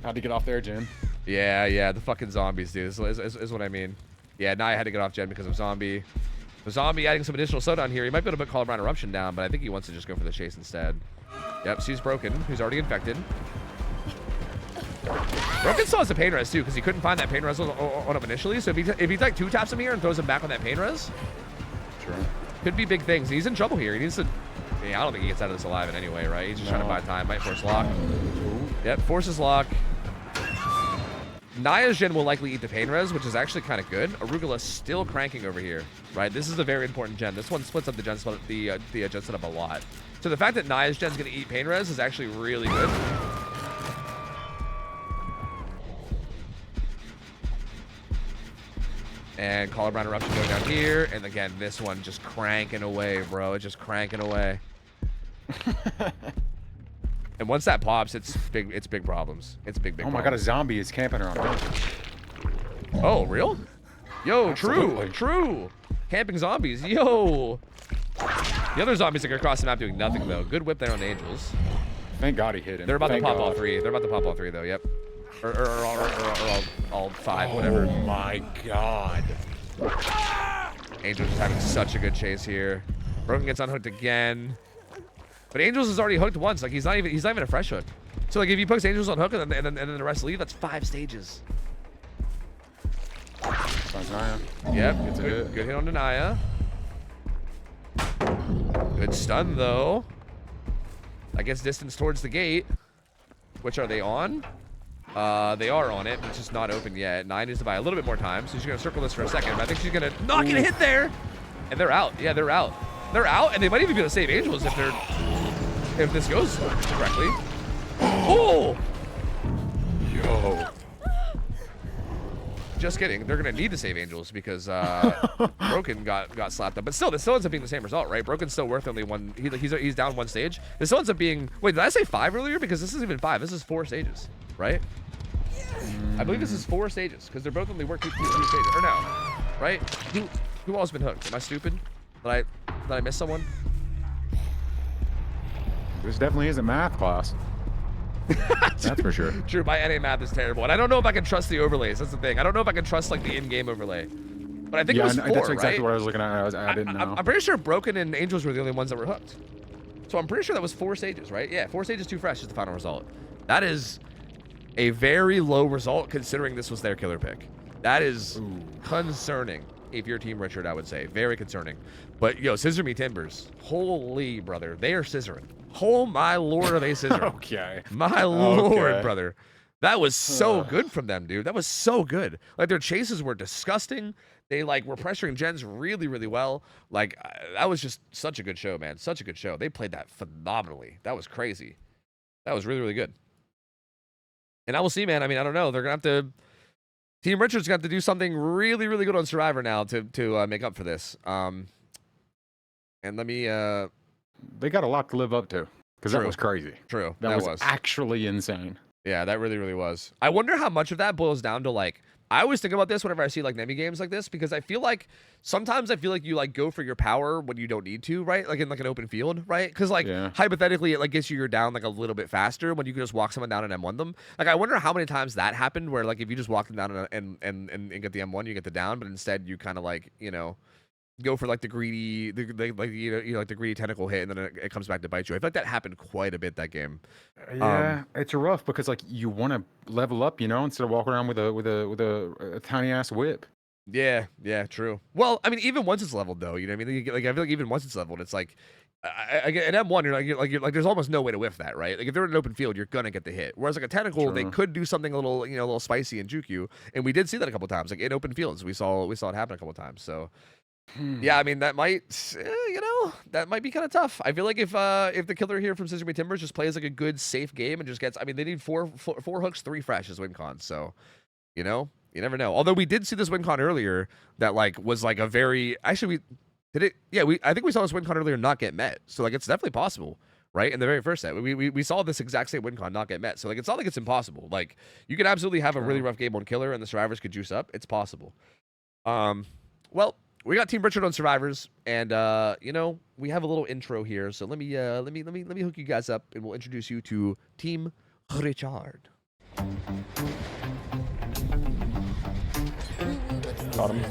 Speaker 7: Had to get off there, Jin.
Speaker 10: Yeah, the fucking zombies, dude. Is what I mean. Yeah, Naya had to get off Gen because of zombie. The zombie adding some additional slowdown here. He might be able to put Call Around Eruption down, but I think he wants to just go for the chase instead. Yep, sees Broken, who's already infected. Broken still has a pain res too, because he couldn't find that pain res on him initially. So if he like 2-taps him here and throws him back on that pain res,
Speaker 7: sure,
Speaker 10: could be big things. He's in trouble here. He needs to. Yeah, I don't think he gets out of this alive in any way, right? He's just trying to buy time. Might force lock. Yep, forces lock. Naya's gen will likely eat the pain res, which is actually kind of good. Arugula's still cranking over here, right? This is a very important gen. This one splits up the gen setup a lot. So the fact that Naya's gen's gonna eat pain res is actually really good. And Call Around Eruption going down here. And again, this one just cranking away, bro. It's just cranking away. And once that pops, it's big problems. It's big
Speaker 7: Oh my god, a zombie is camping around.
Speaker 10: Oh, real? Yo,
Speaker 7: Absolutely.
Speaker 10: true. Camping zombies, yo. The other zombies are gonna cross the map doing nothing though. Good whip there on the Angels.
Speaker 7: Thank God he hit him.
Speaker 10: They're about
Speaker 7: Thank
Speaker 10: to pop
Speaker 7: God.
Speaker 10: all 3. They're about to pop all 3 though, yep. Or all 5, whatever.
Speaker 7: Oh my god.
Speaker 10: Angels is having such a good chase here. Broken gets unhooked again. But Angels is already hooked once. Like he's not even a fresh hook. So like if he puts Angels on hook and then the rest leave, that's 5 stages.
Speaker 7: Naya.
Speaker 10: Yep, good hit on Naya. Good stun though. I guess distance towards the gate. Which are they on? They are on it, but it's just not open yet. 9 needs to buy a little bit more time, so she's gonna circle this for a second. But I think she's gonna not get a hit there, and they're out. Yeah, they're out. They're out, and they might even be able to save Angels if this goes correctly. Oh!
Speaker 7: Yo.
Speaker 10: Just kidding. They're gonna need to save Angels because Broken got slapped up. But still, this still ends up being the same result, right? Broken's still worth only one. He's down one stage. This still ends up being. Wait, did I say 5 earlier? Because this isn't even 5. This is 4 stages, right? I believe this is 4 stages because they're both only worth 2 stages. Or no, right? Who all's been hooked? Am I stupid? Did I miss someone?
Speaker 7: This definitely isn't math class. That's for sure.
Speaker 10: True, my NA math is terrible, and I don't know if I can trust the overlays. That's the thing. I don't know if I can trust like the in-game overlay. But I think it was 4,
Speaker 7: that's exactly
Speaker 10: right?
Speaker 7: what I was looking at. I didn't know.
Speaker 10: I'm pretty sure Broken and Angels were the only ones that were hooked. So I'm pretty sure that was 4 stages, right? Yeah, 4 stages, 2 fresh is the final result. That is a very low result considering this was their killer pick. That is concerning. If you're Team Richard, I would say. Very concerning. But, yo, Scissor me Timbers. Holy, brother. They are scissoring. Oh, my lord, are they scissoring.
Speaker 7: Okay.
Speaker 10: My lord, brother. That was so good from them, dude. That was so good. Like, their chases were disgusting. They, like, were pressuring gens really, really well. Like, that was just such a good show, man. Such a good show. They played that phenomenally. That was crazy. That was really, really good. And I will see, man. I mean, I don't know. They're going to have to... Team Richard's got to do something really, really good on Survivor now to make up for this. And let me...
Speaker 7: They got a lot to live up to because that was crazy.
Speaker 10: True.
Speaker 7: That was actually insane.
Speaker 10: Yeah, that really, really was. I wonder how much of that boils down to, like... I always think about this whenever I see, like, Nemi games like this because I feel like... Sometimes I feel like you, like, go for your power when you don't need to, right? Like, in, like, an open field, right? Because, like, hypothetically, it, like, gets you down, like, a little bit faster when you can just walk someone down and M1 them. Like, I wonder how many times that happened where, like, if you just walk them down and get the M1, you get the down, but instead you kind of, like, you know... go for like the greedy, like the greedy tentacle hit, and then it comes back to bite you. I feel like that happened quite a bit that game.
Speaker 7: Yeah, it's rough because like you want to level up, you know, instead of walking around with a tiny ass whip.
Speaker 10: Yeah, true. Well, I mean, even once it's leveled though, you know what I mean? Like I feel like even once it's leveled, it's like, at M1, you're like, there's almost no way to whiff that, right? Like if they're in an open field, you're gonna get the hit. Whereas like a tentacle, they could do something a little spicy and juke you, and we did see that a couple times, like in open fields, we saw it happen a couple times. So. Yeah, I mean that might, that might be kind of tough. I feel like if the killer here from Scissor Me Timbers just plays like a good safe game and just gets, I mean they need four hooks, 3 fresh as win con. So, you know, you never know. Although we did see this win con earlier that like was like a very I think we saw this win con earlier not get met. So like it's definitely possible, right? In the very first set, we saw this exact same win con not get met. So like it's not like it's impossible. Like you could absolutely have a really rough game on killer and the survivors could juice up. It's possible. Well. We got Team Richard on Survivors, and you know we have a little intro here. So let me hook you guys up, and we'll introduce you to Team Richard.
Speaker 7: Got him.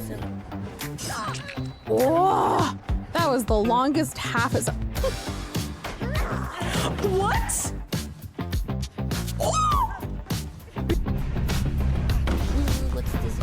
Speaker 3: Oh, that was the longest half as. What? Oh!
Speaker 11: What's this?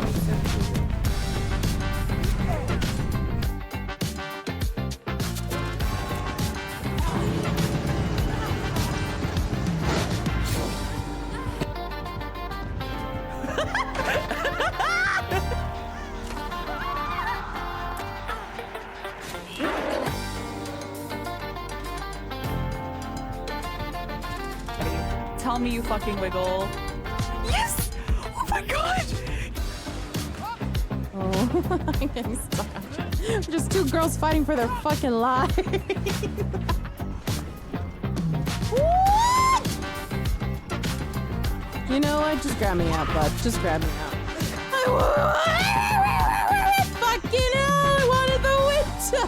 Speaker 3: Tell me you fucking wiggle. Yes! Oh my god! Oh, I'm getting stopped. Just 2 girls fighting for their fucking lives. You know what? Just grab me out, bud. Just grab me out. Fucking hell! I wanted the winter!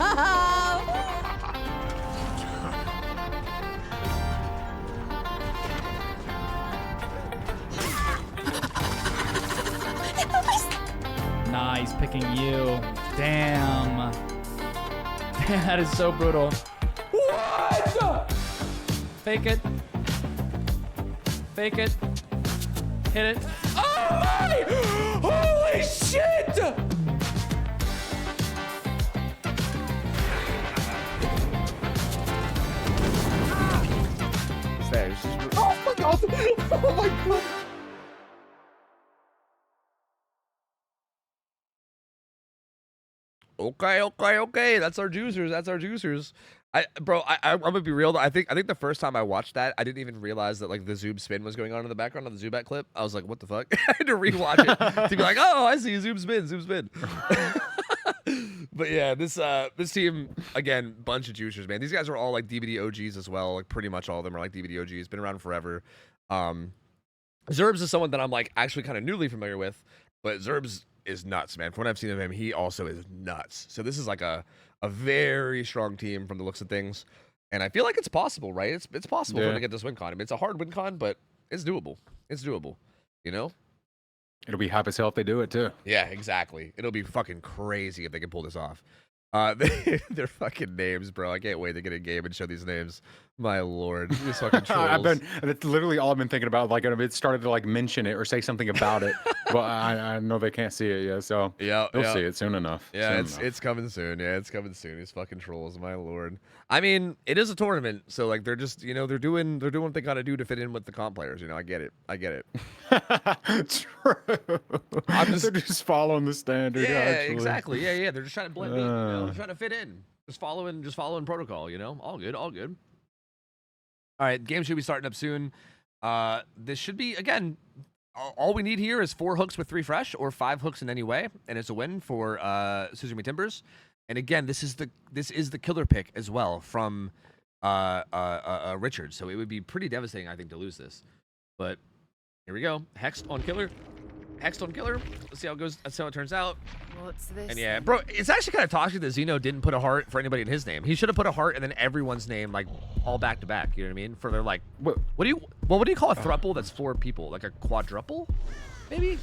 Speaker 12: Nice picking you. Damn. Damn, that is so brutal. What? Fake it. Fake it. Hit it. Oh my! Holy shit!
Speaker 10: Oh my god! Oh my god! Okay. That's our juicers. Bro, I'm gonna be real. I think the first time I watched that, I didn't even realize that like the Zoom spin was going on in the background on the Zubat clip. I was like, what the fuck? I had to rewatch it to be like, oh, I see Zoom spin. But yeah, this team again, bunch of juicers, man. These guys are all like DBD OGs as well. Like pretty much all of them are like DBD OGs. Been around forever. Zerbs is someone that I'm like actually kind of newly familiar with, but Zerbs is nuts, man. From what I've seen of him, he also is nuts. So this is like a very strong team from the looks of things, and I feel like it's possible, right? It's possible for them to get this win con. I mean, it's a hard win con, but it's doable. It's doable, you know.
Speaker 7: It'll be hype as hell if they do it too.
Speaker 10: Yeah, exactly. It'll be fucking crazy if they can pull this off. Their fucking names, bro. I can't wait to get a game and show these names. My lord, these fucking trolls.
Speaker 7: That's literally all I've been thinking about. Like, it started to like mention it or say something about it, but I know they can't see it yet. So they'll see it soon enough.
Speaker 10: Yeah, it's coming soon. Yeah, it's coming soon. These fucking trolls, my lord. I mean, it is a tournament, so like they're just they're doing what they gotta do to fit in with the comp players. You know, I get it.
Speaker 7: True. They're just following the standard.
Speaker 10: Yeah,
Speaker 7: actually.
Speaker 10: Exactly. Yeah. They're just trying to blend in. You know? They're trying to fit in. Just following protocol. You know, all good. All right, game should be starting up soon. This should be, again, all we need here is 4 hooks with 3 fresh or 5 hooks in any way, and it's a win for Scissor Timbers. And again, this is the killer pick as well from Richard. So it would be pretty devastating, I think, to lose this. But here we go. Hexed on killer. Let's see how it goes. That's how it turns out.
Speaker 3: What's this?
Speaker 10: And yeah, bro, it's actually kind of toxic that Zeno didn't put a heart for anybody in his name. He should have put a heart and then everyone's name like all back to back. You know what I mean? For their like, what do you call a thruple that's 4 people? Like a quadruple, maybe?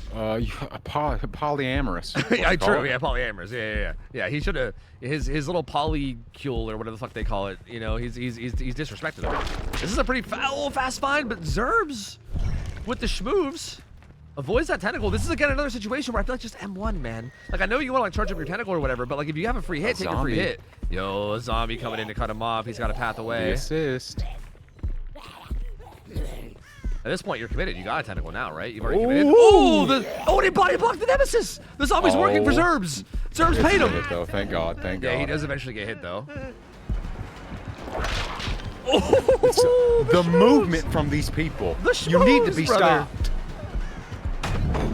Speaker 7: Polyamorous.
Speaker 10: True. Yeah, polyamorous. Yeah. He should have his little polycule or whatever the fuck they call it. You know, he's disrespected him. This is a pretty fast find, but Zerbs with the schmoves avoids that tentacle. This is again another situation where I feel like just M1, man. Like I know you want to like charge up your tentacle or whatever, but like if you have a free hit, take a free hit. Yo, a zombie coming in to cut him off. He's got a path away.
Speaker 7: The assist.
Speaker 10: At this point, you're committed. You got a tentacle now, right? You've already committed. Oh, they body blocked the nemesis. The zombie's working for Zerbs. Zerbs paid him.
Speaker 7: Though. Thank God.
Speaker 10: Yeah, he does eventually get hit though.
Speaker 7: The movement from these people. You need to be stopped.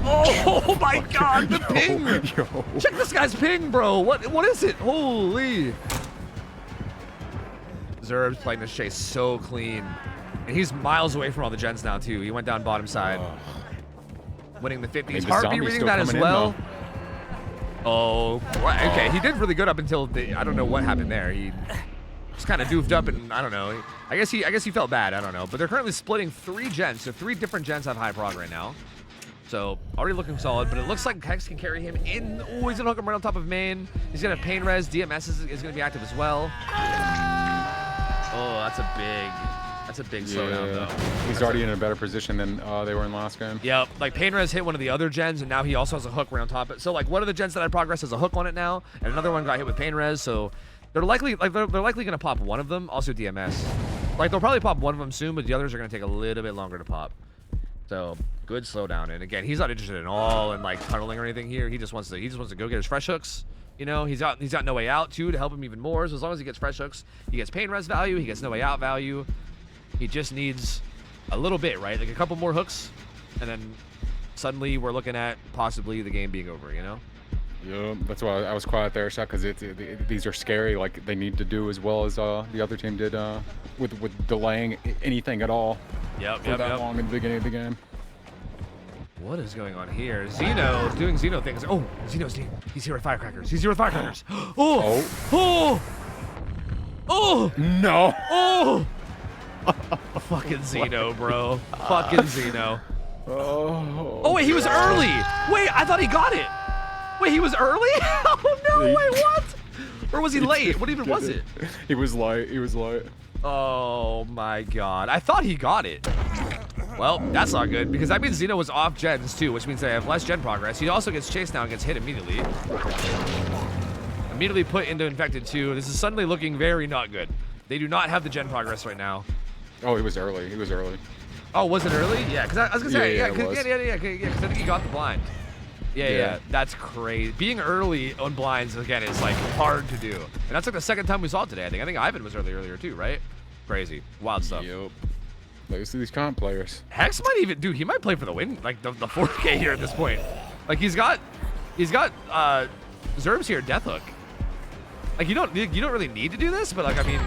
Speaker 10: Oh my God, the ping! Check this guy's ping, bro. What is it? Holy! Zerb's playing this chase so clean, and he's miles away from all the gens now too. He went down bottom side, winning the 50s. Heartbeat reading that as well. Okay, he did really good up until I don't know what happened there. He just kind of doofed up, and I don't know. I guess he felt bad. I don't know. But they're currently splitting 3 gens, so 3 different gens have high prog right now. So already looking solid, but it looks like Hex can carry him in. Oh, he's gonna hook him right on top of main. He's gonna have pain res. DMS is gonna be active as well. Oh, that's a big slowdown though.
Speaker 7: He's already in a better position than they were in last game.
Speaker 10: Yep, like pain res hit one of the other gens, and now he also has a hook right on top of it. So like one of the gens that had progress has a hook on it now, and another one got hit with pain res. So they're likely gonna pop one of them. Also DMS. Like they'll probably pop one of them soon, but the others are gonna take a little bit longer to pop. So good slowdown, and again, he's not interested at all in like tunneling or anything here. He just wants to go get his fresh hooks. You know, he's got no way out too to help him even more. So as long as he gets fresh hooks, he gets pain res value, he gets no way out value. He just needs a little bit, right? Like a couple more hooks, and then suddenly we're looking at possibly the game being over. You know?
Speaker 7: Yeah, that's why I was quiet there, Shaq, because these are scary. Like they need to do as well as the other team did with delaying anything at all.
Speaker 10: Yep.
Speaker 7: Long in the beginning of the game.
Speaker 10: What is going on here? Zeno doing Zeno things. Oh, Zeno's he's here with firecrackers. He's here with firecrackers. Oh
Speaker 7: no.
Speaker 10: Oh. Fucking Zeno, bro. Fucking Zeno. Oh wait, he was early. Wait, I thought he got it. Wait, he was early? Oh no, wait, what? Or was he late? What even was it?
Speaker 7: He was late.
Speaker 10: Oh my God. I thought he got it. Well, that's not good, because that means Zeno was off gens too, which means they have less gen progress. He also gets chased now and gets hit immediately. Immediately put into infected too. This is suddenly looking very not good. They do not have the gen progress right now.
Speaker 7: Oh, he was early.
Speaker 10: Oh, was it early? Yeah, because I was gonna say,
Speaker 7: yeah,
Speaker 10: because I think he got the blind.
Speaker 15: Yeah. That's crazy. Being early on blinds, again, is like hard to do. And that's like the second time we saw it today, I think. I think Ivan was earlier too, right? Crazy. Wild stuff.
Speaker 7: Yep. Like, see these comp players.
Speaker 15: Hex might even, dude, he might play for the win, like the 4K here at this point. Like he's got Zerbs here, Death Hook. Like you don't really need to do this, but like, I mean,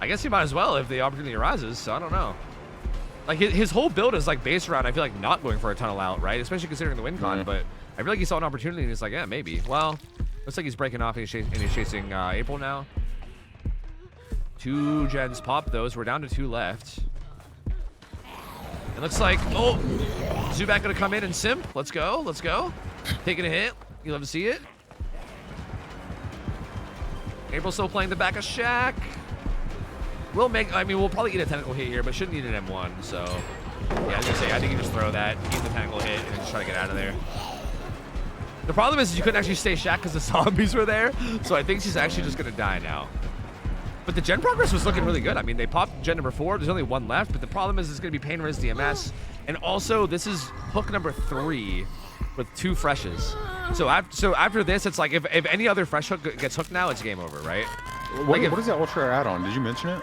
Speaker 15: I guess you might as well if the opportunity arises, so I don't know. Like his whole build is like based around, I feel like, not going for a tunnel out, right? Especially considering the win con, but I feel like he saw an opportunity and he's like, yeah, maybe. Well, looks like he's breaking off and he's chasing April now. 2 gens pop those. We're down to 2 left. It looks like, oh, Zubat gonna come in and simp. Let's go, let's go. Taking a hit. You love to see it. April still playing the back of Shaq. We'll probably eat a tentacle hit here, but shouldn't need an M1, so. Yeah, I was gonna say, I think you just throw that, eat the tentacle hit, and just try to get out of there. The problem is you couldn't actually stay Shaq because the zombies were there, so I think she's actually just gonna die now. But the gen progress was looking really good. I mean, they popped gen number 4, there's only 1 left, but the problem is it's gonna be Pain Res DMS, and also this is hook number 3 with 2 freshes. So after this, it's like if any other fresh hook gets hooked now, it's game over, right?
Speaker 7: What is that ultra add-on? Did you mention it?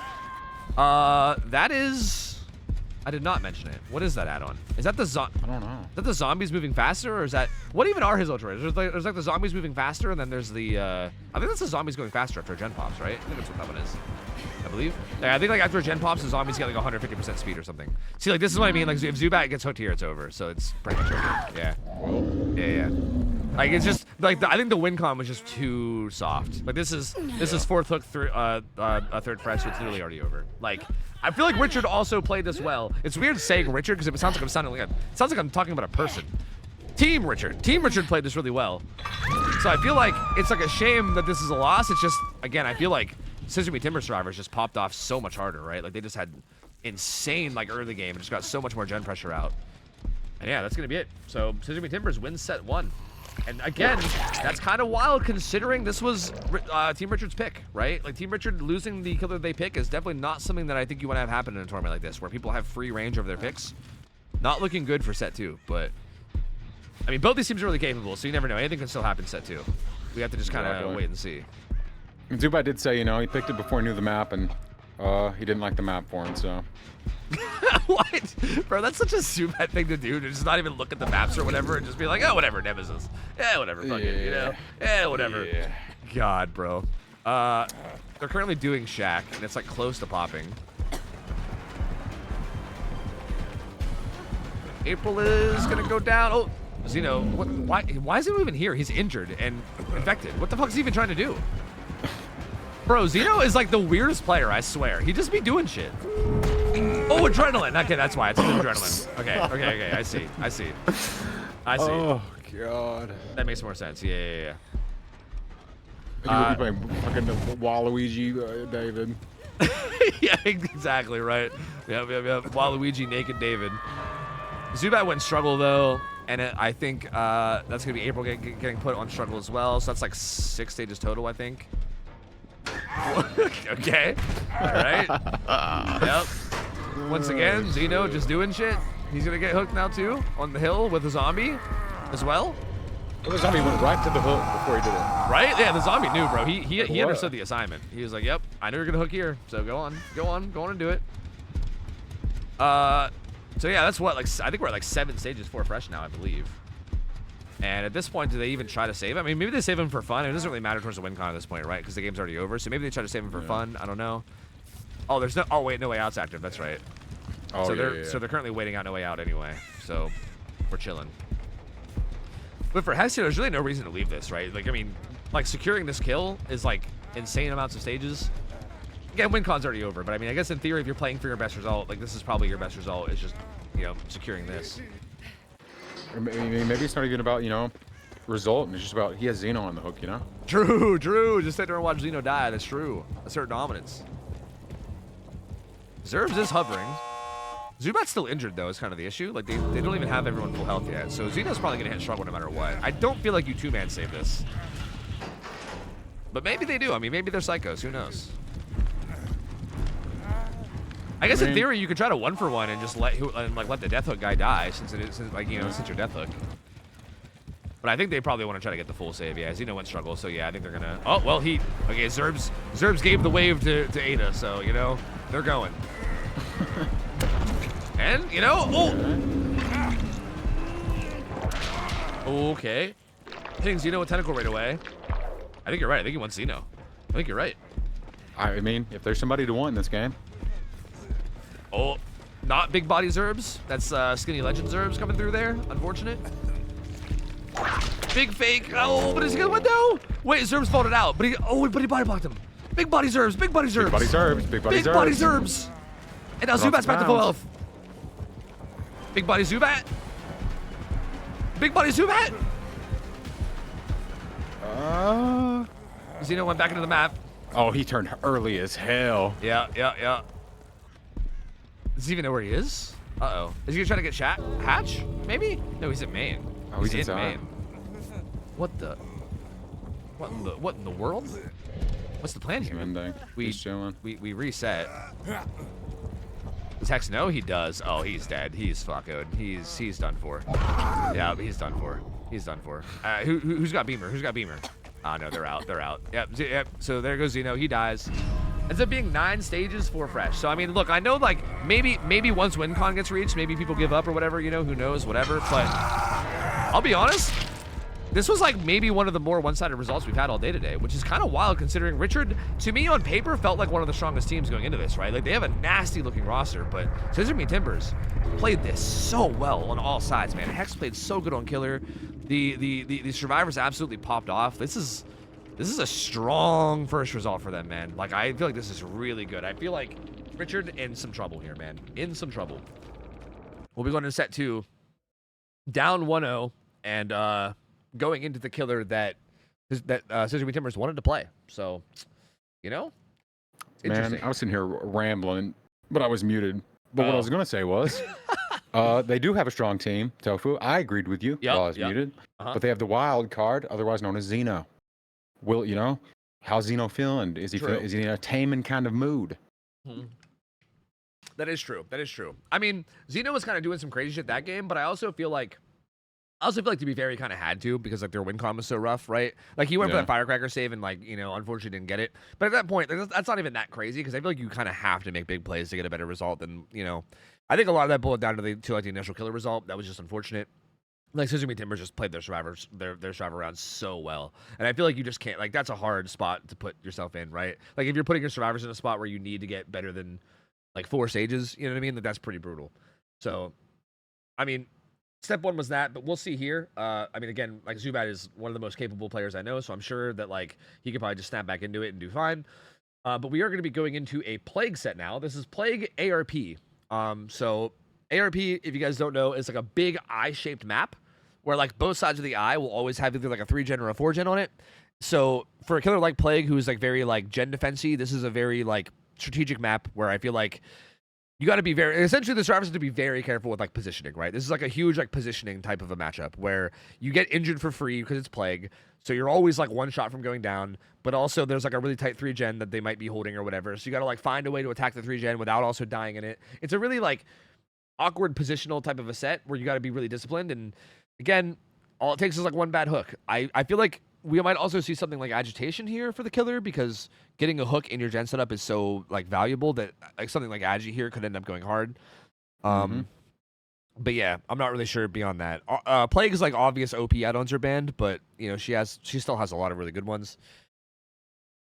Speaker 15: That is... I did not mention it. What is that add-on? Is that the
Speaker 7: I don't know.
Speaker 15: Is that the zombies moving faster, or is that... What even are his ultra? There's like the zombies moving faster, and then there's the... I think that's the zombies going faster after gen pops, right? I think that's what that one is. I believe. Yeah, I think like after gen pops, the zombies get like 150% speed or something. See, like this is what I mean. Like if Zubat gets hooked here, it's over. So it's pretty much over. Yeah. Yeah. Like it's just like I think the win con was just too soft. Like this is 4th hook through a 3rd fresh, so it's literally already over. Like I feel like Richard also played this well. It's weird saying Richard because it sounds like I'm talking about a person. Team Richard played this really well. So I feel like it's like a shame that this is a loss. It's just, again, I feel like Scissor Me Timber Survivors just popped off so much harder, right? Like they just had insane like early game and just got so much more gen pressure out. And yeah, that's gonna be it. So Scissor Me Timbers wins set 1. And again, that's kind of wild considering this was Team Richard's pick, right? Like Team Richard losing the killer they pick is definitely not something that I think you want to have happen in a tournament like this, where people have free range over their picks. Not looking good for set 2, but I mean, both these teams are really capable, so you never know. Anything can still happen set 2. We have to just kind of wait and see.
Speaker 7: And Zubat did say, he picked it before he knew the map, and he didn't like the map for him, so.
Speaker 15: What? Bro, that's such a Zubat thing to do, to just not even look at the maps or whatever and just be like, oh, whatever, Nemesis. Yeah, whatever, fuck it, you know? Yeah, whatever. Yeah. God, bro. They're currently doing Shaq, and it's like close to popping. April is gonna go down. Oh, Zeno, why is he even here? He's injured and infected. What the fuck is he even trying to do? Bro, Zeno is like the weirdest player, I swear. He just be doing shit. Oh, adrenaline. Okay, that's why. It's adrenaline. Okay. I see.
Speaker 7: Oh, God.
Speaker 15: That makes more sense. Yeah.
Speaker 7: You would be playing fucking Waluigi, David.
Speaker 15: Yeah, exactly, right. Yep. Waluigi, naked David. Zubat went struggle, though. And I think that's going to be April getting put on struggle as well. So that's like 6 stages total, I think. Okay. All right. Yep. Once again, Zeno just doing shit. He's going to get hooked now, too, on the hill with a zombie as well.
Speaker 7: Well, the zombie went right to the hook before he did it.
Speaker 15: Right? Yeah, the zombie knew, bro. He understood the assignment. He was like, yep, I knew you're going to hook here. So go on and do it. So yeah, that's what, like, I think we're at like 7 stages 4 fresh now, I believe. And at this point, do they even try to save him? I mean, maybe they save him for fun. It doesn't really matter towards the win con at this point, right? Because the game's already over. So maybe they try to save him for fun. I don't know. Oh, there's no. Oh wait, No Way Out's active. That's right.
Speaker 7: Oh,
Speaker 15: so they're currently waiting out No Way Out anyway. So we're chilling. But for Hexia, there's really no reason to leave this, right? Like, I mean, like securing this kill is like insane amounts of stages. Again, win con's already over, but I mean, I guess in theory, if you're playing for your best result, like this is probably your best result. Is just, securing this.
Speaker 7: Maybe it's not even about, result, and it's just about he has Zeno on the hook,
Speaker 15: True. Just sit there and watch Zeno die. That's true. Assert dominance. Zerbs is hovering. Zubat's still injured, though, is kind of the issue. Like, they don't even have everyone full health yet. So Zeno's probably going to hit struggle no matter what. I don't feel like you 2-man save this. But maybe they do. I mean, maybe they're psychos. Who knows? I guess in theory you could try to 1-for-1 and just let the Death Hook guy die since your Death Hook. But I think they probably want to try to get the full save. Yeah, Xeno went struggle, so yeah, I think they're gonna. Oh well, he. Okay, Zerbs gave the wave to Ada, so you know they're going. And you know, okay, hitting Xeno with tentacle right away. I think you're right. I think he wants Xeno. I think you're right.
Speaker 7: I mean, if there's somebody to want in this game.
Speaker 15: Oh, not big body Zerbs. That's skinny legend Zerbs coming through there. Unfortunate. Big fake. Oh, but is he gonna win though? Wait, Zerbs folded out, but he body blocked him. Big body Zerbs. Big body Zerbs.
Speaker 7: Big body Zerbs. Big body Zerbs.
Speaker 15: Big body Zerbs. And now Zubat's back to full health. Big body Zubat. Big body Zubat. Xeno went back into the map.
Speaker 7: Oh, he turned early as hell.
Speaker 15: Yeah. Does he even know where he is? Uh-oh. Is he gonna try to get Hatch? Maybe? No, he's at main.
Speaker 7: Oh, he's
Speaker 15: in
Speaker 7: inside.
Speaker 15: main. What in the world? What's the plan here?
Speaker 7: He's chilling.
Speaker 15: We reset. Does Hex know? He does. Oh, he's dead. He's fucking. He's done for. Yeah, he's done for. He's done for. Who's got Beamer? Who's got Beamer? Oh no, they're out. They're out. Yep. So there goes Xeno. He dies. Ends up being 9 stages, 4 fresh. So I mean, look, I know like maybe once WinCon gets reached, maybe people give up or whatever. You know, who knows? Whatever. But I'll be honest. This was like maybe one of the more one-sided results we've had all day today, which is kind of wild considering Richard, to me on paper, felt like one of the strongest teams going into this, right? Like they have a nasty looking roster, but Scissor Me Timbers played this so well on all sides, man. Hex played so good on Killer. The survivors absolutely popped off. This is a strong first result for them, man. Like I feel like this is really good. I feel like Richard in some trouble here, man. In some trouble. We'll be going into set 2, down 1-0, and going into the Killer that Scissor Me Timbers wanted to play. So, you know,
Speaker 7: Man, I was sitting here rambling, but I was muted. But what I was going to say was, they do have a strong team, Tofu. I agreed with you while I was muted. But they have the wild card, otherwise known as Xeno. Will, you know, how's Xeno feeling? Is he in a taming kind of mood?
Speaker 15: That is true. That is true. I mean, Xeno was kind of doing some crazy shit that game, but I also feel like to be fair, he kind of had to because like their win con was so rough, right? Like he went for that firecracker save and like, you know, unfortunately didn't get it. But at that point, that's not even that crazy because I feel like you kind of have to make big plays to get a better result than, you know. I think a lot of that boiled down to like the initial Killer result. That was just unfortunate. Like Scissor Me Timbers just played their survivor round so well, and I feel like you just can't, like, that's a hard spot to put yourself in, right? Like if you're putting your survivors in a spot where you need to get better than like 4 stages, you know what I mean? Like that's pretty brutal. So, I mean, step 1 was that, but we'll see here. I mean, again, like Zubat is one of the most capable players I know, so I'm sure that like he could probably just snap back into it and do fine. But we are going to be going into a Plague set now. This is Plague ARP. So ARP, if you guys don't know, is like a big eye-shaped map where like both sides of the eye will always have either like a 3-gen or a 4-gen on it. So for a killer like Plague, who's like very like gen defensy, this is a very like strategic map where I feel like you got to be essentially the survivors have to be very careful with like positioning, right? This is like a huge like positioning type of a matchup where you get injured for free because it's Plague. So you're always like 1 shot from going down, but also there's like a really tight 3-gen that they might be holding or whatever. So you got to like find a way to attack the 3-gen without also dying in it. It's a really like awkward positional type of a set where you got to be really disciplined. And again, all it takes is like 1 bad hook. I feel like we might also see something like agitation here for the Killer because getting a hook in your gen setup is so like valuable that like something like Agi here could end up going hard. But yeah, I'm not really sure beyond that. Plague is like obvious OP add-ons are banned, but you know she still has a lot of really good ones.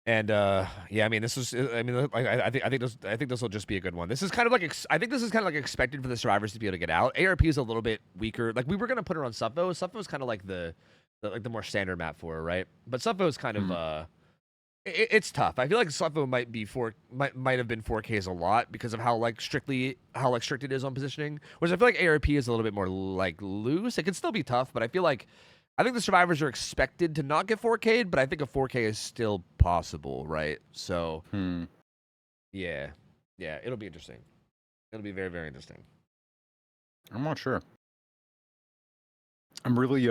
Speaker 15: And yeah, I mean this is I think this will just be a good one. This is kind of like I think this is kind of like expected for the survivors to be able to get out. ARP is a little bit weaker. Like we were gonna put her on Suffo. Suffo is kind of like the more standard map for her, right? But Suffo is kind of it's tough. I feel like Suffo might have been 4Ks a lot because of how strict it is on positioning. Whereas I feel like ARP is a little bit more like loose. It can still be tough, but I think the survivors are expected to not get 4K'd, but I think a 4K is still possible, right? So yeah, it'll be interesting. It'll be very, very interesting.
Speaker 7: I'm not sure. I'm really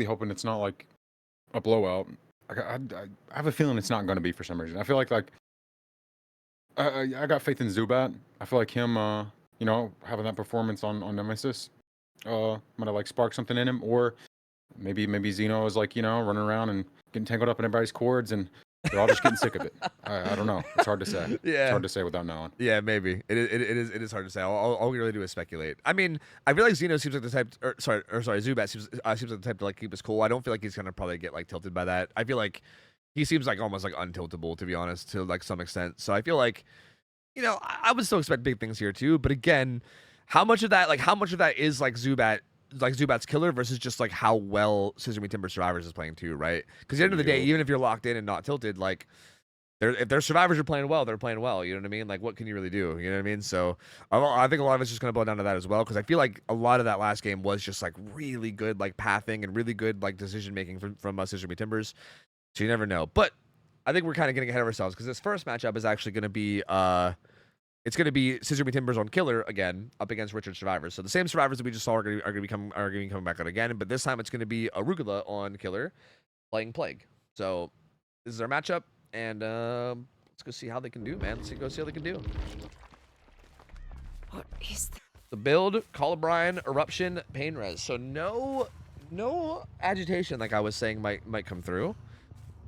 Speaker 7: hoping it's not like a blowout. I have a feeling it's not going to be for some reason. I feel like I got faith in Zubat. I feel like him, you know, having that performance on Nemesis might have like sparked something in him, or maybe Xeno is like, you know, running around and getting tangled up in everybody's cords, and they're all just getting sick of it. I don't know. It's hard to say.
Speaker 15: Yeah.
Speaker 7: It's hard to say without knowing.
Speaker 15: Yeah, maybe. It is hard to say. All we really do is speculate. I mean, I feel like Xeno seems like the type, sorry, Zubat seems like the type to like keep us cool. I don't feel like he's gonna probably get like tilted by that. I feel like he seems like almost like untiltable, to be honest, to like some extent. So I feel like, you know, I would still expect big things here too. But again, how much of that is like Zubat's killer versus just like how well Scissor Me Timber Survivors is playing too, right? Because at the end of the day, even if you're locked in and not tilted, like if their survivors are playing well, they're playing well. You know what I mean? Like, what can you really do? You know what I mean? So I think a lot of it's just gonna boil down to that as well. Because I feel like a lot of that last game was just like really good like pathing and really good like decision making from Scissor Me Timbers. So you never know. But I think we're kind of getting ahead of ourselves because this first matchup is actually gonna be it's going to be Scissor Me Timbers on Killer again up against Richard Survivors. So the same survivors that we just saw are going to be coming back out again, but this time it's going to be Arugula on Killer playing Plague. So this is our matchup, and let's go see how they can do, man. Let's go see how they can do.
Speaker 3: What is that?
Speaker 15: The build, Colubrine, Eruption, Pain Res. So no agitation like I was saying might come through.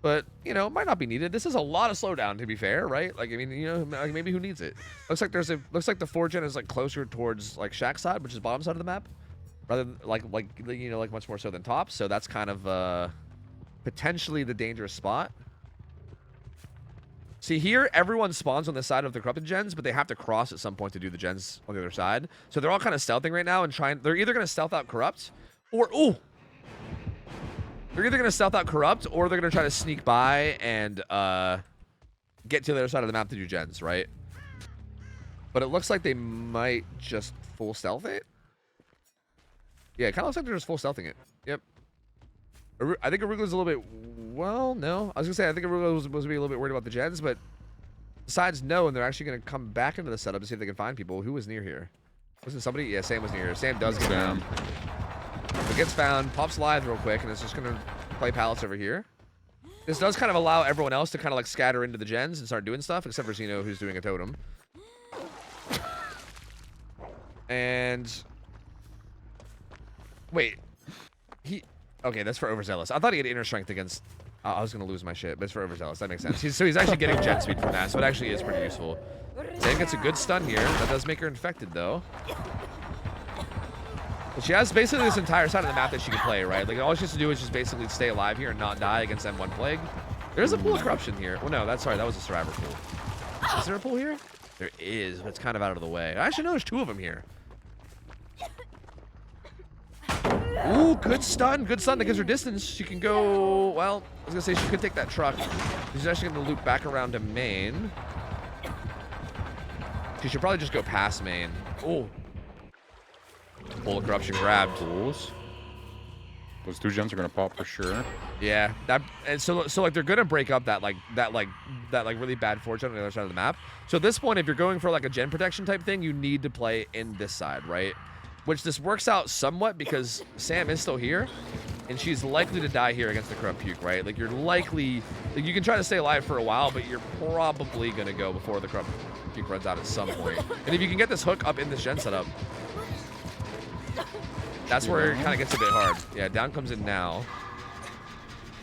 Speaker 15: But, you know, it might not be needed. This is a lot of slowdown, to be fair, right? Like, I mean, you know, like maybe who needs it? Looks like the 4gen is like closer towards like Shack's side, which is bottom side of the map, rather than like you know, like much more so than top. So that's kind of potentially the dangerous spot. See here, everyone spawns on the side of the corrupted gens, but they have to cross at some point to do the gens on the other side. So they're all kind of stealthing right now and they're either going to stealth out corrupt or they're either going to stealth out corrupt or they're going to try to sneak by and get to the other side of the map to do gens, right? But it looks like they might just full stealth it. Yeah, it kind of looks like they're just full stealthing it. Yep. I think Arugula's a little bit... Well, no. I was going to say, I think Arugula was supposed to be a little bit worried about the gens, but besides no, and they're actually going to come back into the setup to see if they can find people. Who was near here? Wasn't somebody? Yeah, Sam was near here. Sam does get found. It gets found, pops live real quick, and it's just going to play pallets over here. This does kind of allow everyone else to kind of like scatter into the gens and start doing stuff, except for Xeno, who's doing a totem. And... Wait. Okay, that's for Overzealous. I thought he had inner strength against... I was going to lose my shit, but it's for Overzealous. That makes sense. So he's actually getting jet speed from that, so it actually is pretty useful. Sam gets a good stun here. That does make her infected, though. But she has basically this entire side of the map that she can play, right? Like, all she has to do is just basically stay alive here and not die against M1 Plague. There's a pool of corruption here. Well, no, that was a survivor pool. Is there a pool here? There is, but it's kind of out of the way. I actually know there's 2 of them here. Ooh, good stun. Good stun that gives her distance. She can go... Well, I was going to say she could take that truck. She's actually going to loop back around to main. She should probably just go past main. Ooh. Pool of corruption grabbed.
Speaker 7: Pools. Those 2 gens are gonna pop for sure.
Speaker 15: Yeah, and so like they're gonna break up that really bad fortune on the other side of the map. So at this point, if you're going for like a gen protection type thing, you need to play in this side, right? Which this works out somewhat because Sam is still here, and she's likely to die here against the corrupt puke, right? Like you're likely, like you can try to stay alive for a while, but you're probably gonna go before the corrupt puke runs out at some point. And if you can get this hook up in this gen setup. That's where it kind of gets a bit hard. Yeah, down comes in now.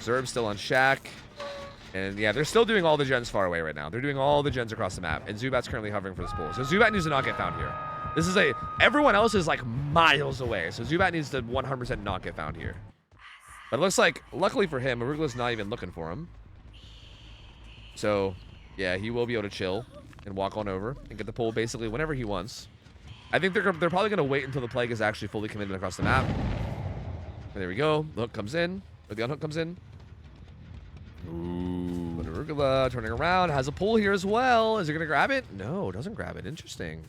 Speaker 15: Zerb's still on Shack. And yeah, they're still doing all the gens far away right now. They're doing all the gens across the map. And Zubat's currently hovering for this pool. So Zubat needs to not get found here. This is everyone else is like miles away. So Zubat needs to 100% not get found here. But it looks like, luckily for him, Arugula's not even looking for him. So yeah, he will be able to chill and walk on over and get the pool basically whenever he wants. I think they're probably going to wait until the Plague is actually fully committed across the map. And there we go. The hook comes in. Or the unhook comes in. Ooh. But Arugula turning around. Has a pull here as well. Is he going to grab it? No, doesn't grab it. Interesting.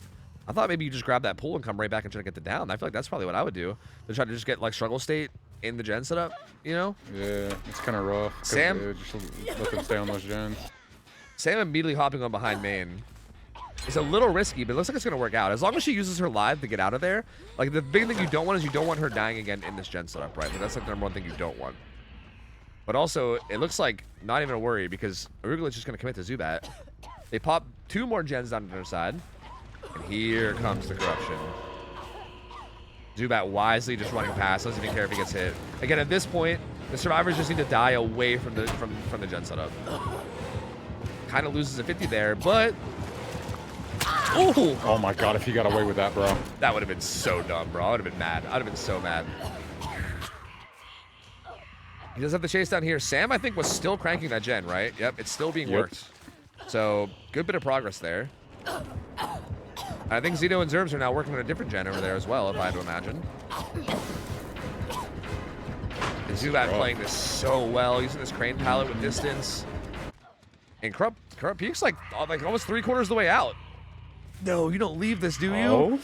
Speaker 15: I thought maybe you just grab that pull and come right back and try to get the down. I feel like that's probably what I would do. To try to just get like struggle state in the gen setup, you know?
Speaker 7: Yeah, it's kind of rough.
Speaker 15: Sam?
Speaker 7: Just let them stay on those gens.
Speaker 15: Sam immediately hopping on behind main. It's a little risky, but it looks like it's going to work out. As long as she uses her live to get out of there. Like, the big thing you don't want is you don't want her dying again in this gen setup, right? But that's like the #1 thing you don't want. But also, it looks like not even a worry because Arugula's just going to commit to Zubat. They pop 2 more gens down to their side. And here comes the corruption. Zubat wisely just running past, doesn't even care if he gets hit. Again, at this point, the survivors just need to die away from the gen setup. Kind of loses a 50 there, but
Speaker 7: oh my god, if he got away with that, bro.
Speaker 15: That would have been so dumb, bro. I would have been mad. I'd have been so mad. He does have the chase down here. Sam, I think, was still cranking that gen, right? Yep, it's still being worked. So, good bit of progress there. I think Zito and Zerbs are now working on a different gen over there as well, if I had to imagine. And Zubat playing this so well, using this crane palette with distance. And Corrupt Peak's like almost 3/4 of the way out. No, you don't leave this, do you?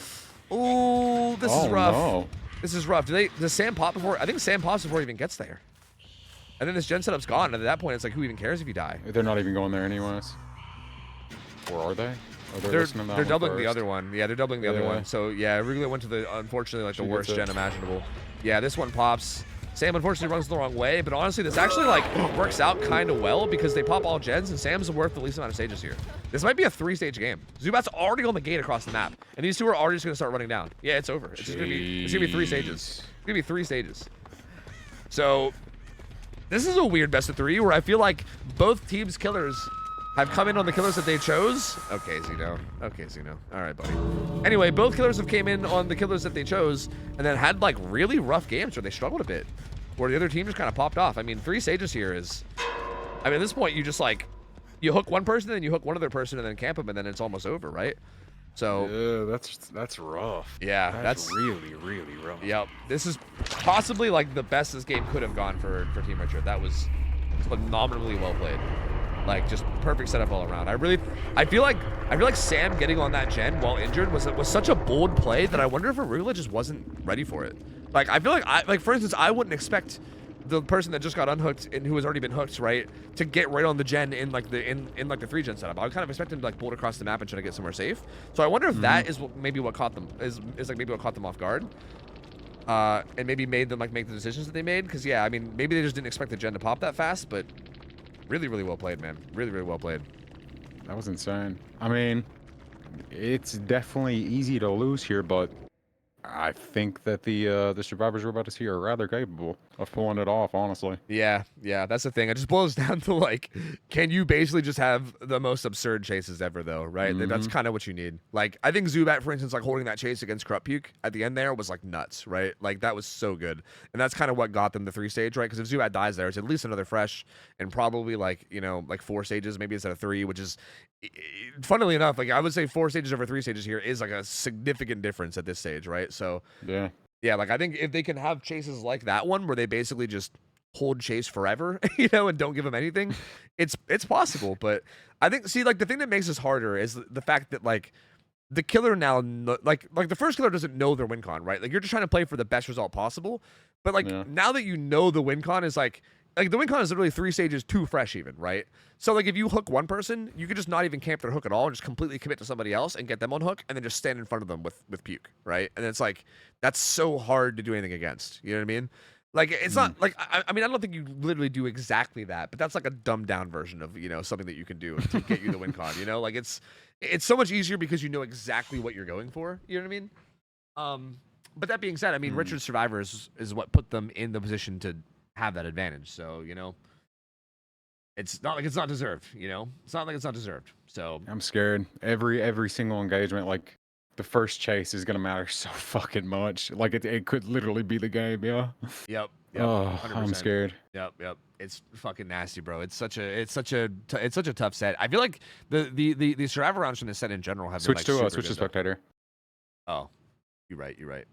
Speaker 15: Oh, this is rough.
Speaker 7: No.
Speaker 15: This is rough. Does Sam pop before? I think Sam pops before he even gets there. And then this gen setup's gone. And at that point, it's like, who even cares if you die?
Speaker 7: They're not even going there anyways. Or are they?
Speaker 15: They're doubling the other one. Yeah, they're doubling the other one. So yeah, Regula went to the, unfortunately, like the worst gen imaginable. Yeah, this one pops. Sam unfortunately runs the wrong way, but honestly, this actually like works out kind of well because they pop all gens, and Sam's worth the least amount of stages here. This might be a 3-stage game. Zubat's already on the gate across the map, and these two are already just gonna start running down. Yeah, it's over. It's just gonna be 3 stages. It's gonna be 3 stages. So this is a weird best of 3 where I feel like both teams' killers have come in on the killers that they chose. Okay, Zeno. Okay, Zeno. All right, buddy. Anyway, both killers have came in on the killers that they chose and then had like really rough games where they struggled a bit, where the other team just kind of popped off. I mean, 3 stages here is, I mean, at this point, you just like, you hook one person, then you hook one other person, and then camp them, and then it's almost over, right? So
Speaker 7: yeah, that's rough.
Speaker 15: Yeah, that's
Speaker 7: really, really rough.
Speaker 15: Yep. This is possibly like the best this game could have gone for Team Richard. That was phenomenally well played. Like, just perfect setup all around. I feel like Sam getting on that gen while injured was such a bold play that I wonder if Arugula just wasn't ready for it. Like, I feel like for instance, I wouldn't expect the person that just got unhooked and who has already been hooked, right, to get right on the gen in like the 3-gen setup. I would kind of expect him to like bolt across the map and try to get somewhere safe. So I wonder if that is maybe what caught them maybe what caught them off guard. And maybe made them like make the decisions that they made. Because yeah, I mean, maybe they just didn't expect the gen to pop that fast, but really, really well played, man. Really, really well played.
Speaker 7: That was insane. I mean, it's definitely easy to lose here, but I think that the survivors we're about to see are rather capable of pulling it off, honestly.
Speaker 15: Yeah, that's the thing. It just boils down to like, can you basically just have the most absurd chases ever, though, right? That's kind of what you need. Like, I think Zubat, for instance, like holding that chase against Corrupt Puke at the end there was like nuts, right? Like, that was so good. And that's kind of what got them the 3 stage, right? Because if Zubat dies there, it's at least another fresh and probably like, you know, like 4 stages, maybe instead of 3, which is, funnily enough, like I would say 4 stages over 3 stages here is like a significant difference at this stage, right? So yeah, like I think if they can have chases like that one where they basically just hold chase forever, you know, and don't give them anything, it's possible. But I think, see, like the thing that makes this harder is the fact that like the killer now, like the first killer doesn't know their win con, right? Like you're just trying to play for the best result possible. But like now that you know the win con is like the win con is literally 3 stages too fresh even, right? So like if you hook one person, you could just not even camp their hook at all and just completely commit to somebody else and get them on hook and then just stand in front of them with Puke, right? And it's like, that's so hard to do anything against. You know what I mean? Like, it's not like, I mean, I don't think you literally do exactly that, but that's like a dumbed down version of, you know, something that you can do to get you the win con, you know? Like it's so much easier because you know exactly what you're going for. You know what I mean? But that being said, I mean, Richard's Survivors is what put them in the position to have that advantage. So, you know, it's not like it's not deserved, you know? It's not like it's not deserved. So
Speaker 7: I'm scared. Every single engagement, like the first chase is gonna matter so fucking much. Like it could literally be the game, yeah.
Speaker 15: Yep.
Speaker 7: Oh,
Speaker 15: 100%.
Speaker 7: I'm scared.
Speaker 15: Yep. It's fucking nasty, bro. It's such a tough set. I feel like the survivor rounds from this set in general have
Speaker 7: switch
Speaker 15: been like
Speaker 7: to spectator.
Speaker 15: Oh, you're right.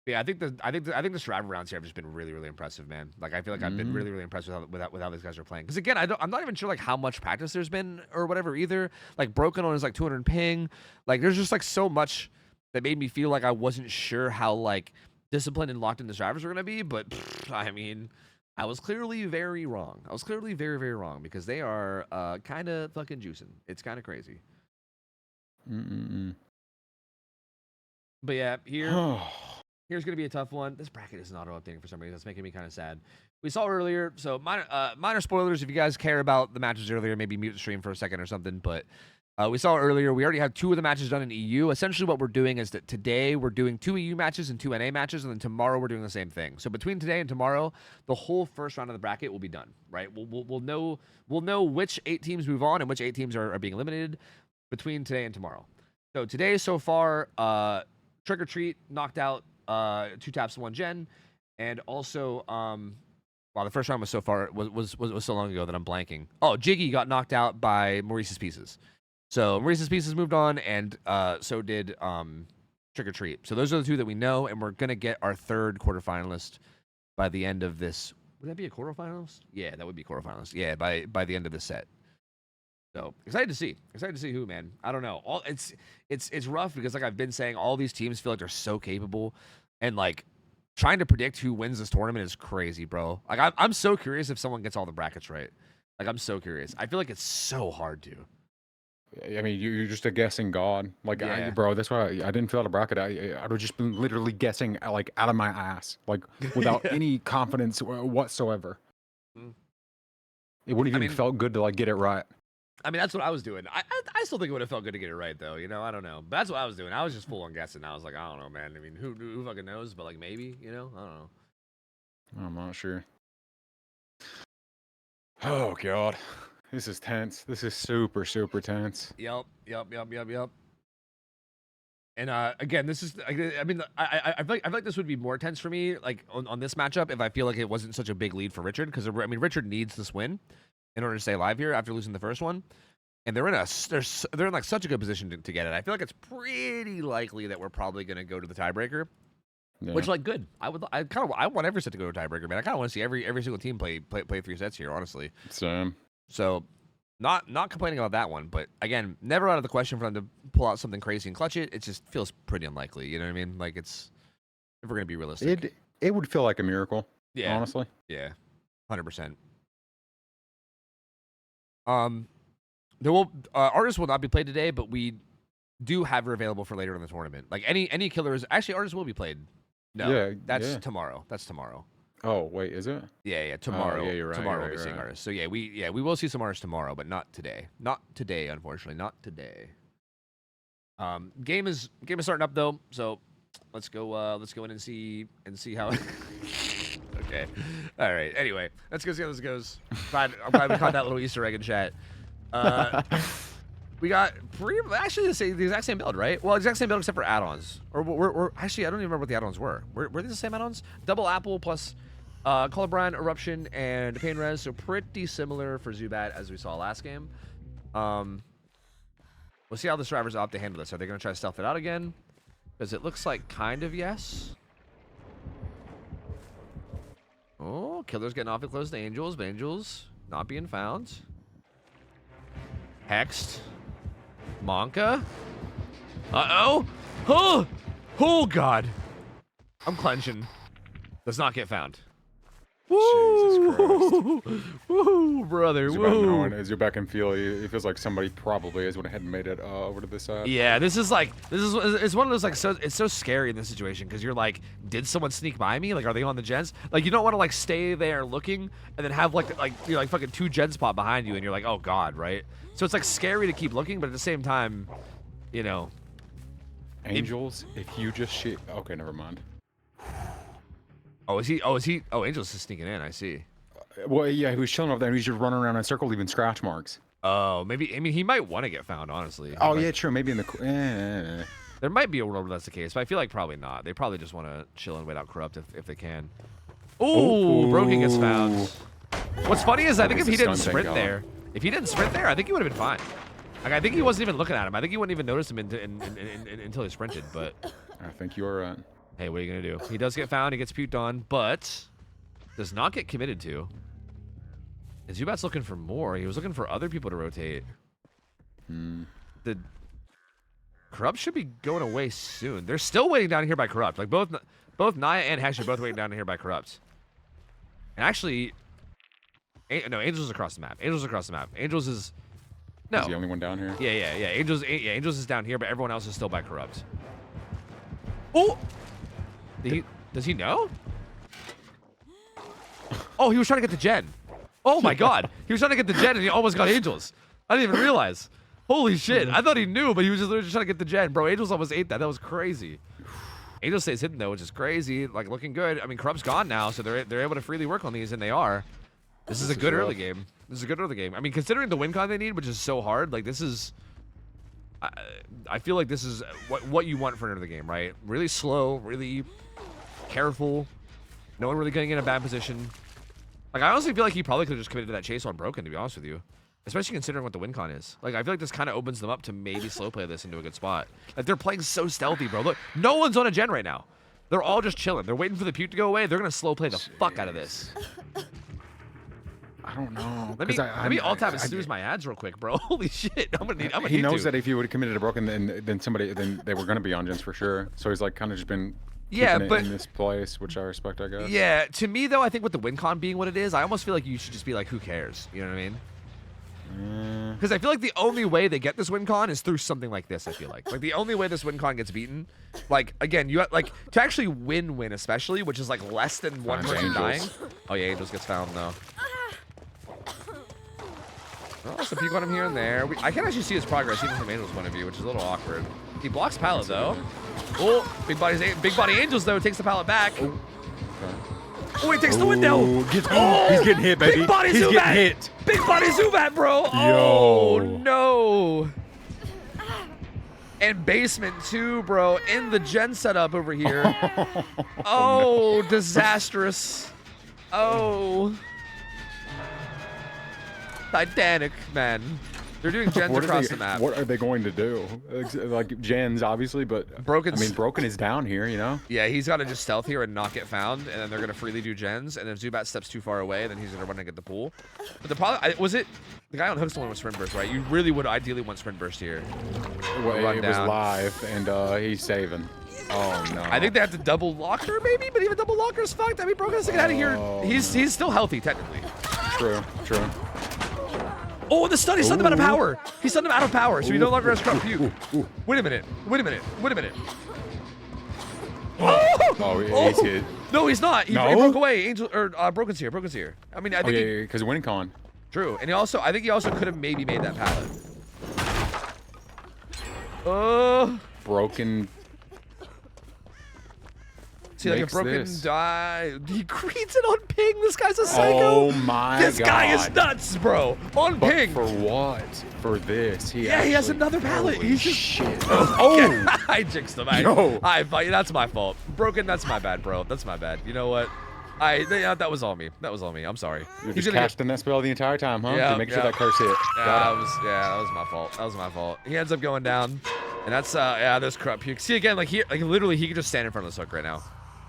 Speaker 15: Yeah, I think the survivor rounds here have just been really, really impressive, man. Like I feel like I've been really, really impressed with how these guys are playing. Because again, I'm not even sure like how much practice there's been or whatever either. Like Broken on is like 200 ping. Like there's just like so much that made me feel like I wasn't sure how like disciplined and locked in the survivors were gonna be. But I mean, I was clearly very wrong. I was clearly very, very wrong because they are kind of fucking juicing. It's kind of crazy. But yeah, here's going to be a tough one. This bracket is not auto-updating for some reason. That's making me kind of sad. We saw earlier, so minor spoilers. If you guys care about the matches earlier, maybe mute the stream for a second or something. But We saw earlier, we already have 2 of the matches done in EU. Essentially what we're doing is that today we're doing 2 EU matches and 2 NA matches, and then tomorrow we're doing the same thing. So between today and tomorrow, the whole first round of the bracket will be done, right? We'll know which 8 teams move on and which 8 teams are being eliminated between today and tomorrow. So today so far, Trick or Treat knocked out 2 taps, 1 gen, and also wow, the first round was so far was so long ago that I'm blanking. Oh, Jiggy got knocked out by Maurice's Pieces. So Maurice's Pieces moved on, and so did Trick or Treat. So those are the 2 that we know, and we're gonna get our 3rd quarterfinalist by the end of this. Would that be a quarterfinalist? Yeah, that would be quarterfinalist. Yeah, by the end of this set. So excited to see who, man. I don't know. It's rough because like I've been saying, all these teams feel like they're so capable, and like trying to predict who wins this tournament is crazy, bro. Like I'm so curious if someone gets all the brackets right. Like I'm so curious. I feel like it's so hard to.
Speaker 7: I mean, you're just a guessing god. Like,
Speaker 15: Yeah.
Speaker 7: bro, that's why I didn't fill out a bracket. I would just been literally guessing, like, out of my ass, like, without any confidence whatsoever.
Speaker 15: Mm.
Speaker 7: It wouldn't even felt good to, like, get it right.
Speaker 15: I mean, that's what I was doing. I still think it would have felt good to get it right, though. You know, I don't know. But that's what I was doing. I was just full on guessing. I was like, I don't know, man. I mean, who fucking knows? But, like, maybe, you know? I don't know.
Speaker 7: I'm not sure. Oh, God. This is tense. This is super, super tense.
Speaker 15: Yep. And again, this is. I mean, I feel like this would be more tense for me, like on this matchup, if I feel like it wasn't such a big lead for Richard, because I mean, Richard needs this win in order to stay alive here after losing the first one, and they're in like such a good position to get it. I feel like it's pretty likely that we're probably gonna go to the tiebreaker, which like good. I want every set to go to a tiebreaker, man. I kind of want to see every single team play 3 sets here, honestly.
Speaker 7: Same.
Speaker 15: So, not complaining about that one, but again, never out of the question for them to pull out something crazy and clutch it. It just feels pretty unlikely. You know what I mean? Like if we're gonna be realistic,
Speaker 7: it would feel like a miracle.
Speaker 15: Yeah,
Speaker 7: honestly.
Speaker 15: Yeah, 100%. There will artists will not be played today, but we do have her available for later in the tournament. Like any killers, actually, artists will be played. No,
Speaker 7: yeah,
Speaker 15: that's tomorrow. That's tomorrow.
Speaker 7: Oh wait, is it?
Speaker 15: Yeah, tomorrow.
Speaker 7: Oh, yeah, you're right.
Speaker 15: Tomorrow
Speaker 7: you're
Speaker 15: we'll be seeing
Speaker 7: right.
Speaker 15: artists. So yeah, we will see some artists tomorrow, but not today. Not today, unfortunately. Not today. Game is starting up though, so let's go in and see how. Okay. All right. Anyway, let's go see how this goes. I'm glad we caught that little Easter egg in chat. We got actually the exact same build, right? Well, exact same build except for add-ons. Or we're actually, I don't even remember what the add-ons were. Were they the same add-ons? Double Apple plus Colorblind, Eruption, and Pain Res. So pretty similar for Zubat as we saw last game. We'll see how the survivors opt to handle this. Are they going to try to stealth it out again? Because it looks like kind of yes. Oh, Killer's getting awfully close to Angels, but Angels not being found. Hexed. Monka. Uh-oh. Oh! Oh, God. I'm clenching. Does not get found. Woo! Woo, brother. Woo!
Speaker 7: As you're back and feel, it feels like somebody probably has went ahead and made it over to this side.
Speaker 15: Yeah, it's one of those, like, it's so scary in this situation because you're like, did someone sneak by me? Like, are they on the gens? Like, you don't want to like stay there looking and then have like fucking 2 gens pop behind you and you're like, oh God, right? So it's like scary to keep looking, but at the same time, you know.
Speaker 7: Angels, if you just shit. Okay, never mind.
Speaker 15: Oh, is he? Oh, Angel's is sneaking in. I see.
Speaker 7: Well, yeah, he was chilling over there. And he's just running around in a circle, leaving scratch marks.
Speaker 15: Oh, maybe. I mean, he might want to get found, honestly.
Speaker 7: Oh, yeah, true. Maybe in the.
Speaker 15: There might be a world where that's the case, but I feel like probably not. They probably just want to chill and wait out Corrupt if they can. Ooh, Broken gets found. What's funny is I think if he didn't sprint there, I think he would have been fine. Like, I think he wasn't even looking at him. I think he wouldn't even notice him until he sprinted. But
Speaker 7: I think you are right.
Speaker 15: Hey, what are you gonna do? He does get found. He gets puked on, but does not get committed to. And Zubat's looking for more. He was looking for other people to rotate. The Corrupt should be going away soon. They're still waiting down here by Corrupt. Like both Naya and Hex are both waiting down here by Corrupt. And actually, no, Angels is across the map. Angels is no.
Speaker 7: Is the only one down here?
Speaker 15: Yeah. Angels is down here, but everyone else is still by Corrupt. Oh. Does he know? Oh, he was trying to get the gen. Oh my God. He was trying to get the gen and he almost got Angels. I didn't even realize. Holy shit. I thought he knew, but he was just literally trying to get the gen. Bro, Angels almost ate that. That was crazy. Angel stays hidden, though, which is crazy. Like, looking good. I mean, Corrupt's gone now, so they're able to freely work on these, and they are. This is a good early game. This is a good early game. I mean, considering the win con they need, which is so hard, like, this is... I feel like this is what you want for an early game, right? Really slow, really careful. No one really getting in a bad position. Like, I honestly feel like he probably could have just committed to that chase on Broken, to be honest with you. Especially considering what the win con is. Like, I feel like this kind of opens them up to maybe slow play this into a good spot. Like, they're playing so stealthy, bro. Look, no one's on a gen right now. They're all just chilling. They're waiting for the puke to go away. They're going to slow play the fuck out of this.
Speaker 7: I don't know.
Speaker 15: Let me alt tab and snooze my ads real quick, bro. Holy shit. I'm gonna need
Speaker 7: He knows
Speaker 15: to.
Speaker 7: that if he would have committed to Broken, then they were gonna be on gens for sure. So he's like kind of just been keeping it in this place, which I respect, I guess.
Speaker 15: Yeah, to me though, I think with the win con being what it is, I almost feel like you should just be like, who cares? You know what I mean? Because I feel like the only way they get this win con is through something like this. I feel like the only way this win con gets beaten, like again, you like to actually win, especially, which is like less than one person dying. Oh yeah, Angels gets found though. Oh, some peek on him here and there. I can actually see his progress even from Angel's point of view, which is a little awkward. He blocks pallet though. Oh, big body Angels though takes the pallet back. Oh, he takes the window.
Speaker 7: He's getting hit, baby.
Speaker 15: Big body zoom
Speaker 7: getting hit.
Speaker 15: Big body zoom at, bro. Oh no. And basement too, bro. In the gen setup over here. Oh, disastrous. Oh. Titanic, man. They're doing gens across the map.
Speaker 7: What are they going to do? Like gens, obviously, but Broken is down here, you know?
Speaker 15: Yeah, he's got to just stealth here and not get found, and then they're going to freely do gens, and if Zubat steps too far away, then he's going to run and get the pool. But the problem, was it, the guy on Hook's the one with Sprint Burst, right? You really would ideally want Sprint Burst here.
Speaker 7: Well, it was live, and he's saving. Oh, no.
Speaker 15: I think they have to double locker, maybe, but even double locker is fucked. I mean, Broken has to get out of here. He's still healthy, technically.
Speaker 7: True.
Speaker 15: Oh, the stun! He stunned him out of power. He stunned him out of power, so he no longer has Crump Puke. Wait a minute.
Speaker 7: Oh, he's hit.
Speaker 15: No, he's not. He broke away. Broken's here. I mean, I think
Speaker 7: because win con.
Speaker 15: True, and I think he also could have maybe made that pallet.
Speaker 7: Broken.
Speaker 15: See, like, if Broken die, he creates it on ping. This guy's a psycho.
Speaker 7: Oh my god.
Speaker 15: This guy is nuts, bro. On ping.
Speaker 7: For what? For this?
Speaker 15: He has another pallet. He's just
Speaker 7: shit.
Speaker 15: Oh, I jinxed him. That's my fault. Broken. That's my bad, bro. That's my bad. You know what? That was all me. I'm sorry.
Speaker 7: You're just casting that spell the entire time, huh?
Speaker 15: Yeah,
Speaker 7: to make sure that curse hit.
Speaker 15: That was my fault. He ends up going down, and that's there's Corrupt Puke. See again, like literally, he could just stand in front of this hook right now.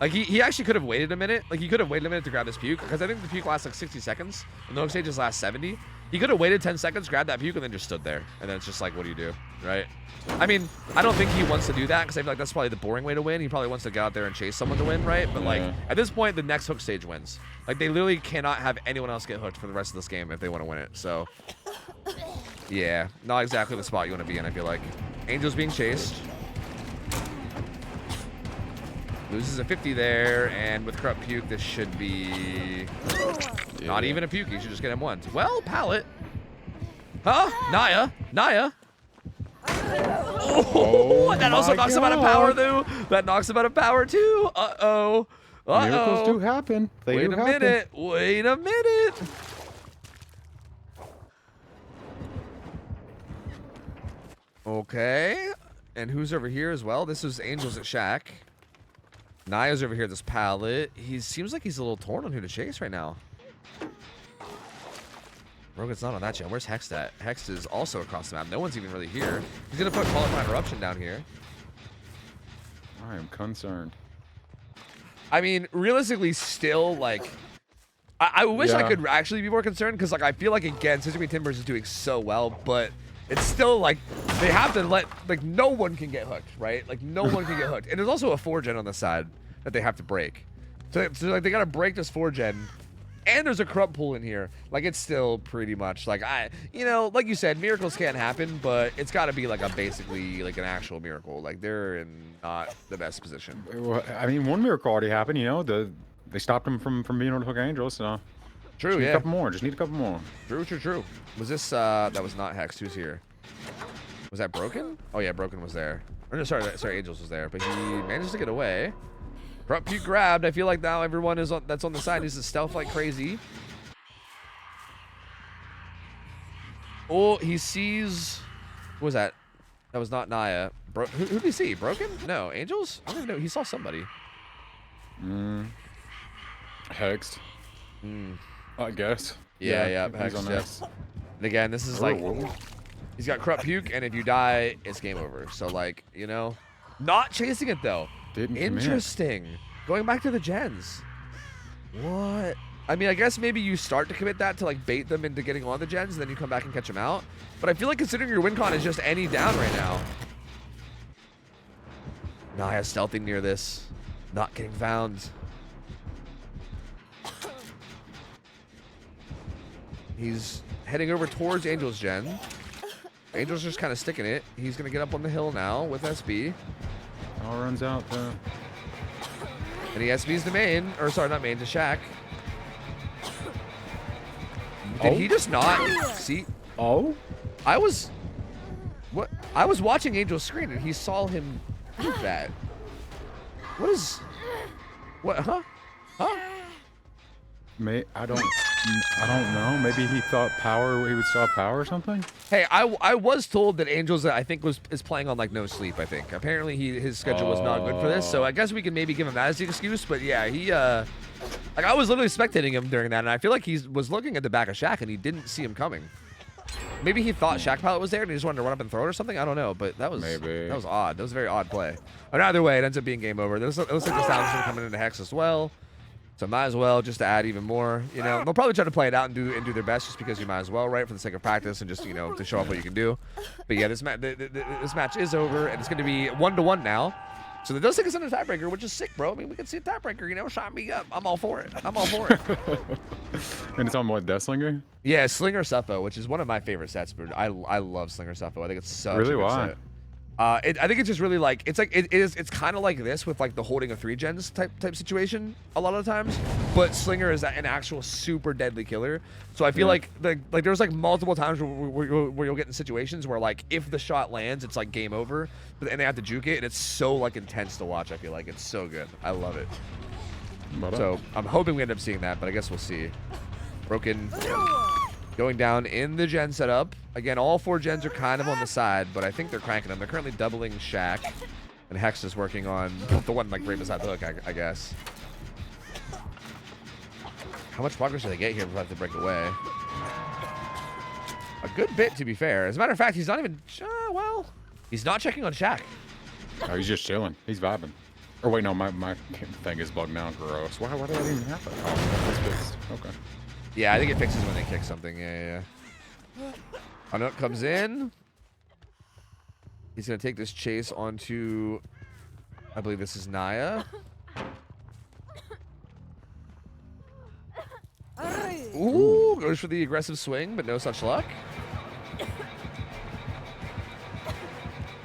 Speaker 15: Like, he actually could have waited a minute. Like, he could have waited a minute to grab his puke, because I think the puke lasts like 60 seconds, and the hook stages last 70. He could have waited 10 seconds, grabbed that puke, and then just stood there. And then it's just like, what do you do, right? I mean, I don't think he wants to do that, because I feel like that's probably the boring way to win. He probably wants to go out there and chase someone to win, right? But, like, at this point, the next hook stage wins. Like, they literally cannot have anyone else get hooked for the rest of this game if they want to win it. So, yeah, not exactly the spot you want to be in, I feel like. Angel's being chased. Loses a 50 there, and with Corrupt Puke, this should be not even a puke. You should just get him once. Well, pallet. Huh? Naya. Oh, that also knocks him out of power, though. That knocks him out of power, too. Uh-oh.
Speaker 7: Miracles do happen. Wait a
Speaker 15: minute. Okay. And who's over here as well? This is Angels at Shack. Naya's over here, this pallet. He seems like he's a little torn on who to chase right now. Rogan's not on that yet. Where's Hex at? Hex is also across the map. No one's even really here. He's going to put Qualified Eruption down here.
Speaker 7: I am concerned.
Speaker 15: I mean, realistically, still, like... I wish I could actually be more concerned, because, like, I feel like, again, Scissor Timbers is doing so well, but... It's still, like, they have to let, like, no one can get hooked, right? Like, no one can get hooked. And there's also a 4-gen on the side that they have to break. So like, they got to break this 4-gen. And there's a Corrupt pool in here. Like, it's still pretty much, like, like you said, miracles can't happen, but it's got to be, like, basically, like, an actual miracle. Like, they're in not the best position.
Speaker 7: Well, I mean, one miracle already happened, you know? They stopped him from being able to hook Angels, so...
Speaker 15: True,
Speaker 7: Just need a couple more.
Speaker 15: True. Was this, that was not Hex. Who's here? Was that Broken? Oh yeah, Broken was there. Or no, sorry, Angels was there, but he managed to get away. Corrupt Puke grabbed. I feel like now everyone is that's on the side needs to stealth like crazy. Oh, he sees. What was that? That was not Naya. Who did he see? Broken? No, Angels? I don't even know. He saw somebody.
Speaker 7: Hexed. I guess.
Speaker 15: Yeah,
Speaker 7: he's on
Speaker 15: Hexed.
Speaker 7: X.
Speaker 15: And again, this is like, he's got Corrupt Puke, and if you die, it's game over. So like, you know, not chasing it though. Interesting. Going back to the gens. What? I mean, I guess maybe you start to commit that to like bait them into getting on the gens, and then you come back and catch them out. But I feel like considering your win con is just any down right now. Naya stealthing near this, not getting found. He's heading over towards Angel's gen. Angel's just kind of sticking it. He's gonna get up on the hill now with SB.
Speaker 7: All runs out though.
Speaker 15: And he SB's the main, or sorry, not main, to Shaq. Did he just not see?
Speaker 7: Oh,
Speaker 15: I was watching Angel's screen and he saw him do that. What? Huh?
Speaker 7: I don't know. Maybe he thought he would stop power or something.
Speaker 15: Hey, I was told that Angels, I think, is playing on like no sleep. I think apparently his schedule was not good for this, so I guess we can maybe give him that as the excuse. But yeah, he like I was literally spectating him during that, and I feel like he was looking at the back of Shaq and he didn't see him coming. Maybe he thought Shaq Pilot was there and he just wanted to run up and throw it or something. I don't know, but that was odd. That was a very odd play. But either way, it ends up being game over. It looks like the Stallions are coming into Hex as well. So might as well just to add even more, you know. They'll probably try to play it out and do their best just because you might as well, right, for the sake of practice and just, you know, to show off what you can do. But yeah, this match is over and it's going to be 1-1 now. So that does take us into tiebreaker, which is sick, bro. I mean, we can see a tiebreaker, you know. Shot me up. I'm all for it. I'm all for it.
Speaker 7: And it's on what, Death Slinger?
Speaker 15: Yeah, Slinger Seppo, which is one of my favorite sets, but I love Slinger Seppo. I think it's such a good set. I think it's just really like it's kind of like this with like the holding of 3 gens type situation a lot of the times, but Slinger is an actual super deadly killer. So I feel like there's like multiple times where you'll get in situations where like if the shot lands, it's like game over, and they have to juke it, and it's so like intense to watch. I feel like it's so good. I love it. So I'm hoping we end up seeing that, but I guess we'll see. Broken. Going down in the gen setup. Again, all 4 gens are kind of on the side, but I think they're cranking them. They're currently doubling Shaq, and Hex is working on the one like right beside the hook, I guess. How much progress do they get here before they have to break away? A good bit, to be fair. As a matter of fact, he's not even... well, he's not checking on Shaq.
Speaker 7: Oh, he's just chilling. He's vibing. Or wait, no, my thing is bugged now. Gross. Why did that even happen? Oh, that's fixed. Okay.
Speaker 15: Yeah, I think it fixes when they kick something. Yeah. Anuk comes in. He's going to take this chase onto, I believe this is Naya. Ooh, goes for the aggressive swing, but no such luck.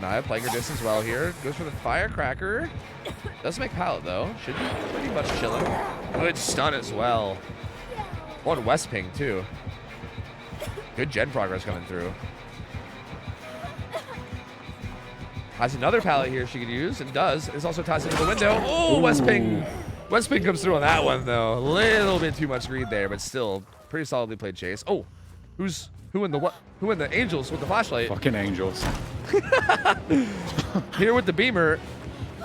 Speaker 15: Naya playing her distance well here. Goes for the firecracker. Does make pallet though. Should be pretty much chilling. Good stun as well. One West ping too. Good gen progress coming through. Has another pallet here she could use and does. This also ties into the window. Oh, West ping. West ping comes through on that one though. A little bit too much greed there, but still pretty solidly played chase. Oh, who in the what? Who in the Angels with the flashlight?
Speaker 7: Fucking Angels.
Speaker 15: Here with the beamer.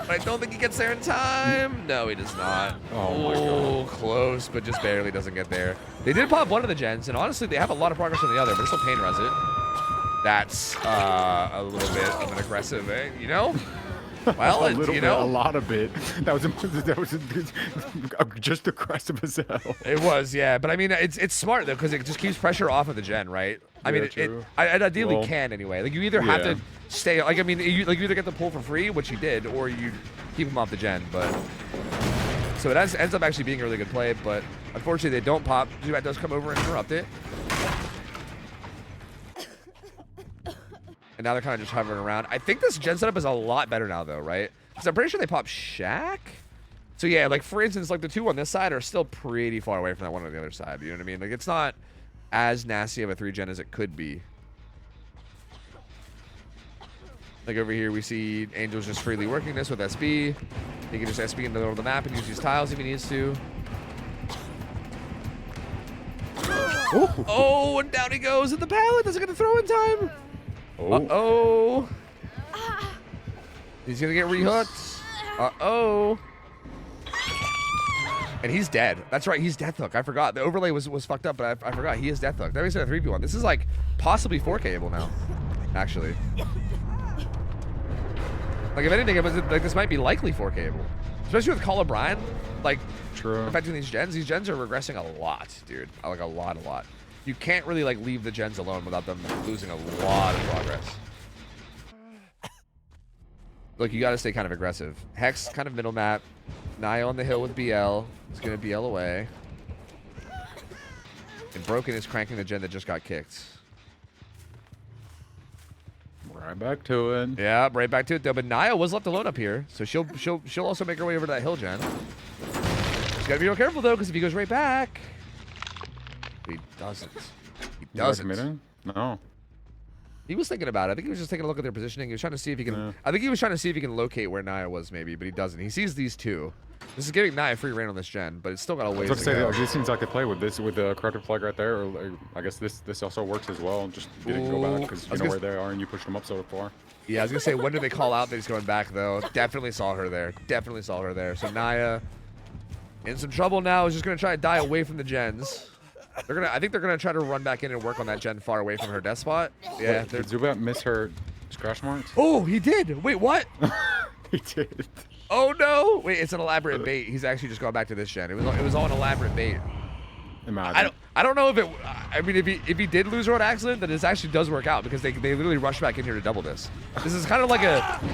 Speaker 15: I don't think he gets there in time. No, he does not. Oh, close, but just barely doesn't get there. They did pop one of the gens, and honestly, they have a lot of progress on the other, but it's still pain res it. That's a little bit of an aggressive, you know? Well,
Speaker 7: a little
Speaker 15: you
Speaker 7: bit,
Speaker 15: know,
Speaker 7: a lot of it. That was just aggressive as hell.
Speaker 15: It was, yeah. But I mean, it's smart though because it just keeps pressure off of the gen, right? I mean, it ideally can anyway. Like you either have to stay, like I mean, you either get the pull for free, which you did, or you keep him off the gen. But so it ends up actually being a really good play. But unfortunately, they don't pop. Zubat does come over and interrupt it. And now they're kind of just hovering around. I think this gen setup is a lot better now, though, right? Because I'm pretty sure they pop Shaq. So, yeah, like, for instance, like, the 2 on this side are still pretty far away from that one on the other side. You know what I mean? Like, it's not as nasty of a 3 gen as it could be. Like over here, we see Angel's just freely working this with SB. He can just SB in the middle of the map and use these tiles if he needs to. Oh, and down he goes at the pallet. Doesn't get the throw in time. Uh-oh. He's going to get rehooked. Uh-oh. And he's dead. That's right, he's death hook. I forgot. The overlay was fucked up, but I forgot. He is death hook. That makes it a 3v1. This is like possibly 4Kable now, actually. Like if anything, like this might be likely 4Kable. Especially with Call O'Brien, like affecting these gens. These gens are regressing a lot, dude. Like a lot. You can't really like leave the gens alone without them losing a lot of progress. Look, you got to stay kind of aggressive. Hex kind of middle map. Naya on the hill with BL. He's going to BL away. And Broken is cranking the gen that just got kicked.
Speaker 7: Right back to it.
Speaker 15: Yeah, right back to it though. But Naya was left alone up here, so she'll also make her way over to that hill gen. She's got to be real careful though, because if he goes right back, he doesn't. He doesn't.
Speaker 7: No.
Speaker 15: He was thinking about it. I think he was just taking a look at their positioning. He was trying to see if he can. I think he was trying to see if he can locate where Naya was, maybe, but he doesn't. He sees these two. This is giving Naya free reign on this gen, but it's still got a ways to go.
Speaker 7: This seems like they play with this with the corrupted flag right there. Or I guess this also works as well. Just didn't go back because you know where they are and you pushed them up so far.
Speaker 15: Yeah, I was gonna say, when did they call out that he's going back though? Definitely saw her there. Definitely saw her there. So Naya in some trouble now. Is just gonna try to die away from the gens. I think they're gonna try to run back in and work on that gen far away from her death spot. Yeah.
Speaker 7: Did Zubat miss her scratch marks?
Speaker 15: Oh, he did. Wait, what?
Speaker 7: He did.
Speaker 15: Oh no! Wait, it's an elaborate bait. He's actually just going back to this gen. It was all an elaborate bait.
Speaker 7: Imagine.
Speaker 15: I don't know if it. I mean, if he did lose her on accident, then this actually does work out because they literally rush back in here to double this. This is kind of like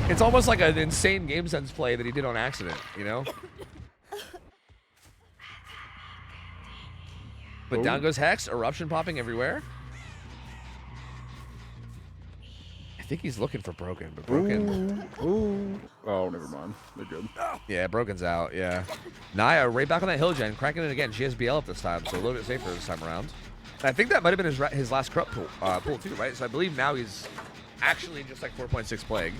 Speaker 15: it's almost like an insane game sense play that he did on accident, you know? But down goes Hex, eruption popping everywhere. I think he's looking for Broken, but Broken.
Speaker 7: Ooh. Oh, never mind. They're good.
Speaker 15: Yeah, Broken's out. Yeah. Naya right back on that hill gen, cracking it again. She has BL up this time, so a little bit safer this time around. And I think that might have been his last corrupt pull too, right? So I believe now he's actually just like 4.6 plague.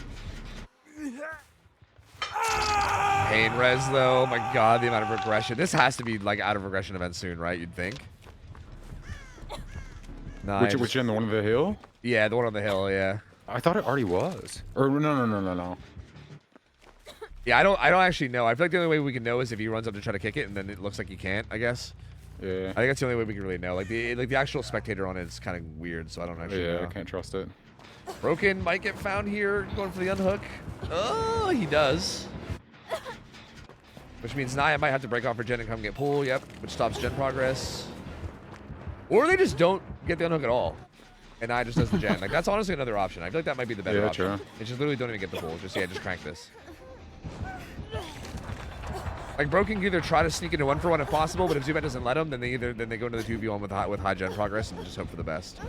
Speaker 15: Pain res though. Oh my god, the amount of regression. This has to be like out of regression event soon, right? You'd think. Nice.
Speaker 7: Which in the one on the hill?
Speaker 15: Yeah, the one on the hill. Yeah.
Speaker 7: I thought it already was. Or no.
Speaker 15: Yeah, I don't actually know. I feel like the only way we can know is if he runs up to try to kick it, and then it looks like he can't. I guess.
Speaker 7: Yeah.
Speaker 15: I think that's the only way we can really know. Like the actual spectator on it is kind of weird, so I don't actually know.
Speaker 7: I can't trust it.
Speaker 15: Broken might get found here, going for the unhook. Oh, he does. Which means Naya might have to break off her gen and come get pull. Yep, which stops gen progress. Or they just don't get the unhook at all. And Naya just does the gen. Like, that's honestly another option. I feel like that might be the better option.
Speaker 7: True.
Speaker 15: It's just literally don't even get the pull. Just crank this. Like, Broken can either try to sneak into 1-for-1 if possible, but if Zubat doesn't let him, then they go into the 2v1 with high gen progress and just hope for the best.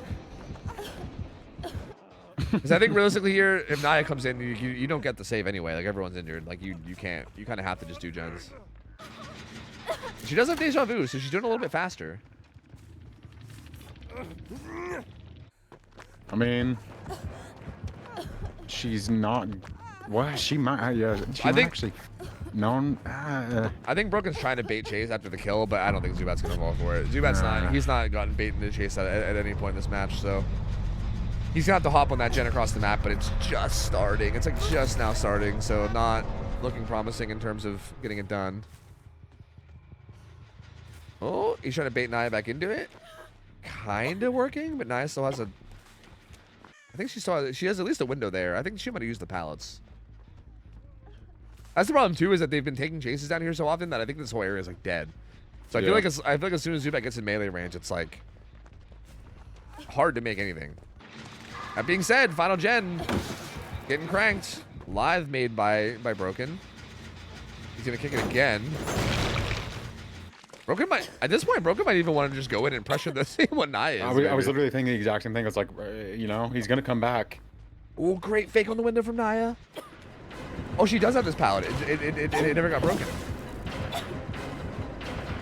Speaker 15: Because I think realistically here, if Naya comes in, you don't get the save anyway. Like, everyone's injured. Like, you can't. You kind of have to just do gens. She does have Deja Vu, so she's doing a little bit faster.
Speaker 7: I mean, she's not. Well, she might. Yeah, I think actually. Known.
Speaker 15: I think Broken's trying to bait chase after the kill, but I don't think Zubat's gonna fall for it. Zubat's not. He's not gotten bait into chase at any point in this match, so he's gonna have to hop on that gen across the map. But it's just starting. It's like just now starting, so not looking promising in terms of getting it done. Oh, he's trying to bait Naya back into it. Kind of working, but Naya still has a. I think she has at least a window there. I think she might have used the pallets. That's the problem too, is that they've been taking chases down here so often that I think this whole area is like dead. So I feel like as soon as Zubat gets in melee range, it's like hard to make anything. That being said, final gen getting cranked. Live made by Broken. He's gonna kick it again. Broken might, at this point, Broken might even want to just go in and pressure the same one Naya is.
Speaker 7: I was literally thinking the exact same thing. It's like, you know, he's gonna come back.
Speaker 15: Oh, great fake on the window from Naya. Oh, she does have this pallet. It never got broken.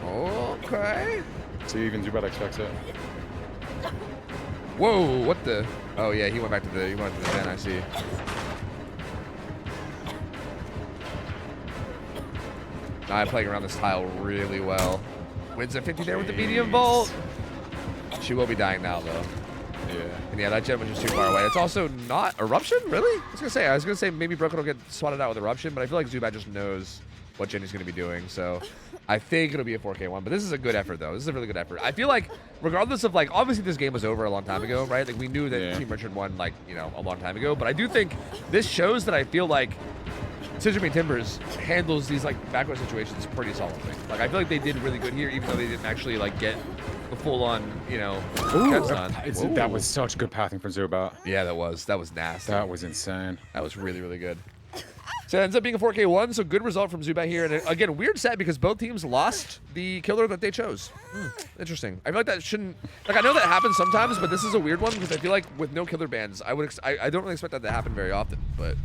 Speaker 15: Okay.
Speaker 7: So even Zubat expects it.
Speaker 15: Whoa, what the? Oh yeah, he went back to the gen, I see.
Speaker 10: Now I'm playing around this tile really well. Wins at 50 there with the medium vault. She will be dying now, though.
Speaker 7: Yeah.
Speaker 10: And yeah, that gem was just too far away. It's also not Eruption, really? I was gonna say maybe Broken will get swatted out with Eruption, but I feel like Zubat just knows what Jenny's gonna be doing. So I think it'll be a 4K one. But this is a good effort, though. This is a really good effort. I feel like, regardless of like, obviously this game was over a long time ago, right? Like we knew that Team Richard won, like, you know, a long time ago. But I do think this shows that I feel like Scissor Timbers handles these like backward situations pretty solidly. Like I feel like they did really good here, even though they didn't actually like get the full-on, you know,
Speaker 7: that was such good pathing from Zubat.
Speaker 10: Yeah, that was nasty.
Speaker 7: That was insane.
Speaker 10: That was really, really good. So it ends up being a 4K one, so good result from Zubat here. And again, weird set because both teams lost the killer that they chose. Interesting. I feel like that shouldn't, like I know that happens sometimes, but this is a weird one because I feel like with no killer bans, I don't really expect that to happen very often, but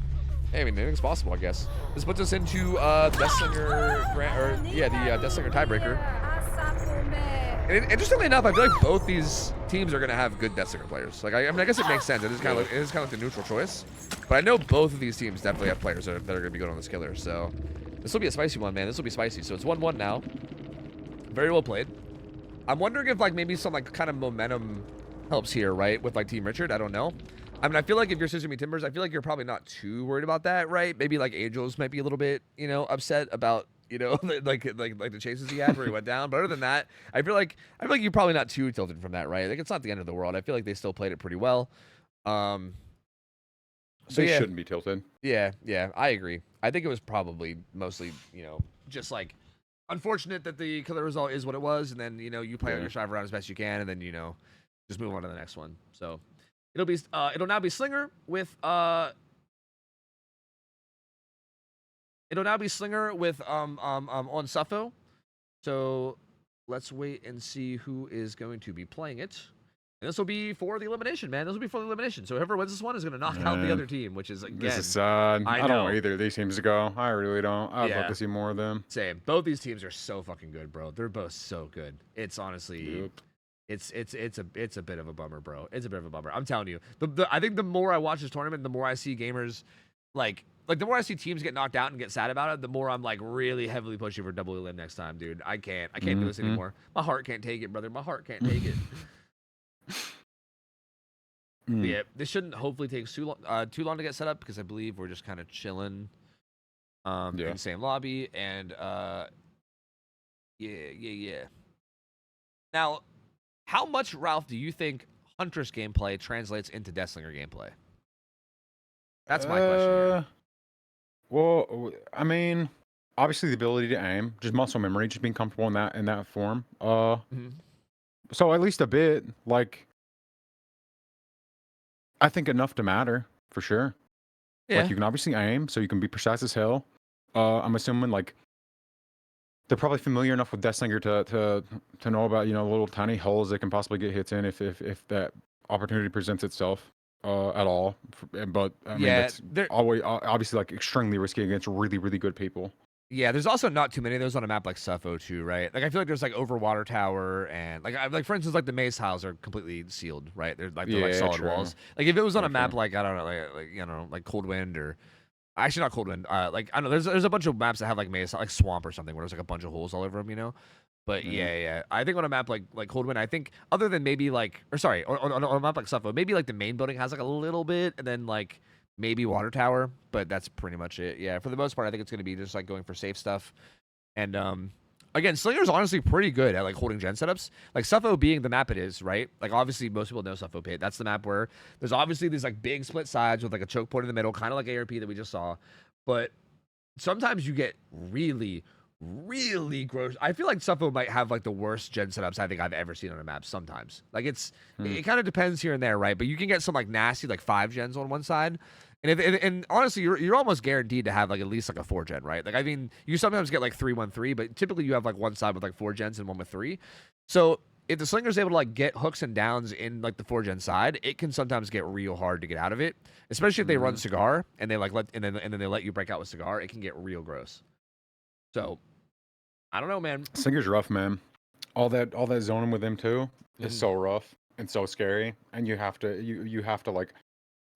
Speaker 10: hey, I mean, anything's possible, I guess. This puts us into Deathslinger, the Deathslinger tiebreaker. And interestingly enough, I feel like both these teams are going to have good Deathslinger players. Like, I mean, I guess it makes sense. It is kind of like the neutral choice. But I know both of these teams definitely have players that are going to be good on this killer. So this will be a spicy one, man. This will be spicy. So it's 1-1 now. Very well played. I'm wondering if like maybe some like kind of momentum helps here, right? With like Team Richard. I don't know. I mean, I feel like if you're Scissor Timbers, I feel like you're probably not too worried about that, right? Maybe like Angels might be a little bit, you know, upset about, you know, like the chases he had where he went down. But other than that, I feel like you're probably not too tilted from that, right? Like it's not the end of the world. I feel like they still played it pretty well. So
Speaker 7: they shouldn't be tilted.
Speaker 10: Yeah, I agree. I think it was probably mostly, you know, just like unfortunate that the killer result is what it was, and then you know you play on your strive around as best you can, and then you know just move on to the next one. So it'll now be Slinger with on Suffo. So let's wait and see who is going to be playing it. And this will be for the elimination, man. This will be for the elimination. So whoever wins this one is going to knock out the other team, which is, again...
Speaker 7: This is sad. I don't
Speaker 10: know.
Speaker 7: want either of these teams to go. I really don't. I'd love to see more of them.
Speaker 10: Same. Both these teams are so fucking good, bro. They're both so good. It's honestly... It's a bit of a bummer, bro. It's a bit of a bummer. I'm telling you. I think the more I watch this tournament, the more I see gamers... Like the more I see teams get knocked out and get sad about it, the more I'm like really heavily pushing for double elim next time, dude. I can't do this anymore. My heart can't take it, brother. My heart can't take it. Yeah, this shouldn't hopefully take too long to get set up because I believe we're just kind of chilling in the same lobby and yeah. Now, how much, Ralph, do you think Huntress gameplay translates into Deathslinger gameplay? That's my question here.
Speaker 7: Well, I mean, obviously the ability to aim, just muscle memory, just being comfortable in that form. So at least a bit, like, I think enough to matter for sure.
Speaker 10: Yeah.
Speaker 7: Like you can obviously aim, so you can be precise as hell. I'm assuming like they're probably familiar enough with Deathslinger to know about, you know, little tiny holes they can possibly get hits in if that opportunity presents itself. At all, but I mean, that's always obviously like extremely risky against really, really good people.
Speaker 10: Yeah, there's also not too many of those on a map like Suffo too, right? Like I feel like there's like over water tower and like for instance, like the maze tiles are completely sealed, right? They're like solid walls. Like if it was on a map like I don't know, like you know, like Cold Wind or actually not Cold Wind, like I don't know, there's a bunch of maps that have like maze, like Swamp or something, where there's like a bunch of holes all over them, you know. But yeah, I think on a map like Cold Wind, I think other than maybe like, or sorry, on a map like Suffo, maybe like the main building has like a little bit, and then like maybe water tower, but that's pretty much it. Yeah, for the most part, I think it's going to be just like going for safe stuff. And again, Slinger's honestly pretty good at like holding gen setups. Like Suffo being the map it is, right? Like obviously most people know Suffo Pit. That's the map where there's obviously these like big split sides with like a choke point in the middle, kind of like ARP that we just saw. But sometimes you get really gross. I feel like Suffo might have like the worst gen setups I think I've ever seen on a map sometimes. Like it kind of depends here and there, right? But you can get some like nasty like 5 gens on one side. And honestly, you're almost guaranteed to have like at least like a 4 gen, right? Like I mean, you sometimes get like 3-1-3, but typically you have like one side with like 4 gens and one with 3. So if the Slinger's able to like get hooks and downs in like the 4 gen side, it can sometimes get real hard to get out of it. Especially if they run Cigar and they like and then they let you break out with Cigar, it can get real gross. So I don't know, man.
Speaker 7: Slinger's rough, man. All that zoning with him too is so rough and so scary, and you have to like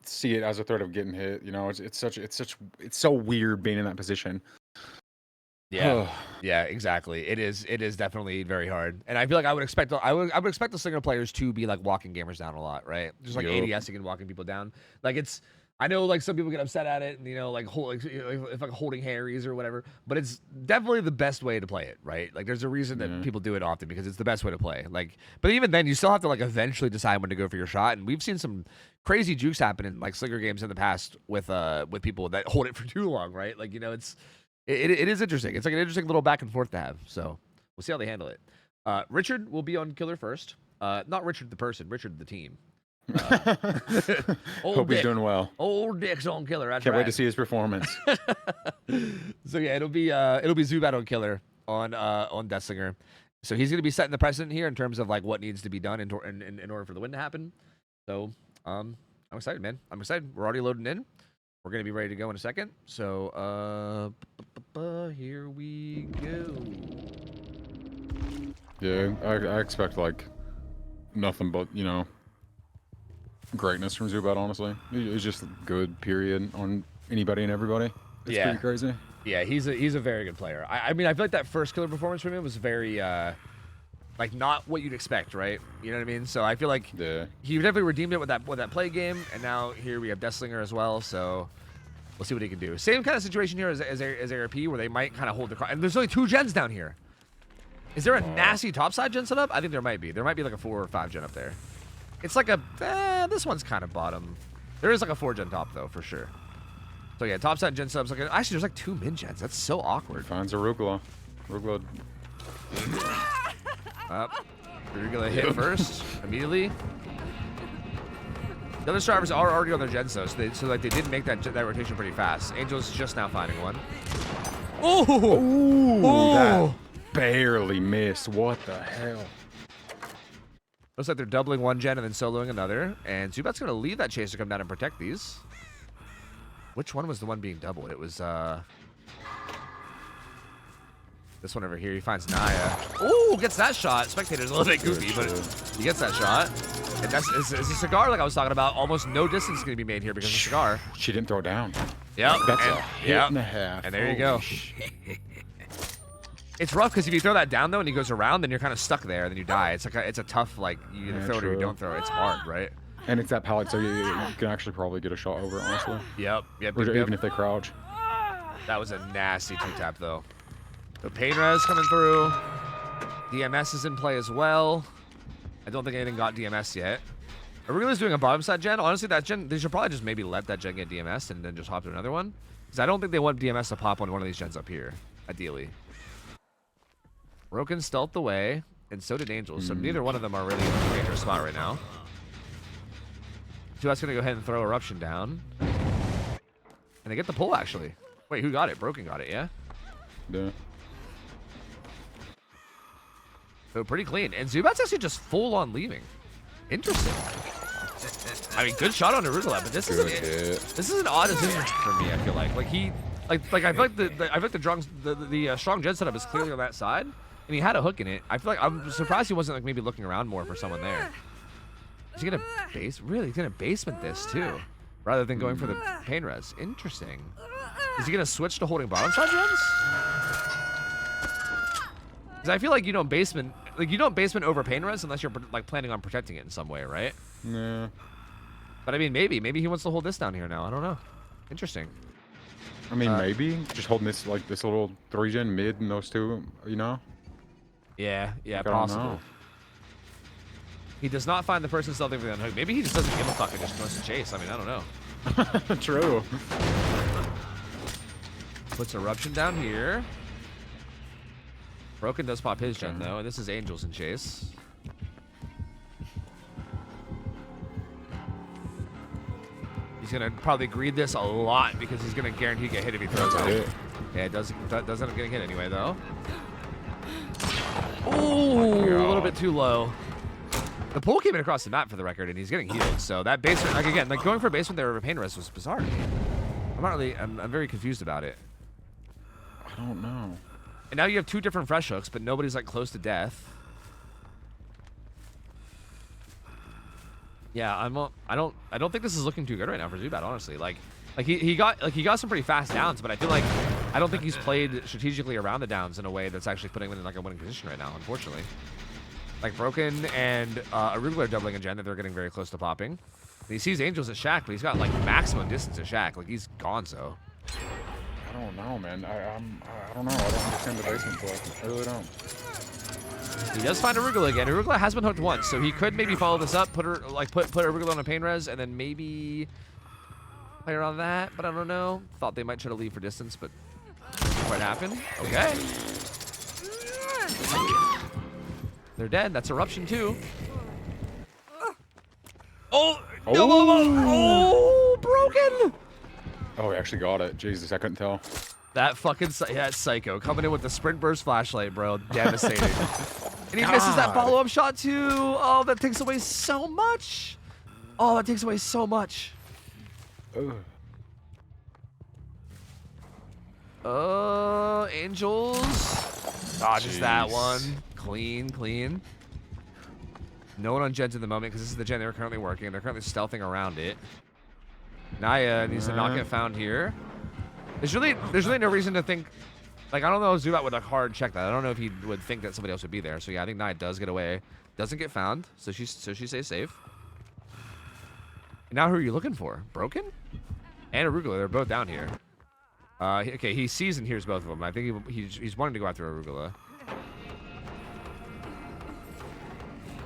Speaker 7: see it as a threat of getting hit. You know, it's so weird being in that position.
Speaker 10: Yeah, yeah, exactly. It is definitely very hard, and I feel like I would expect the Slinger players to be like walking gamers down a lot, right? Just like ADSing and walking people down. Like it's, I know like some people get upset at it, and like if like holding Harry's or whatever, but it's definitely the best way to play it, right? Like there's a reason that people do it often because it's the best way to play. Like, but even then, you still have to like eventually decide when to go for your shot, and we've seen some crazy jukes happen in like Slinger games in the past with people that hold it for too long, right? Like it is interesting. It's like an interesting little back and forth to have. So we'll see how they handle it. Richard will be on killer first. Not Richard the person, Richard the team.
Speaker 7: Hope he's doing well.
Speaker 10: Old Dick's on killer. That's
Speaker 7: Can't
Speaker 10: right.
Speaker 7: wait to see his performance.
Speaker 10: So yeah, it'll be Zubat on killer on Deathslinger. So he's gonna be setting the precedent here in terms of like what needs to be done in order for the win to happen. So I'm excited, man. I'm excited. We're already loading in. We're going to be ready to go in a second. So, here we go.
Speaker 7: Yeah, I expect, like, nothing but, greatness from Zubat, honestly. He's just good, period, on anybody and everybody. It's pretty crazy.
Speaker 10: Yeah, he's a very good player. I mean, I feel like that first killer performance from him was very, like, not what you'd expect, right? You know what I mean? So I feel like he definitely redeemed it with that play game, and now here we have Deathslinger as well, so we'll see what he can do. Same kind of situation here as ARP, where they might kind of hold the cross. And there's only 2 gens down here. Is there a nasty topside gen setup? I think there might be. There might be like a 4 or 5 gen up there. It's like a, this one's kind of bottom. There is like a 4 gen top, though, for sure. So yeah, topside gen subs. Actually, there's like 2 mid gens. That's so awkward.
Speaker 7: Finds a Rugula.
Speaker 10: Up. Rugula hit first immediately. The other starters are already on their gens though, so like they did make that rotation pretty fast. Angel's just now finding one.
Speaker 7: Oh! That barely missed. What the hell?
Speaker 10: Looks like they're doubling one gen and then soloing another. And Zubat's gonna leave that chase to come down and protect these. Which one was the one being doubled? It was this one over here. He finds Naya. Ooh, gets that shot. Spectator's a little bit goofy, but he gets that shot. And it's a cigar like I was talking about. Almost no distance going to be made here because of the cigar.
Speaker 7: She didn't throw down.
Speaker 10: Yep.
Speaker 7: That's a hit and a half.
Speaker 10: And there you go. It's rough because if you throw that down though and he goes around, then you're kind of stuck there and then you die. It's like it's a tough, like, you either throw it or you don't throw it. It's hard, right?
Speaker 7: And it's that pallet, so you can actually probably get a shot over it, honestly.
Speaker 10: Yep.
Speaker 7: Even if they crouch.
Speaker 10: That was a nasty 2-tap though. So Pain Res coming through. DMS is in play as well. I don't think anything got DMS yet. Arugula's doing a bottom side gen. Honestly, that gen, they should probably just maybe let that gen get DMS and then just hop to another one. Because I don't think they want DMS to pop on one of these gens up here, ideally. Broken stealthed away, and so did Angel. So neither one of them are really in a dangerous spot right now. So that's going to go ahead and throw Eruption down. And they get the pull, actually. Wait, who got it? Broken got it, yeah?
Speaker 7: Yeah.
Speaker 10: So pretty clean. And Zubat's actually just full on leaving. Interesting. I mean, good shot on Arugula, but this is an odd decision for me, I feel like. Like I feel like the strong gen setup is clearly on that side. And he had a hook in it. I feel like I'm surprised he wasn't like maybe looking around more for someone there. Is he gonna base? Really? He's gonna basement this too, rather than going for the pain res. Interesting. Is he gonna switch to holding bottom side gens? Because I feel like you don't basement over pain res unless you're like planning on protecting it in some way, right?
Speaker 7: Yeah.
Speaker 10: But I mean, maybe he wants to hold this down here now. I don't know. Interesting.
Speaker 7: I mean, maybe just holding this like this little 3-gen mid and those two, you know?
Speaker 10: Yeah,
Speaker 7: like,
Speaker 10: possible. He does not find the person stealthing for the unhook. Maybe he just doesn't give a fuck and just wants to chase. I mean, I don't know.
Speaker 7: True.
Speaker 10: Puts Eruption down here. Broken does pop his gen though, and this is Angels in chase. He's gonna probably greed this a lot because he's gonna guarantee get hit if he throws it. Yeah, it doesn't end up getting hit anyway though. Ooh, a little bit too low. The pull came in across the map for the record, and he's getting healed. So that basement, like again, like going for basement there over pain res was bizarre to me. I'm very confused about it.
Speaker 7: I don't know.
Speaker 10: And now you have 2 different fresh hooks, but nobody's like close to death. Yeah, I don't think this is looking too good right now for Zubat, honestly. Like,
Speaker 15: Like he got some pretty fast downs, but I don't think he's played strategically around the downs in a way that's actually putting him in like a winning position right now, unfortunately. Like Broken and Arugula are doubling a gen that they're getting very close to popping. And he sees Angels at Shaq, but he's got like maximum distance at Shaq. Like he's gonzo.
Speaker 7: I don't know, man. I don't know. I don't understand the basement play. I really don't.
Speaker 15: He does find Arugula again. Arugula has been hooked once, so he could maybe follow this up, put Arugula on a pain res, and then maybe play around that. But I don't know. Thought they might try to leave for distance, but didn't quite happen. Okay. They're dead. That's Eruption too. Oh! Oh! Broken!
Speaker 7: Oh, he actually got it. Jesus, I couldn't tell.
Speaker 15: That fucking it's Psycho coming in with the sprint burst flashlight, bro. Devastating. And he misses that follow-up shot too. Oh, that takes away so much. Oh, that takes away so much. Angels. Dodges that one. Clean, clean. No one on gens at the moment because this is the gen they're currently working. They're currently stealthing around it. Naya needs to not get found here. There's really no reason to think. Like, I don't know if Zubat would like hard check that. I don't know if he would think that somebody else would be there. So yeah, I think Naya does get away. Doesn't get found. So she stays safe. Now who are you looking for? Broken? And Arugula. They're both down here. Okay, he sees and hears both of them. I think he's wanting to go after Arugula.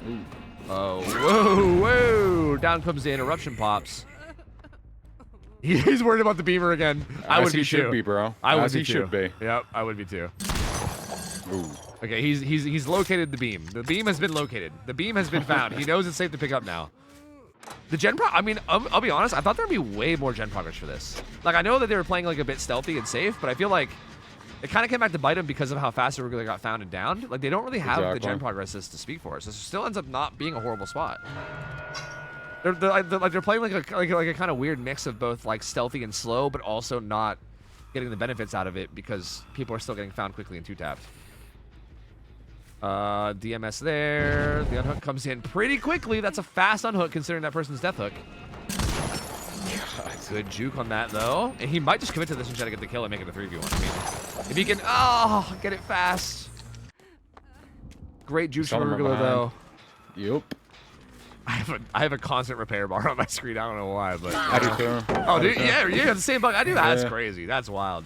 Speaker 15: Ooh. Oh, whoa, whoa. Down comes the Eruption pops. He's worried about the beamer again. I would be too.
Speaker 7: Should be, bro.
Speaker 15: I would
Speaker 7: As
Speaker 15: be
Speaker 7: he
Speaker 15: too.
Speaker 7: should be.
Speaker 15: Yep, I would be too.
Speaker 7: Ooh.
Speaker 15: Okay, he's located the beam. The beam has been located. The beam has been found. He knows it's safe to pick up now. The gen I mean, I'll be honest. I thought there'd be way more gen progress for this. Like, I know that they were playing like a bit stealthy and safe, but I feel like it kind of came back to bite him because of how fast Arugula got found and downed. Like, they don't really have the gen progresses to speak for. So it still ends up not being a horrible spot. They're playing like a kind of weird mix of both like stealthy and slow, but also not getting the benefits out of it because people are still getting found quickly and two-tapped. DMS there. The unhook comes in pretty quickly. That's a fast unhook considering that person's death hook. Good juke on that though. And he might just commit to this and try to get the kill and make it a 3v1. I mean, if he can, get it fast. Great juke from Arugula though.
Speaker 7: Yep.
Speaker 15: I have a constant repair bar on my screen. I don't know why, but
Speaker 7: I do too.
Speaker 15: Oh, dude, yeah, you have the same bug. I do that. That's crazy. That's wild.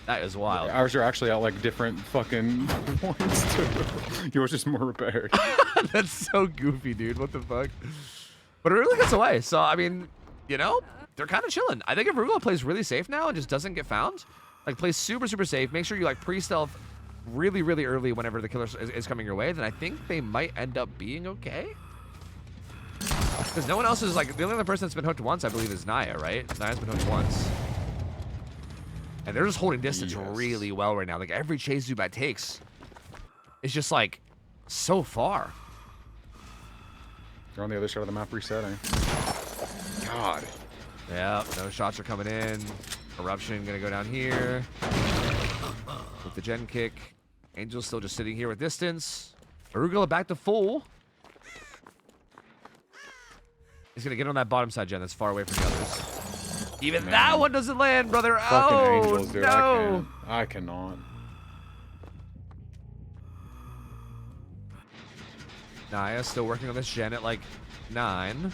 Speaker 15: That is wild.
Speaker 7: Ours are actually at like different fucking points too. Yours just more repaired.
Speaker 15: That's so goofy, dude. What the fuck? But it really gets away. So I mean, you know, they're kind of chilling. I think if Arugula plays really safe now and just doesn't get found, like plays super safe, make sure you like pre-stealth really early whenever the killer is coming your way, then I think they might end up being okay. Because no one else is like, the only other person that's been hooked once, I believe, is Naya, right? Naya's been hooked once. And they're just holding distance really well right now. Like every chase Zubat takes is just like so far.
Speaker 7: They're on the other side of the map resetting. God.
Speaker 15: Yeah, no shots are coming in. Eruption gonna go down here. With the gen kick. Angel's still just sitting here with distance. Arugula back to full. He's gonna get on that bottom side gen that's far away from the others. Even that one doesn't land, brother.
Speaker 7: Fucking
Speaker 15: oh,
Speaker 7: Angels, dude.
Speaker 15: no.
Speaker 7: I cannot.
Speaker 15: Naya still working on this gen at like 9.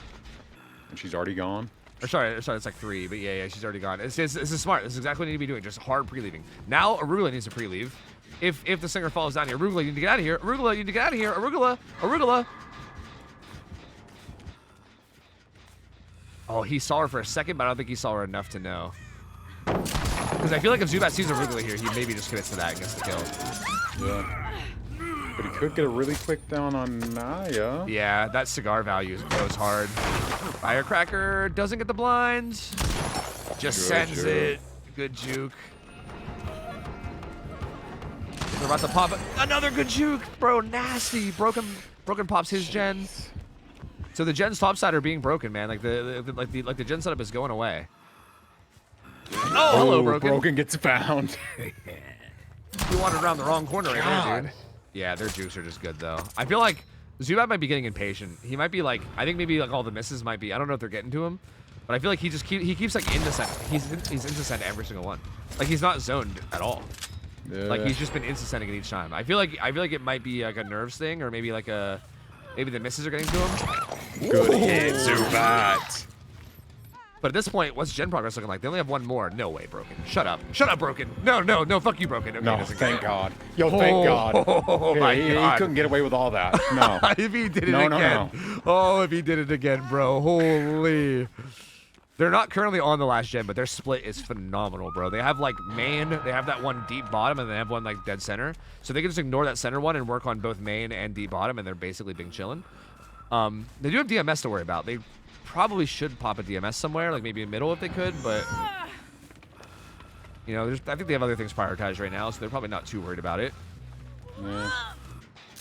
Speaker 7: And she's already gone.
Speaker 15: Or sorry, it's like 3, but yeah, she's already gone. This is smart. This is exactly what you need to be doing. Just hard pre-leaving. Now Arugula needs to pre-leave. If the singer falls down here, Arugula, you need to get out of here. Arugula, you need to get out of here. Arugula. Oh, he saw her for a second, but I don't think he saw her enough to know. Because I feel like if Zubat sees Arugula here, he maybe just commits to that and gets the kill.
Speaker 7: Yeah. But he could get a really quick down on Naya.
Speaker 15: Yeah, that cigar value goes hard. Firecracker doesn't get the blind. Just sends it. Good juke. We're about to pop another good juke, bro. Nasty. Broken pops his gen. So the gen's topside are being broken, man. Like the gen setup is going away. Oh, hello, Broken.
Speaker 7: Broken gets found.
Speaker 15: You wandered around the wrong corner right there, dude. Yeah, their jukes are just good though. I feel like Zubat might be getting impatient. He might be like, I think maybe like all the misses might be, I don't know if they're getting to him, But I feel like he keeps like in the center. He's in the center every single one. Like he's not zoned at all.
Speaker 7: Yeah.
Speaker 15: Like he's just been instant-sending it each time. I feel like it might be like a nerves thing, or maybe like maybe the misses are getting to him.
Speaker 7: Good hit, Zubat.
Speaker 15: But at this point, what's Gen progress looking like? They only have one more. No way, Broken. Shut up. Shut up, Broken. No, fuck you, Broken. Okay,
Speaker 7: No, thank God. Yo, thank God.
Speaker 15: Oh, my God.
Speaker 7: He couldn't get away with all that. No.
Speaker 15: If he did it again. No. Oh, if he did it again, bro. Holy. They're not currently on the last gen, but their split is phenomenal, bro. They have, like, main. They have that one deep bottom, and they have one, like, dead center. So they can just ignore that center one and work on both main and deep bottom, and they're basically being chillin'. They do have DMS to worry about. They probably should pop a DMS somewhere, like maybe in middle if they could, but you know, I think they have other things prioritized right now, so they're probably not too worried about it.
Speaker 7: Yeah.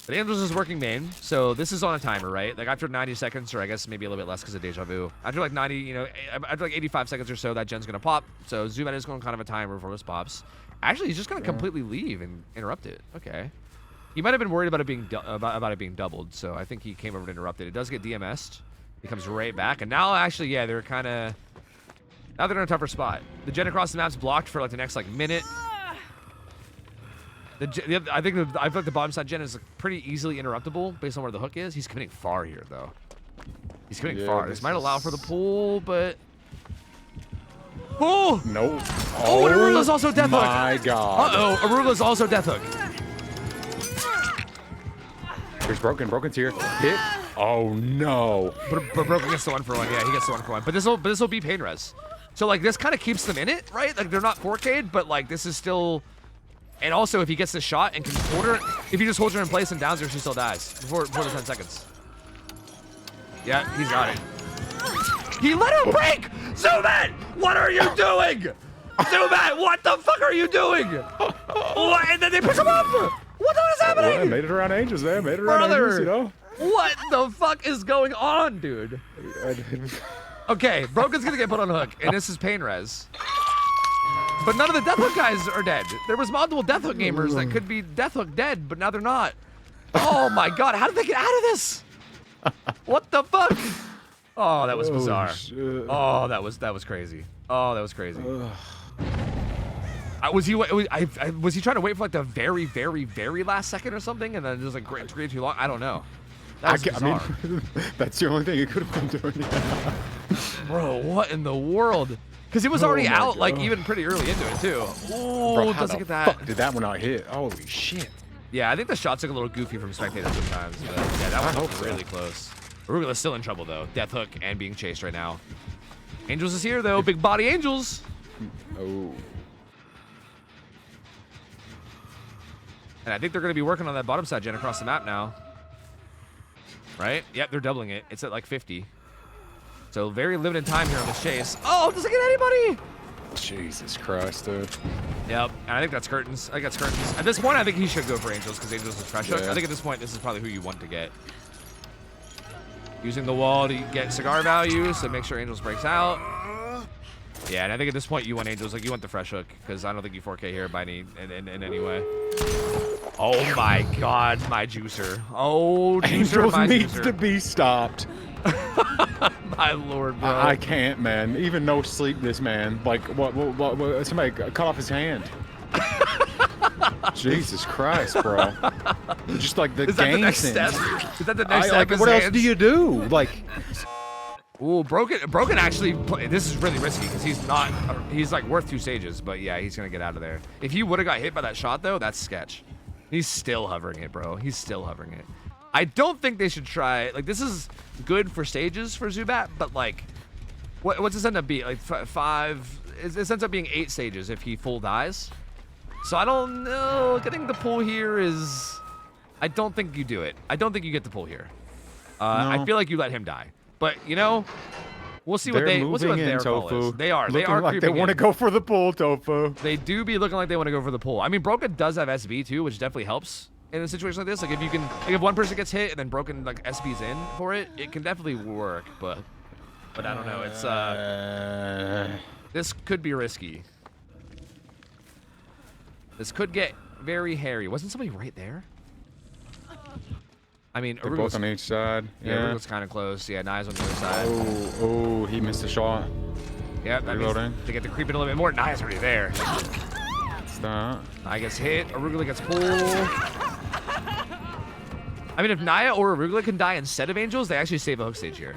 Speaker 15: But Angels is working main, so this is on a timer, right? Like after 90 seconds, or I guess maybe a little bit less because of deja vu. After like 90, you know, after like 85 seconds or so, that gen's gonna pop. So Zubat is going kind of a timer before this pops. Actually, he's just gonna completely leave and interrupt it. Okay. He might have been worried about it being about it being doubled, so I think he came over to interrupt it. It does get DMS'd. He comes right back, and now actually, yeah, they're kind of now they're in a tougher spot. The gen across the map's blocked for like the next like minute. I feel like the bottom side gen is like, pretty easily interruptible based on where the hook is. He's committing far here though. He's committing far. This might allow for the pull, but oh
Speaker 7: no.
Speaker 15: Oh, and Arugula's also death hook.
Speaker 7: My God.
Speaker 15: Arugula's also death hook.
Speaker 7: Here's Broken's here. Hit. Oh no.
Speaker 15: But Broken gets the 1-for-1. Yeah, he gets the 1-for-1. But this will be pain res. So like this kind of keeps them in it, right? Like they're not 4K'd, but like this is still. And also if he gets the shot and can hold her, if he just holds her in place and downs her, she still dies before the 10 seconds. Yeah, he's got it. He let her break. Zubat, what are you doing? Zubat, what the fuck are you doing? What? And then they pick him up. What the hell is happening?
Speaker 7: Well, made it around Angels, man. Made it around Angels, you know.
Speaker 15: What the fuck is going on, dude? Okay, Broken's gonna get put on hook, and this is pain res. But none of the Death Hook guys are dead. There was multiple Death Hook gamers that could be Death Hook dead, but now they're not. Oh my God, how did they get out of this? What the fuck? Oh, that was bizarre. Oh, that was crazy. Oh, that was crazy. Was he trying to wait for like the very, very, very last second or something, and then just like great too long? I don't know. That was bizarre.
Speaker 7: I mean, that's the only thing he could have been doing.
Speaker 15: Bro, what in the world? Because he was already out, like even pretty early into it too. Oh, doesn't get that.
Speaker 7: Fuck did that one not hit? Holy shit.
Speaker 15: Yeah, I think the shots look a little goofy from spectators sometimes, but yeah, that one was really close. Arugula's still in trouble though. Death Hook and being chased right now. Angels is here though. Big body Angels.
Speaker 7: Oh.
Speaker 15: And I think they're going to be working on that bottom side gen across the map now. Right? Yep, they're doubling it. It's at like 50. So very limited time here on this chase. Oh, doesn't get anybody!
Speaker 7: Jesus Christ, dude.
Speaker 15: Yep, and I think that's curtains. I think that's curtains. At this point, I think he should go for Angels because Angels is fresh hook. I think at this point, this is probably who you want to get. Using the wall to get cigar value, so make sure Angels breaks out. Yeah, and I think at this point, you want Angels. Like, you want the fresh hook because I don't think you 4K here by any in any way. Oh my God, my juicer. Oh, juicer,
Speaker 7: Angels
Speaker 15: my
Speaker 7: needs
Speaker 15: juicer.
Speaker 7: to be stopped.
Speaker 15: My lord, bro.
Speaker 7: I can't, man. Even no sleep, this man. Like, what somebody cut off his hand. Jesus Christ, bro. Just like the
Speaker 15: Is that
Speaker 7: game
Speaker 15: the next
Speaker 7: sense.
Speaker 15: step? Is that the next step?
Speaker 7: Like, what else do you do? Like,
Speaker 15: ooh, Broken actually, this is really risky because he's like worth 2 stages, but yeah, he's gonna get out of there. If he would have got hit by that shot though, that's sketch. He's still hovering it, bro. He's still hovering it. I don't think they should try, like this is good for stages for Zubat, but like, what's this end up being? Like 5, it ends up being 8 stages if he full dies. So I don't know, getting the pull here is, I don't think you do it. I don't think you get the pull here.
Speaker 7: No.
Speaker 15: I feel like you let him die. But you know, we'll see what their call is. They are
Speaker 7: like they want to go for the pull, Tofu.
Speaker 15: They do be looking like they want to go for the pull. I mean, Broken does have SB too, which definitely helps in a situation like this. Like if you can, like if one person gets hit and then Broken like SB's in for it, it can definitely work. But I don't know. It's this could be risky. This could get very hairy. Wasn't somebody right there? I mean,
Speaker 7: They're both on each side.
Speaker 15: Yeah,
Speaker 7: Yeah.
Speaker 15: Arugula's kind of close. Yeah, Naya's on the other side.
Speaker 7: Oh, he missed a shot.
Speaker 15: Yeah, that means
Speaker 7: Reloading.
Speaker 15: they get to creep in a little bit more. Naya's already there.
Speaker 7: It's that.
Speaker 15: Naya gets hit. Arugula gets pulled. I mean, if Naya or Arugula can die instead of Angels, they actually save a hook stage here.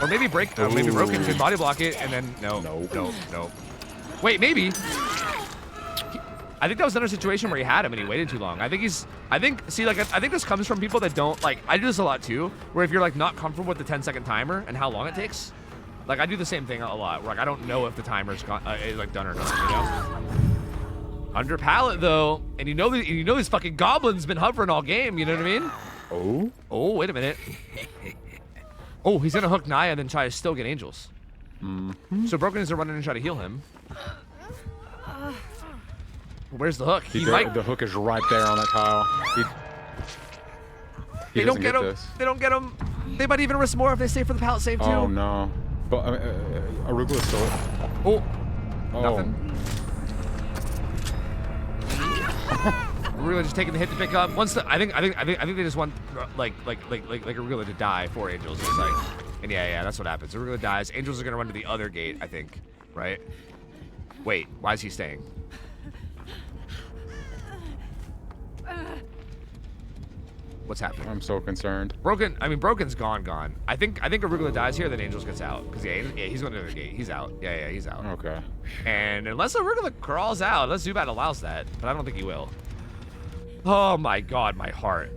Speaker 15: Or maybe maybe Broken can body block it, and then no. Wait, maybe. I think that was another situation where he had him and he waited too long. I think this comes from people that don't, like, I do this a lot too, where if you're, like, not comfortable with the 10-second timer and how long it takes, like, I do the same thing a lot, where, like, I don't know if the timer's is, like, done or not, you know? Under pallet, though, and you know this fucking goblin's been hovering all game, you know what I mean?
Speaker 7: Oh?
Speaker 15: Oh, wait a minute. Oh, he's gonna hook Naya and then try to still get Angels. So Broken is to run in and try to heal him. Where's the hook?
Speaker 7: The hook is right there on that tile. He
Speaker 15: they don't get him.
Speaker 7: this.
Speaker 15: They don't get him. They might even risk more if they stay for the pallet save too.
Speaker 7: Oh no. But Arugula's still.
Speaker 15: Oh. Nothing. Arugula just taking the hit to pick up. I think they just want like Arugula to die for Angels. It's like, and yeah, that's what happens. Arugula dies. Angels are gonna run to the other gate, I think. Right? Wait, why is he staying? What's happening?
Speaker 7: I'm so concerned.
Speaker 15: Broken's gone. I think Arugula dies here, then Angels gets out. Because yeah, he's going to the gate. He's out. Yeah, he's out.
Speaker 7: Okay.
Speaker 15: And unless Arugula crawls out, unless Zubat allows that, but I don't think he will. Oh my god, my heart.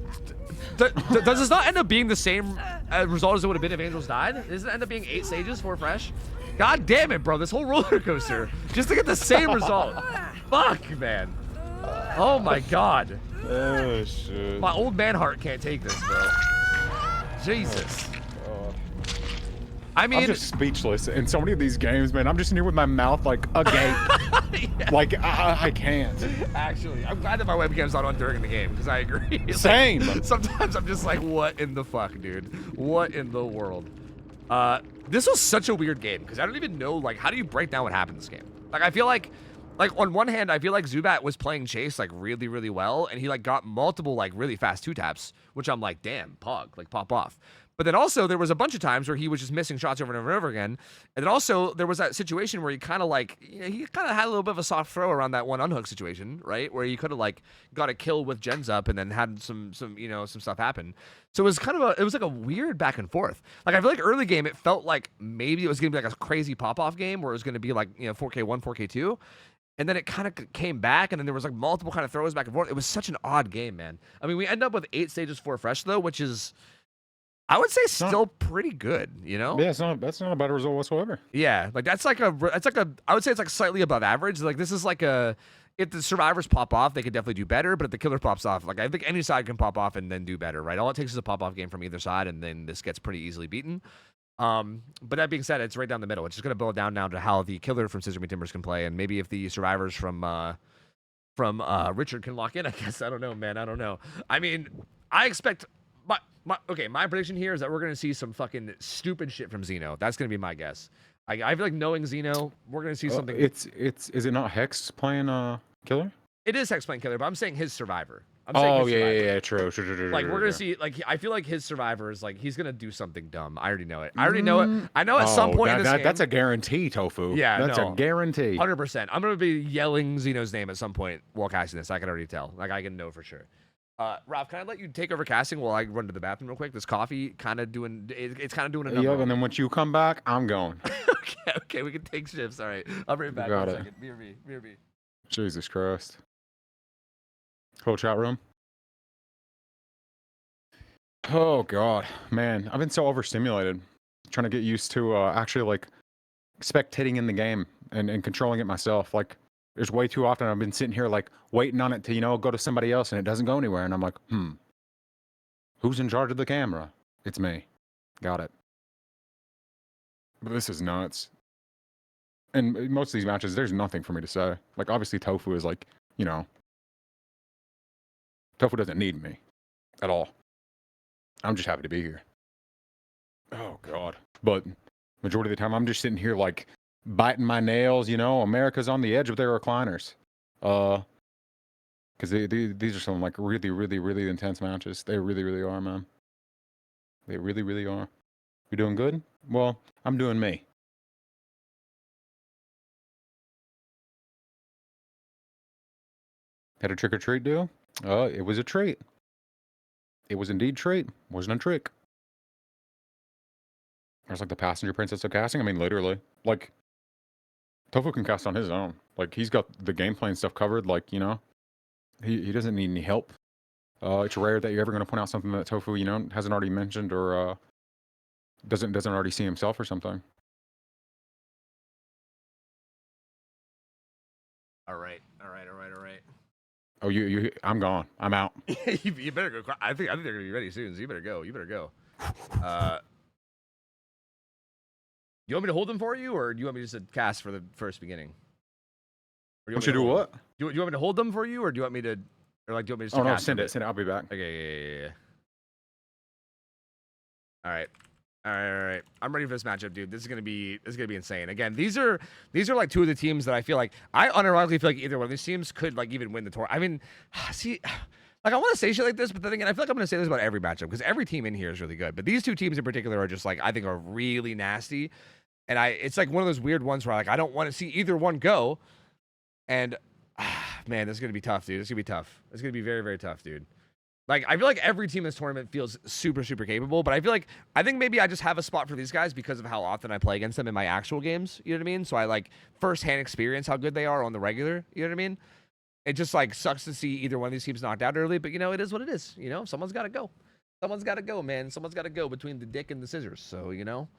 Speaker 15: Does this not end up being the same result as it would have been if Angels died? Does it end up being 8 stages, 4 fresh? God damn it, bro. This whole roller coaster just to get the same result. Fuck, man. Oh my god.
Speaker 7: Oh shit.
Speaker 15: My old man heart can't take this, bro. Jesus. I mean,
Speaker 7: I'm just speechless in so many of these games, man. I'm just in here with my mouth like agape. Yeah. Like I can't. Actually,
Speaker 15: I'm glad that my webcam's not on during the game because I agree.
Speaker 7: Same.
Speaker 15: Like, sometimes I'm just like, what in the fuck, dude? What in the world? This was such a weird game because I don't even know, like, how do you break down what happened in this game? Like, I feel like on one hand, I feel like Zubat was playing Chase like really, really well, and he like got multiple like really fast 2-taps, which I'm like, damn, Pog, like pop off. But then also there was a bunch of times where he was just missing shots over and over and over again. And then also there was that situation where he kind of like, you know, he kind of had a little bit of a soft throw around that one unhook situation, right? Where he could have like got a kill with gens up and then had some stuff happen. So it was kind of it was like a weird back and forth. Like I feel like early game, it felt like maybe it was going to be like a crazy pop off game where it was going to be like, you know, 4K1, 4K2. And then it kind of came back, and then there was like multiple kind of throws back and forth. It was such an odd game, man. I mean, we end up with 8 stages 4 fresh though, which is, I would say, still pretty good. You know?
Speaker 7: Yeah, that's not a bad result whatsoever.
Speaker 15: Yeah, like I would say it's like slightly above average. Like this is like if the survivors pop off, they could definitely do better. But if the killer pops off, like I think any side can pop off and then do better, right? All it takes is a pop off game from either side, and then this gets pretty easily beaten. But that being said, it's right down the middle. It's just going to boil down now to how the killer from Scissor Me Timbers can play, and maybe if the survivors from Richard can lock in. I guess I don't know, man. I don't know. I mean, I expect my prediction here is that we're going to see some fucking stupid shit from Xeno. That's going to be my guess. I feel like knowing Xeno, we're going to see something.
Speaker 7: Is it not Hex playing killer?
Speaker 15: It is Hex playing killer, but I'm saying his survivor.
Speaker 7: Yeah, true.
Speaker 15: Like we're gonna see, like I feel like his survivor is like he's gonna do something dumb. I already know it. I know at some point in this game,
Speaker 7: that's a guarantee, Tofu.
Speaker 15: Yeah,
Speaker 7: that's a guarantee.
Speaker 15: 100%. I'm gonna be yelling Xeno's name at some point while casting this. I can already tell. Like I can know for sure. Ralph, can I let you take over casting while I run to the bathroom real quick? This coffee kind of doing. It's kind of doing a number.
Speaker 7: Yeah, and then once you come back, I'm going.
Speaker 15: Okay, we can take shifts. All right, I'll bring it back.
Speaker 7: Got
Speaker 15: in a
Speaker 7: it.
Speaker 15: second. BRB.
Speaker 7: Jesus Christ. Whole chat room. Oh god, man, I've been so overstimulated trying to get used to actually like spectating in the game and controlling it myself. Like there's way too often I've been sitting here like waiting on it to, you know, go to somebody else and it doesn't go anywhere, and I'm like, who's in charge of the camera? It's me. Got it. But this is nuts. And most of these matches, there's nothing for me to say. Like obviously Tofu is like, you know, Tofu doesn't need me at all. I'm just happy to be here. Oh, God. But majority of the time, I'm just sitting here, like, biting my nails, you know? America's on the edge of their recliners. Because these are some, like, really, really, really intense matches. They really, really are, man. They really, really are. You're doing good? Well, I'm doing me. Had a trick or treat deal? It was a treat. It was indeed treat. Wasn't a trick. There's like the passenger princess of casting. I mean, literally. Like, Tofu can cast on his own. Like, he's got the gameplay and stuff covered. Like, you know, he doesn't need any help. It's rare that you're ever going to point out something that Tofu, you know, hasn't already mentioned or doesn't already see himself or something.
Speaker 15: All right.
Speaker 7: Oh, I'm gone. I'm out.
Speaker 15: you better go. I think they're gonna be ready soon. So you better go. You want me to hold them for you, or do you want me just to cast for the first beginning?
Speaker 7: Or you do what?
Speaker 15: Do you want me to hold them for you, or do you want me to, or like do you want me to? Just
Speaker 7: Oh no,
Speaker 15: cast
Speaker 7: send it. I'll be back.
Speaker 15: Okay, yeah. All right. I'm ready for this matchup, dude. This is gonna be insane. Again, these are like two of the teams that I feel like I unironically feel like either one of these teams could like even win the tour. I mean, see, like I want to say shit like this, but then again, I feel like I'm gonna say this about every matchup because every team in here is really good. But these two teams in particular are just like I think are really nasty, and it's like one of those weird ones where like I don't want to see either one go. And man, this is gonna be tough, dude. It's gonna be tough. It's gonna be very, very tough, dude. Like, I feel like every team in this tournament feels super, super capable, but I think maybe I just have a spot for these guys because of how often I play against them in my actual games, you know what I mean? So I, like, firsthand experience how good they are on the regular, you know what I mean? It just, like, sucks to see either one of these teams knocked out early, but, you know, it is what it is, you know? Someone's got to go. Someone's got to go, man. Someone's got to go between the dick and the scissors, so, you know,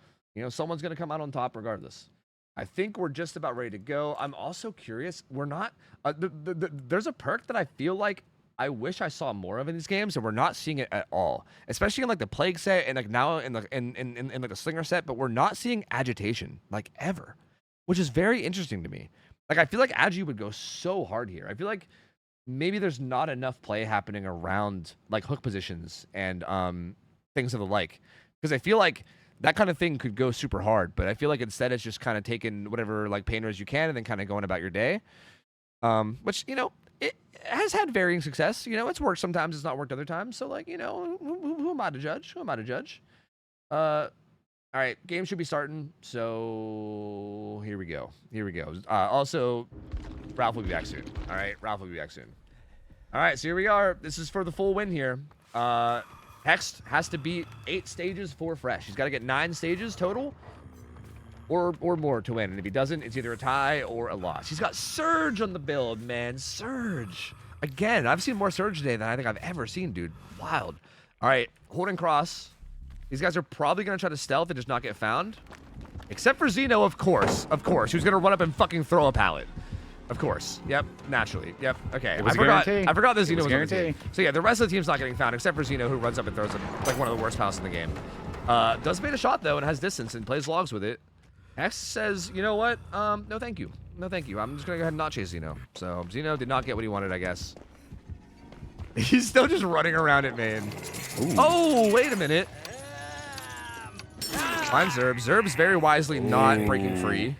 Speaker 15: someone's going to come out on top regardless. I think we're just about ready to go. I'm also curious. We're not there's a perk that I feel like I wish I saw more of in these games, and we're not seeing it at all. Especially in like the plague set and like now in like the slinger set, but we're not seeing agitation like ever, which is very interesting to me. Like I feel like Agi would go so hard here. I feel like maybe there's not enough play happening around like hook positions and things of the like, because I feel like that kind of thing could go super hard, but I feel like instead it's just kind of taking whatever like painters you can and then kind of going about your day. Which, you know, it has had varying success. You know, it's worked sometimes, it's not worked other times. So, like, you know, who am I to judge? All right, game should be starting. So, here we go. Also, Ralph will be back soon. All right, Ralph will be back soon. All right, so here we are. This is for the full win here. Hex has to beat 8 stages for fresh. He's got to get 9 stages total or more to win. And if he doesn't, it's either a tie or a loss. He's got Surge on the build, man. Surge. Again, I've seen more Surge today than I think I've ever seen, dude. Wild. All right, holding cross. These guys are probably going to try to stealth and just not get found. Except for Zeno, of course, who's going to run up and fucking throw a pallet. Of course. Yep. Naturally. Yep. Okay. I forgot that Zeno was on the team. So yeah, the rest of the team's not getting found except for Zeno, who runs up and throws like one of the worst pallets in the game. Does bait a shot though and has distance and plays logs with it. X says, you know what? No, thank you. No, thank you. I'm just gonna go ahead and not chase Zeno. So Zeno did not get what he wanted, I guess. He's still just running around it, man. Ooh. Oh, wait a minute. Finds Zerb. Zerb's very wisely not breaking free,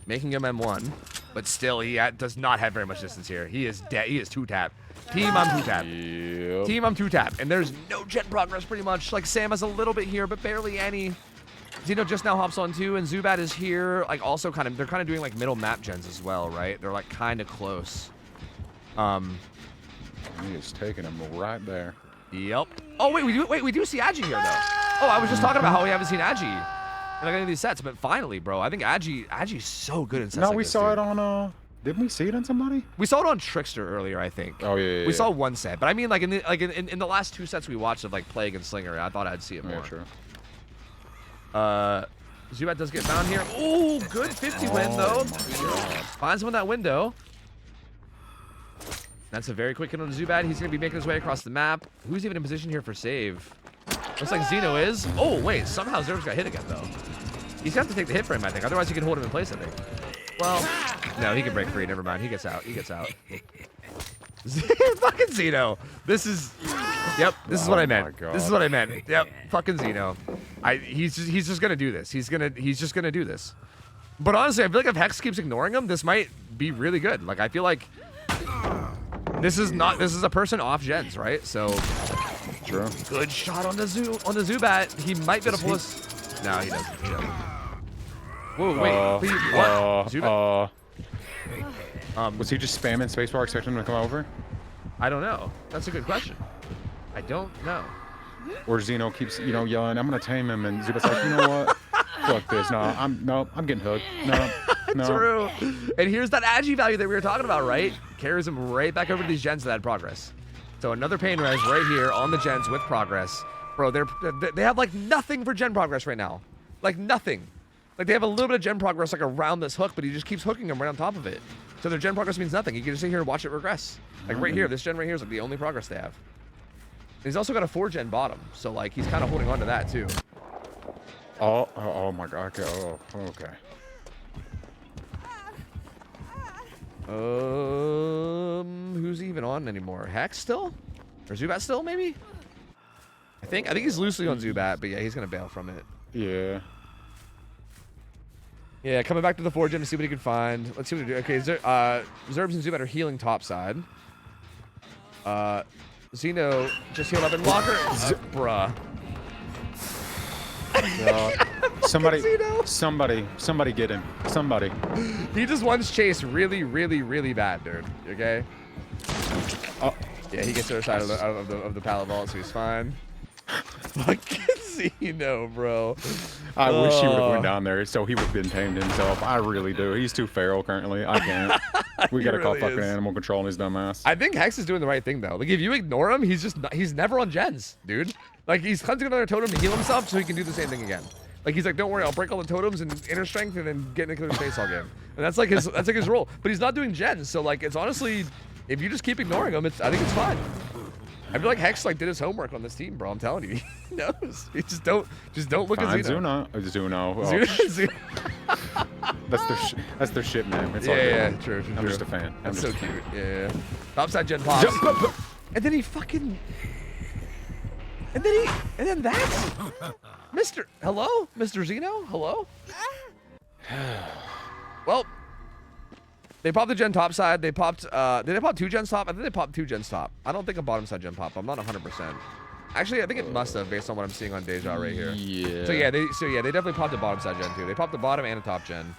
Speaker 15: making him M1. But still, he does not have very much distance here. He is dead. He is 2-tap. Team, I'm 2-tap. Yep. Team, I'm 2-tap. And there's no gen progress pretty much. Like, Sam has a little bit here, but barely any. Zeno just now hops on 2, and Zubat is here. Like, also they're kind of doing, like, middle map gens as well, right? They're, like, kind of close.
Speaker 7: He is taking him right there.
Speaker 15: Yep. Oh, wait, we do see Agi here, though. Oh, I was just talking about how we haven't seen Agi in like any of these sets, but finally, bro, I think Agi's so good in sets.
Speaker 7: No,
Speaker 15: like
Speaker 7: we
Speaker 15: this,
Speaker 7: saw
Speaker 15: dude.
Speaker 7: it on didn't we see it on somebody?
Speaker 15: We saw it on Trickster earlier, I think.
Speaker 7: Oh yeah.
Speaker 15: We saw one set, but I mean, like in the last 2 sets we watched of like Plague and Slinger, I thought I'd see it more.
Speaker 7: Yeah, sure.
Speaker 15: Zubat does get found here. Ooh, good 50 win though. Finds him in that window. That's a very quick hit on Zubat. He's gonna be making his way across the map. Who's even in position here for save? Looks like Zeno is. Oh wait, somehow Zerb's got hit again though. He's gonna have to take the hit frame, I think. Otherwise, he can hold him in place, I think. Well, no, he can break free. Never mind. He gets out. Fucking Zeno. This is. Yep. This is what I meant. This is what I meant. Yep. Fucking Zeno. He's just gonna do this. He's just gonna do this. But honestly, I feel like if Hex keeps ignoring him, this might be really good. Like I feel like this is a person off gens, right? So
Speaker 7: bro.
Speaker 15: Good shot on the Zubat. He might be able to pull us. No, he doesn't. Whoa, wait. Please, what? Zubat?
Speaker 7: Was he just spamming spacebar expecting him to come over?
Speaker 15: I don't know. That's a good question. I don't know.
Speaker 7: Or Zeno keeps, you know, yelling, "I'm gonna tame him," and Zubat's like, "You know what? Fuck this. No, I'm getting hooked. No."
Speaker 15: True. And here's that agi value that we were talking about, right? Carries him right back over to these gens that had progress. So another pain res right here on the gens with progress. Bro, they have like nothing for gen progress right now. Like nothing. Like they have a little bit of gen progress like around this hook, but he just keeps hooking them right on top of it. So their gen progress means nothing. You can just sit here and watch it regress. Like right here, this gen right here is like the only progress they have. And he's also got a 4-gen bottom, so like he's kind of holding on to that too.
Speaker 7: Oh my god. Okay. Oh, okay.
Speaker 15: Who's even on anymore? Hex still? Or Zubat still, maybe? I think he's loosely on Zubat, but yeah, he's gonna bail from it.
Speaker 7: Yeah.
Speaker 15: Yeah, coming back to the 4-gen to see what he can find. Let's see what we do. Okay, Zerbs and Zubat are healing topside. Zeno just healed up in Walker. Bruh. Somebody get him. Somebody. He just wants Chase really, really, really bad, dude. Okay? Oh. Yeah, he gets the other side of the pallet vault, so he's fine. Fucking Zeno, bro.
Speaker 7: I wish he would have went down there so he would have been tamed himself. I really do. He's too feral currently. I can't. We gotta call fucking animal control on his dumb ass.
Speaker 15: I think Hex is doing the right thing though. Like if you ignore him, he's never on gens, dude. Like he's hunting another totem to heal himself so he can do the same thing again. Like he's like, don't worry, I'll break all the totems and inner strength and then get into his face all game. And that's like his role. But he's not doing gens, so like it's honestly, if you just keep ignoring him, I think it's fine. I feel like Hex like did his homework on this team, bro. I'm telling you, he knows. He just don't look at Zuno.
Speaker 7: Zuno.
Speaker 15: Oh.
Speaker 7: That's their shit name. It's
Speaker 15: True.
Speaker 7: I'm just a fan.
Speaker 15: That's so cute. Yeah. Topside gen pops. And then he fucking. And then that. Hello, Mr. Zeno. Hello. Well. They popped the gen top side. They popped, did they pop 2 gens top? I think they popped 2 gens top. I don't think a bottom side gen pop. I'm not 100%. Actually, I think it must have based on what I'm seeing on Deja right here.
Speaker 7: Yeah.
Speaker 15: So yeah, they definitely popped a bottom side gen too. They popped the bottom and a top gen.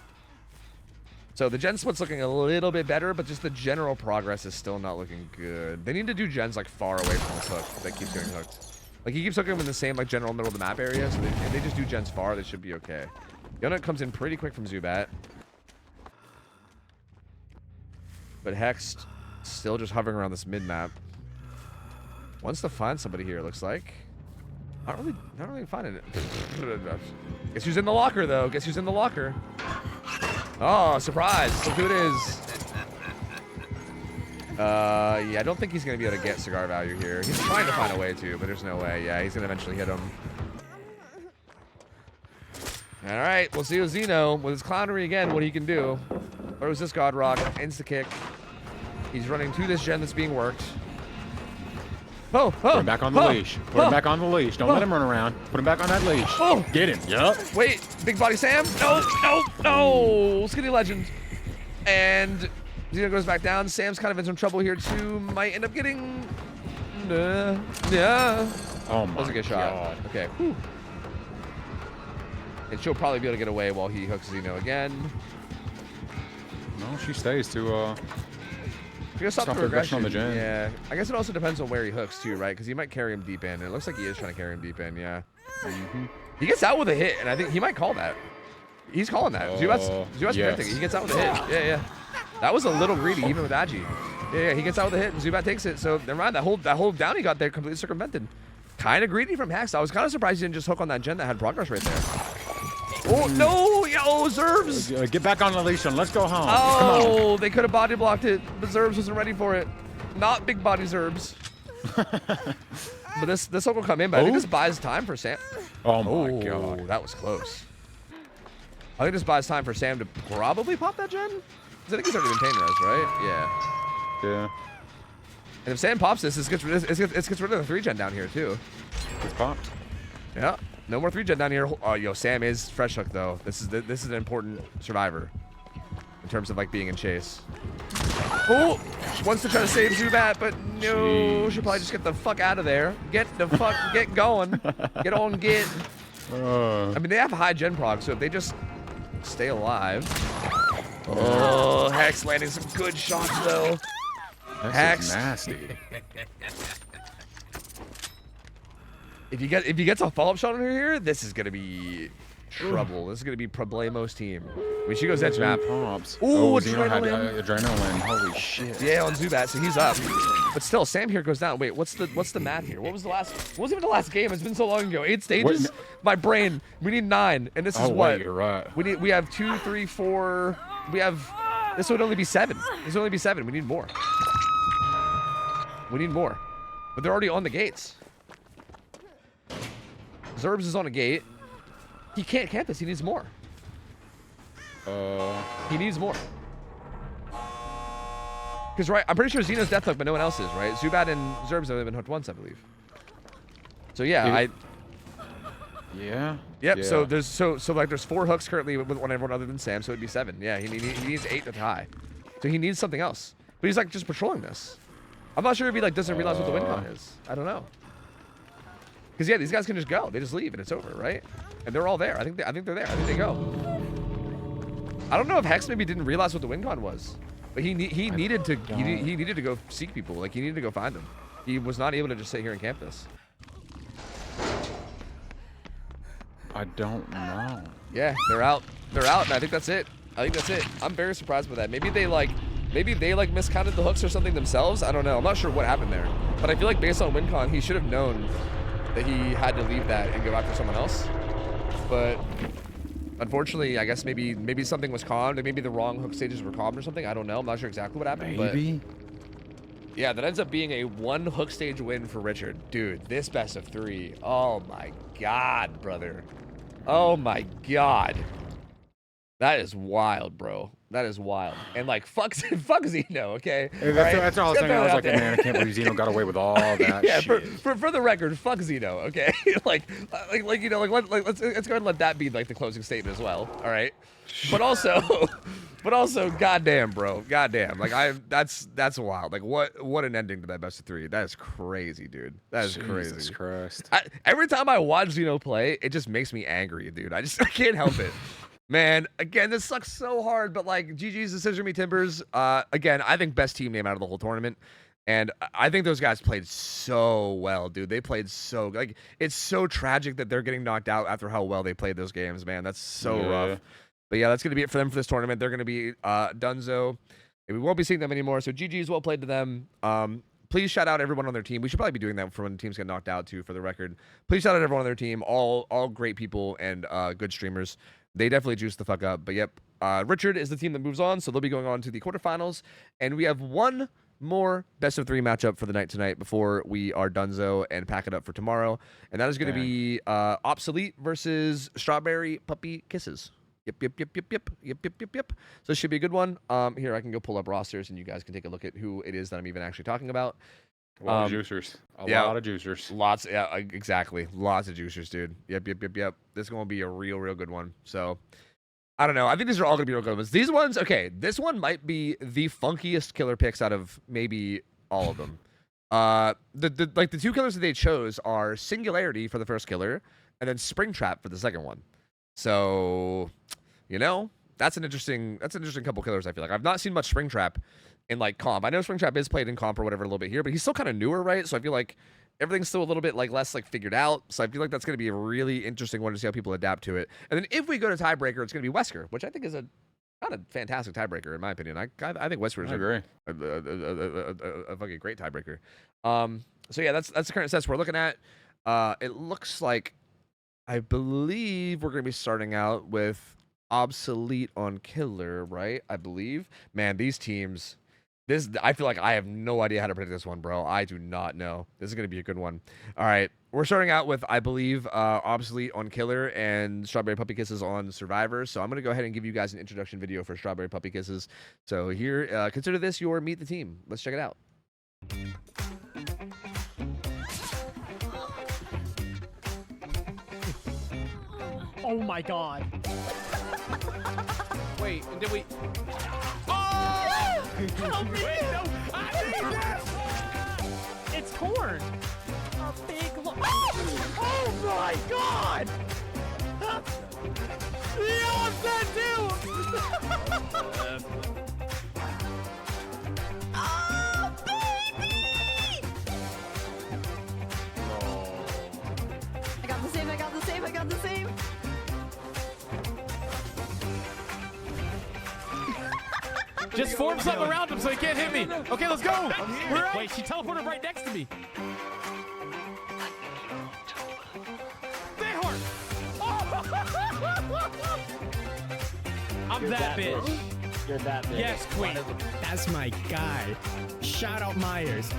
Speaker 15: So the gen split's looking a little bit better, but just the general progress is still not looking good. They need to do gens like far away from this hook that keeps getting hooked. Like he keeps hooking them in the same like general middle of the map area. So if they just do gens far, they should be okay. Yonut comes in pretty quick from Zubat. But Hex still just hovering around this mid-map. Wants to find somebody here, it looks like. Not really finding it. Guess who's in the locker, though? Guess who's in the locker? Oh, surprise. Look who it is. Yeah, I don't think he's going to be able to get cigar value here. He's trying to find a way to, but there's no way. Yeah, he's going to eventually hit him. All right, we'll see with Zeno with his clownery again, what he can do. Throws this God Rock, insta-kick. He's running to this gen that's being worked.
Speaker 7: Put him back on the leash. Put him back on the leash. Don't let him run around. Put him back on that leash. Get him. Yup.
Speaker 15: Wait, big body Sam? No. Skinny Legend. And Zeno goes back down. Sam's kind of in some trouble here too. Might end up getting... yeah.
Speaker 7: Oh my
Speaker 15: That was a good shot. Okay. Whew. And she'll probably be able to get away while he hooks Zeno again.
Speaker 7: No, she stays to
Speaker 15: stop the regression
Speaker 7: on the gen.
Speaker 15: Yeah. I guess it also depends on where he hooks too, right? Because he might carry him deep in. And it looks like he is trying to carry him deep in, yeah. He gets out with a hit, and I think he might call that. He's calling that. Zubat's predicting. He gets out with a hit. Yeah. That was a little greedy, even with Agi. Yeah, he gets out with a hit, and Zubat takes it. So never mind. That whole down he got there completely circumvented. Kind of greedy from Hex. I was kind of surprised he didn't just hook on that gen that had progress right there. Oh, no! Yo, Zerbs!
Speaker 7: Get back on the leash and let's go home.
Speaker 15: Oh,
Speaker 7: come on.
Speaker 15: They could have body blocked it, but Zerbs wasn't ready for it. Not big body Zerbs. But this hook will come in, but I think this buys time for Sam.
Speaker 7: Oh my god.
Speaker 15: That was close. I think this buys time for Sam to probably pop that gen. Because I think he's already been pain res, right?
Speaker 7: Yeah.
Speaker 15: And if Sam pops this, it gets rid of the 3-gen down here too.
Speaker 7: It's popped.
Speaker 15: Yeah. No more 3-gen down here. Oh, yo, Sam is fresh hook though. This is an important survivor in terms of like being in chase. Oh, Wants to try to save Zubat, but no, she'll probably just get the fuck out of there. Get going. Get on, get. I mean, they have high gen prog, so if they just stay alive. Oh, Hex landing some good shots though.
Speaker 7: Hex is nasty.
Speaker 15: If he gets a follow-up shot on her here, this is gonna be trouble. This is gonna be Problemos team. I mean, she goes edge map. Ooh,
Speaker 7: adrenaline. Holy shit.
Speaker 15: Yeah, on Zubat, so he's up. But still, Sam here goes down. Wait, what's the math here? What was even the last game? It's been so long ago. 8 stages?
Speaker 7: Wait,
Speaker 15: my brain. We need 9, and this is what?
Speaker 7: Wait, you're right.
Speaker 15: We have 2, 3, 4. This would only be 7. This would only be 7. We need more. We need more. But they're already on the gates. Zerbs is on a gate. He can't camp this. He needs more. He needs more. Because, right, I'm pretty sure Xeno's death hooked, but no one else is, right? Zubat and Zerbs have only been hooked once, I believe. So, yeah,
Speaker 7: Yeah.
Speaker 15: Yep.
Speaker 7: Yeah.
Speaker 15: So there's 4 hooks currently with everyone other than Sam, so it'd be 7. Yeah, he needs 8 to tie. So he needs something else. But he's like just patrolling this. I'm not sure if he like doesn't realize what the win con is. I don't know. Because yeah, these guys can just go. They just leave and it's over, right? And they're all there. I think they're there. I think they go. I don't know if Hex maybe didn't realize what the win con was, but he needed to go seek people. Like he needed to go find them. He was not able to just sit here and camp this.
Speaker 7: I don't know.
Speaker 15: Yeah, they're out. They're out, and I think that's it. I'm very surprised by that. Maybe they miscounted the hooks or something themselves. I don't know. I'm not sure what happened there. But I feel like based on WinCon, he should have known that he had to leave that and go after someone else. But unfortunately, I guess maybe something was calmed. Maybe the wrong hook stages were calmed or something. I don't know. I'm not sure exactly what happened.
Speaker 7: Maybe.
Speaker 15: But yeah, that ends up being a 1 hook stage win for Richard. Dude, this best of 3. Oh my God, brother. Oh my God. That is wild, bro. That is wild. And like, fuck Xeno, okay?
Speaker 7: That's all I was saying. I was like, man, I can't believe Xeno got away with all that
Speaker 15: yeah,
Speaker 7: shit.
Speaker 15: For the record, fuck Xeno, okay? let's go ahead and let that be like the closing statement as well, all right? But also, goddamn, bro, goddamn, like that's wild. Like what an ending to that best of 3. That is crazy, dude. That is crazy.
Speaker 7: Jesus Christ.
Speaker 15: Every time I watch Xeno play, it just makes me angry, dude. I can't help it. Man, again, this sucks so hard, but like GG's to Scissor Me Timbers. Again, I think best team name out of the whole tournament. And I think those guys played so well, dude. They played so like it's so tragic that they're getting knocked out after how well they played those games, man. That's so rough. But yeah, that's gonna be it for them for this tournament. They're gonna be Dunzo. And we won't be seeing them anymore. So GG's, well played to them. Please shout out everyone on their team. We should probably be doing that for when teams get knocked out too, for the record. Please shout out everyone on their team. All great people and good streamers. They definitely juiced the fuck up. But yep, Richard is the team that moves on, so they'll be going on to the quarterfinals. And we have one more best of 3 matchup for the night tonight before we are donezo and pack it up for tomorrow. And that is going to be Obsolete versus Strawberry Puppy Kisses. Yep. So it should be a good one. Here, I can go pull up rosters, and you guys can take a look at who it is that I'm even actually talking about.
Speaker 7: A lot of juicers. A lot of juicers.
Speaker 15: Lots. Yeah, exactly. Lots of juicers, dude. Yep. This is going to be a real good one. So, I don't know. I think these are all going to be real good ones. These ones, okay, this one might be the funkiest killer picks out of maybe all of them. The 2 killers that they chose are Singularity for the first killer, and then Springtrap for the second one. So, you know, that's an interesting couple killers, I feel like. I've not seen much Springtrap in like comp. I know Springtrap is played in comp or whatever a little bit here, but he's still kind of newer, right? So I feel like everything's still a little bit like less like figured out. So I feel like that's going to be a really interesting one to see how people adapt to it. And then if we go to tiebreaker, it's going to be Wesker, which I think is a kind of fantastic tiebreaker in my opinion. I think Wesker is a fucking great tiebreaker. So yeah, that's the current sets we're looking at. It looks like I believe we're going to be starting out with Obsolete on killer, right? I believe. Man, these teams. I feel like I have no idea how to predict this one, bro. I do not know. This is going to be a good one. All right. We're starting out with, I believe, Obsolete on Killer and Strawberry Puppy Kisses on Survivor. So I'm going to go ahead and give you guys an introduction video for Strawberry Puppy Kisses. So here, consider this your Meet the Team. Let's check it out.
Speaker 12: Oh my God.
Speaker 9: Wait, did we...
Speaker 12: Oh! Help me! Wait, no, I need this! It's corn. A big oh my god! The offset too! Oh, baby!
Speaker 3: I got the same, I got the same, I got the same.
Speaker 12: Just form something around him so he can't hit me. Okay, let's go. We're out. Wait, she teleported right next to me. Stay hard. I'm that bitch.
Speaker 16: You're that bitch.
Speaker 12: Yes, queen.
Speaker 16: That's my guy. Shout out Myers.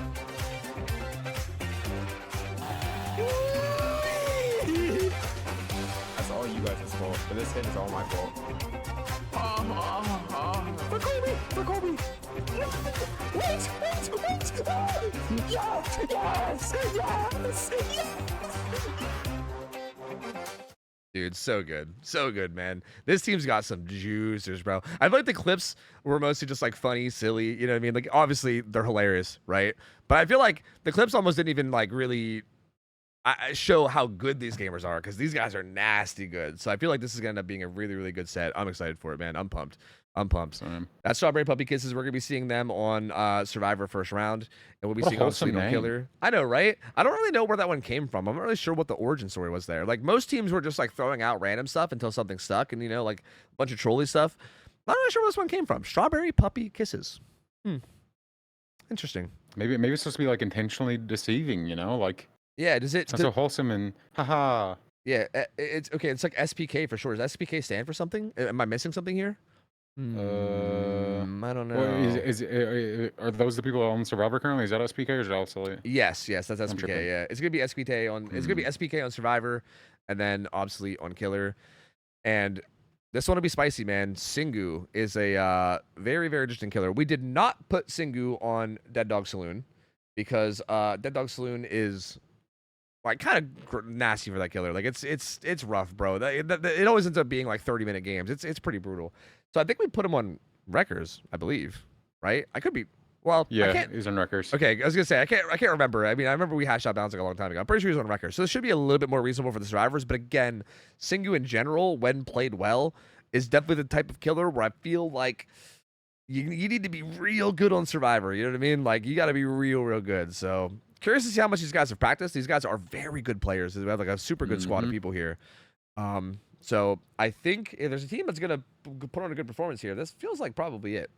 Speaker 17: That's all you guys' fault, but this hit is all my fault.
Speaker 12: For Kobe! For Kobe! Wait! Yes! Yes! Yes!
Speaker 15: Dude, so good, man. This team's got some juicers, bro. I feel like the clips were mostly just like funny, silly, you know what I mean? Like obviously they're hilarious, right? But I feel like the clips almost didn't even like really show how good these gamers are, because these guys are nasty good. So I feel like this is gonna end up being a really, really good set. I'm excited for it, man. I'm pumped. That's Strawberry Puppy Kisses. We're gonna be seeing them on Survivor first round, and we'll be seeing Obsolete on Killer. I know, right? I don't really know where that one came from. I'm not really sure what the origin story was there. Like most teams were just like throwing out random stuff until something stuck, and you know, like a bunch of trolley stuff. I'm not really sure where this one came from. Strawberry Puppy Kisses. Interesting.
Speaker 7: Maybe it's supposed to be like intentionally deceiving, you know, like.
Speaker 15: Yeah, does it?
Speaker 7: It's so wholesome and haha.
Speaker 15: Yeah, it's okay. It's like SPK for sure. Does SPK stand for something? Am I missing something here? I don't know.
Speaker 7: Are those the people on Survivor currently? Is that SPK or is it Obsolete?
Speaker 15: Yes, that's SPK. Yeah, it's gonna be SPK on. It's gonna be SPK on Survivor, and then Obsolete on Killer. And this one will be spicy, man. Singu is a very, very interesting killer. We did not put Singu on Dead Dog Saloon because Dead Dog Saloon is like kind of nasty for that killer. Like it's rough, bro. It always ends up being like 30-minute games. It's pretty brutal. So I think we put him on Wreckers, I believe, right? I could be. Well,
Speaker 7: yeah, he's on Wreckers.
Speaker 15: Okay, I was gonna say I can't remember. I mean, I remember we hashed out balancing a long time ago. I'm pretty sure he's on Wreckers. So this should be a little bit more reasonable for the survivors. But again, Singu in general, when played well, is definitely the type of killer where I feel like you need to be real good on Survivor. You know what I mean? Like you got to be real good. So curious to see how much these guys have practiced. These guys are very good players. We have like a super good squad of people here. So I think if there's a team that's gonna put on a good performance here, this feels like probably it.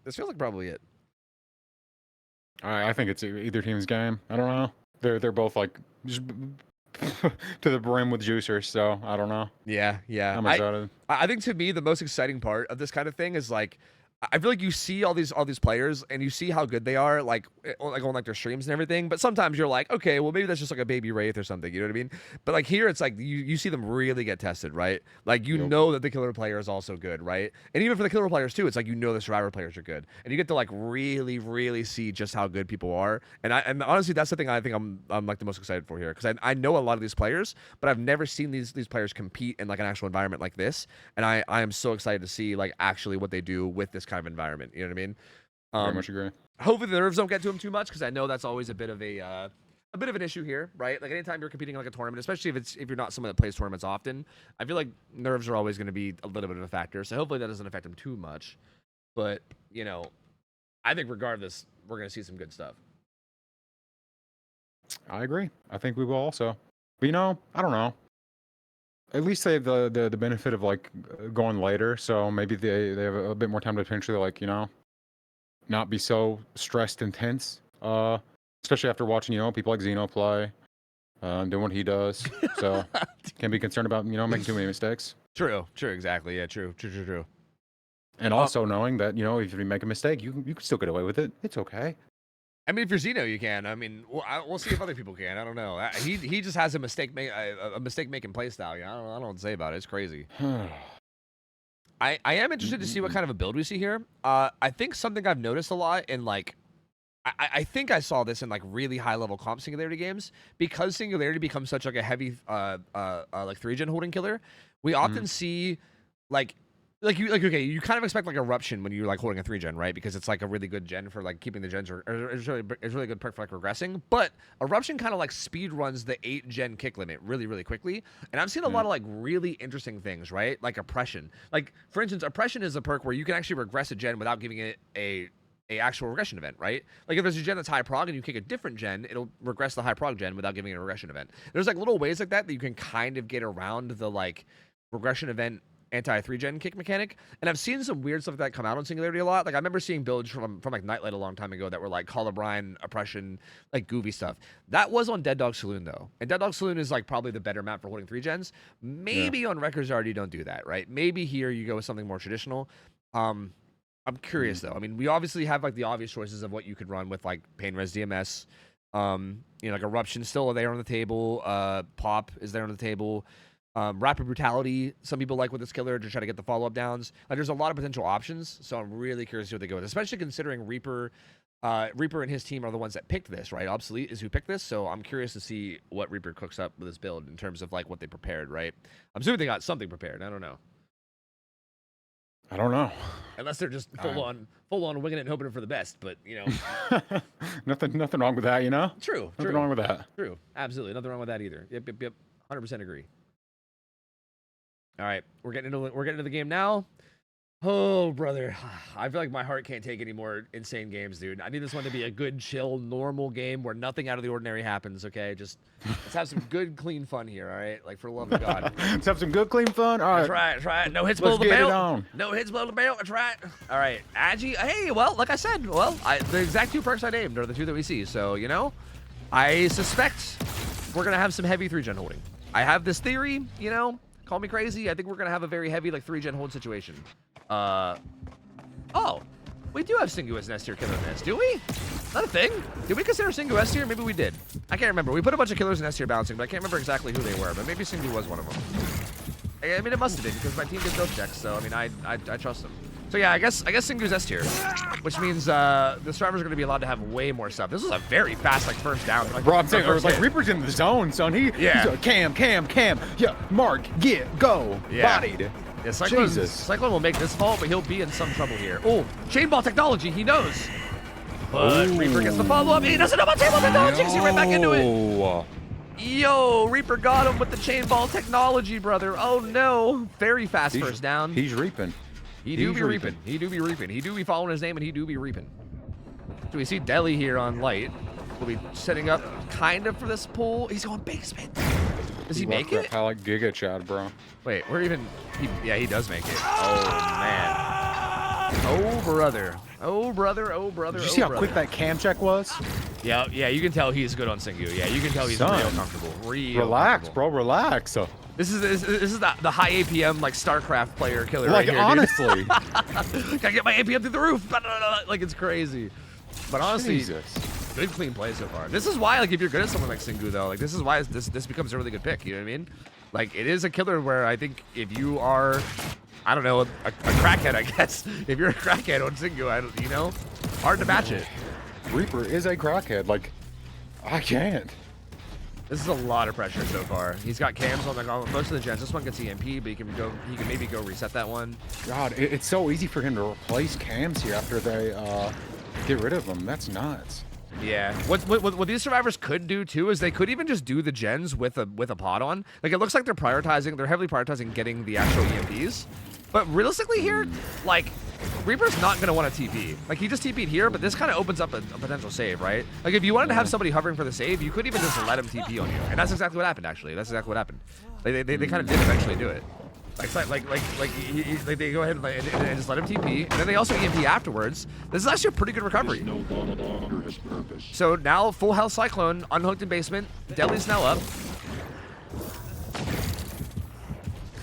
Speaker 7: I think it's either team's game. I don't know. They're both like just to the brim with juicers. So I don't know.
Speaker 15: Yeah.
Speaker 7: I'm excited.
Speaker 15: I think to me the most exciting part of this kind of thing is like, I feel like you see all these players and you see how good they are, like on like their streams and everything. But sometimes you're like, okay, well maybe that's just like a baby Wraith or something. You know what I mean? But like here, it's like you see them really get tested, right? Like you know that the killer player is also good, right? And even for the killer players too, it's like you know the survivor players are good, and you get to like really see just how good people are. And honestly, that's the thing I think I'm like the most excited for here, because I know a lot of these players, but I've never seen these players compete in like an actual environment like this, and I am so excited to see like actually what they do with this kind of environment. You know what I mean?
Speaker 7: Very much agree.
Speaker 15: Hopefully the nerves don't get to him too much, because I know that's always a bit of an issue here, right? Like anytime you're competing in like a tournament, especially if you're not someone that plays tournaments often, I feel like nerves are always going to be a little bit of a factor. So hopefully that doesn't affect him too much. But you know, I think regardless, we're going to see some good stuff.
Speaker 7: I agree. I think we will also. But you know, I don't know. At least they have the benefit of like going later, so maybe they have a bit more time to potentially like, you know, not be so stressed and tense. Especially after watching, you know, people like Xeno play, doing what he does. So can't be concerned about, you know, making too many mistakes.
Speaker 15: True, exactly. Yeah, true.
Speaker 7: And also knowing that, you know, if you make a mistake, you can still get away with it. It's okay.
Speaker 15: I mean, if you're Xeno, you can. I mean, we'll see if other people can. I don't know. He just has a mistake making play style. You know? I don't know what to say about it. It's crazy. I am interested to see what kind of a build we see here. I think something I've noticed a lot in like, I think I saw this in like really high level comp Singularity games, because Singularity becomes such like a heavy like 3-gen holding killer. We often see like like okay, you kind of expect like Eruption when you're like holding a 3-gen, right? Because it's like a really good gen for like keeping the gens, or it's really good perk for like regressing. But Eruption kind of like speed runs the 8-gen kick limit really quickly. And I've seen a lot of like really interesting things, right? Like Oppression. Like for instance, Oppression is a perk where you can actually regress a gen without giving it a actual regression event, right? Like if there's a gen that's high prog and you kick a different gen, it'll regress the high prog gen without giving it a regression event. There's like little ways like that you can kind of get around the like regression event anti-3-gen kick mechanic, and I've seen some weird stuff like that come out on Singularity a lot. Like I remember seeing builds from like Nightlight a long time ago that were like Colubrine, Oppression, like goofy stuff. That was on Dead Dog Saloon though, and Dead Dog Saloon is like probably the better map for holding 3-gens. Maybe on Wreckers already don't do that, right? Maybe here you go with something more traditional. I'm curious though. I mean, we obviously have like the obvious choices of what you could run with like Pain Res DMS. You know, like Eruption still there on the table. Pop is there on the table. Rapid Brutality, some people like with this killer to try to get the follow-up downs. There's a lot of potential options, so I'm really curious to see what they go with, especially considering Reaper and his team are the ones that picked this, right? Obsolete is who picked this, so I'm curious to see what Reaper cooks up with this build in terms of like what they prepared, right? I'm assuming they got something prepared. I don't know. Unless they're just full on winging it and hoping for the best, but you know.
Speaker 7: nothing wrong with that, you know?
Speaker 15: True.
Speaker 7: Nothing wrong with that.
Speaker 15: True. Absolutely. Nothing wrong with that either. Yep. 100% agree. All right, we're getting into the game now. Oh, brother, I feel like my heart can't take any more insane games, dude. I need this one to be a good, chill, normal game where nothing out of the ordinary happens. Okay, just let's have some good, clean fun here. All right, like for the love of God,
Speaker 7: let's have some good, clean fun. All right,
Speaker 15: that's right. No hits below the belt. No hits below the belt. That's right. All right, Agi. Hey, well, like I said, the exact 2 perks I named are the 2 that we see. So you know, I suspect we're gonna have some heavy 3-gen holding. I have this theory, you know. Call me crazy. I think we're going to have a very heavy, like, 3-gen hold situation. Oh, we do have Singu as an S tier killer in this, do we? Is that a thing? Did we consider Singu S tier? Maybe we did. I can't remember. We put a bunch of killers in S tier bouncing, but I can't remember exactly who they were. But maybe Singu was one of them. I mean, it must have been because my team did those checks. So I mean, I trust them. So yeah, I guess Singu's S tier, which means the survivors are going to be allowed to have way more stuff. This is a very fast like first down. Like,
Speaker 7: bro, I'm saying like Reaper's in the zone, son. He's cam. Yeah, Mark, go.
Speaker 15: Yeah.
Speaker 7: Bodied.
Speaker 15: Yeah, Cyclone will make this fall, but he'll be in some trouble here. Oh, chainball technology, he knows. But Reaper gets the follow-up. He doesn't know about chainball technology. He's right back into it. Yo, Reaper got him with the chainball technology, brother. Oh no, very fast first down.
Speaker 7: He's reaping.
Speaker 15: He do be reaping. He do be following his name, and he do be reaping. So we see Deli here on light. We'll be setting up kind of for this pull. He's going basement. Does he make it?
Speaker 7: I like Giga Chad, bro.
Speaker 15: Wait, we're even. Yeah, he does make it. Oh man. Oh brother.
Speaker 7: Did you see how quick that cam check was?
Speaker 15: Yeah, you can tell he's good on Singu. Yeah, you can tell he's real comfortable.
Speaker 7: Relax, bro, relax.
Speaker 15: This is the high APM like StarCraft player killer.
Speaker 7: Like
Speaker 15: right here,
Speaker 7: honestly,
Speaker 15: gotta get my APM through the roof. Like it's crazy. But honestly,
Speaker 7: Jesus.
Speaker 15: Good clean play so far. This is why, like, if you're good at something like Singu though, like this is why this becomes a really good pick. You know what I mean? Like it is a killer where I think if you are, I don't know, a crackhead, I guess. If you're a crackhead on Singu, you know, hard to match it.
Speaker 7: Reaper is a crackhead. Like I can't.
Speaker 15: This is a lot of pressure so far. He's got cams on most of the gens. This one gets EMP, but he can maybe go reset that one.
Speaker 7: God, it's so easy for him to replace cams here after they get rid of them. That's nuts.
Speaker 15: Yeah. What these survivors could do too is they could even just do the gens with a pod on. Like it looks like they're heavily prioritizing getting the actual EMPs. But realistically here, like Reaper's not gonna want to TP. Like he just TP'd here, but this kind of opens up a potential save, right? Like if you wanted to have somebody hovering for the save, you could even just let him TP on you, and that's exactly what happened. Actually, that's exactly what happened. They kind of did eventually do it. Like they go ahead and just let him TP, and then they also EMP afterwards. This is actually a pretty good recovery. So now full health Cyclone, unhooked in basement. Deli's now up.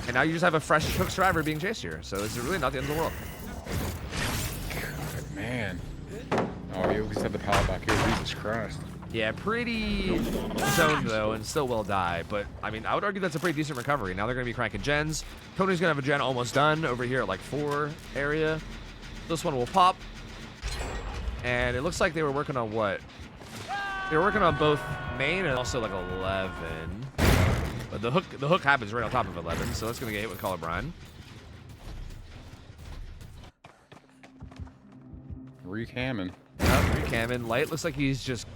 Speaker 15: And now you just have a fresh hook survivor being chased here. So this is really not the end of the world.
Speaker 7: God, man. Oh, you just have the power back here. Jesus Christ.
Speaker 15: Yeah, pretty zoned though, and still will die. But I mean, I would argue that's a pretty decent recovery. Now they're gonna be cranking gens. Tony's gonna have a gen almost done over here at like 4 area. This one will pop. And it looks like they were working on what? They were working on both main and also like 11. But the hook happens right on top of 11, so that's gonna get hit with Colubrine.
Speaker 7: Recamming.
Speaker 15: Yep, recamming. Light looks like he's just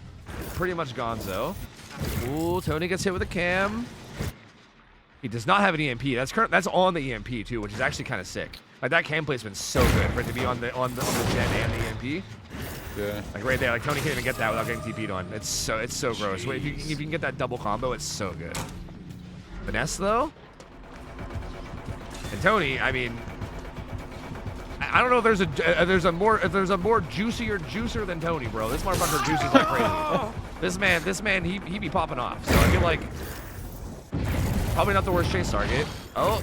Speaker 15: pretty much gonzo. Ooh, Tony gets hit with a cam. He does not have an EMP. That's on the EMP too, which is actually kind of sick. Like that cam placement's so good for it to be on the gen and the EMP.
Speaker 7: Yeah.
Speaker 15: Like right there, like Tony can't even get that without getting TP'd on. It's so gross. If you can get that double combo, it's so good. Finesse though. And Tony, I mean, I don't know if there's a more juicer than Tony, bro. This motherfucker juices like crazy. This man, he be popping off. So I feel like probably not the worst chase target. Oh.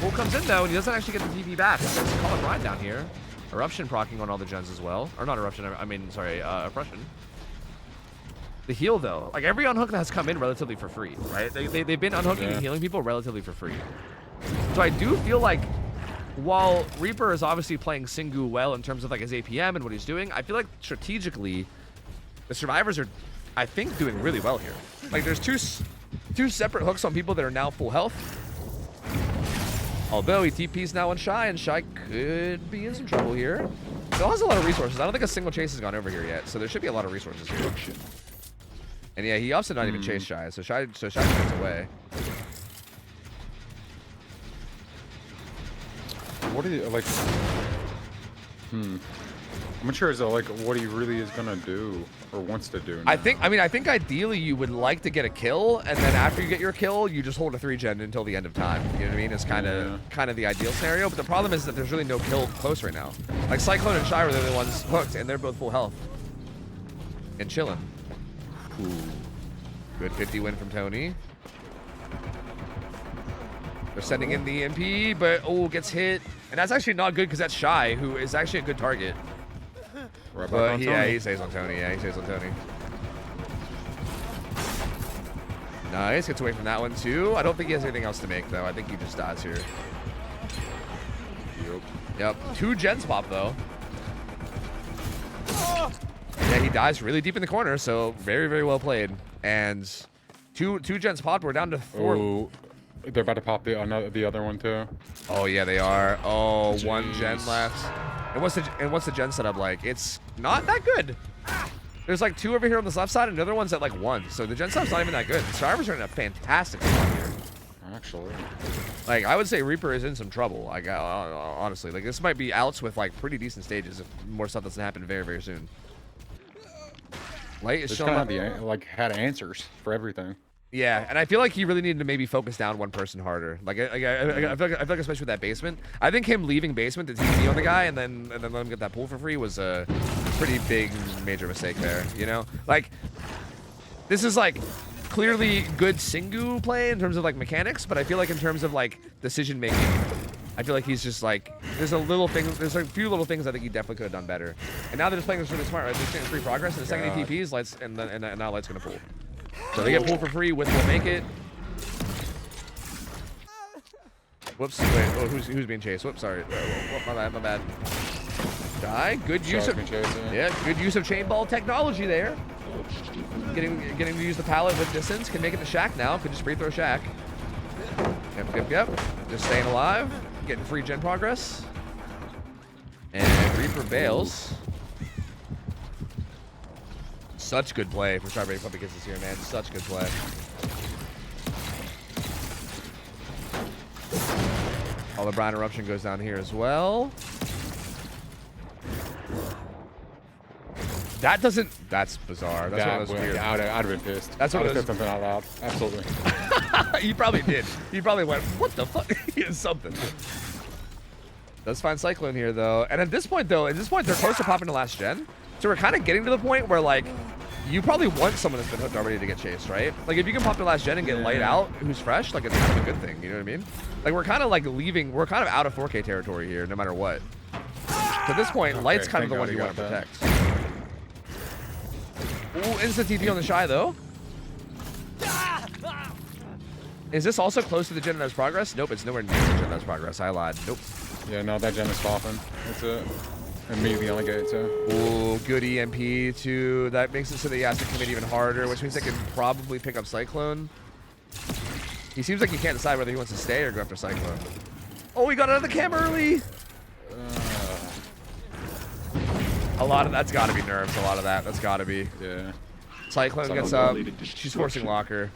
Speaker 15: Bull comes in though, and he doesn't actually get the TP back. There's a Call of Ride down here. Eruption proccing on all the gens as well. Or not Eruption, I mean, sorry, Oppression. The heal though, like every unhook that has come in relatively for free, right? They've been unhooking and healing people relatively for free. So I do feel like while Reaper is obviously playing Singu well in terms of like his APM and what he's doing, I feel like strategically the survivors are, I think, doing really well here. Like there's two separate hooks on people that are now full health. Although he TP's now on Shy, and Shy could be in some trouble here. Still has a lot of resources. I don't think a single chase has gone over here yet, so there should be a lot of resources here. And yeah, he opts to not even chase Shy, so Shy gets away.
Speaker 7: What do you like? I'm not sure as like what he really is gonna do or wants to do. Now.
Speaker 15: I think ideally you would like to get a kill, and then after you get your kill, you just hold a 3-gen until the end of time. You know what I mean? It's kind of the ideal scenario. But the problem is that there's really no kill close right now. Like Cyclone and Shy are the only ones hooked, and they're both full health and chilling. Ooh, good 50 win from Tony. They're sending in the EMP, but gets hit, and that's actually not good because that's Shy, who is actually a good target. But yeah, he stays on Tony. Yeah, he stays on Tony. Nice, gets away from that one too. I don't think he has anything else to make though. I think he just dies here. Yep. 2 gens pop though. Yeah, he dies really deep in the corner, so very, very well played. And two gens popped. We're down to 4.
Speaker 7: Ooh, they're about to pop the other one too.
Speaker 15: Oh yeah, they are. Oh, jeez. 1 gen left. And what's the gen setup like? It's not that good. There's like 2 over here on this left side, and the other one's at like 1. So the gen setup's not even that good. The survivors are in a fantastic spot here.
Speaker 7: Actually,
Speaker 15: like I would say Reaper is in some trouble. Like honestly, like this might be outs with like pretty decent stages if more stuff doesn't happen very, very soon. Light is showing up.
Speaker 7: Had answers for everything.
Speaker 15: Yeah, and I feel like he really needed to maybe focus down one person harder. Like I feel like especially with that basement, I think him leaving basement to TP on the guy and then let him get that pull for free was a pretty big major mistake there. You know, like this is like clearly good Singu play in terms of like mechanics, but I feel like in terms of like decision making, I feel like he's just like there's a few little things I think he definitely could have done better. And now they're just playing this really smart, right? They're getting free progress, and the second he TPs, Light's and now Light's gonna pull. So they get pulled for free. With will make it. Whoops. Wait. Oh, who's being chased? Whoops. Sorry. My bad. Die. Good use of. Yeah. Good use of chain ball technology there. Getting to use the pallet with distance. Can make it to Shack now. Could just free throw Shack. Yep. Just staying alive. Getting free gen progress. And Reaper bails. Such good play for Tiebreaker Puppy Kisses here, man. Such good play. All the Brown Eruption goes down here as well. That doesn't... That's bizarre. That's one of those weird...
Speaker 7: I'd have been pissed.
Speaker 15: That's one of those...
Speaker 7: something out loud. Absolutely.
Speaker 15: You probably did. You probably went, what the fuck? Is something. Let's find Cyclone here, though. And at this point, they're close to popping the last gen. So we're kind of getting to the point where, like, you probably want someone that's been hooked already to get chased, right? Like, if you can pop the last gen and get Light out, who's fresh, like, it's kind of a good thing, you know what I mean? Like, we're kind of, like, we're kind of out of 4K territory here, no matter what. So at this point, Light's kind of the one you want to protect. Ooh, instant TP on the Shy, though. Is this also close to the gen that has progress? Nope, it's nowhere near the gen that has progress. I lied. Nope.
Speaker 7: Yeah, no, that gen is popping. That's it. Immediately only get it too.
Speaker 15: Ooh, good EMP too. That makes it so that he has to commit even harder, which means they can probably pick up Cyclone. He seems like he can't decide whether he wants to stay or go after Cyclone. Oh, he got out of the cam early. A lot of that's got to be nerfs. A lot of that's got to be.
Speaker 7: Yeah.
Speaker 15: Cyclone gets up. She's forcing locker.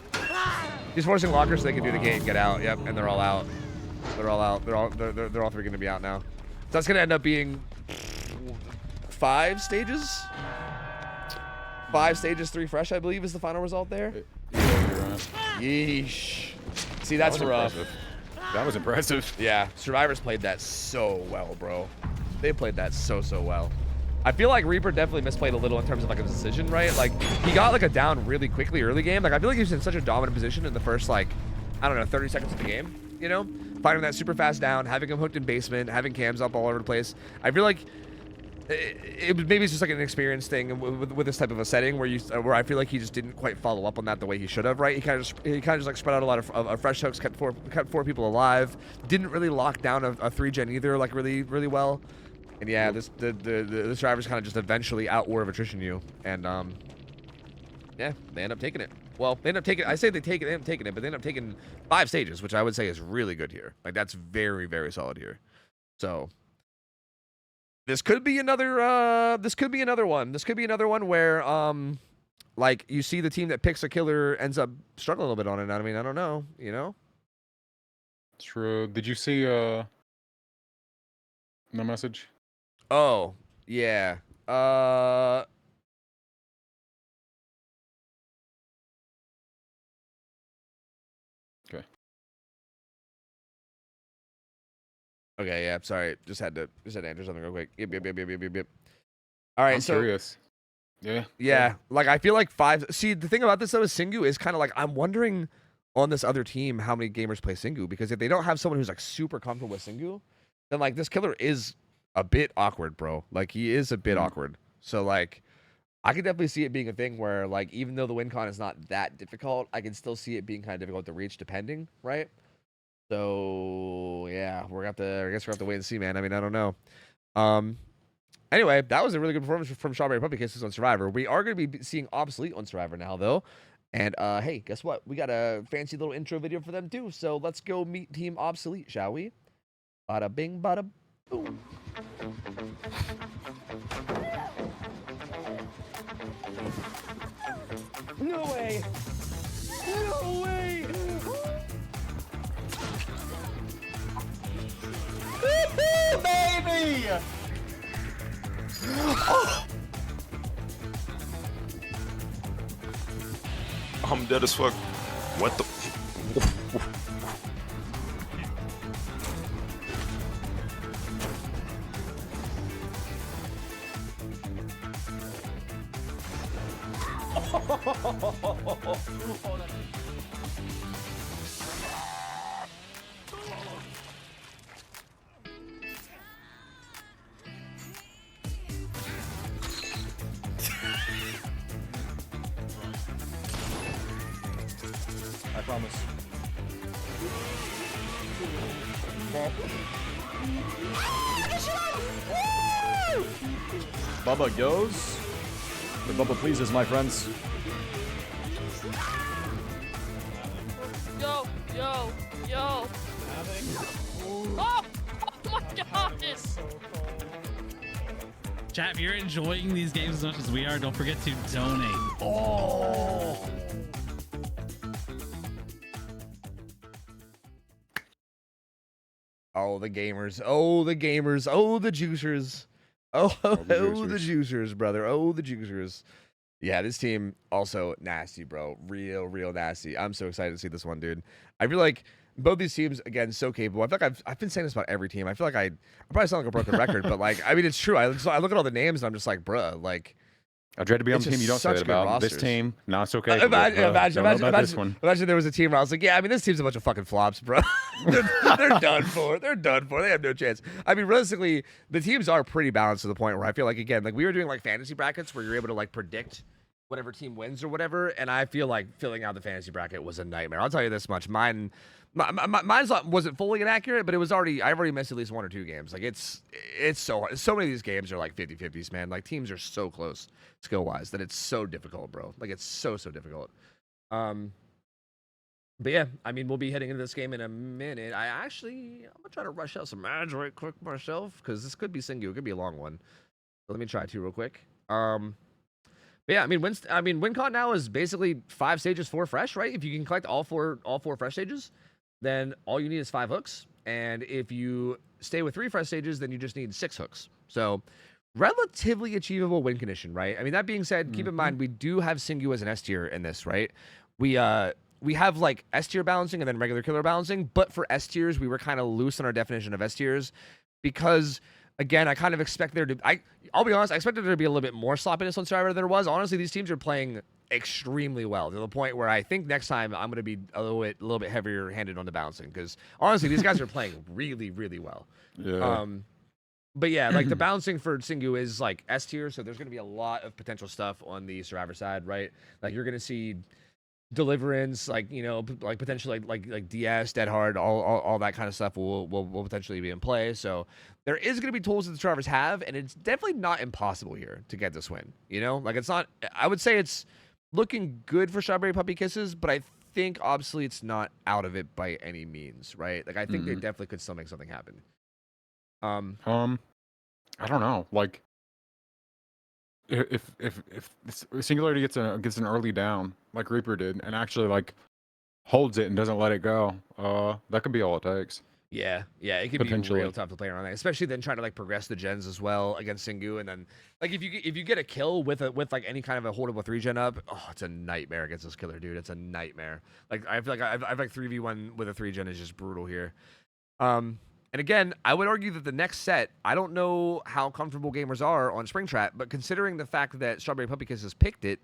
Speaker 15: She's forcing locker so they can do the gate and get out. Yep, and they're all out. They're all out. They're all three going to be out now. So that's going to end up being 5 stages. 5 stages, 3 fresh, I believe, is the final result there.
Speaker 7: Yeah, you're right.
Speaker 15: Yeesh. See, that's rough.
Speaker 7: Impressive. That was impressive.
Speaker 15: Yeah, Survivors played that so well, bro. They played that so well. I feel like Reaper definitely misplayed a little in terms of like a decision, right? Like he got like a down really quickly early game. Like I feel like he was in such a dominant position in the first like, I don't know, 30 seconds of the game, you know? Fighting that super fast down, having him hooked in basement, having cams up all over the place. I feel like maybe it's just like an experience thing with this type of a setting where I feel like he just didn't quite follow up on that the way he should have, right? He kind of just like spread out a lot of fresh hooks, kept four people alive, didn't really lock down a 3-gen either like really well. And yeah, the survivors kind of just eventually out war of attrition you, and yeah, they end up taking it. Well, they end up taking. I say they end up taking it, but they end up taking 5 stages, which I would say is really good here. Like that's very solid here. So this could be another. This could be another one. This could be another one where like you see the team that picks a killer ends up struggling a little bit on it. I mean, I don't know. You know.
Speaker 7: True. Did you see no message?
Speaker 15: Oh, yeah.
Speaker 7: Okay.
Speaker 15: Okay, yeah, sorry. Just had to answer something real quick. Yep. All right,
Speaker 7: I'm curious. Yeah.
Speaker 15: Yeah, like I feel like 5. See, the thing about this though is Singu is kind of like I'm wondering on this other team how many gamers play Singu, because if they don't have someone who's like super comfortable with Singu, then like this killer is a bit awkward, bro. Like he is a bit awkward. So like I could definitely see it being a thing where like even though the win con is not that difficult, I can still see it being kind of difficult to reach depending, right? So yeah, I guess we're gonna have to wait and see, man. I mean, I don't know. Anyway, that was a really good performance from Strawberry Puppy Kisses on Survivor. We are gonna be seeing Obsolete on Survivor now though. And hey, guess what? We got a fancy little intro video for them too. So let's go meet Team Obsolete, shall we? Bada bing, bada boom.
Speaker 12: No way! No way! Woo-hoo, baby! Oh.
Speaker 18: I'm dead as fuck. What the?
Speaker 17: I promise. Bubba goes. The Bubba pleases, my friends.
Speaker 3: Yo. Oh my gosh!
Speaker 19: Chat, if you're enjoying these games as much as we are, don't forget to donate.
Speaker 15: Oh! Oh, the gamers. Oh, the gamers. Oh, the juicers. Oh, the juicers, brother. Oh, the juicers. Yeah, this team also nasty, bro. Real nasty. I'm so excited to see this one, dude. I feel like both these teams, again, so capable. I feel like I've been saying this about every team. I feel like I probably sound like a broken record, but like, I mean, it's true. I look at all the names and I'm just like, bruh, like.
Speaker 7: I dread to be on the team you don't say that about. This team, no, it's okay.
Speaker 15: Imagine there was a team where I was like, yeah, I mean, this team's a bunch of fucking flops, bro. they're done for. They're done for. They have no chance. I mean, realistically, the teams are pretty balanced to the point where I feel like, again, like we were doing like fantasy brackets where you're able to like predict whatever team wins or whatever, and I feel like filling out the fantasy bracket was a nightmare. I'll tell you this much: mine wasn't fully inaccurate, but it was already. I've already missed at least 1 or 2 games. Like it's so hard. So many of these games are like 50-50s, man. Like teams are so close skill wise that it's so difficult, bro. Like it's so difficult. But yeah, I mean, we'll be heading into this game in a minute. I'm gonna try to rush out some ads right quick myself because this could be Singu. It could be a long one. Let me try two real quick. But yeah, I mean, win con now is basically 5 stages, 4 fresh, right? If you can collect all four fresh stages, then all you need is 5 hooks. And if you stay with 3 fresh stages, then you just need 6 hooks. So relatively achievable win condition, right? I mean, that being said, keep in mind we do have Singu as an S tier in this, right? We have like S tier balancing and then regular killer balancing, but for S tiers, we were kind of loose on our definition of S tiers because, again, I kind of expect there to. I'll be honest, I expected there to be a little bit more sloppiness on Survivor than there was. Honestly, these teams are playing extremely well to the point where I think next time I'm going to be a little bit heavier handed on the balancing because honestly, these guys are playing really, really well.
Speaker 7: Yeah.
Speaker 15: But yeah, like the balancing for Singu is like S tier, so there's going to be a lot of potential stuff on the Survivor side, right? Like you're going to see Deliverance, like, you know, like potentially like DS, Dead Hard, all that kind of stuff will potentially be in play. So there is going to be tools that the Survivors have, and it's definitely not impossible here to get this win. You know, like it's not. I would say it's looking good for Strawberry Puppy Kisses, but I think Obsolete's not out of it by any means, right? Like I think they definitely could still make something happen.
Speaker 7: I don't know. Like, if Singularity gets an early down like Reaper did, and actually like holds it and doesn't let it go, that could be all it takes.
Speaker 15: Yeah, it could be real tough to play around that, especially then trying to like progress the gens as well against Singu, and then like if you get a kill with like any kind of a holdable 3-gen up, oh, it's a nightmare against this killer, dude. It's a nightmare. Like I feel like I've like 3v1 with a 3-gen is just brutal here. And again, I would argue that the next set, I don't know how comfortable gamers are on Springtrap, but considering the fact that Strawberry Puppy Kisses picked it,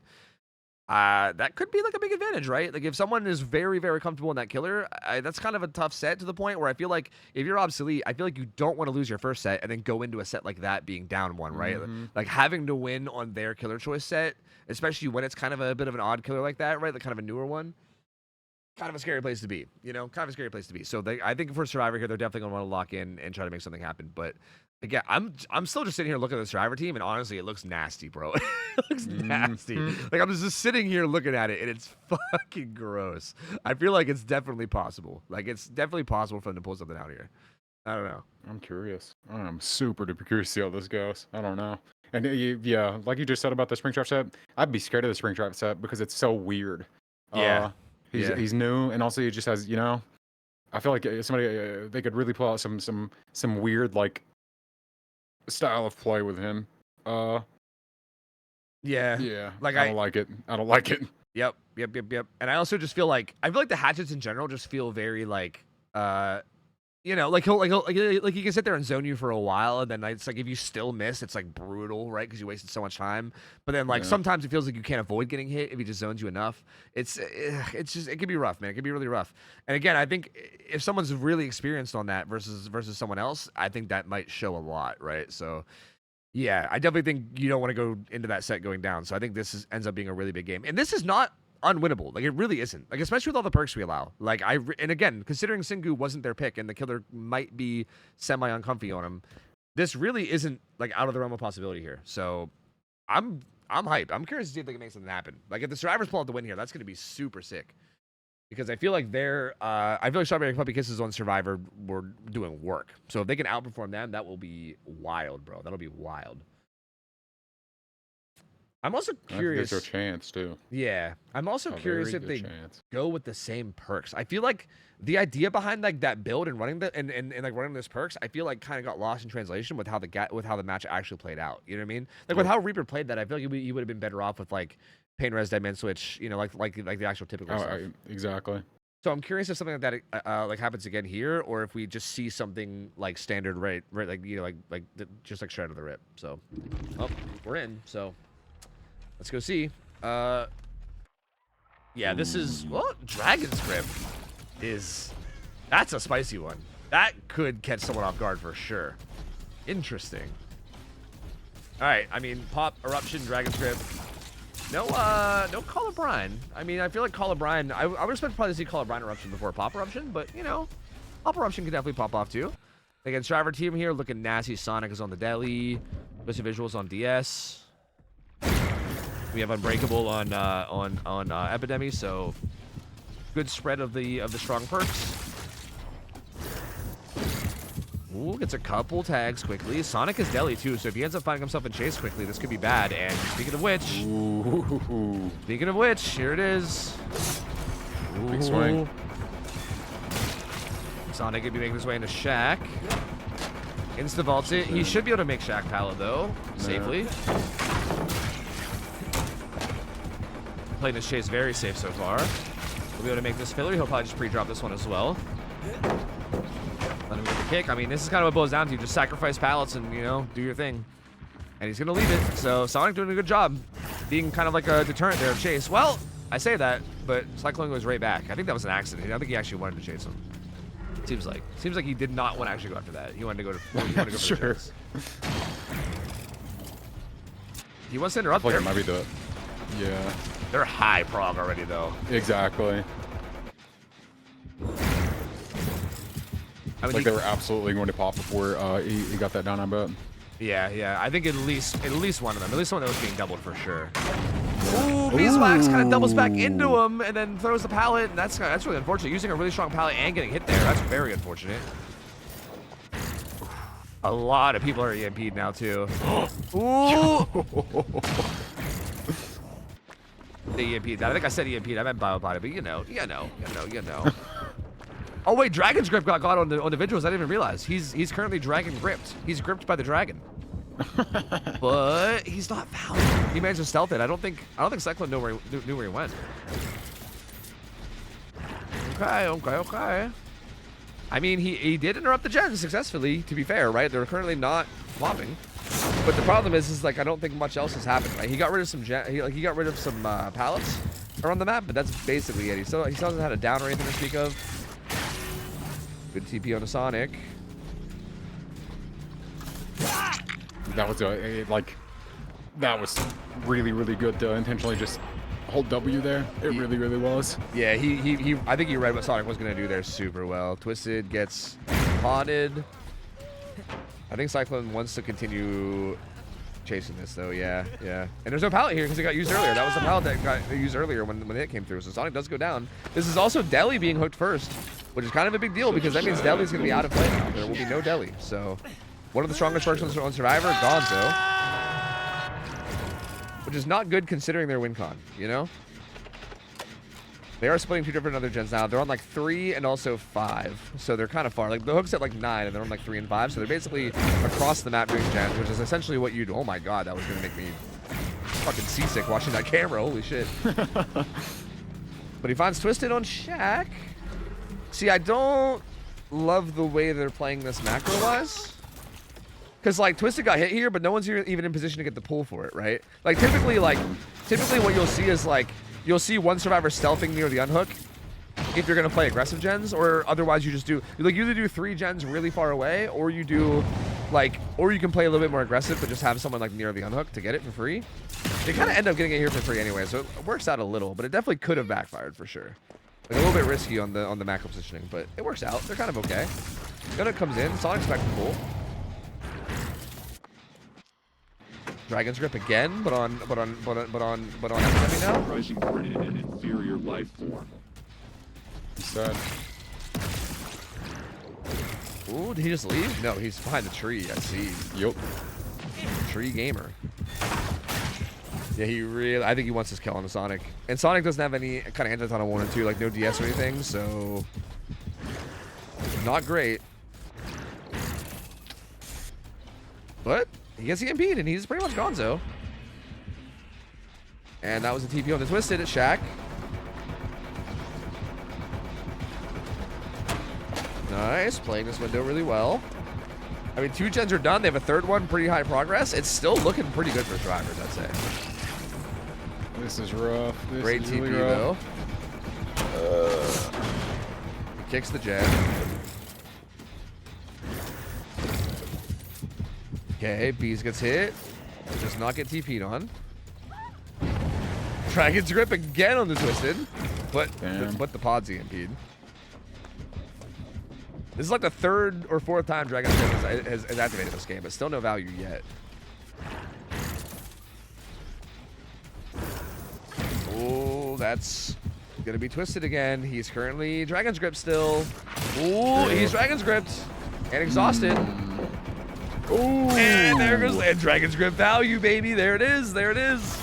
Speaker 15: that could be like a big advantage, right? Like if someone is very, very comfortable in that killer, that's kind of a tough set to the point where I feel like if you're Obsolete, I feel like you don't want to lose your first set and then go into a set like that being down 1, right? Like having to win on their killer choice set, especially when it's kind of a bit of an odd killer like that, right? Like kind of a newer one. Kind of a scary place to be, you know? Kind of a scary place to be. So I think for Survivor here, they're definitely going to want to lock in and try to make something happen. But again, I'm still just sitting here looking at the Survivor team, and honestly, it looks nasty, bro. It looks nasty. Like, I'm just sitting here looking at it, and it's fucking gross. I feel like it's definitely possible. Like, it's definitely possible for them to pull something out here. I don't know.
Speaker 7: I'm curious. I'm super duper curious to see how this goes. I don't know. And yeah, like you just said about the Springtrap set, I'd be scared of the Springtrap set because it's so weird.
Speaker 15: Yeah.
Speaker 7: He's new, and also he just has, you know, I feel like somebody they could really pull out some weird like style of play with him. Yeah.
Speaker 15: Like
Speaker 7: I don't like it. I don't like it.
Speaker 15: Yep. And I also just feel like the hatchets in general just feel very like you know, like he can sit there and zone you for a while, and then it's like if you still miss, it's like brutal, right? Because you wasted so much time. But then like sometimes it feels like you can't avoid getting hit if he just zones you enough. It's just it can be rough, man. It can be really rough. And again, I think if someone's really experienced on that versus someone else, I think that might show a lot, right? So yeah, I definitely think you don't want to go into that set going down. So I think this ends up being a really big game, and this is not unwinnable. Like it really isn't. Like especially with all the perks we allow. Like and again, considering Singu wasn't their pick and the killer might be semi uncomfy on him, this really isn't like out of the realm of possibility here. So I'm hyped. I'm curious to see if they can make something happen. Like if the Survivors pull out the win here, that's going to be super sick. Because I feel like Strawberry Puppy Kisses on Survivor were doing work. So if they can outperform them, that will be wild, bro. That'll be wild. I'm also curious.
Speaker 7: There's a chance too.
Speaker 15: Yeah, I'm also curious if they go with the same perks. I feel like the idea behind like that build and running and like running those perks, I feel like kind of got lost in translation with how the match actually played out. You know what I mean? Like with how Reaper played that, I feel like he would have been better off with like Pain Res Dead Man Switch. You know, like the actual typical stuff.
Speaker 7: Exactly.
Speaker 15: So I'm curious if something like that like happens again here, or if we just see something like standard, right? Like you know, like just like straight out of the rip. So, we're in. So. Let's go see. Yeah, this is Dragon's Grip that's a spicy one. That could catch someone off guard for sure. Interesting. All right, I mean, Pop, Eruption, Dragon's Grip. No Call of Brine. I mean, I feel like Call of Brine, I would expect probably to see Call of Brine Eruption before Pop Eruption, but you know, Pop Eruption can definitely pop off too. Again, Survivor team here looking nasty. Sonic is on the deli. Best of visuals on DS. We have Unbreakable on Epidemic, so good spread of the strong perks. Ooh, gets a couple tags quickly. Sonic is deli too, so if he ends up finding himself in chase quickly, this could be bad. And speaking of which, here it is. Ooh.
Speaker 7: Big swing.
Speaker 15: Sonic could be making his way into Shaq. Insta vaults it. He should be able to make Shaq pallet though, safely. Playing this chase very safe so far. We'll be able to make this filler. He'll probably just pre-drop this one as well. Let him get the kick. I mean, this is kind of what it boils down to. Just sacrifice pallets and, you know, do your thing. And he's going to leave it. So Sonic doing a good job being kind of like a deterrent there of chase. Well, I say that, but Cyclone goes right back. I think that was an accident. I don't think he actually wanted to chase him. Seems like he did not want to actually go after that. He wanted to go for
Speaker 7: sure.
Speaker 15: the chase. He wants to interrupt there.
Speaker 7: It might be the... Yeah.
Speaker 15: They're high prog already, though.
Speaker 7: Exactly.
Speaker 15: I mean,
Speaker 7: like they were absolutely going to pop before he got that down, I bet.
Speaker 15: Yeah. I think at least one of them. At least one that was being doubled for sure. Ooh, Beeswax kind of doubles back into him and then throws the pallet. And that's really unfortunate. Using a really strong pallet and getting hit there. That's very unfortunate. A lot of people are EMP'd now, too. Ooh! The EMP'd. I think I said EMP'd. I meant biobody, but you know. Oh wait, Dragon's Grip got on the visuals. I didn't even realize. He's currently dragon gripped. He's gripped by the dragon. But he's not found. He managed to stealth it. I don't think Cyclone knew where he went. Okay. I mean, he did interrupt the gens successfully, to be fair, right? They're currently not flopping. But the problem is like I don't think much else has happened, right? He got rid of some he got rid of some pallets around the map, but that's basically it. He still hasn't had a down or anything to speak of. Good TP on a Sonic.
Speaker 7: That was that was really good to intentionally just hold W there. It really was.
Speaker 15: Yeah, he I think he read what Sonic was gonna do there super well. Twisted gets haunted. I think Cyclone wants to continue chasing this though. Yeah. And there's no pallet here because it got used earlier. That was the pallet that got used earlier when it came through. So Sonic does go down. This is also Deli being hooked first, which is kind of a big deal because that means Deli's gonna be out of play now. There will be no Deli. So one of the strongest perks on Survivor, Gonzo. Which is not good considering their win con, you know? They are splitting two different other gens now. They're on like 3 and also 5. So they're kind of far. Like the hook's at like 9 and they're on like 3 and 5. So they're basically across the map doing gens, which is essentially what you do. Oh my god, that was gonna make me fucking seasick watching that camera. Holy shit. But he finds Twisted on Shaq. See, I don't love the way they're playing this macro-wise. Because, like, Twisted got hit here, but no one's even in position to get the pull for it, right? Like, typically what you'll see is, like, you'll see one survivor stealthing near the unhook if you're going to play aggressive gens, or otherwise you just do, like, you either do 3 gens really far away, or you do, like, or you can play a little bit more aggressive, but just have someone, like, near the unhook to get it for free. They kind of end up getting it here for free anyway, so it works out a little, but it definitely could have backfired for sure. Like, a little bit risky on the macro positioning, but it works out. They're kind of okay. Then it comes in. Sonic's back to pull. Dragon's Grip again, but on Epidemic now.
Speaker 18: Rising for an inferior life form.
Speaker 7: He's dead.
Speaker 15: Ooh, did he just leave? No, he's behind the tree. I see.
Speaker 7: Yup.
Speaker 15: Tree gamer. Yeah, I think he wants his kill on the Sonic. And Sonic doesn't have any kind of anti-ton on 1 and 2, like no DS or anything, so not great. But he gets EMP'd and he's pretty much gonzo. And that was a TP on the Twisted at Shaq. Nice, playing this window really well. I mean, 2 gens are done. They have a 3rd one, pretty high progress. It's still looking pretty good for survivors, I'd say.
Speaker 7: This is rough.
Speaker 15: Great TP, really though. He kicks the gen. Okay, Bees gets hit. Does not get TP'd on. Dragon's Grip again on the Twisted. But the pod's EMP'd. This is like the 3rd or 4th time Dragon's Grip has activated this game, but still no value yet. Oh, that's gonna be Twisted again. He's currently Dragon's Grip still. Ooh, he's Dragon's Gripped. And exhausted.
Speaker 10: Ooh.
Speaker 15: And there goes Land Dragon's Grip value, baby. There it is. There it is.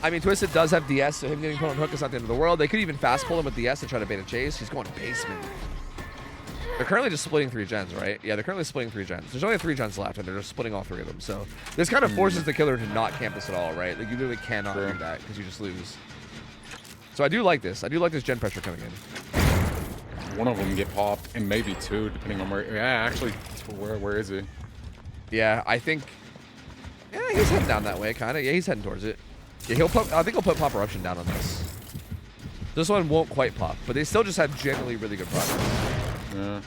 Speaker 15: I mean, Twisted does have DS, so him getting put on hook is not the end of the world. They could even fast pull him with DS and try to bait a chase. He's going basement. They're currently just splitting 3 gens, right? Yeah, they're currently splitting 3 gens. There's only 3 gens left, and they're just splitting all 3 of them. So this kind of forces the killer to not camp this at all, right? Like, you literally cannot do that because you just lose. So I do like this. I do like this gen pressure coming in.
Speaker 7: One of them get popped, and maybe 2, depending on where. Yeah, actually, where is he?
Speaker 15: Yeah, I think. Yeah, he's heading down that way, kind of. Yeah, he's heading towards it. Yeah, he'll put. I think he'll put Pop Eruption down on this. This one won't quite pop, but they still just have generally really good progress.
Speaker 7: Yeah.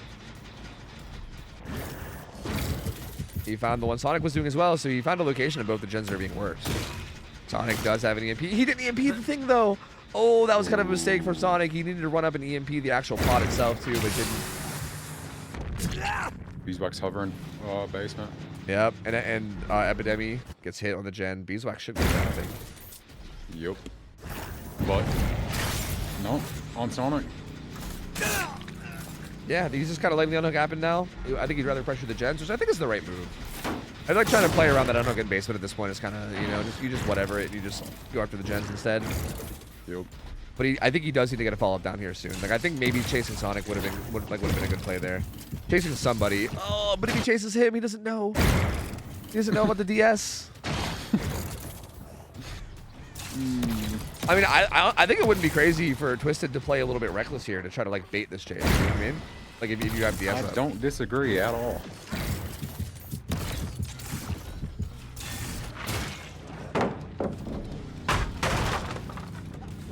Speaker 15: He found the one Sonic was doing as well, so he found a location of both the gens that are being worked. Sonic does have an EMP. He didn't EMP the thing though. Oh, that was kind of a mistake for Sonic. He needed to run up and EMP the actual pod itself too, but didn't.
Speaker 7: Beeswax hovering, basement.
Speaker 15: Yep, and Epidemi gets hit on the gen. Beeswax should go down, I think.
Speaker 7: Yep. But no, on Sonic.
Speaker 15: Yeah, he's just kind of letting the unhook happen now. I think he'd rather pressure the gens, which I think is the right move. I like trying to play around that unhook in basement at this point. It's kind of, you know, you just whatever it, and you just go after the gens instead.
Speaker 7: Yep.
Speaker 15: But I think he does need to get a follow-up down here soon. Like, I think maybe chasing Sonic would have been a good play there. Chasing somebody. Oh, but if he chases him, he doesn't know. He doesn't know about the DS. I mean, I think it wouldn't be crazy for Twisted to play a little bit reckless here to try to like bait this chase. You know what I mean? Like if you have DS.
Speaker 7: I don't disagree at all.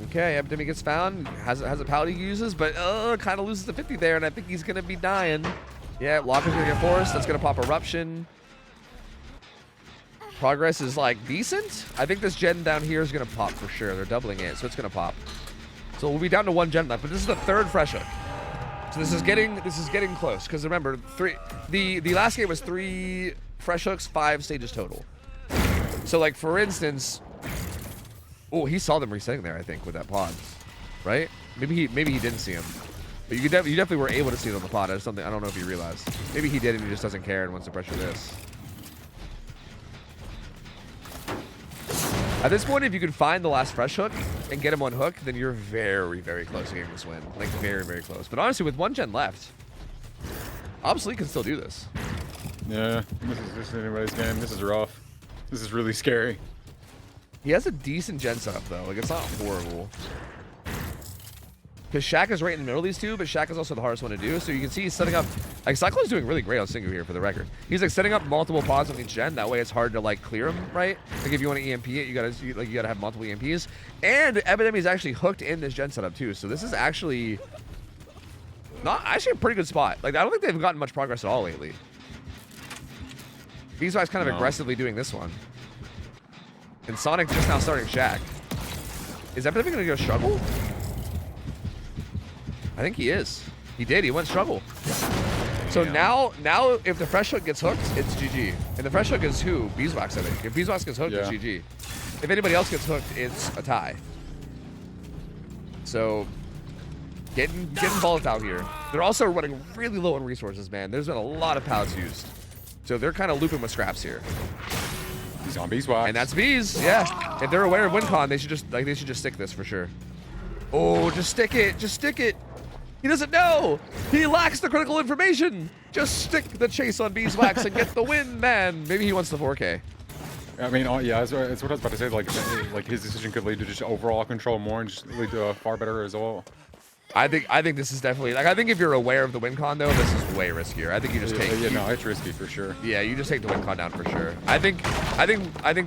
Speaker 15: Okay, Epidemic gets found. Has a pallet he uses, but kind of loses the 50 there, and I think he's gonna be dying. Yeah, Locker's gonna get forced. That's gonna pop Eruption. Progress is like decent. I think this gen down here is gonna pop for sure. They're doubling it, so it's gonna pop. So we'll be down to 1 gen left, but this is the 3rd fresh hook. So this is getting close. Because remember, the last game was 3 fresh hooks, 5 stages total. So like for instance, oh, he saw them resetting there, I think, with that pod, right? Maybe he didn't see him, but you definitely were able to see it on the pod. That's something I don't know if you realized. Maybe he did and he just doesn't care and wants to pressure this. At this point, if you can find the last fresh hook and get him on hook, then you're very, very close to getting this win. Like very, very close. But honestly, with 1 gen left, Obsolete can still do this.
Speaker 7: Yeah, this is anybody's game. This is rough. This is really scary.
Speaker 15: He has a decent gen setup though. Like it's not horrible. Because Shaq is right in the middle of these two, but Shaq is also the hardest one to do. So you can see he's setting up. Like Cyclone's doing really great on Singu here for the record. He's like setting up multiple pods on each gen. That way it's hard to like clear them, right? Like if you want to EMP it, you gotta have multiple EMPs. And Epidemi is actually hooked in this gen setup too. So this is actually a pretty good spot. Like I don't think they've gotten much progress at all lately. Beeswax kind of aggressively doing this one. And Sonic just now starting Shaq. Is Epidemi gonna go struggle? I think he is. He did. He went struggle. So now if the fresh hook gets hooked, it's GG. And the fresh hook is who? Beeswax, I think. If Beeswax gets hooked, it's GG. If anybody else gets hooked, it's a tie. So getting involved out here. They're also running really low on resources, man. There's been a lot of pallets used. So they're kind of looping with scraps here.
Speaker 7: He's on Beeswax.
Speaker 15: And that's Bees, yeah. If they're aware of WinCon, they should just stick this for sure. Oh, just stick it. Just stick it. He doesn't know. He lacks the critical information. Just stick the chase on Beeswax and get the win, man. Maybe he wants the 4K.
Speaker 7: I mean, yeah, that's what I was about to say. Like his decision could lead to just overall control more and just lead to a far better result.
Speaker 15: I think this is definitely like I think if you're aware of the win con though, this is way riskier. I think you just take
Speaker 7: no, it's risky for sure.
Speaker 15: Yeah, you just take the win con down for sure. I think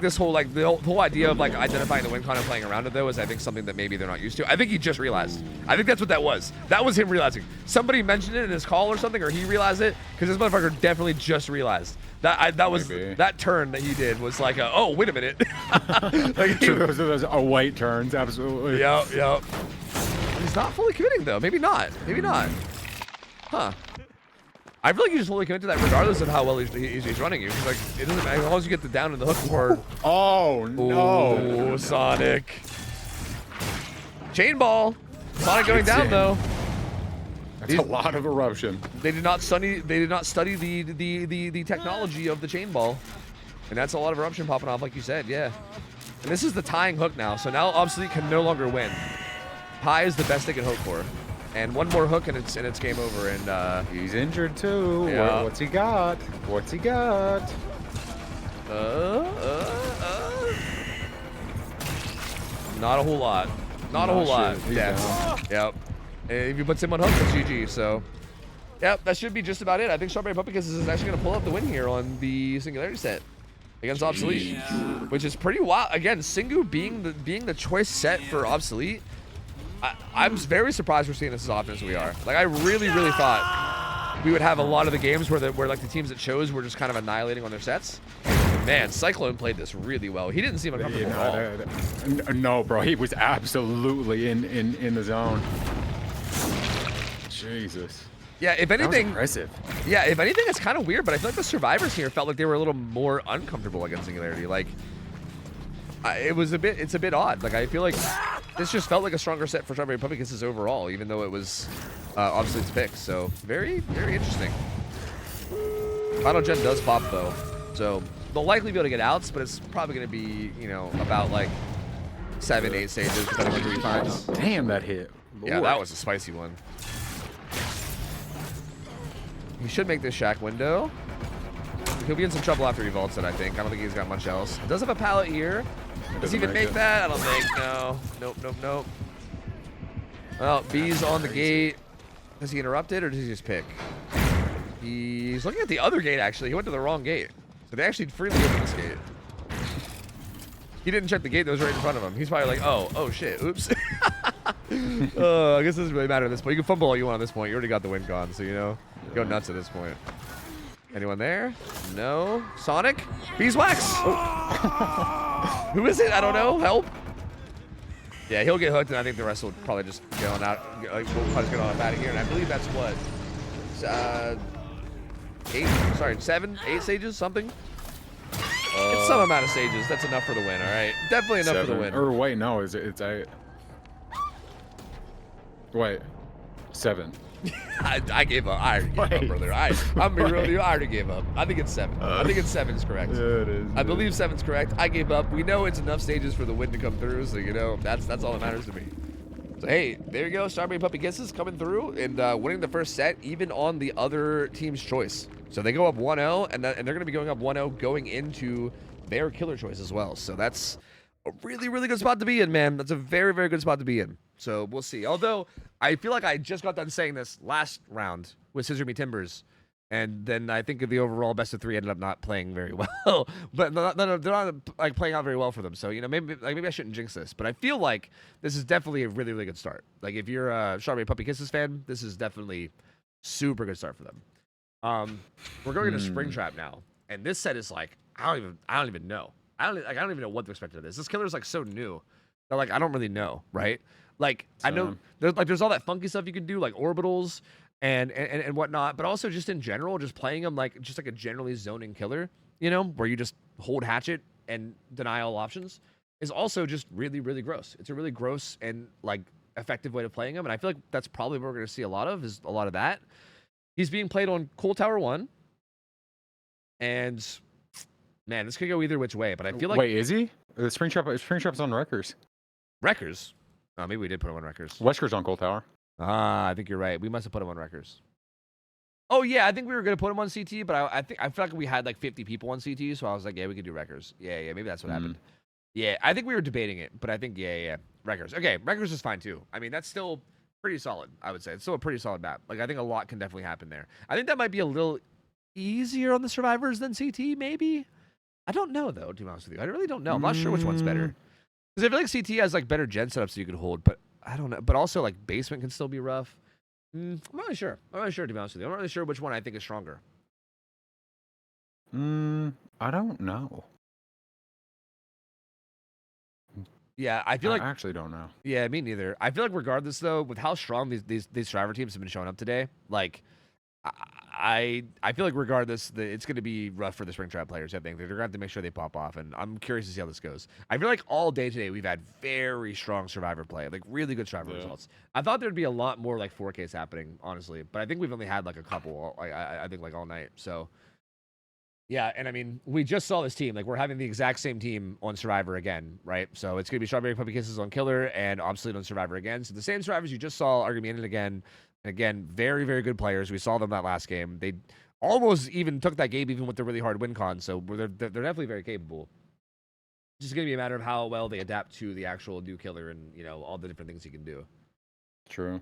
Speaker 15: this whole like the whole idea of like identifying the win con and playing around it though is I think something that maybe they're not used to. I think he just realized. I think that's what that was. That was him realizing. Somebody mentioned it in his call or something, or he realized it because this motherfucker definitely just realized. That turn that he did was like oh wait a minute. Like
Speaker 7: those white turns, absolutely.
Speaker 15: Yep. He's not fully committing though. Maybe not. Huh. I feel like you just fully commit to that regardless of how well he's running you. Like it doesn't matter as long as you get the down and the hook before.
Speaker 7: Oh no!
Speaker 15: Ooh, Sonic. Chain ball. Sonic going down though.
Speaker 7: That's a lot of eruption.
Speaker 15: They did not study. They did not study the technology of the chain ball, and that's a lot of eruption popping off, like you said. Yeah. And this is the tying hook now. So now Obsolete can no longer win. Tie is the best they can hope for. And one more hook and it's game over. And
Speaker 7: he's injured too.
Speaker 15: Yeah.
Speaker 7: What's he got? What's he got?
Speaker 15: Not a whole lot. Not a whole lot. Yeah. Yep. If you put him on hook, it's GG. So, yep, that should be just about it. I think Strawberry Puppy Kisses is actually going to pull up the win here on the Singularity set against Obsolete, which is pretty wild. Again, Singu being the choice set for Obsolete. I'm very surprised we're seeing this as often as we are. Like, I really thought we would have a lot of the games where like the teams that chose were just kind of annihilating on their sets. Man, Cyclone played this really well. He didn't seem uncomfortable at all.
Speaker 7: No, bro, he was absolutely in the zone. Jesus.
Speaker 15: Yeah, if anything,
Speaker 7: that was impressive.
Speaker 15: Yeah, if anything, it's kind of weird, but I feel like the survivors here felt like they were a little more uncomfortable against Singularity. Like, it's a bit odd. Like, I feel like this just felt like a stronger set for Strawberry Puppy Kisses overall, even though it was Obsolete's pick. So very interesting. Final Gen does pop though, so they'll likely be able to get outs, but it's probably going to be, you know, about like 7-8 stages depending on who he finds.
Speaker 7: Damn, that hit.
Speaker 15: Yeah,
Speaker 7: Lord.
Speaker 15: that was a spicy one. He should make this shack window. He'll be in some trouble after he vaults it, I think. I don't think he's got much else. He does have a pallet here. Does he even make that? I don't think. No. Nope. Well, B's on the gate. Does he interrupt it or does he just pick? He's looking at the other gate, actually. He went to the wrong gate. So they actually freely opened this gate. He didn't check the gate that was right in front of him. He's probably like, oh shit, oops. I guess it doesn't really matter at this point. You can fumble all you want at this point. You already got the win gone, so you know, go nuts at this point. Anyone there? No. Sonic? Beeswax? Oh. Who is it? I don't know. Help. Yeah, he'll get hooked, and I think the rest will probably just go on out. We'll probably just get on out of here, and I believe that's what? 7, 8 stages, something? It's some amount of stages. That's enough for the win, all right? Definitely enough for the win.
Speaker 7: Or wait, no, it's 8. Wait, 7.
Speaker 15: I gave up. I already gave up, brother. I'm being real with you. I already gave up. I think it's 7. I think it's 7 is correct.
Speaker 7: Yeah, it is.
Speaker 15: I believe 7's correct. I gave up. We know it's enough stages for the win to come through, so you know that's all that matters to me. So hey, there you go. Strawberry Puppy Kisses coming through and winning the first set, even on the other team's choice. So they go up 1-0, and they're going to be going up 1-0 going into their killer choice as well. So that's a really good spot to be in, man. That's a very good spot to be in. So we'll see. Although I feel like I just got done saying this last round with Scissor Me Timbers, and then I think the overall best of 3 ended up not playing very well. But they're not like playing out very well for them. So you know, maybe I shouldn't jinx this, but I feel like this is definitely a really good start. Like if you're a Strawberry Puppy Kisses fan, this is definitely super good start for them. We're going into Springtrap now, and this set is like I don't even know. I don't even know what to expect of this. This killer is like so new that like I don't really know, right? Like I know there's all that funky stuff you can do, like orbitals and whatnot, but also just in general, just playing them like just like a generally zoning killer, you know, where you just hold hatchet and deny all options is also just really gross. It's a really gross and like effective way of playing him, and I feel like that's probably what we're gonna see a lot of that. He's being played on Cool Tower 1, and man, this could go either which way, but I feel like...
Speaker 7: Wait, is he? Springtrap's on Wreckers.
Speaker 15: Wreckers? Oh, maybe we did put him on Wreckers.
Speaker 7: Wesker's on Cold Tower.
Speaker 15: Ah, I think you're right. We must have put him on Wreckers. Oh, yeah, I think we were going to put him on CT, but I feel like we had like 50 people on CT, so I was like, yeah, we could do Wreckers. Yeah, maybe that's what happened. Yeah, I think we were debating it, but I think, yeah, Wreckers. Okay, Wreckers is fine, too. I mean, that's still pretty solid, I would say. It's still a pretty solid map. Like, I think a lot can definitely happen there. I think that might be a little easier on the survivors than CT, maybe? I don't know, though, to be honest with you. I really don't know. I'm not sure which one's better. Because I feel like CT has, like, better gen setups that you could hold, but I don't know. But also, like, basement can still be rough. I'm not really sure. I'm not really sure, to be honest with you. I'm not really sure which one I think is stronger.
Speaker 7: I don't know.
Speaker 15: Yeah, I feel like...
Speaker 7: I actually don't know.
Speaker 15: Yeah, me neither. I feel like regardless, though, with how strong these survivor teams have been showing up today, like, I feel like regardless, it's going to be rough for the Springtrap players. I think they're going to have to make sure they pop off, and I'm curious to see how this goes. I feel like all day today we've had very strong Survivor play, like really good Survivor results. I thought there'd be a lot more like 4Ks happening, honestly, but I think we've only had like a couple. I think like all night. So yeah, and I mean we just saw this team. Like we're having the exact same team on Survivor again, right? So it's going to be Strawberry Puppy Kisses on Killer and Obsolete on Survivor again. So the same Survivors you just saw are going to be in it again. Again, very good players. We saw them that last game. They almost even took that game, even with the really hard win con. So they're definitely very capable. It's just gonna be a matter of how well they adapt to the actual new killer and all the different things he can do.
Speaker 7: True.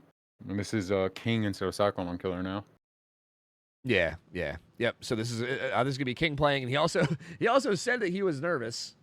Speaker 7: And this is King instead of Cyclone on Killer now.
Speaker 15: Yeah. Yep. So this is gonna be King playing, and he also said that he was nervous.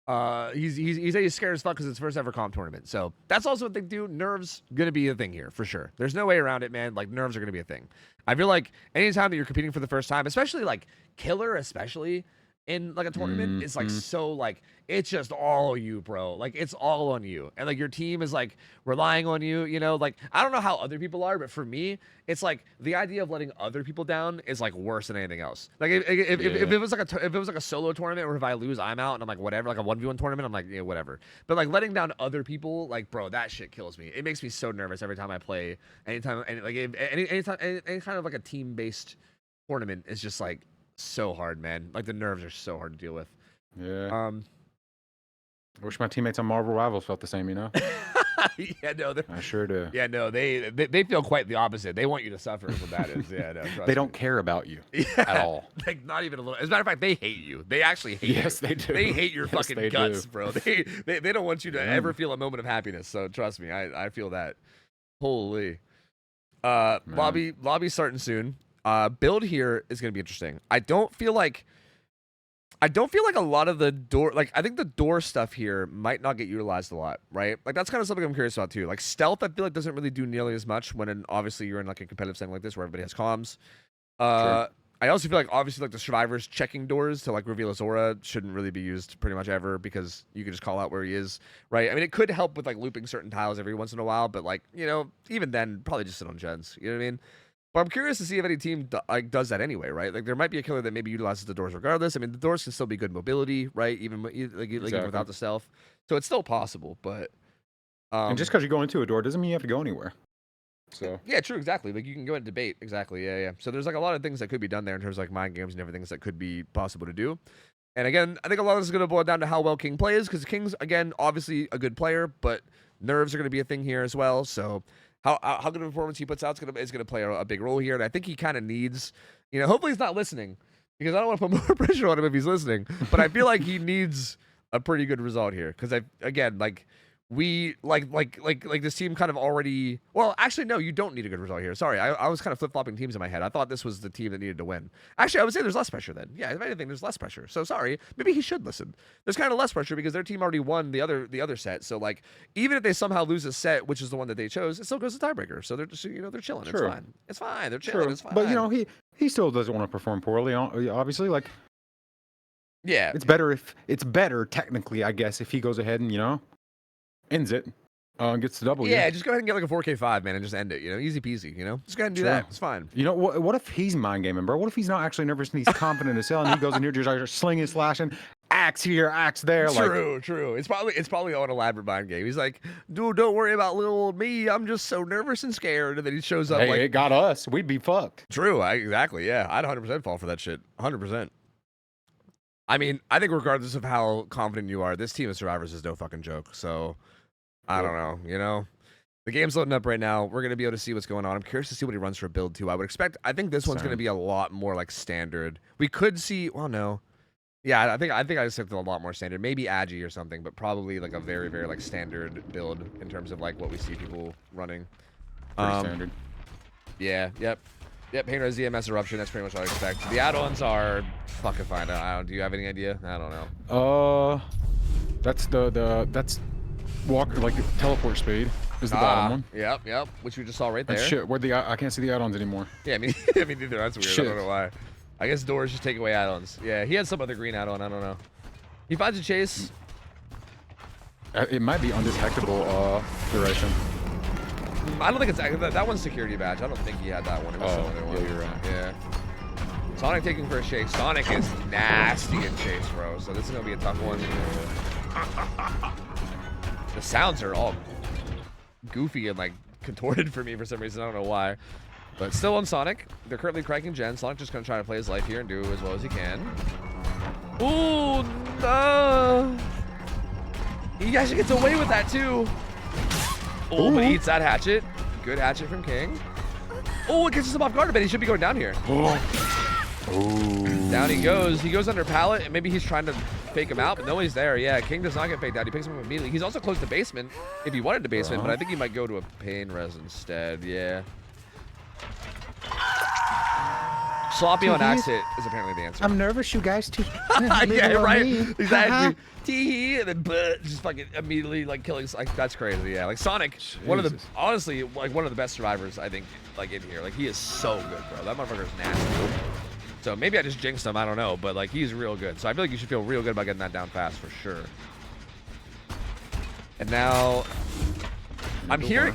Speaker 15: He said he's scared as fuck because it's first ever comp tournament. So that's also what they do. Nerves gonna be a thing here for sure. There's no way around it, man. Like nerves are gonna be a thing. I feel like anytime that you're competing for the first time, especially like Killer, especially in like a tournament, it's like so like it's just all you, bro. Like it's all on you, and like your team is like relying on you. Like I don't know how other people are, but for me, it's like the idea of letting other people down is like worse than anything else. Like if it was like a solo tournament where if I lose, I'm out, and I'm like whatever. Like a 1v1 tournament, I'm like yeah, whatever. But like letting down other people, like bro, that shit kills me. It makes me so nervous every time I play. Anytime, anytime, any kind of like a team based tournament is just like so hard, man. Like the nerves are so hard to deal with.
Speaker 7: Yeah. I wish my teammates on Marvel Rivals felt the same,
Speaker 15: Yeah, no.
Speaker 7: I sure do.
Speaker 15: Yeah, no. They feel quite the opposite. They want you to suffer. Is what that is. Yeah, no.
Speaker 7: They don't care about you at all.
Speaker 15: Like not even a little. As a matter of fact, they hate you. They actually hate you.
Speaker 7: Yes, they do.
Speaker 15: They hate your fucking guts,
Speaker 7: do.
Speaker 15: bro. They don't want you to ever feel a moment of happiness. So trust me, I feel that. Holy. Lobby starting soon. Build here is gonna be interesting. I don't feel like a lot of the door, like I think the door stuff here might not get utilized a lot, right? Like that's kind of something I'm curious about too. Like stealth, I feel like doesn't really do nearly as much when obviously you're in like a competitive setting like this where everybody has comms.
Speaker 7: Sure.
Speaker 15: I also feel like obviously like the survivors checking doors to like reveal his aura shouldn't really be used pretty much ever because you can just call out where he is, right? I mean, it could help with like looping certain tiles every once in a while, but like even then probably just sit on gens. You know what I mean? But I'm curious to see if any team does that anyway, right? Like there might be a killer that maybe utilizes the doors regardless. I mean, the doors can still be good mobility, right? Even even without the stealth, so it's still possible. But
Speaker 7: and just because you go into a door doesn't mean you have to go anywhere. So
Speaker 15: yeah, true, exactly. Like you can go into debate, exactly. Yeah. So there's like a lot of things that could be done there in terms of like mind games and everything that could be possible to do. And again, I think a lot of this is going to boil down to how well King plays because King's again obviously a good player, but nerves are going to be a thing here as well. So. How good of a performance he puts out is gonna play a big role here, and I think he kind of needs, hopefully he's not listening because I don't want to put more pressure on him if he's listening. But I feel like he needs a pretty good result here because we this team kind of already. Well, actually, no, you don't need a good result here. Sorry, I was kind of flip-flopping teams in my head. I thought this was the team that needed to win. Actually, I would say there's less pressure then. Yeah, if anything, there's less pressure. So sorry, maybe he should listen. There's kind of less pressure because their team already won the other set. So like, even if they somehow lose a set, which is the one that they chose, it still goes to tiebreaker. So they're just they're chilling.
Speaker 7: True.
Speaker 15: It's fine. It's fine. They're chilling.
Speaker 7: True.
Speaker 15: It's fine.
Speaker 7: But he still doesn't want to perform poorly. Obviously, like.
Speaker 15: Yeah.
Speaker 7: It's better technically, I guess, if he goes ahead and ends it. Gets the double.
Speaker 15: Yeah, just go ahead and get like a 4K5, man, and just end it. Easy peasy. Just go ahead and do that. It's fine.
Speaker 7: What if he's mind gaming, bro? What if he's not actually nervous and he's confident as hell and he goes in here just slinging, slashing, axe here, axe there?
Speaker 15: True. It's probably all an elaborate mind game. He's like, dude, don't worry about little old me. I'm just so nervous and scared. And then he shows up
Speaker 7: it got us. We'd be fucked.
Speaker 15: True. Exactly. Yeah, I'd 100% fall for that shit. 100%. I mean, I think regardless of how confident you are, this team of survivors is no fucking joke. So. I don't know, The game's loading up right now. We're going to be able to see what's going on. I'm curious to see what he runs for a build, too. I think this one's going to be a lot more, like, standard. We could see... Well, no. Yeah, I think I expect a lot more standard. Maybe Agi or something, but probably, like, a very, very, like, standard build in terms of, like, what we see people running.
Speaker 7: Pretty standard.
Speaker 15: Yeah, yep. Painter ZMS Eruption, that's pretty much what I expect. The add-ons are fucking fine. Do you have any idea? I don't know.
Speaker 7: That's that's... Walk like teleport speed is the bottom one.
Speaker 15: Yep. Which we just saw right there.
Speaker 7: And shit, I can't see the add-ons anymore.
Speaker 15: Yeah, me neither. That's weird.
Speaker 7: Shit.
Speaker 15: I don't know why. I guess doors just take away add-ons. Yeah, he had some other green add-on. I don't know. He finds a chase.
Speaker 7: It might be undetectable duration.
Speaker 15: I don't think it's that one's security badge. I don't think he had that one. It was some other one.
Speaker 7: Yeah, you're right.
Speaker 15: Yeah. Sonic taking for a shake. Sonic is nasty in chase, bro. So this is gonna be a tough one. The sounds are all goofy and like contorted for me for some reason. I don't know why. But still on Sonic. They're currently cracking Gen. Sonic just gonna try to play his life here and do as well as he can. Ooh, no. He actually gets away with that too. Oh, but he eats that hatchet. Good hatchet from King. Oh, it gets him off guard a bit. He should be going down here. Down he goes. He goes under pallet, and maybe he's trying to fake him out, but no one's there. Yeah, King does not get faked out. He picks him up immediately. He's also close to basement if he wanted to basement, but I think he might go to a pain res instead. Yeah. Sloppy on axe hit is apparently the answer.
Speaker 7: I'm nervous, you guys.
Speaker 15: Yeah, right. Exactly. Tee and then just fucking immediately like killing. Like that's crazy. Yeah, like Sonic, one of the honestly like one of the best survivors I think like in here. Like he is so good, bro. That motherfucker's nasty. So maybe I just jinxed him. I don't know, but like he's real good. So I feel like you should feel real good about getting that down fast for sure. And now I'm hearing.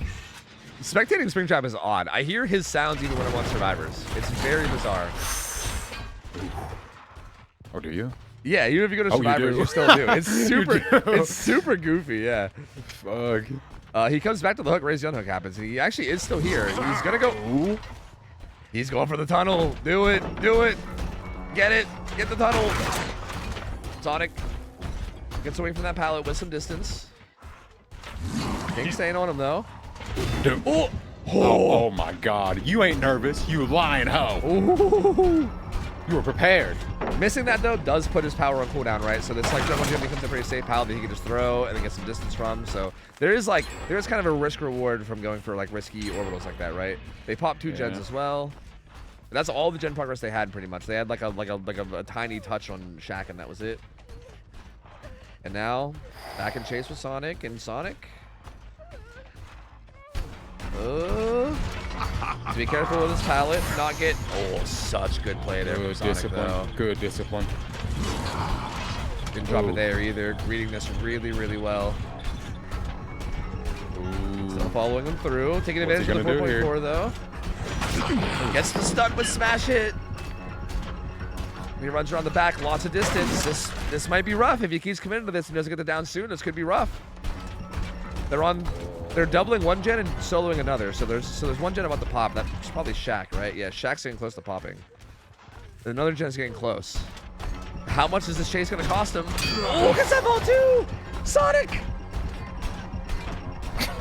Speaker 15: Spectating Springtrap is odd. I hear his sounds even when I'm on Survivors. It's very bizarre.
Speaker 7: Oh, do you?
Speaker 15: Yeah, even if you go to Survivors, you still do. It's super, it's super goofy. Yeah.
Speaker 7: Fuck.
Speaker 15: He comes back to the hook. Raise the unhook happens. And he actually is still here. He's gonna go. Ooh. He's going for the tunnel. Do it. Do it. Get it. Get the tunnel. Sonic gets away from that pallet with some distance. King staying on him though.
Speaker 7: Dude. Oh my God! You ain't nervous, you lying hoe.
Speaker 15: Ooh.
Speaker 7: You were prepared.
Speaker 15: Missing that though does put his power on cooldown, right? So this like that one becomes a pretty safe pallet that he can just throw and then get some distance from. So there is kind of a risk reward from going for like risky orbitals like that, right? They pop 2 gens as well. But that's all the gen progress they had pretty much. They had like a tiny touch on Shaq and that was it. And now back in chase with Sonic and Sonic. To be careful with his pallet, not get. Oh, such good play there.
Speaker 7: Good
Speaker 15: Sonic,
Speaker 7: discipline.
Speaker 15: Though.
Speaker 7: Good discipline.
Speaker 15: Didn't drop it there either. Reading this really, really well. Still following him through. Taking advantage of the 4.4 though. Gets the stun with smash hit. He runs around the back, lots of distance. This might be rough if he keeps committing to this and doesn't get the down soon. This could be rough. They're doubling one gen and soloing another. So there's one gen about to pop. That's probably Shaq, right? Yeah, Shaq's getting close to popping. Another gen's getting close. How much is this chase gonna cost him? Oh, gets that ball too! Sonic!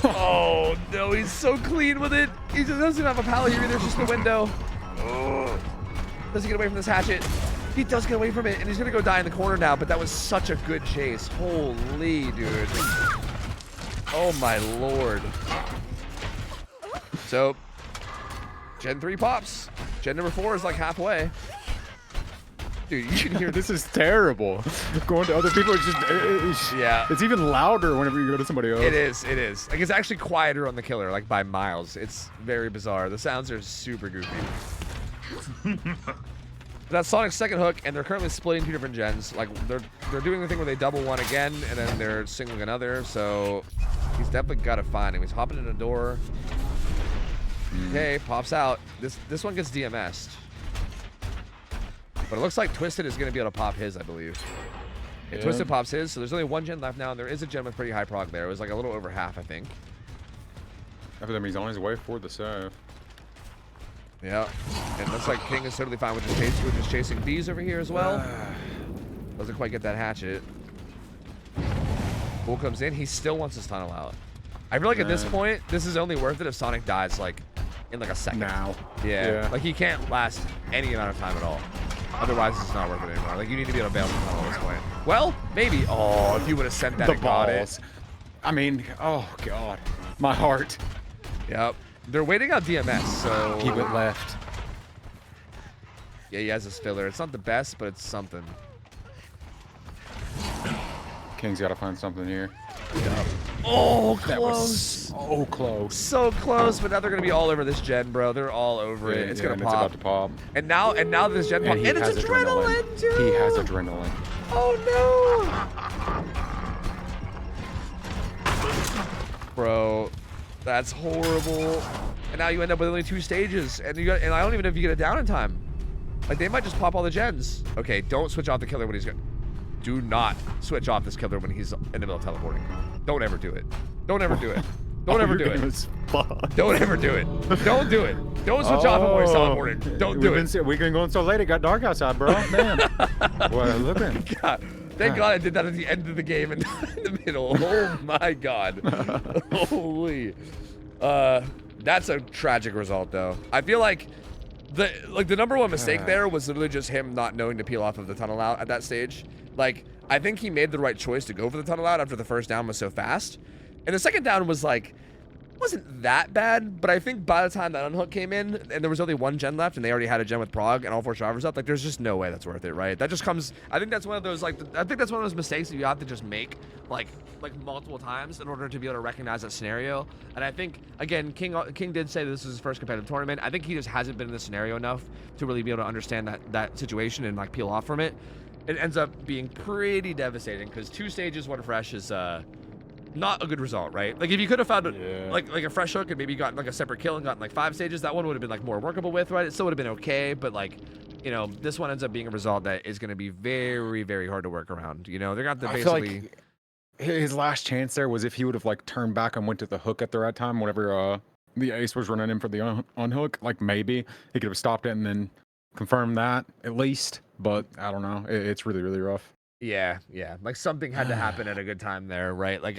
Speaker 15: Oh no, he's so clean with it. He doesn't have a pallet here either, it's just the window. Does he get away from this hatchet? He does get away from it, and he's gonna go die in the corner now, but that was such a good chase. Holy dude. Oh my lord. So, Gen 3 pops. Gen number 4 is like halfway. Dude, you can hear
Speaker 7: this is terrible. Going to other people, it's even louder whenever you go to somebody else.
Speaker 15: It is. Like it's actually quieter on the killer, like by miles. It's very bizarre. The sounds are super goofy. That's Sonic's second hook, and they're currently splitting 2 different gens. Like they're doing the thing where they double one again, and then they're singling another. So he's definitely got to find him. He's hopping in a door. Okay, pops out. This one gets DMS'd. But it looks like Twisted is going to be able to pop his, I believe. Yeah. Twisted pops his, so there's only 1 gen left now, and there is a gen with pretty high prog there. It was like a little over half, I think.
Speaker 7: After that, he's on his way for the save.
Speaker 15: Yeah, and looks like King is totally fine with just chasing bees over here as well. Doesn't quite get that hatchet. Bull comes in. He still wants his tunnel out. I feel like at this point, this is only worth it if Sonic dies like in like a second.
Speaker 7: Now.
Speaker 15: Yeah. Like he can't last any amount of time at all. Otherwise, it's not worth it anymore. Like you need to be able to bail from tunnel at this point. Well, maybe. Oh, if you would have sent that and got it.
Speaker 7: I mean, oh god, my heart.
Speaker 15: Yep. They're waiting out DMS, so
Speaker 7: he went left.
Speaker 15: Yeah, he has his filler. It's not the best, but it's something.
Speaker 7: King's got to find something here.
Speaker 15: Yep. Oh, close.
Speaker 7: That was so close.
Speaker 15: So close, but now they're gonna be all over this gen, bro. They're all over it. It's gonna pop.
Speaker 7: It's about to pop.
Speaker 15: And now this gen pop. And it's adrenaline too.
Speaker 7: He has adrenaline.
Speaker 15: Oh no. Bro, That's horrible. And now you end up with only 2 stages, and and I don't even know if you get it down in time. Like they might just pop all the gens. Okay, don't switch off the killer when he's good. Do not switch off this killer when he's in the middle of teleporting. Don't ever do it. Don't ever do it. Don't ever do it. Don't ever do it. Don't do it. Don't switch off him when he's teleporting. Don't do it.
Speaker 7: We've been going so late, it got dark outside, bro. Man. Well, looking.
Speaker 15: God. Thank God I did that at the end of the game and not in the middle. Oh my God. Holy. That's a tragic result though. I feel like the number one mistake there was literally just him not knowing to peel off of the tunnel out at that stage. Like, I think he made the right choice to go for the tunnel out after the first down was so fast. And the second down was like, wasn't that bad, but I think by the time that unhook came in and there was only 1 gen left and they already had a gen with Prague and all 4 survivors up, like there's just no way that's worth it, right? That just comes, I think that's one of those mistakes that you have to just make like multiple times in order to be able to recognize that scenario. And I think, again, King did say this is his first competitive tournament. I think he just hasn't been in this scenario enough to really be able to understand that situation and like peel off from it. It ends up being pretty devastating because 2 stages, 1 fresh is not a good result, right? Like if you could have found like a fresh hook and maybe gotten like a separate kill and gotten like 5 stages, that one would have been like more workable with, right? It still would have been okay, but like, you know, this one ends up being a result that is going to be very, very hard to work around. You know, they're going to have to basically.
Speaker 7: I feel like his last chance there was if he would have like turned back and went to the hook at the right time whenever the ace was running in for the unhook. Like maybe he could have stopped it and then confirmed that at least. But I don't know. It's really, really rough.
Speaker 15: Yeah. Like something had to happen at a good time there, right? Like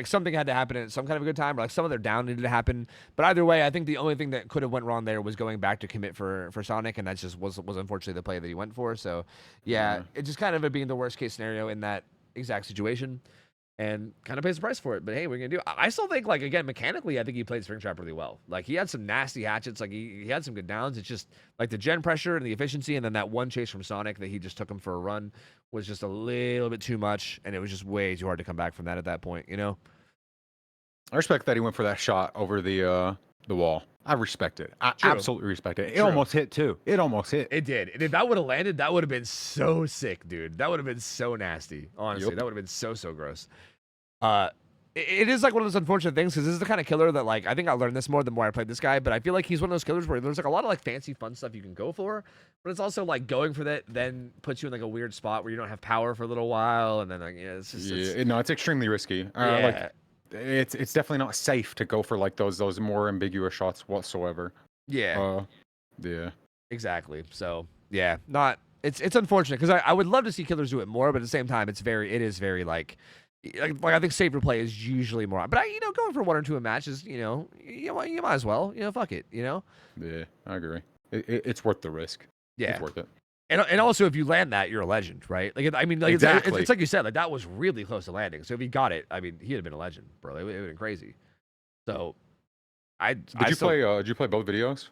Speaker 15: something had to happen at some kind of a good time, or like some of their down needed to happen. But either way, I think the only thing that could have went wrong there was going back to commit for Sonic, and that just was unfortunately the play that he went for. So yeah, it just kind of being the worst case scenario in that exact situation, and kind of pays the price for it. But hey, we're gonna do. I still think, like, again, mechanically, I think he played Springtrap really well. Like he had some nasty hatchets, like he had some good downs. It's just like the gen pressure and the efficiency, and then that one chase from Sonic that he just took him for a run was just a little bit too much, and it was just way too hard to come back from that at that point, you know?
Speaker 7: I respect that he went for that shot over the wall. I respect it. I absolutely respect it. It almost hit too. It almost hit.
Speaker 15: It did. And if that would have landed, that would have been so sick, dude. That would have been so nasty. Honestly, that would have been so gross. It is like one of those unfortunate things because this is the kind of killer that, like, I think I learned this more the more I played this guy, but I feel like he's one of those killers where there's like a lot of like fancy fun stuff you can go for, but it's also like going for that then puts you in like a weird spot where you don't have power for a little while, and then like it's just
Speaker 7: no, it's extremely risky. Like it's definitely not safe to go for like those more ambiguous shots whatsoever.
Speaker 15: Yeah.
Speaker 7: Yeah.
Speaker 15: Exactly. So yeah, it's unfortunate because I would love to see killers do it more, but at the same time, it is very like I think safer play is usually more. But going for 1 or 2 a match is, you might as well, fuck it,
Speaker 7: Yeah, I agree. It's worth the risk.
Speaker 15: Yeah,
Speaker 7: it's worth it.
Speaker 15: And also, if you land that, you're a legend, right? Like, I mean, like
Speaker 7: exactly.
Speaker 15: It's like you said, like that was really close to landing. So if he got it, I mean, he'd have been a legend, bro. It would have been crazy. So, Did you
Speaker 7: play both videos?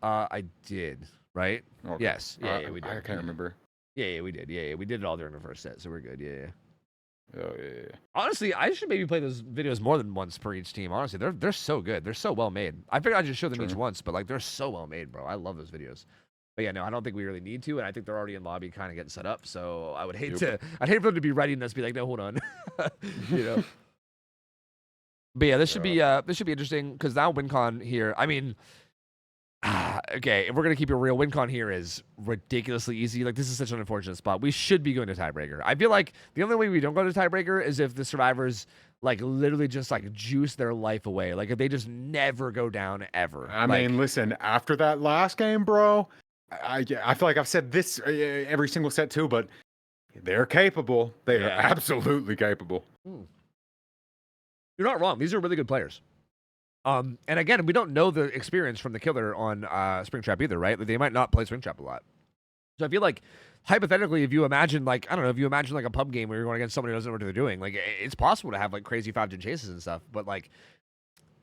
Speaker 15: I did. Right?
Speaker 7: Okay.
Speaker 15: Yes. Yeah, we did.
Speaker 7: I can't remember.
Speaker 15: Yeah, we did. Yeah, we did it all during the first set, so we're good. Yeah.
Speaker 7: Oh yeah.
Speaker 15: Honestly, I should maybe play those videos more than once per each team. Honestly, they're so good. They're so well made. I figured I'd just show them each once, but like they're so well made, bro. I love those videos. But yeah, no, I don't think we really need to, and I think they're already in lobby, kind of getting set up. So I would hate I'd hate for them to be ready and us be like, no, hold on, But yeah, this should be interesting because now WinCon here. I mean, okay, if we're gonna keep it real, WinCon here is ridiculously easy. Like, this is such an unfortunate spot. We should be going to tiebreaker. I feel like the only way we don't go to tiebreaker is if the survivors like literally just like juice their life away. Like if they just never go down ever.
Speaker 7: I mean, listen, after that last game, bro, I feel like I've said this every single set too, but they're capable. They are absolutely capable.
Speaker 15: You're not wrong. These are really good players. And again, we don't know the experience from the killer on Springtrap either, right? Like, they might not play Springtrap a lot. So I feel like, hypothetically, if you imagine, like, I don't know, if you imagine, like, a pub game where you're going against somebody who doesn't know what they're doing, like, it's possible to have, like, crazy 5-gen chases and stuff. But, like,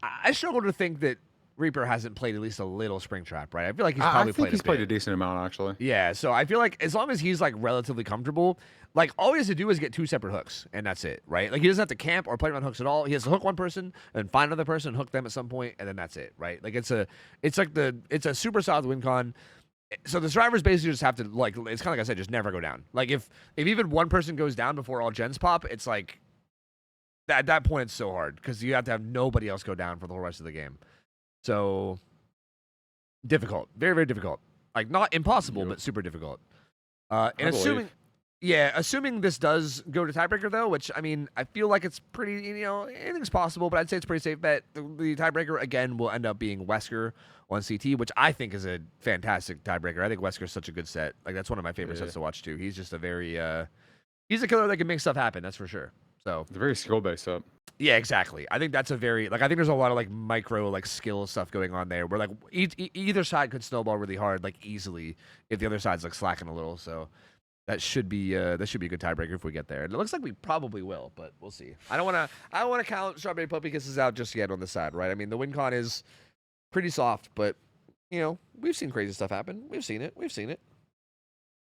Speaker 15: I struggle to think that Reaper hasn't played at least a little Springtrap, right? I feel like he's probably
Speaker 7: played a decent amount, actually.
Speaker 15: Yeah, so I feel like as long as he's, like, relatively comfortable, like, all he has to do is get 2 separate hooks, and that's it, right? Like, he doesn't have to camp or play around hooks at all. He has to hook one person and find another person, hook them at some point, and then that's it, right? Like, it's a super solid win con. So the survivors basically just have to, like, it's kind of like I said, just never go down. Like, if even one person goes down before all gens pop, it's like At that point, it's so hard because you have to have nobody else go down for the whole rest of the game. So difficult, very, very difficult. Like not impossible, but super difficult. And assuming this does go to tiebreaker though, which I mean, I feel like it's pretty, you know, anything's possible, but I'd say it's a pretty safe bet. The tiebreaker again will end up being Wesker on CT, which I think is a fantastic tiebreaker. I think Wesker's such a good set. Like that's one of my favorite sets to watch too. He's just a very, he's a killer that can make stuff happen. That's for sure. So
Speaker 7: it's a very skill-based up.
Speaker 15: Yeah, exactly. I think that's a very I think there's a lot of like micro like skill stuff going on there where like either side could snowball really hard like easily if the other side's like slacking a little. So that should be a good tiebreaker if we get there. And it looks like we probably will, but we'll see. I don't want to count Strawberry Puppy Kisses out just yet on this side, right? I mean, the win con is pretty soft, but you know, we've seen crazy stuff happen. We've seen it.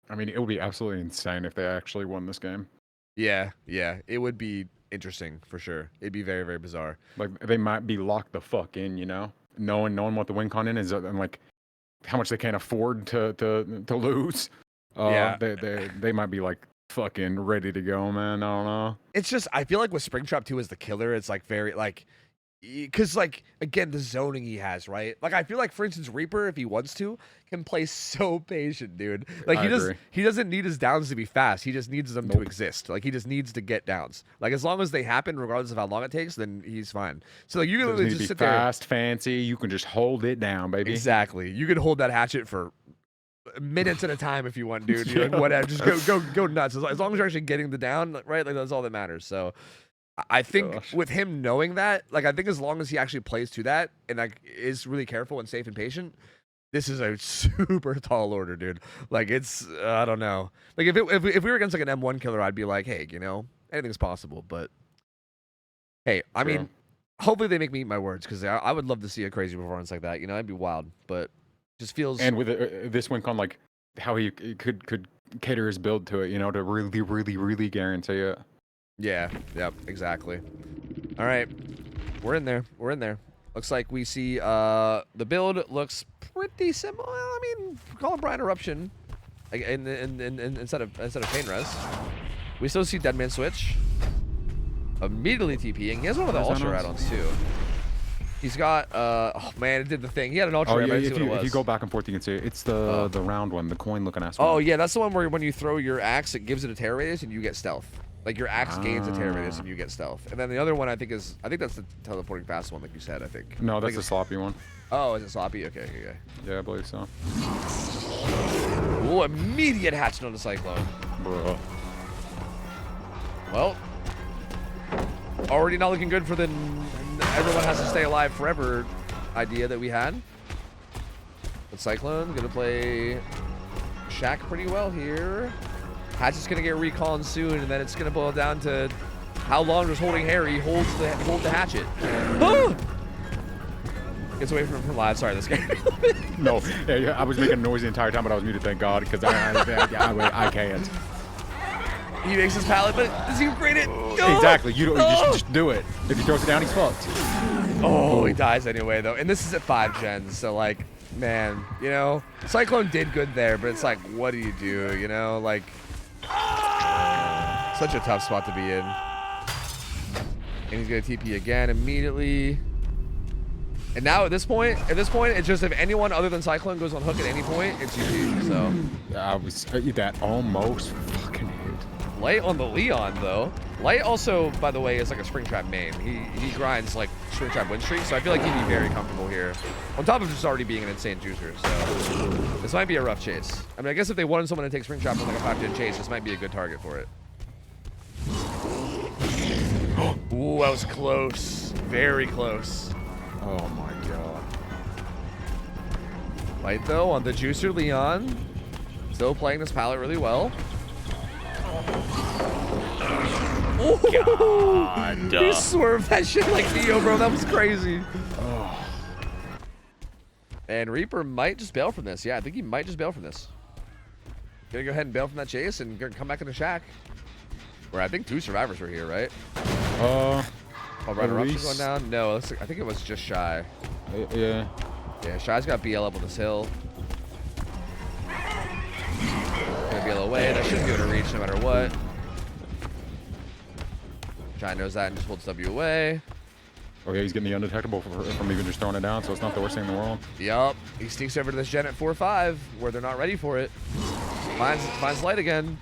Speaker 7: I mean, it would be absolutely insane if they actually won this game.
Speaker 15: Yeah, it would be interesting for sure. It'd be very, very bizarre.
Speaker 7: Like they might be locked the fuck in, you know, knowing what the win con in is and like how much they can't afford to lose.
Speaker 15: Yeah,
Speaker 7: they might be like fucking ready to go, man. I don't know.
Speaker 15: It's just I feel like with Springtrap 2 as the killer, it's like very like. Because, like, again, the zoning he has, right? Like, I feel like, for instance, Reaper, if he wants to, can play so patient, dude. Like, he doesn't need his downs to be fast. He just needs them to exist. Like, he just needs to get downs. Like, as long as they happen, regardless of how long it takes, then he's fine. So, like, you can literally just sit there.
Speaker 7: Fast, fancy. You can just hold it down, baby.
Speaker 15: Exactly. You can hold that hatchet for minutes at a time if you want, dude. You're like, whatever. Just go nuts. As long as you're actually getting the down, right? Like, that's all that matters. So, I think with him knowing that, like, I think as long as he actually plays to that and like is really careful and safe and patient, this is a super tall order, dude. Like, it's I don't know. Like, if we were against like an M1 killer, I'd be like, hey, you know, anything's possible. But hey, I mean, hopefully they make me eat my words because I would love to see a crazy performance like that. You know, that'd be wild. But it just feels
Speaker 7: and with this win con, like how he could cater his build to it, you know, to really guarantee it.
Speaker 15: Yeah, yep, exactly. All right, we're in there. Looks like we see the build looks pretty similar. I mean, Columbine Eruption instead of Pain Res. We still see Deadman switch. Immediately TPing. He has one of the Ultra add-ons too. He's got oh man, it did the thing. He had an Ultra.
Speaker 7: If you go back and forth, you can see it. It's the round one, the coin-looking ass one.
Speaker 15: Oh yeah, that's the one where when you throw your axe, it gives it a terror radius and you get stealth. Like your axe gains a terror radius and you get stealth. And then the other one I think that's the teleporting fast one, like you said. I think.
Speaker 7: No, that's the sloppy one.
Speaker 15: Oh, is it sloppy? Okay.
Speaker 7: Yeah, I believe so.
Speaker 15: Ooh, immediate hatchet on the Cyclone.
Speaker 7: Bro.
Speaker 15: Well, already not looking good for the everyone has to stay alive forever idea that we had. But Cyclone gonna play Shack pretty well here. Hatchet's gonna get recon soon, and then it's gonna boil down to how long does Holding Harry hold the hatchet. Gets away from live. Sorry, this guy.
Speaker 7: No, I was making noise the entire time, but I was muted. Thank God, because I can't.
Speaker 15: He makes his pallet, but does he upgrade it? No!
Speaker 7: Exactly. You just do it. If he throws it down, he's fucked.
Speaker 15: Oh, he dies anyway though, and this is at 5 gens, so like, man, you know, Cyclone did good there, but it's like, what do? You know, like. Such a tough spot to be in. And he's gonna TP again immediately. And now at this point, it's just if anyone other than Cyclone goes on hook at any point, it's GG. So
Speaker 7: I was that almost fucking hit.
Speaker 15: Light on the Leon though. Light also, by the way, is like a Springtrap main. He grinds like Springtrap win streak, so I feel like he'd be very comfortable here. On top of just already being an insane juicer, so this might be a rough chase. I mean, I guess if they wanted someone to take Springtrap on like a 5-gen chase, this might be a good target for it. Ooh, that was close. Very close.
Speaker 7: Oh my god.
Speaker 15: Light though on the juicer Leon. Still playing this palette really well. Oh, he swerved that shit like Neo, bro. That was crazy. Oh. And Reaper might just bail from this. Yeah, I think he might just bail from this. Gonna go ahead and bail from that chase and gonna come back into Shack. Where I think 2 survivors were here, right?
Speaker 7: Oh,
Speaker 15: right, Eruption's going down. No, I think it was just Shy.
Speaker 7: Yeah.
Speaker 15: Yeah, Shy's got BL up on this hill. Gonna BL away. That shouldn't be able to reach no matter what.
Speaker 10: Giant knows that and just holds W away.
Speaker 7: Oh yeah, he's getting the undetectable from even just throwing it down, so it's not the worst thing in the world.
Speaker 10: Yup. He sneaks over to this Gen at 4-5, where they're not ready for it. Finds light again.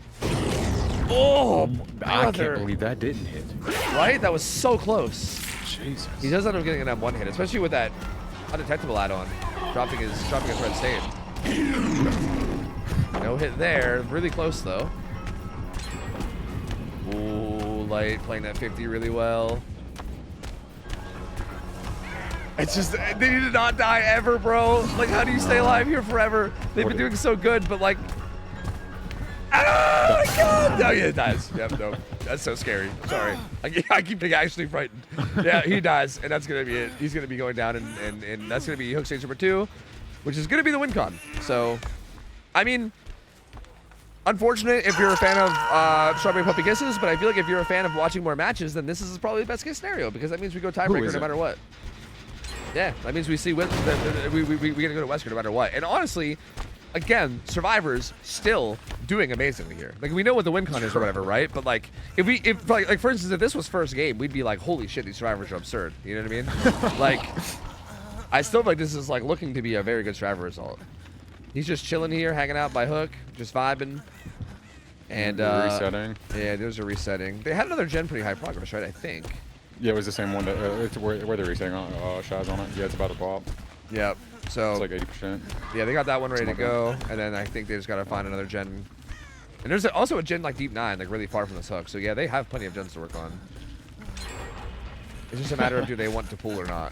Speaker 10: Oh,
Speaker 7: I can't believe that didn't hit.
Speaker 10: Right? That was so close.
Speaker 7: Jesus.
Speaker 10: He does end up getting an M1 hit, especially with that undetectable add-on, dropping his red state. No hit there. Really close though. Ooh, Light playing that 50 really well. It's just, they need to not die ever, bro. Like, how do you stay alive here forever? They've been doing so good, but like, oh my God! No, yeah, it dies. Yep, no, that's so scary. Sorry, I keep being actually frightened. Yeah, he dies, and that's gonna be it. He's gonna be going down, and that's gonna be hook stage number 2, which is gonna be the win con. So, I mean, unfortunate if you're a fan of Strawberry Puppy Kisses, but I feel like if you're a fan of watching more matches, then this is probably the best case scenario because that means we go tiebreaker no matter what. Yeah, that means we see we gotta go to Wesker no matter what. And honestly, again, Survivors still doing amazingly here. Like we know what the win con is or whatever, right? But like if like for instance, if this was first game, we'd be like, holy shit, these Survivors are absurd. You know what I mean? Like, I still feel like this is like looking to be a very good Survivor result. He's just chilling here, hanging out by hook, just vibing. And
Speaker 7: resetting.
Speaker 10: Yeah, there's a resetting. They had another gen pretty high progress, right? I think.
Speaker 7: Yeah, it was the same one that where they're resetting on shots on it. Yeah, it's about to pop.
Speaker 10: Yep. So
Speaker 7: it's like 80%.
Speaker 10: Yeah, they got that one ready to go, and then I think they just gotta find another gen. And there's also a gen like Deep 9, like really far from this hook. So yeah, they have plenty of gens to work on. It's just a matter of do they want to pull or not.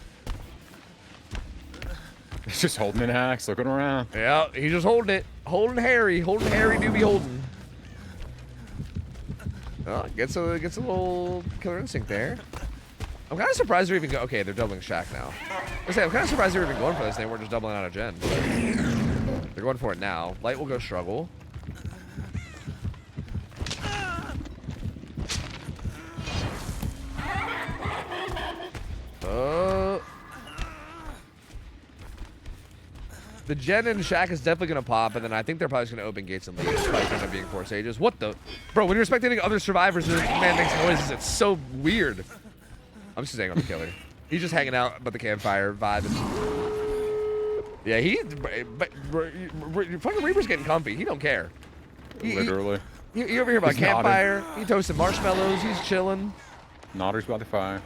Speaker 7: He's just holding it, Hacks, looking around.
Speaker 10: Yeah, he's just holding it. Holding Harry do be holding. Oh, gets a little killer instinct there. I'm kind of surprised they're even going. Okay, they're doubling Shaq now. I'm kind of surprised they're even going for this. They weren't just doubling out a gen. But they're going for it now. Light will go struggle. The gen and Shaq is definitely going to pop, and then I think they're probably going to open gates and leave. It's probably going to be 4 stages. What the? Bro, when you're spectating other Survivors, this man makes noises. It's so weird. I'm just saying on the killer. He's just hanging out by the campfire, vibing. Yeah, fucking Reaper's getting comfy. He don't care.
Speaker 7: Literally.
Speaker 10: You over here by campfire. He toasting marshmallows. He's chilling.
Speaker 7: Nodder's about to fire.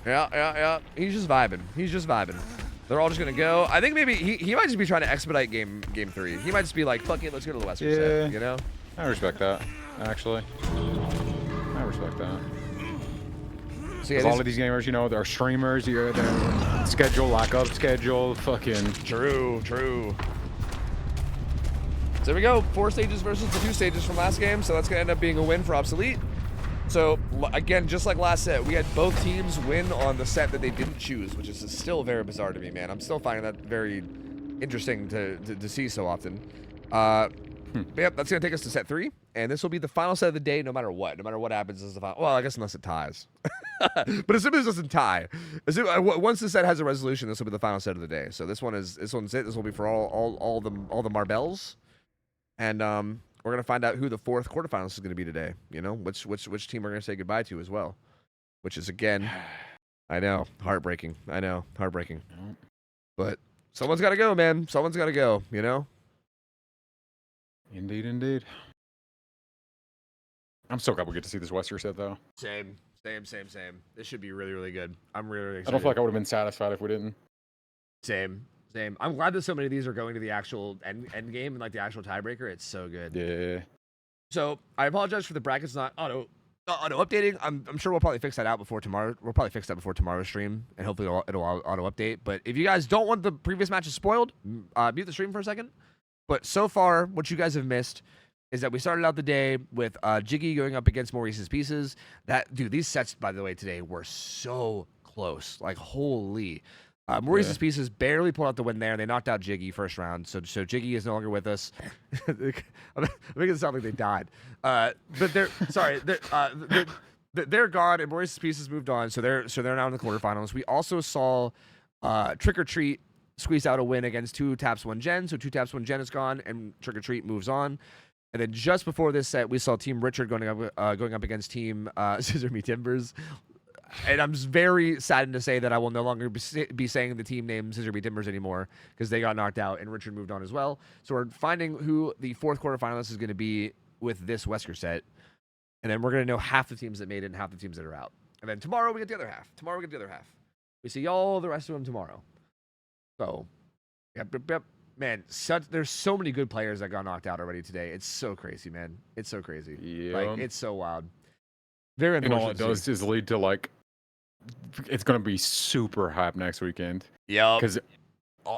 Speaker 10: Yeah. He's just vibing. They're all just gonna go. I think maybe he might just be trying to expedite game 3. He might just be like, fuck it, let's go to the Western set, you know?
Speaker 7: I respect that, actually. I respect that. So yeah, all of these gamers, you know, they're streamers, they're schedule, lack of schedule, fucking.
Speaker 10: True. So there we go, 4 stages versus the 2 stages from last game, so that's gonna end up being a win for Obsolete. So, again, just like last set, we had both teams win on the set that they didn't choose, which is still very bizarre to me, man. I'm still finding that very interesting to see so often. But yep, that's going to take us to set 3, and this will be the final set of the day no matter what. No matter what happens is the final. Well, I guess unless it ties. But assuming this doesn't tie, once the set has a resolution, this will be the final set of the day. So this one's it. This will be for all the marbles. And we're going to find out who the 4th quarterfinals is going to be today. You know, which team we're going to say goodbye to as well. Which is, again, I know, heartbreaking. But someone's got to go, man. Someone's got to go, you know?
Speaker 7: Indeed. I'm so glad we get to see this Wesker set, though.
Speaker 10: Same. This should be really, really good. I'm really excited.
Speaker 7: I don't feel like I would have been satisfied if we didn't.
Speaker 10: Same. I'm glad that so many of these are going to the actual end game and like the actual tiebreaker. It's so good.
Speaker 7: Yeah.
Speaker 10: So I apologize for the brackets not auto updating. I'm sure we'll probably fix that out before tomorrow. We'll probably fix that before tomorrow's stream, and hopefully it'll auto update. But if you guys don't want the previous matches spoiled, mute the stream for a second. But so far, what you guys have missed is that we started out the day with Jiggy going up against Maurice's pieces. These sets, by the way, today were so close. Like, holy. Maurice's pieces barely pulled out the win there. They knocked out Jiggy first round, so Jiggy is no longer with us. I'm making it sound like they died, but they're gone, and Maurice's pieces moved on, so they're now in the quarterfinals. We also saw Trick or Treat squeeze out a win against 2 taps 1 gen, so 2 taps 1 gen is gone, and Trick or Treat moves on.
Speaker 15: And then just before this set, we saw Team Richard going up against Team Scissor Me Timbers. And I'm very saddened to say that I will no longer be saying the team name Scissor Me Timbers anymore because they got knocked out and Richard moved on as well. So we're finding who the fourth quarterfinalist is going to be with this Wesker set. And then we're going to know half the teams that made it and half the teams that are out. And then tomorrow we get the other half. We see all the rest of them tomorrow. So, yep. Man, there's so many good players that got knocked out already today. It's so crazy, man. It's so crazy.
Speaker 7: Yeah.
Speaker 15: Like, it's so wild. Very
Speaker 7: And all
Speaker 15: unfortunate.
Speaker 7: it does is lead to, like, it's going to be super hype next weekend.
Speaker 15: Yeah.
Speaker 7: Because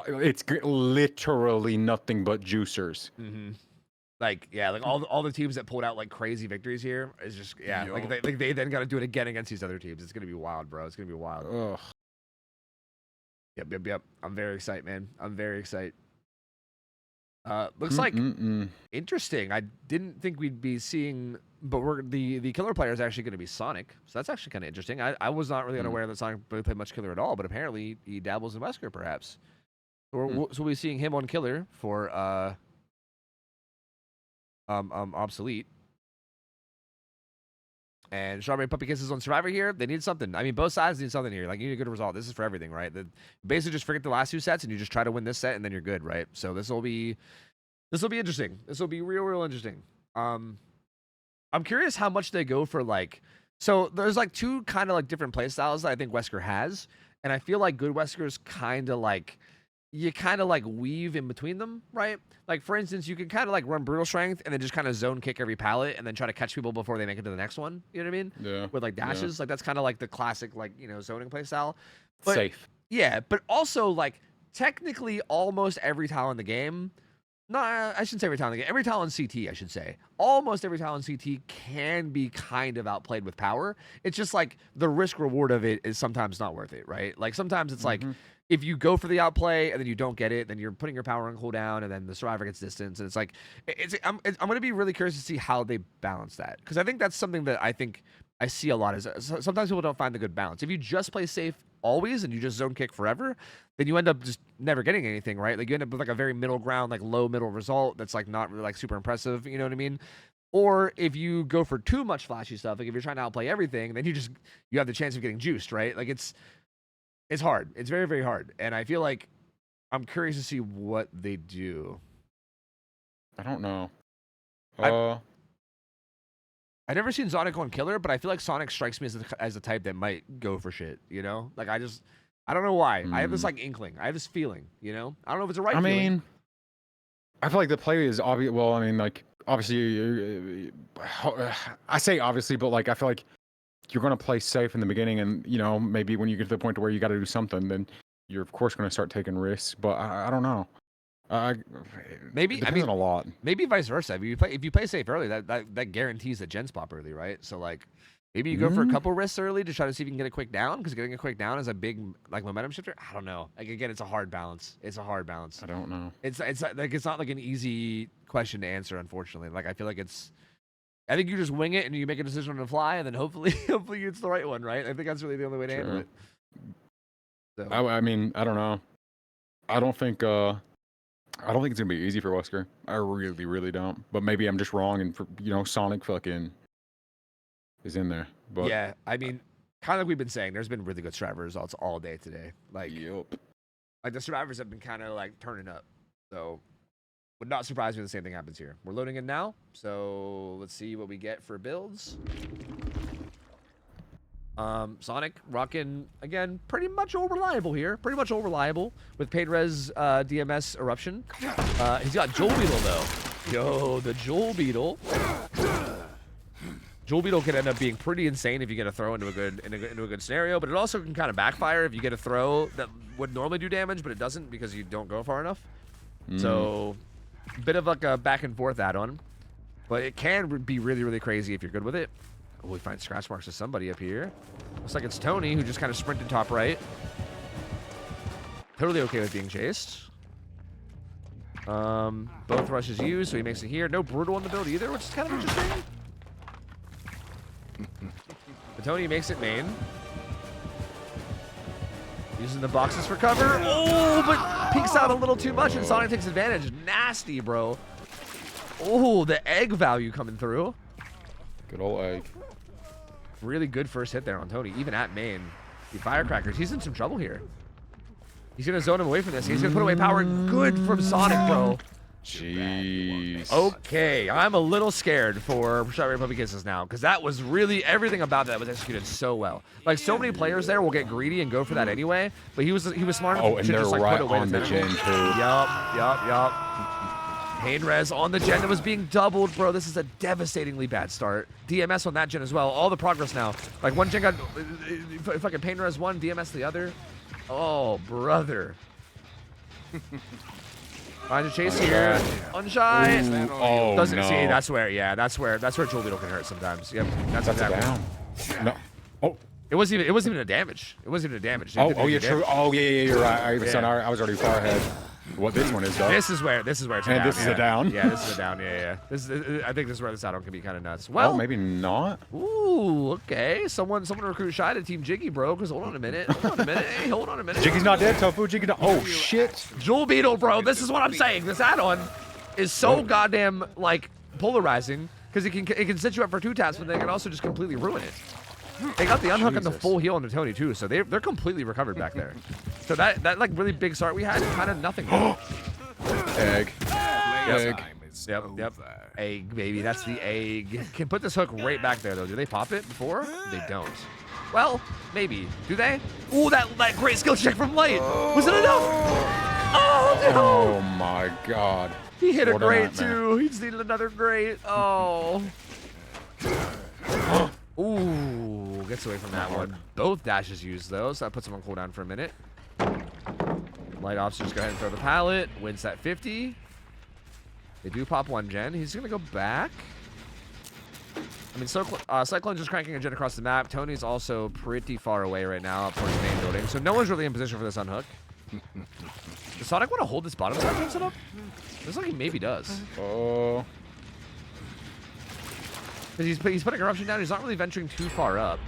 Speaker 7: it's literally nothing but juicers.
Speaker 15: Mm-hmm. Like, yeah, like all the teams that pulled out, like, crazy victories here is just, yeah.
Speaker 7: Yo.
Speaker 15: Like, they then got to do it again against these other teams. It's going to be wild, bro. It's going to be wild.
Speaker 7: Ugh.
Speaker 15: Yep. I'm very excited, man. I'm very excited. Looks like interesting. I didn't think we'd be seeing, but the killer player is actually going to be Sonic, so that's actually kind of interesting. I was not really unaware that Sonic really played much killer at all, but apparently he dabbles in Wesker, perhaps. So we'll be seeing him on killer for Obsolete. And Strawberry Puppy Kisses on Survivor here. They need something. I mean, both sides need something here. Like, you need a good result. This is for everything, right? Basically, just forget the last two sets and you just try to win this set, and then you're good, right? So this will be interesting. This will be real interesting. I'm curious how much they go for, like. So there's like two kind of like different play styles that I think Wesker has, and I feel like good Wesker's kind of like. You kind of like weave in between them, right? Like, for instance, you can kind of like run brutal strength and then just kind of zone kick every pallet and then try to catch people before they make it to the next one. You know what I mean?
Speaker 7: Yeah.
Speaker 15: With like dashes, like that's kind of like the classic, like, you know, zoning play style. But,
Speaker 7: Safe.
Speaker 15: Yeah, but also like technically almost every tile in the game. No, I shouldn't say every tile in the game. Every tile in CT, I should say. Almost every tile in CT can be kind of outplayed with power. It's just like the risk reward of it is sometimes not worth it, right? Like sometimes it's like. If you go for the outplay and then you don't get it, then you're putting your power on cooldown, and then the survivor gets distance, and it's like I'm going to be really curious to see how they balance that, because I think that's something that I think I see a lot. Is sometimes people don't find the good balance. If you just play safe always and you just zone kick forever, then you end up just never getting anything, right? Like you end up with like a very middle ground, like low middle result that's like not really like super impressive. You know what I mean? Or if you go for too much flashy stuff, like if you're trying to outplay everything, then you have the chance of getting juiced, right? Like it's hard. It's very, very hard. And I feel like I'm curious to see what they do.
Speaker 7: I don't know.
Speaker 15: I've never seen Sonic on killer, but I feel like Sonic strikes me as the type that might go for shit, you know? Like I don't know why. I have this like inkling. I have this feeling, you know? I don't know if it's a right feeling.
Speaker 7: I mean, I feel like the play is obvious. Well, I mean, like, obviously, I say obviously, but like, I feel like you're going to play safe in the beginning, and you know, maybe when you get to the point to where you got to do something, then you're of course going to start taking risks. But I don't know.
Speaker 15: Maybe
Speaker 7: it depends on a lot.
Speaker 15: Maybe vice versa. If you play safe early, that guarantees that gens pop early, right? So like, maybe you go for a couple risks early to try to see if you can get a quick down, because getting a quick down is a big like momentum shifter. I don't know. Like again, it's a hard balance. I don't know. It's like it's not like an easy question to answer, unfortunately. Like I feel like I think you just wing it and you make a decision on the fly, and then hopefully it's the right one, right? I think that's really the only way to handle it. So.
Speaker 7: I mean, I don't know. I don't think it's gonna be easy for Wesker. I really, really don't. But maybe I'm just wrong, and Sonic fucking is in there. But
Speaker 15: yeah, I mean, kind of like we've been saying, there's been really good survivor results all day today. Like, like the survivors have been kind of like turning up. So would not surprise me if the same thing happens here. We're loading in now, so let's see what we get for builds. Sonic rocking again, pretty much all reliable here. Pretty much all reliable with paid res DMS eruption. He's got Joel Beetle though. Yo, the Joel Beetle. Joel Beetle can end up being pretty insane if you get a throw into a good scenario, but it also can kind of backfire if you get a throw that would normally do damage, but it doesn't because you don't go far enough. So, bit of like a back and forth add-on, but it can be really, really crazy if you're good with it. Oh, we find scratch marks of somebody up here. Looks like it's Tony, who just kind of sprinted top right. Totally okay with being chased. Both rushes used, so he makes it here. No brutal on the build either, which is kind of interesting. But Tony makes it main. Using the boxes for cover. Oh, but peeks out a little too much, and Sonic takes advantage. Nasty, bro. Oh, the egg value coming through.
Speaker 7: Good old egg.
Speaker 15: Really good first hit there on Tony, even at main. The Firecrackers, he's in some trouble here. He's going to zone him away from this. He's going to put away power. Good from Sonic, bro.
Speaker 7: Jeez.
Speaker 15: Okay, I'm a little scared for Strawberry Puppy Kisses now, because that was really, everything about that was executed so well. Like, so many players there will get greedy and go for that anyway, but he was smart enough
Speaker 7: and
Speaker 15: to
Speaker 7: they're
Speaker 15: just, like,
Speaker 7: right
Speaker 15: put away
Speaker 7: on the gen, too.
Speaker 15: Yup. Pain res on the gen that was being doubled, bro. This is a devastatingly bad start. DMS on that gen as well. All the progress now. Like, one gen got fucking Pain res one, DMS the other. Oh, brother. Trying to chase here. Unshy.
Speaker 7: Oh,
Speaker 15: doesn't
Speaker 7: no.
Speaker 15: see. That's where Jewel Beetle can hurt sometimes. Yep. That's exactly.
Speaker 7: Down. No. Oh.
Speaker 15: It wasn't even a damage. It wasn't even a damage.
Speaker 7: Oh, yeah, true. Oh, yeah, you're right.
Speaker 15: Yeah.
Speaker 7: I was already far ahead. What this one is, though.
Speaker 15: This is where it's a
Speaker 7: and
Speaker 15: down.
Speaker 7: this is a down.
Speaker 15: Yeah, this is a down. Yeah. I think this is where this add-on can be kind of nuts. Well,
Speaker 7: maybe not.
Speaker 15: Ooh, okay. Someone recruit Shy to Team Jiggy, bro. Because hold on a minute. Hey, hold on a minute.
Speaker 7: Jiggy's not dead, Tofu. Jiggy not. Oh, shit.
Speaker 15: Jewel Beetle, bro. This is what I'm saying. This add-on is so goddamn, like, polarizing. Because it can set you up for 2 taps, but they can also just completely ruin it. They got the unhook and the full heal on the Tony, too. So they're completely recovered back there. So that like, really big start we had, kind of nothing.
Speaker 7: Egg.
Speaker 15: Yep. Egg, baby. That's the egg. Can put this hook right back there, though. Do they pop it before? They don't. Well, maybe. Do they? Ooh, that great skill check from Light. Was it enough? Oh, no.
Speaker 7: Oh, my God.
Speaker 15: He hit a
Speaker 7: What a
Speaker 15: great,
Speaker 7: nightmare.
Speaker 15: too. He's needed another great. Oh. Ooh, gets away from that one. Both dashes used, though, so that puts him on cooldown for a minute. Light Ops just go ahead and throw the pallet. Wins that 50. They do pop 1 gen. He's going to go back. I mean, Cyclone just cranking a gen across the map. Tony's also pretty far away right now up towards the main building, so no one's really in position for this unhook. Does Sonic want to hold this bottom side gen setup? Looks like he maybe does.
Speaker 7: Oh.
Speaker 15: Because he's putting Eruption down. He's not really venturing too far up.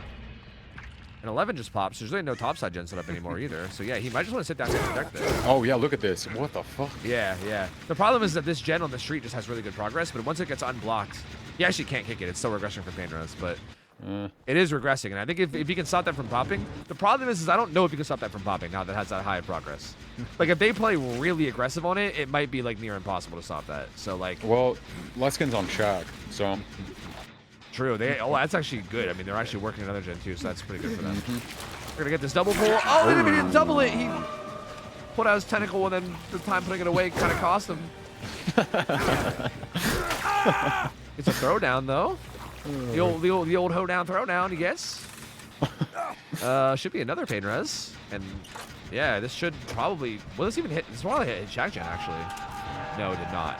Speaker 15: And 11 just pops. There's really no topside gen set up anymore either. So yeah, he might just want to sit down here and protect this.
Speaker 7: Oh, yeah, look at this. What the fuck?
Speaker 15: Yeah. The problem is that this gen on the street just has really good progress, but once it gets unblocked, he actually can't kick it. It's still regressing from pain runs, but it is regressing. And I think if he can stop that from popping, the problem is I don't know if he can stop that from popping now that it has that high progress. Like, if they play really aggressive on it, it might be, like, near impossible to stop that. So, like...
Speaker 7: Well, Luskin's on Shaq, so...
Speaker 15: True. That's actually good. I mean, they're actually working another gen too, so that's pretty good for them. We're gonna get this double pull. Oh, they didn't double it. He put out his tentacle, and then the time putting it away kind of cost him. It's a throwdown though. The old hoedown throwdown, he gets. Should be another pain res, and yeah, this should probably. Will this even hit? This probably hit Shaq Gen actually. No, it did not.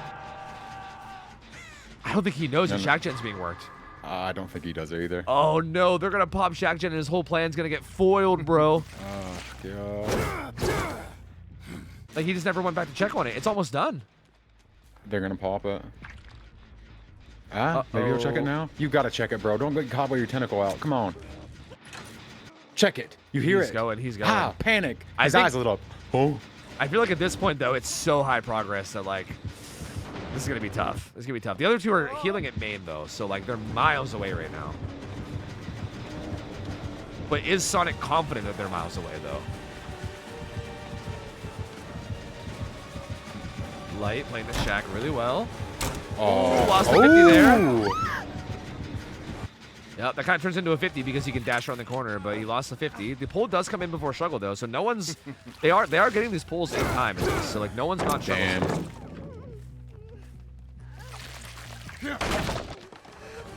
Speaker 15: I don't think he knows that Shaq Gen's being worked.
Speaker 7: I don't think he does it either.
Speaker 15: Oh no, they're gonna pop Shaq Gen and his whole plan's gonna get foiled, bro.
Speaker 7: Oh god.
Speaker 15: Like, he just never went back to check on it. It's almost done.
Speaker 7: They're gonna pop it. Maybe he'll check it now. You gotta check it, bro. Don't get caught with your tentacle out. Come on. Check it. You hear it.
Speaker 15: He's going.
Speaker 7: Ah, panic. His eyes lit up. Oh.
Speaker 15: I feel like at this point though, it's so high progress that like this is gonna be tough. This is gonna be tough. The other two are healing at main though, so like they're miles away right now. But is Sonic confident that they're miles away though? Light playing the Shaq really well.
Speaker 7: Oh,
Speaker 15: lost the 50 there. Yep, that kind of turns into a 50 because he can dash around the corner, but he lost the 50. The pull does come in before struggle though, so no one's they are getting these pulls in time, so like no one's gone struggle.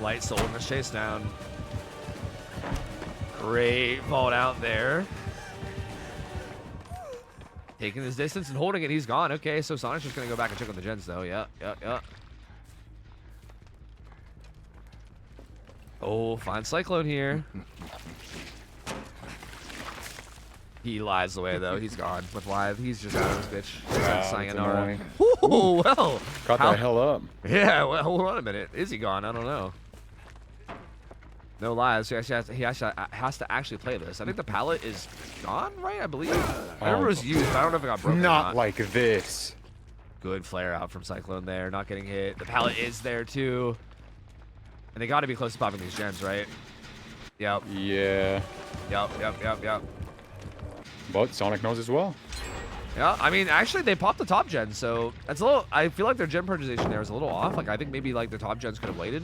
Speaker 15: Light still holding the chase down. Great vault out there. Taking his distance and holding it, he's gone. Okay, so Sonic's just gonna go back and check on the gens though. Yeah. Oh, fine Cyclone here. He lies away though. He's gone with live. He's just out of this bitch. Sayonara. Ooh, well.
Speaker 7: Got the hell up.
Speaker 15: Yeah, well, hold on a minute. Is he gone? I don't know. No lies. He has to actually play this. I think the pallet is gone, right? I believe. I remember it was used, but I don't know if it got broken.
Speaker 7: Not like this.
Speaker 15: Good flare out from Cyclone there, not getting hit. The pallet is there too. And they got to be close to popping these gens, right? Yep.
Speaker 7: Yeah.
Speaker 15: Yep.
Speaker 7: But Sonic knows as well.
Speaker 15: Yeah, I mean, actually, they popped the top gen, so that's a little. I feel like their gen purchasation there is a little off. Like, I think maybe like the top gens could have waited.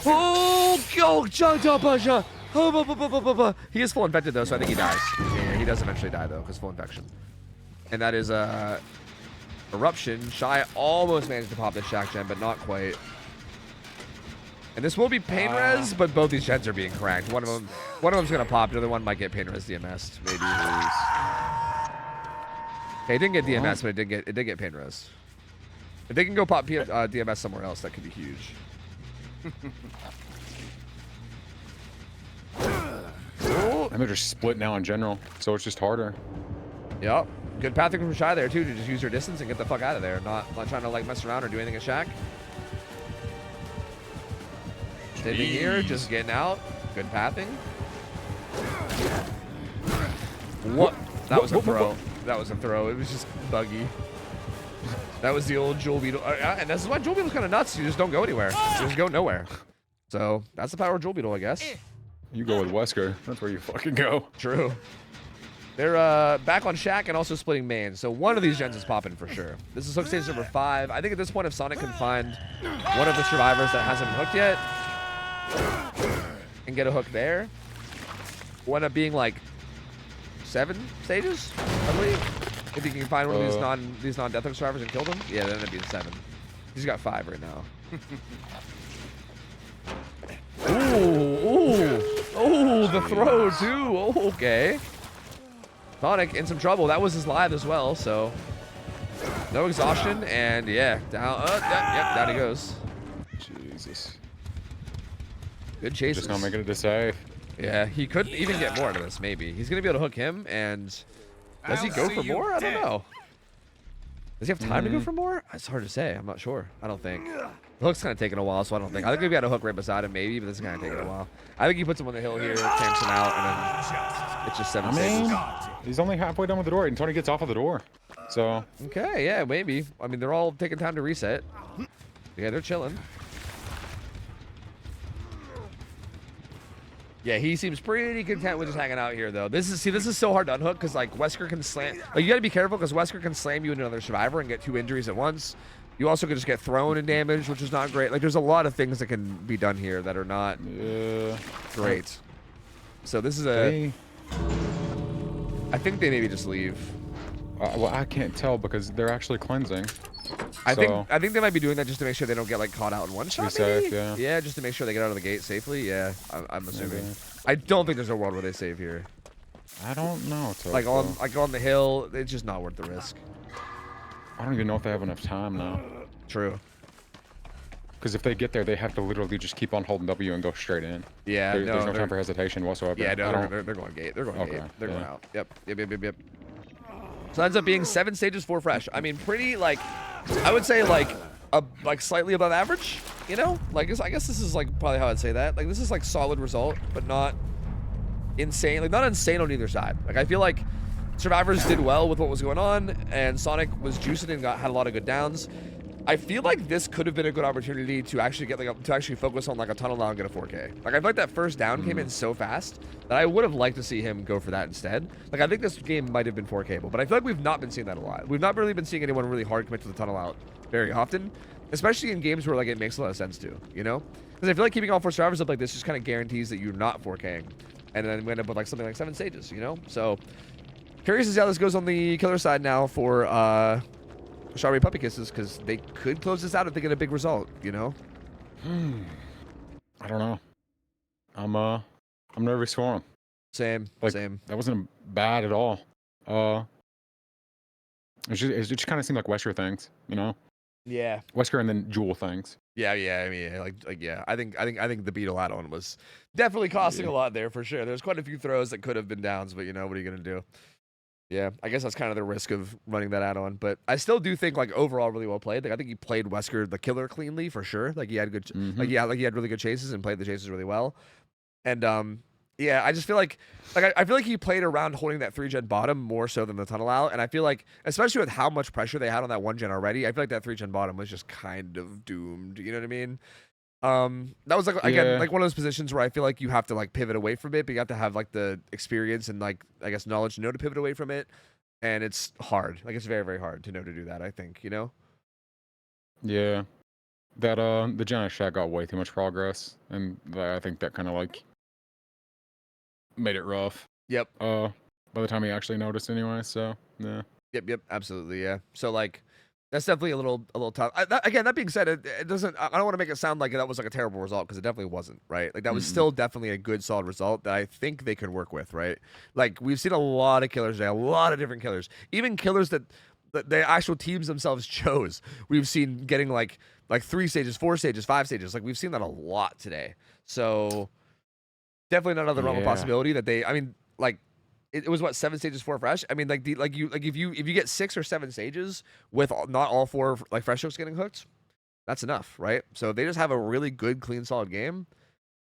Speaker 15: Oh, he is full infected though, so I think he dies. Yeah, he does eventually die though, because full infection. And that is Eruption. Shy almost managed to pop this Shack gen, but not quite. And this will be pain res, but both these gens are being cracked. One of them's gonna pop. The other one might get pain res DMS, maybe. Okay, it didn't get DMS, but it did get pain res. If they can go pop DMS somewhere else, that could be huge.
Speaker 7: And they're just split now in general, so it's just harder.
Speaker 15: Yep. Good pathing from Shy there too, to just use your distance and get the fuck out of there. Not trying to like mess around or do anything at Shack. Standing here, just getting out. Good pathing. What? That was a throw. That was a throw. It was just buggy. That was the old Jewel Beetle. And this is why Jewel Beetle's kind of nuts. You just don't go anywhere. You just go nowhere. So that's the power of Jewel Beetle, I guess.
Speaker 7: You go with Wesker. That's where you fucking go.
Speaker 15: True. They're back on Shack and also splitting main. So one of these gens is popping for sure. This is hook stage number 5. I think at this point, if Sonic can find one of the survivors that hasn't been hooked yet and get a hook there, will end up being like 7 stages, I believe. If he can find one of these non-death hook survivors and kill them, yeah, that ended up being 7. He's got 5 right now. Ooh, the throw too. Oh, okay. Sonic in some trouble. That was his live as well, so no exhaustion, and yeah, down. Yep, down he goes.
Speaker 7: Jesus.
Speaker 15: Good chases.
Speaker 7: Just not making it to save.
Speaker 15: Yeah, he could even get more out of this. Maybe he's gonna be able to hook him, and does he go for more? I don't know. Does he have time to go for more? It's hard to say. I'm not sure. I don't think. The hook's kind of taking a while, so I don't think. I think we've got a hook right beside him, maybe, but this is kind of taking a while. I think he puts him on the hill here, camps him out, and then it's just 7 stages.
Speaker 7: He's only halfway done with the door, and Tony gets off of the door. So.
Speaker 15: Okay, yeah, maybe. I mean, they're all taking time to reset. Yeah, they're chilling. Yeah, he seems pretty content with just hanging out here, though. This is so hard to unhook because like Wesker can slam. Like you got to be careful because Wesker can slam you into another survivor and get 2 injuries at once. You also could just get thrown and damaged, which is not great. Like there's a lot of things that can be done here that are not great. So this is a. I think they maybe just leave.
Speaker 7: Well, I can't tell because they're actually cleansing.
Speaker 15: I think they might be doing that just to make sure they don't get like caught out in one shot.
Speaker 7: Safe, yeah.
Speaker 15: Yeah, just to make sure they get out of the gate safely. Yeah, I'm assuming. Yeah. I don't think there's a world where they save here.
Speaker 7: I don't know.
Speaker 15: Like on the hill, it's just not worth the risk.
Speaker 7: I don't even know if they have enough time now.
Speaker 15: True.
Speaker 7: Because if they get there, they have to literally just keep on holding W and go straight in.
Speaker 15: Yeah,
Speaker 7: there's no time for hesitation whatsoever.
Speaker 15: Yeah, no, they're going gate. They're going gate. They're going out. Yep. So it ends up being 7 stages, 4 fresh. I mean, pretty like, I would say like slightly above average. You know, like I guess this is like probably how I'd say that. Like this is like solid result, but not insane. Like not insane on either side. Like I feel like survivors did well with what was going on, and Sonic was juicing and had a lot of good downs. I feel like this could have been a good opportunity to actually get to actually focus on like a tunnel down and get a 4K. Like I feel like that first down came in so fast that I would have liked to see him go for that instead. Like I think this game might have been 4Kable, but I feel like we've not been seeing that a lot. We've not really been seeing anyone really hard commit to the tunnel out very often, especially in games where like it makes a lot of sense to, you know? Because I feel like keeping all 4 survivors up like this just kind of guarantees that you're not 4King, and then we end up with like something like 7 stages, you know? So curious to see how this goes on the killer side now for Strawberry Puppy Kisses, because they could close this out if they get a big result, you know?
Speaker 7: I don't know. I'm nervous for them.
Speaker 15: Same.
Speaker 7: That wasn't bad at all. It just kind of seemed like Wesker things, you know?
Speaker 15: Yeah.
Speaker 7: Wesker and then Jewel things.
Speaker 15: Yeah. I mean, yeah. I think the Beetle add-on was definitely costing a lot there for sure. There's quite a few throws that could have been downs, but you know, what are you gonna do? Yeah, I guess that's kind of the risk of running that add-on, but I still do think like overall really well played. Like I think he played Wesker the killer cleanly for sure. Like he had good, like he had really good chases and played the chases really well. And Yeah, I just feel like I feel like he played around holding that 3-gen bottom more so than the tunnel out, and I feel like, especially with how much pressure they had on that 1-gen already, I feel like that 3-gen bottom was just kind of doomed. You know what I mean? That was like again like one of those positions where I feel like you have to like pivot away from it, but you have to have like the experience and like I guess knowledge to know to pivot away from it, and it's hard. Like it's very very hard to know to do that. I think
Speaker 7: Yeah, that the Giant Shack got way too much progress, and I think that kind of like made it rough.
Speaker 15: Yep.
Speaker 7: By the time he actually noticed, anyway. So yeah.
Speaker 15: Yep. Absolutely. Yeah. So like. That's definitely a little tough. Again, that being said, it doesn't. I don't want to make it sound like that was like a terrible result because it definitely wasn't. Right? Like that was still definitely a good, solid result that I think they could work with. Right? Like we've seen a lot of killers today, a lot of different killers, even killers that the actual teams themselves chose. We've seen getting like 3 stages, 4 stages, 5 stages. Like we've seen that a lot today. So definitely not another realm of possibility that they. I mean, like. It was what 7 stages 4 fresh. I mean, if you get 6 or 7 stages with not all 4 like fresh hooks getting hooked, that's enough, right? So if they just have a really good, clean, solid game,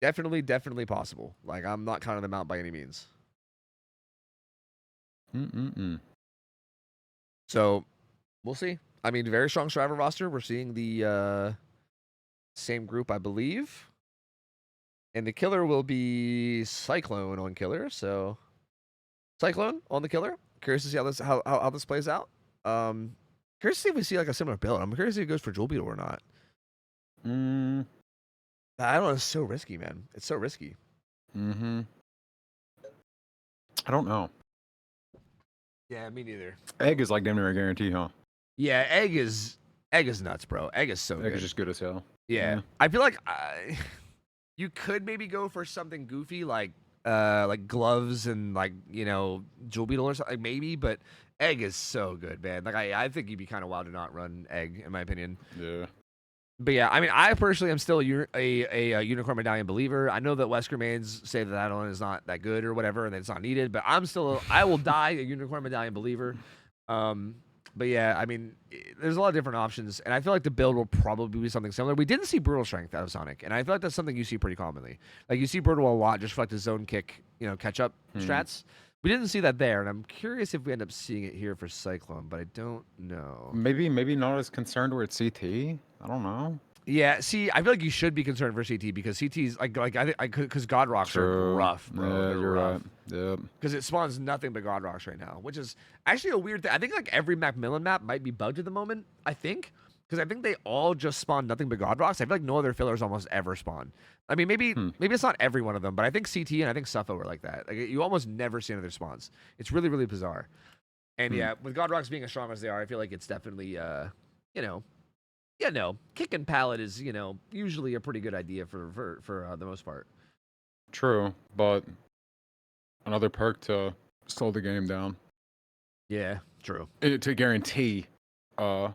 Speaker 15: definitely possible. Like I'm not counting them out by any means. So we'll see. I mean, very strong Striver roster. We're seeing the same group, I believe, and the killer will be Cyclone on killer. So. Cyclone on the killer. Curious to see how this plays out. Curious to see if we see like a similar build. I'm curious if it goes for Jewel Beetle or not. I don't know. It's so risky, man. It's so risky.
Speaker 7: I don't know.
Speaker 15: Yeah, me neither.
Speaker 7: Egg is like damn near a guarantee, huh?
Speaker 15: Yeah, egg is nuts, bro. Egg is so good.
Speaker 7: Egg is just good as hell.
Speaker 15: Yeah. I feel like you could maybe go for something goofy like gloves and like Jewel Beetle or something maybe, but egg is so good, man. Like I think you'd be kind of wild to not run egg in my opinion.
Speaker 7: Yeah.
Speaker 15: But yeah, I mean, I personally am still a Unicorn Medallion believer. I know that Wesker mains say that one is not that good or whatever, and that it's not needed. But I will die a Unicorn Medallion believer. But yeah, I mean, there's a lot of different options, and I feel like the build will probably be something similar. We didn't see Brutal Strength out of Sonic, and I feel like that's something you see pretty commonly. Like you see Brutal a lot just for like the zone kick, catch up strats. We didn't see that there, and I'm curious if we end up seeing it here for Cyclone, but I don't know.
Speaker 7: Maybe not as concerned where it's CT. I don't know.
Speaker 15: Yeah, see, I feel like you should be concerned for CT because CT's I think because God Rocks are rough, bro.
Speaker 7: Yeah,
Speaker 15: They're
Speaker 7: you're
Speaker 15: rough.
Speaker 7: right. Yep.
Speaker 15: Because it spawns nothing but God Rocks right now, which is actually a weird thing. I think like every Macmillan map might be bugged at the moment. I think because I think they all just spawn nothing but God Rocks. I feel like no other fillers almost ever spawn. I mean, maybe it's not every one of them, but I think CT and I think Suffo are like that. Like you almost never see another spawns. It's really really bizarre. And yeah, with God Rocks being as strong as they are, I feel like it's definitely kicking pallet is, usually a pretty good idea for the most part.
Speaker 7: True, but another perk to slow the game down.
Speaker 15: Yeah, true.
Speaker 7: To guarantee the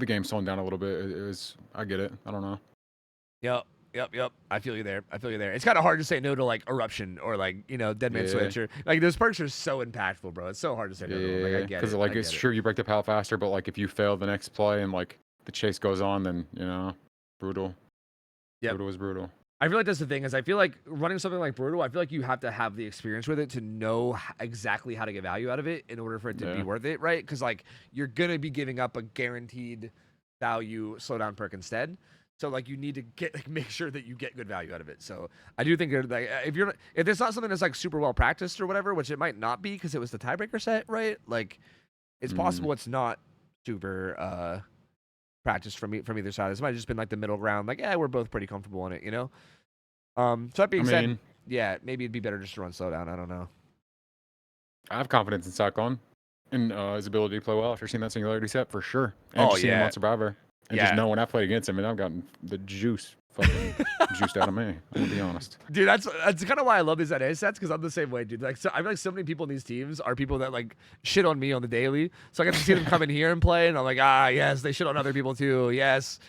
Speaker 7: game slowing down a little bit is, I get it. I don't know.
Speaker 15: Yep. I feel you there. It's kind of hard to say no to like Eruption or like, Dead Man Switch or like those perks are so impactful, bro. It's so hard to say no to them. Like, I get it.
Speaker 7: Because like it's true you break the pallet faster, but like if you fail the next play and like the chase goes on, then brutal.
Speaker 15: Yeah,
Speaker 7: brutal is brutal.
Speaker 15: I feel like that's the thing is I feel like running something like Brutal, I feel like you have to have the experience with it to know exactly how to get value out of it in order for it to be worth it, right? Because like you're gonna be giving up a guaranteed value slowdown perk instead. So like you need to make sure that you get good value out of it. So I do think like if it's not something that's like super well practiced or whatever, which it might not be because it was the tiebreaker set, right? Like it's possible it's not super practiced from either side. This might have just been like the middle ground. Like we're both pretty comfortable in it, So that being said, yeah, maybe it'd be better just to run slowdown. I don't know.
Speaker 7: I have confidence in Cyclone and his ability to play well after seeing that singularity set for sure. And just seeing him on Survivor. And just knowing I played against him, and I've gotten the juice fucking juiced out of me. I'm gonna be honest,
Speaker 15: dude. That's kind of why I love these NA sets because I'm the same way, dude. Like, so I feel like so many people in these teams are people that like shit on me on the daily. So I get to see them come in here and play, and I'm like, yes, they shit on other people too. Yes,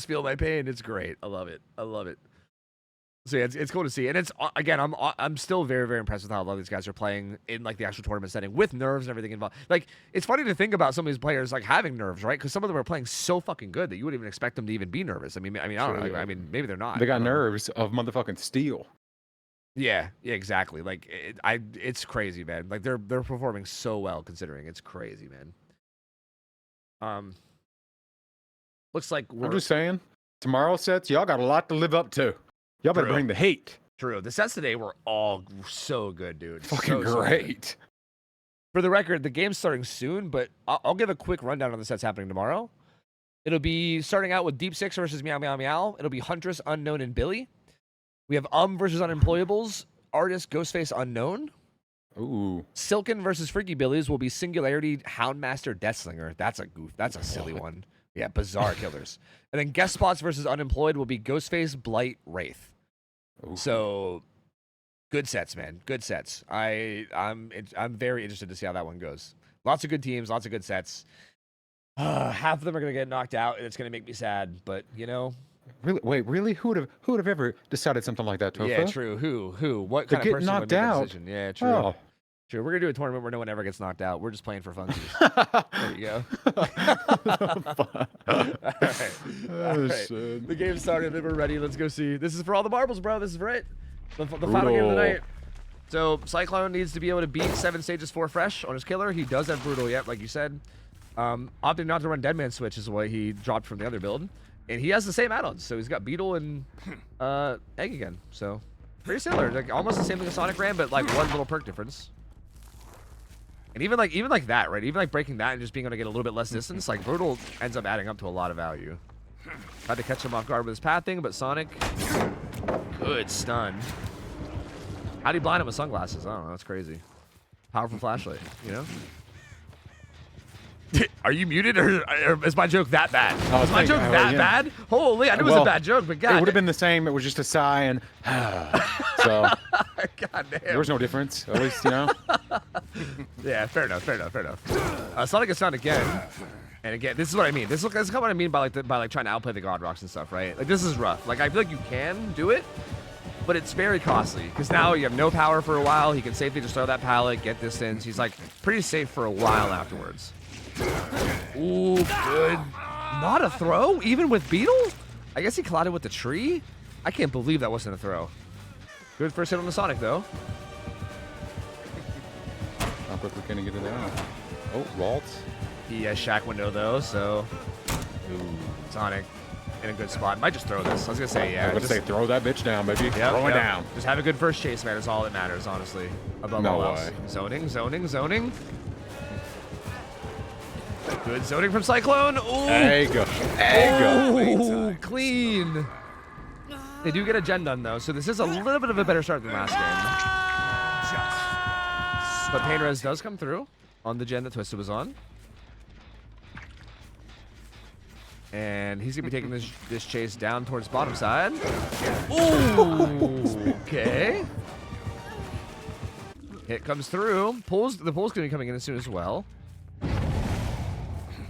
Speaker 15: feel my pain. It's great. I love it. So yeah, it's cool to see, and it's again, I'm still very very impressed with how a lot of these guys are playing in like the actual tournament setting with nerves and everything involved. Like it's funny to think about some of these players like having nerves, right? Because some of them are playing so fucking good that you wouldn't even expect them to even be nervous. I mean, I don't know. I mean, maybe they're not.
Speaker 7: They got nerves of motherfucking steel.
Speaker 15: Yeah, exactly. Like it's crazy, man. Like they're performing so well considering. It's crazy, man. Looks like
Speaker 7: I'm just saying, tomorrow's sets, y'all got a lot to live up to. Y'all better bring the hate.
Speaker 15: True. The sets today were all so good, dude.
Speaker 7: Fucking
Speaker 15: So
Speaker 7: great.
Speaker 15: good. For the record, the game's starting soon, but I'll give a quick rundown on the sets happening tomorrow. It'll be starting out with Deep Six versus Meow Meow Meow. It'll be Huntress, Unknown, and Billy. We have versus Unemployables, Artist, Ghostface, Unknown.
Speaker 7: Ooh.
Speaker 15: Silken versus Freaky Billies will be Singularity, Houndmaster, Deathslinger. That's a goof. That's a silly one. Yeah, bizarre killers. And then guest spots versus Unemployed will be Ghostface, Blight, Wraith.
Speaker 7: Ooh.
Speaker 15: So good sets, man. Good sets. I'm very interested to see how that one goes. Lots of good teams, lots of good sets. Half of them are gonna get knocked out, and it's gonna make me sad. But you know,
Speaker 7: really, wait, really? Who would have ever decided something like that, Tofu?
Speaker 15: yeah, true. Who? What kind of person would make that decision? Yeah, true.
Speaker 7: Oh.
Speaker 15: True. We're gonna do a tournament where no one ever gets knocked out. We're just playing for funsies. There you go. All right.
Speaker 7: Shit.
Speaker 15: The game started. We're ready. Let's go see. This is for all the marbles, bro. This is for it. The final game of the night. So Cyclone needs to be able to beat 7 stages 4 fresh on his killer. He does have brutal yet, like you said. Opting not to run Deadman Switch is what he dropped from the other build. And he has the same add-ons. So he's got Beetle and Egg again. So pretty similar. Like almost the same thing as Sonic ran, but like one little perk difference. And even like that, right? Even like breaking that and just being able to get a little bit less distance, like Brutal ends up adding up to a lot of value. Tried to catch him off guard with his pathing, but Sonic, good stun. How'd he blind him with sunglasses? I don't know, that's crazy. Powerful flashlight, you know? Are you muted or is my joke that bad? Is my joke that bad? Holy, I knew it was a bad joke, but God.
Speaker 7: It would have been the same. It was just a sigh and so.
Speaker 15: God damn.
Speaker 7: There was no difference, at least, you know?
Speaker 15: Yeah, fair enough. Sonic gets stunned again. And again, this is what I mean. This is kind of what I mean by trying to outplay the God Rocks and stuff, right? Like, this is rough. Like, I feel like you can do it, but it's very costly. Because now you have no power for a while. He can safely just throw that pallet, get distance. He's, like, pretty safe for a while afterwards. Ooh, good. Not a throw? Even with Beetle? I guess he collided with the tree? I can't believe that wasn't a throw. Good first hit on the Sonic, though.
Speaker 7: How quickly can he get it out? Oh, Waltz.
Speaker 15: He has Shack window, though, so... Ooh, Sonic in a good spot. Might just throw this. I was going to say, yeah.
Speaker 7: I was going to say, throw that bitch down, baby. Yep, throw it down.
Speaker 15: Just have a good first chase, man. It's all that matters, honestly. Above all else. Zoning. Good zoning from Cyclone. Ooh.
Speaker 7: There you go.
Speaker 15: Ooh, clean. They do get a gen done, though, so this is a little bit of a better start than last game. But Pain Res does come through on the gen that Twisted was on. And he's going to be taking this chase down towards bottom side. Ooh, okay. Hit comes through. The poll's going to be coming in as soon as well.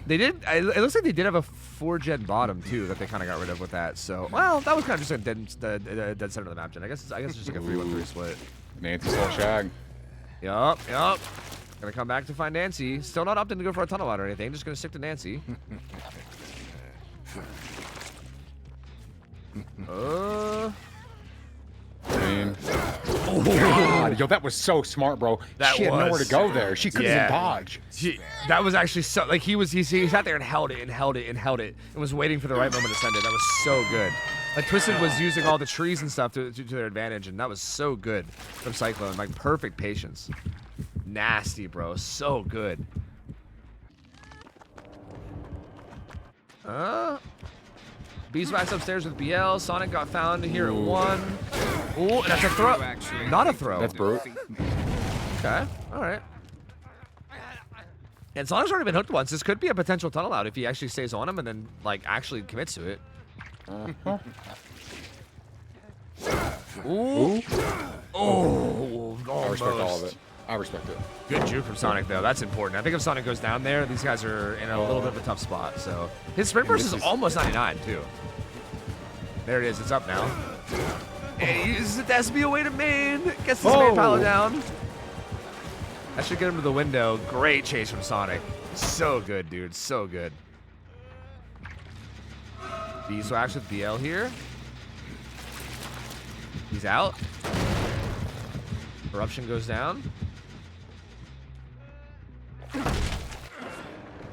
Speaker 15: They did. It looks like they did have a 4-gen bottom too that they kind of got rid of with that. So, well, that was kind of just a dead center of the map gen. I guess it's just like a 3-1-3 split.
Speaker 7: Nancy still shag.
Speaker 15: Yup. Gonna come back to find Nancy. Still not opting to go for a tunnel out or anything. Just gonna stick to Nancy.
Speaker 7: Oh, God. Yo, that was so smart, bro. She had nowhere to go there. She couldn't even dodge.
Speaker 15: That was actually so, like, he sat there and held it and was waiting for the right moment to send it. That was so good. Like, Twisted was using all the trees and stuff to their advantage, and that was so good from Cyclone. Like, perfect patience. Nasty, bro. So good. Beeswax upstairs with BL. Sonic got found here at 1. Ooh, and that's a throw. Not a throw.
Speaker 7: That's brute.
Speaker 15: Okay, all right. And Sonic's already been hooked once. This could be a potential tunnel out if he actually stays on him and then, like, actually commits to it. Ooh. Oh,
Speaker 7: I respect all of it. I respect it.
Speaker 15: Good juke from Sonic, though. That's important. I think if Sonic goes down there, these guys are in a little bit of a tough spot. So his sprint burst is almost 99, too. There it is. It's up now. And he uses it to SB away to main. Gets his main pallet down. That should get him to the window. Great chase from Sonic. So good, dude. So good. Beeswax with BL here. He's out. Eruption goes down.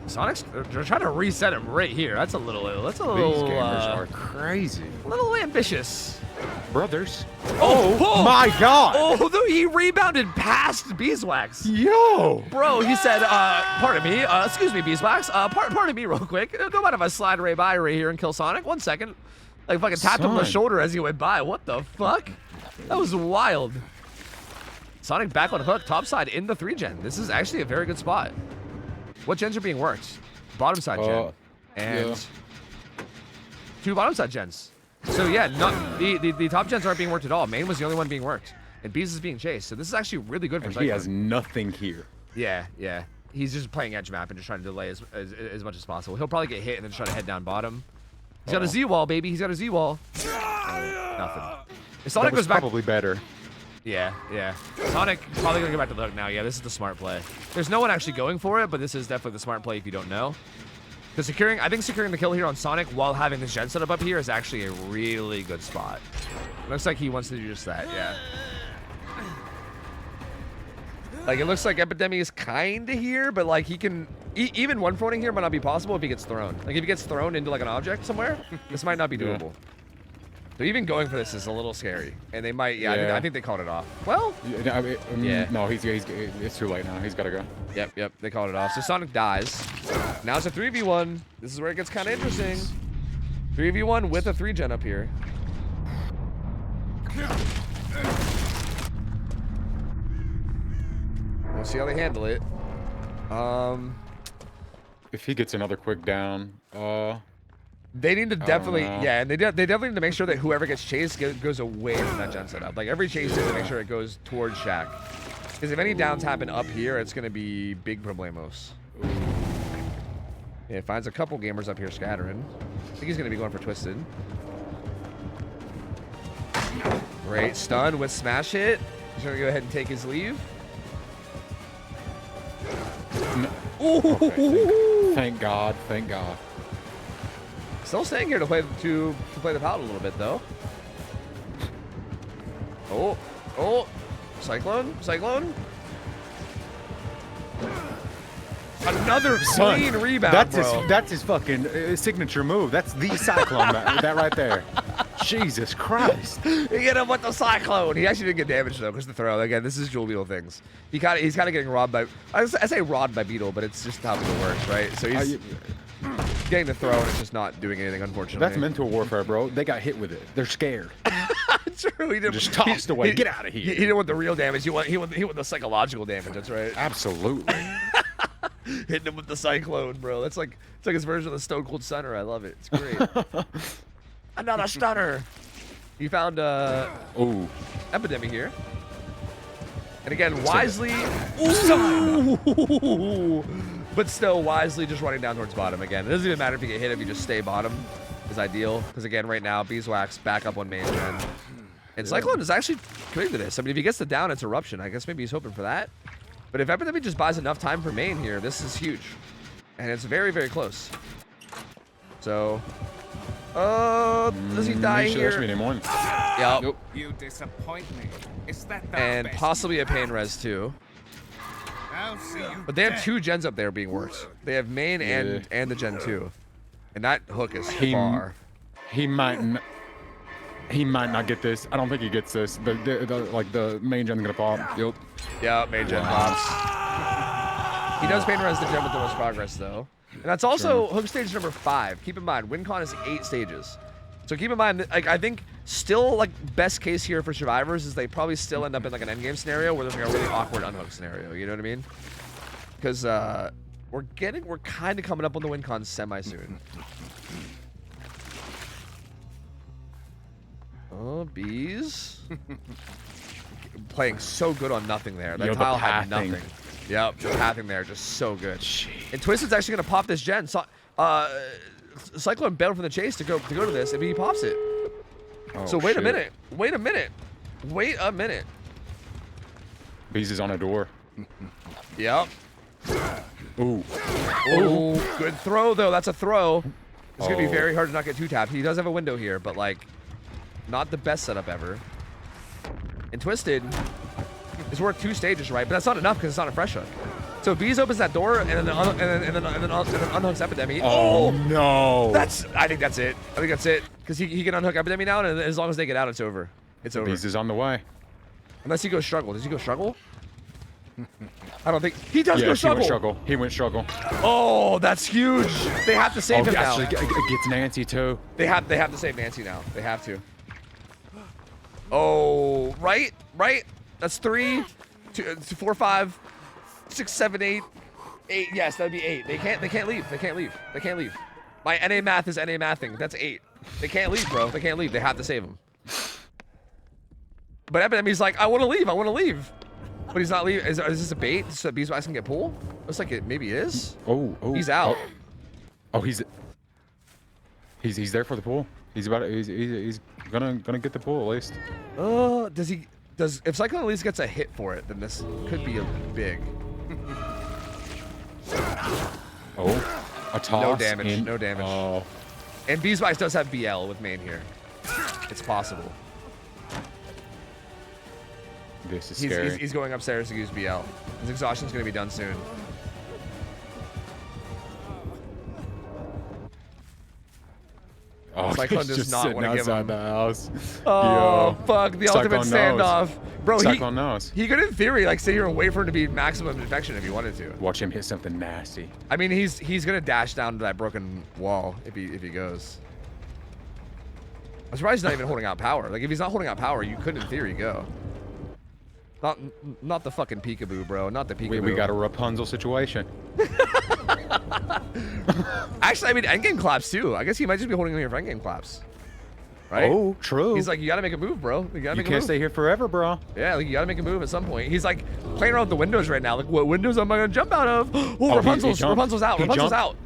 Speaker 15: Sonic's they're trying to reset him right here. That's a little.
Speaker 7: These gamers are crazy.
Speaker 15: A little ambitious.
Speaker 7: Brothers.
Speaker 15: Oh
Speaker 7: my God.
Speaker 15: Oh, he rebounded past Beeswax.
Speaker 7: Yo.
Speaker 15: Bro, he said, pardon me, excuse me, Beeswax, pardon me real quick. Don't mind if I slide right by right here and kill Sonic. 1 second. Like fucking tapped him on the shoulder as he went by. What the fuck? That was wild. Sonic back on hook, top side in the 3-gen. This is actually a very good spot. What gens are being worked? Bottom side gen. And 2 bottom side gens. So yeah, the top gens aren't being worked at all. Main was the only one being worked. And Bees is being chased. So this is actually really good for Cyclone.
Speaker 7: He has nothing here.
Speaker 15: Yeah, yeah. He's just playing edge map and just trying to delay as much as possible. He'll probably get hit and then try to head down bottom. He's got a Z-wall, baby. He's got a Z-wall. Nothing. If Sonic goes back,
Speaker 7: probably better.
Speaker 15: Yeah, yeah. Sonic probably gonna go back to the hook now. Yeah, this is the smart play. There's no one actually going for it, but this is definitely the smart play if you don't know. Because I think securing the kill here on Sonic while having this gen setup up here is actually a really good spot. Looks like he wants to do just that, yeah. Like, it looks like Epidemic is kind of here, but like he can, even one-fronting here might not be possible if he gets thrown. Like if he gets thrown into like an object somewhere, this might not be doable. So even going for this is a little scary, and they might. Yeah, I think they called it off. Well,
Speaker 7: yeah. No, it's too late now. He's got to go.
Speaker 15: Yep. They called it off. So Sonic dies. Now it's a 3v1. This is where it gets kind of interesting. 3v1 with a 3-gen up here. We'll see how they handle it.
Speaker 7: If he gets another quick down,
Speaker 15: they need to definitely, and they definitely need to make sure that whoever gets chased goes away from that gen setup. Like every chase needs to make sure it goes towards Shaq. Because if any downs happen up here, it's gonna be big problemos. Yeah, finds a couple gamers up here scattering. I think he's gonna be going for Twisted. Great stun with smash hit. He's gonna go ahead and take his leave.
Speaker 7: No. Okay, thank God.
Speaker 15: Still staying here to play the palette a little bit though. Oh, Cyclone. Another clean rebound,
Speaker 7: That's his fucking signature move. That's the Cyclone, that right there. Jesus Christ.
Speaker 15: He hit him with the Cyclone. He actually didn't get damaged though, because the throw. Again, this is Jewel Beetle things. He's kind of getting robbed by. I say robbed by Beetle, but it's just how it works, right? So he's getting the throw and it's just not doing anything, unfortunately.
Speaker 7: That's mental warfare, bro. They got hit with it. They're scared.
Speaker 15: True. He didn't
Speaker 7: just tossed away. Get out of here.
Speaker 15: He didn't want the real damage. He want the psychological damage. That's right.
Speaker 7: Absolutely.
Speaker 15: Hitting him with the Cyclone, bro. It's like his version of the Stone Cold Stunner. I love it. It's great. Another stunner. You found Epidemic here. And again, wisely. Ooh, but still wisely just running down towards bottom again. It doesn't even matter if you get hit, if you just stay bottom is ideal. Because again, right now, Beeswax back up on main gen. And Cyclone is actually committing to this. I mean, if he gets the down, it's Eruption. I guess maybe he's hoping for that. But if Epidemic just buys enough time for main here, this is huge. And it's very, very close. So, does he die here? Yep.
Speaker 1: Nope. You disappoint me. Is that
Speaker 15: and possibly a pain res too. But they have 2 gens up there being worked. They have main and the gen 2. And that hook is far.
Speaker 7: He might not get this. I don't think he gets this. The main gen's gonna pop. Yep.
Speaker 15: Yeah, main gen pops. He does pain res the gen with the most progress though. And that's also hook stage number 5. Keep in mind, WinCon is 8 stages. So keep in mind, like I think still like best case here for survivors is they probably still end up in like an endgame scenario where there's like a really awkward unhook scenario. You know what I mean? Because we're kind of coming up on the WinCon semi soon. Oh, Bees. Playing so good on nothing there. That tile had nothing. Yep, the pathing there just so good. And Twisted's actually gonna pop this gen. So, Cyclone bailed from the chase to go to this, and he pops it. So wait a minute.
Speaker 7: Bees is on a door.
Speaker 15: Yep.
Speaker 7: Ooh.
Speaker 15: Good throw though. That's a throw. It's gonna be very hard to not get 2-tapped. He does have a window here, but like, not the best setup ever. And Twisted is worth 2 stages, right? But that's not enough because it's not a fresh hook. So Bees opens that door and then unhooks Epidemic.
Speaker 7: Oh no!
Speaker 15: I think that's it. I think that's it because he can unhook Epidemic now, and as long as they get out, it's over. It's over.
Speaker 7: Bees is on the way.
Speaker 15: Unless he goes struggle. Does he go struggle? I don't think he does go struggle.
Speaker 7: He went struggle.
Speaker 15: Oh, that's huge. They have to save him now.
Speaker 7: Actually, it gets Nancy too.
Speaker 15: They have to save Nancy now. They have to. Oh, right. That's 3, 2, 4, 5, 6, 7, 8. Yes, that'd be 8. They can't leave. They can't leave. My NA math is NA mathing. That's 8. They can't leave, bro. They can't leave. They have to save him. But Epidemy's like, I want to leave. But he's not leaving. Is this a bait so that Beeswax can get pulled? Looks like it maybe is.
Speaker 7: Oh.
Speaker 15: He's out.
Speaker 7: Oh, he's there for the pull. He's gonna get the pull at least.
Speaker 15: If Cyclone at least gets a hit for it, then this could be a big.
Speaker 7: Oh, a toss.
Speaker 15: No damage. No damage.
Speaker 7: Oh.
Speaker 15: And Beeswax does have BL with main here. It's possible.
Speaker 7: This is scary.
Speaker 15: He's going upstairs to use BL. His exhaustion's gonna be done soon.
Speaker 7: Oh,
Speaker 15: Cyclone does not want to give him
Speaker 7: the house.
Speaker 15: Oh, fuck, the ultimate standoff. Bro,
Speaker 7: Cyclone knows.
Speaker 15: He could, in theory, like, sit here and wait for him to be maximum infection if he wanted to.
Speaker 7: Watch him hit something nasty.
Speaker 15: I mean, he's gonna dash down to that broken wall if he goes. I'm surprised he's not even holding out power. Like, if he's not holding out power, you could, in theory, go. Not the fucking peekaboo, bro. Not the peekaboo.
Speaker 7: We got a Rapunzel situation.
Speaker 15: Actually, I mean, endgame claps too. I guess he might just be holding him here for endgame claps. Right?
Speaker 7: Oh, true.
Speaker 15: He's like, you gotta make a move, bro. You
Speaker 7: can't stay here forever, bro.
Speaker 15: Yeah, like, you gotta make a move at some point. He's like playing around with the windows right now. Like, what windows am I gonna jump out of? Oh, Rapunzel's out. Rapunzel's out.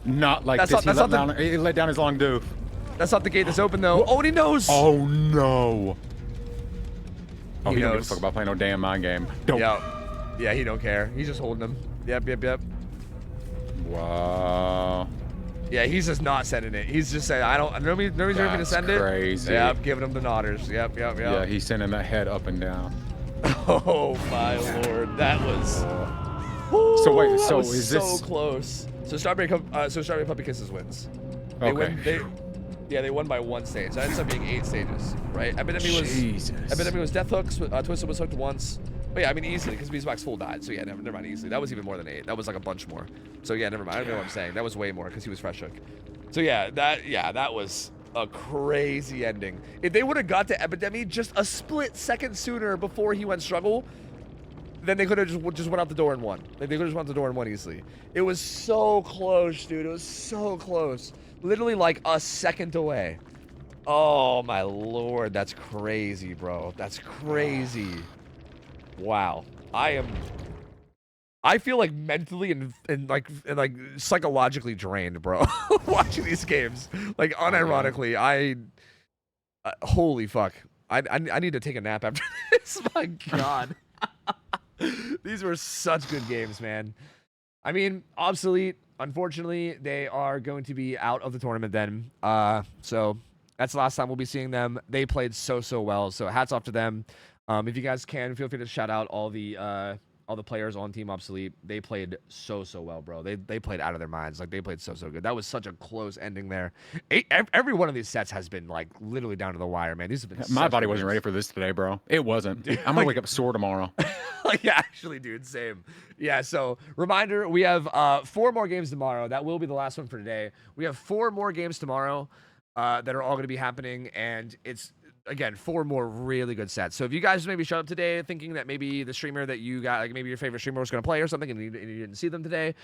Speaker 7: Not like this. He let down his long doof.
Speaker 15: That's not the gate that's open though. Oh, and he knows.
Speaker 7: Oh no. Oh, he don't give a
Speaker 15: knows.
Speaker 7: fuck about playing no damn mind game. Don't.
Speaker 15: Yeah, he don't care. He's just holding him. Yep.
Speaker 7: Wow.
Speaker 15: Yeah, he's just not sending it. He's just saying, nobody's ready to send
Speaker 7: crazy.
Speaker 15: it. Yep, giving him the nodders. Yep.
Speaker 7: Yeah, he's sending that head up and down.
Speaker 15: Oh my lord, that was.
Speaker 7: So wait, so
Speaker 15: was
Speaker 7: is
Speaker 15: so
Speaker 7: this
Speaker 15: close? So Strawberry Puppy Kisses wins.
Speaker 7: Okay.
Speaker 15: They won by 1 stage. That ends up being 8 stages, right? Epidemic was death hooks. Twisted was hooked once. But yeah, I mean easily because Beeswax full died. So yeah, never mind easily. That was even more than 8. That was like a bunch more. So yeah, never mind. I don't know what I'm saying. That was way more because he was fresh hook. So yeah, that was a crazy ending. If they would have got to Epidemic just a split second sooner before he went struggle, then they could have just went out the door and won. Like, they could have just went out the door and won easily. It was so close, dude. It was so close. Literally like a second away. Oh my lord, that's crazy, bro. That's crazy. Wow. I feel like mentally and like psychologically drained, bro. Watching these games. Like unironically, holy fuck. I need to take a nap after this. My god. These were such good games, man. I mean, Obsolete, unfortunately, they are going to be out of the tournament then. So that's the last time we'll be seeing them. They played so well. So hats off to them. If you guys can, feel free to shout out all the players on Team Obsolete. They played so well, bro. They played out of their minds. Like, they played so good. That was such a close ending there. Every one of these sets has been like literally down to the wire, man. These have been.
Speaker 7: My body wasn't ready for this today, bro. It wasn't. I'm gonna wake up sore tomorrow.
Speaker 15: Like, yeah, actually, dude, same. Yeah, so reminder, we have 4 more games tomorrow. That will be the last one for today. We have 4 more games tomorrow that are all going to be happening, and it's, again, 4 more really good sets. So if you guys maybe showed up today thinking that maybe the streamer that you got, like maybe your favorite streamer was going to play or something and you didn't see them today,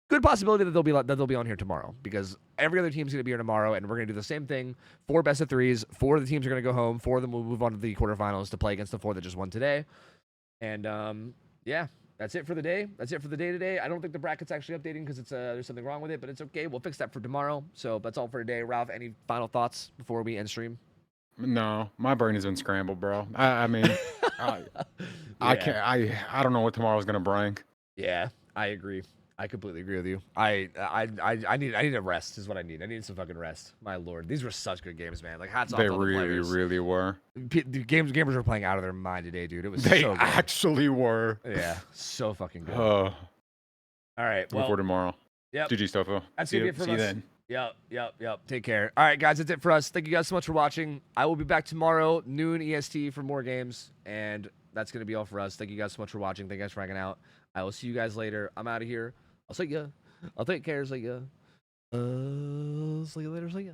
Speaker 15: good possibility that they'll be on here tomorrow, because every other team's going to be here tomorrow, and we're going to do the same thing. 4 best of 3s. 4 of the teams are going to go home. 4 of them will move on to the quarterfinals to play against the 4 that just won today. And yeah, that's it for the day. That's it for the day today. I don't think the bracket's actually updating because there's something wrong with it, but it's okay. We'll fix that for tomorrow. So that's all for today. Ralph, any final thoughts before we end stream?
Speaker 7: No, my brain has been scrambled, bro. I mean, I can't. I don't know what tomorrow's gonna bring.
Speaker 15: Yeah, I agree. I completely agree with you. I need a rest is what I need. I need some fucking rest. My lord, these were such good games, man. Like hats off
Speaker 7: They
Speaker 15: to all the
Speaker 7: really,
Speaker 15: players.
Speaker 7: really were.
Speaker 15: The gamers were playing out of their mind today, dude. It was
Speaker 7: They
Speaker 15: so good.
Speaker 7: actually were.
Speaker 15: Yeah, so fucking good.
Speaker 7: Oh.
Speaker 15: All right,
Speaker 7: Look forward to tomorrow.
Speaker 15: Yep.
Speaker 7: GG, Stofo.
Speaker 15: That's
Speaker 7: See
Speaker 15: gonna be
Speaker 7: you,
Speaker 15: it for
Speaker 7: see you
Speaker 15: us.
Speaker 7: then.
Speaker 15: Yep. Take care. All right, guys, that's it for us. Thank you guys so much for watching. I will be back tomorrow, noon EST, for more games, and that's gonna be all for us. Thank you guys so much for watching. Thank you guys for hanging out. I will see you guys later. I'm out of here. I'll see ya. I'll take care. See ya. See you later. See ya.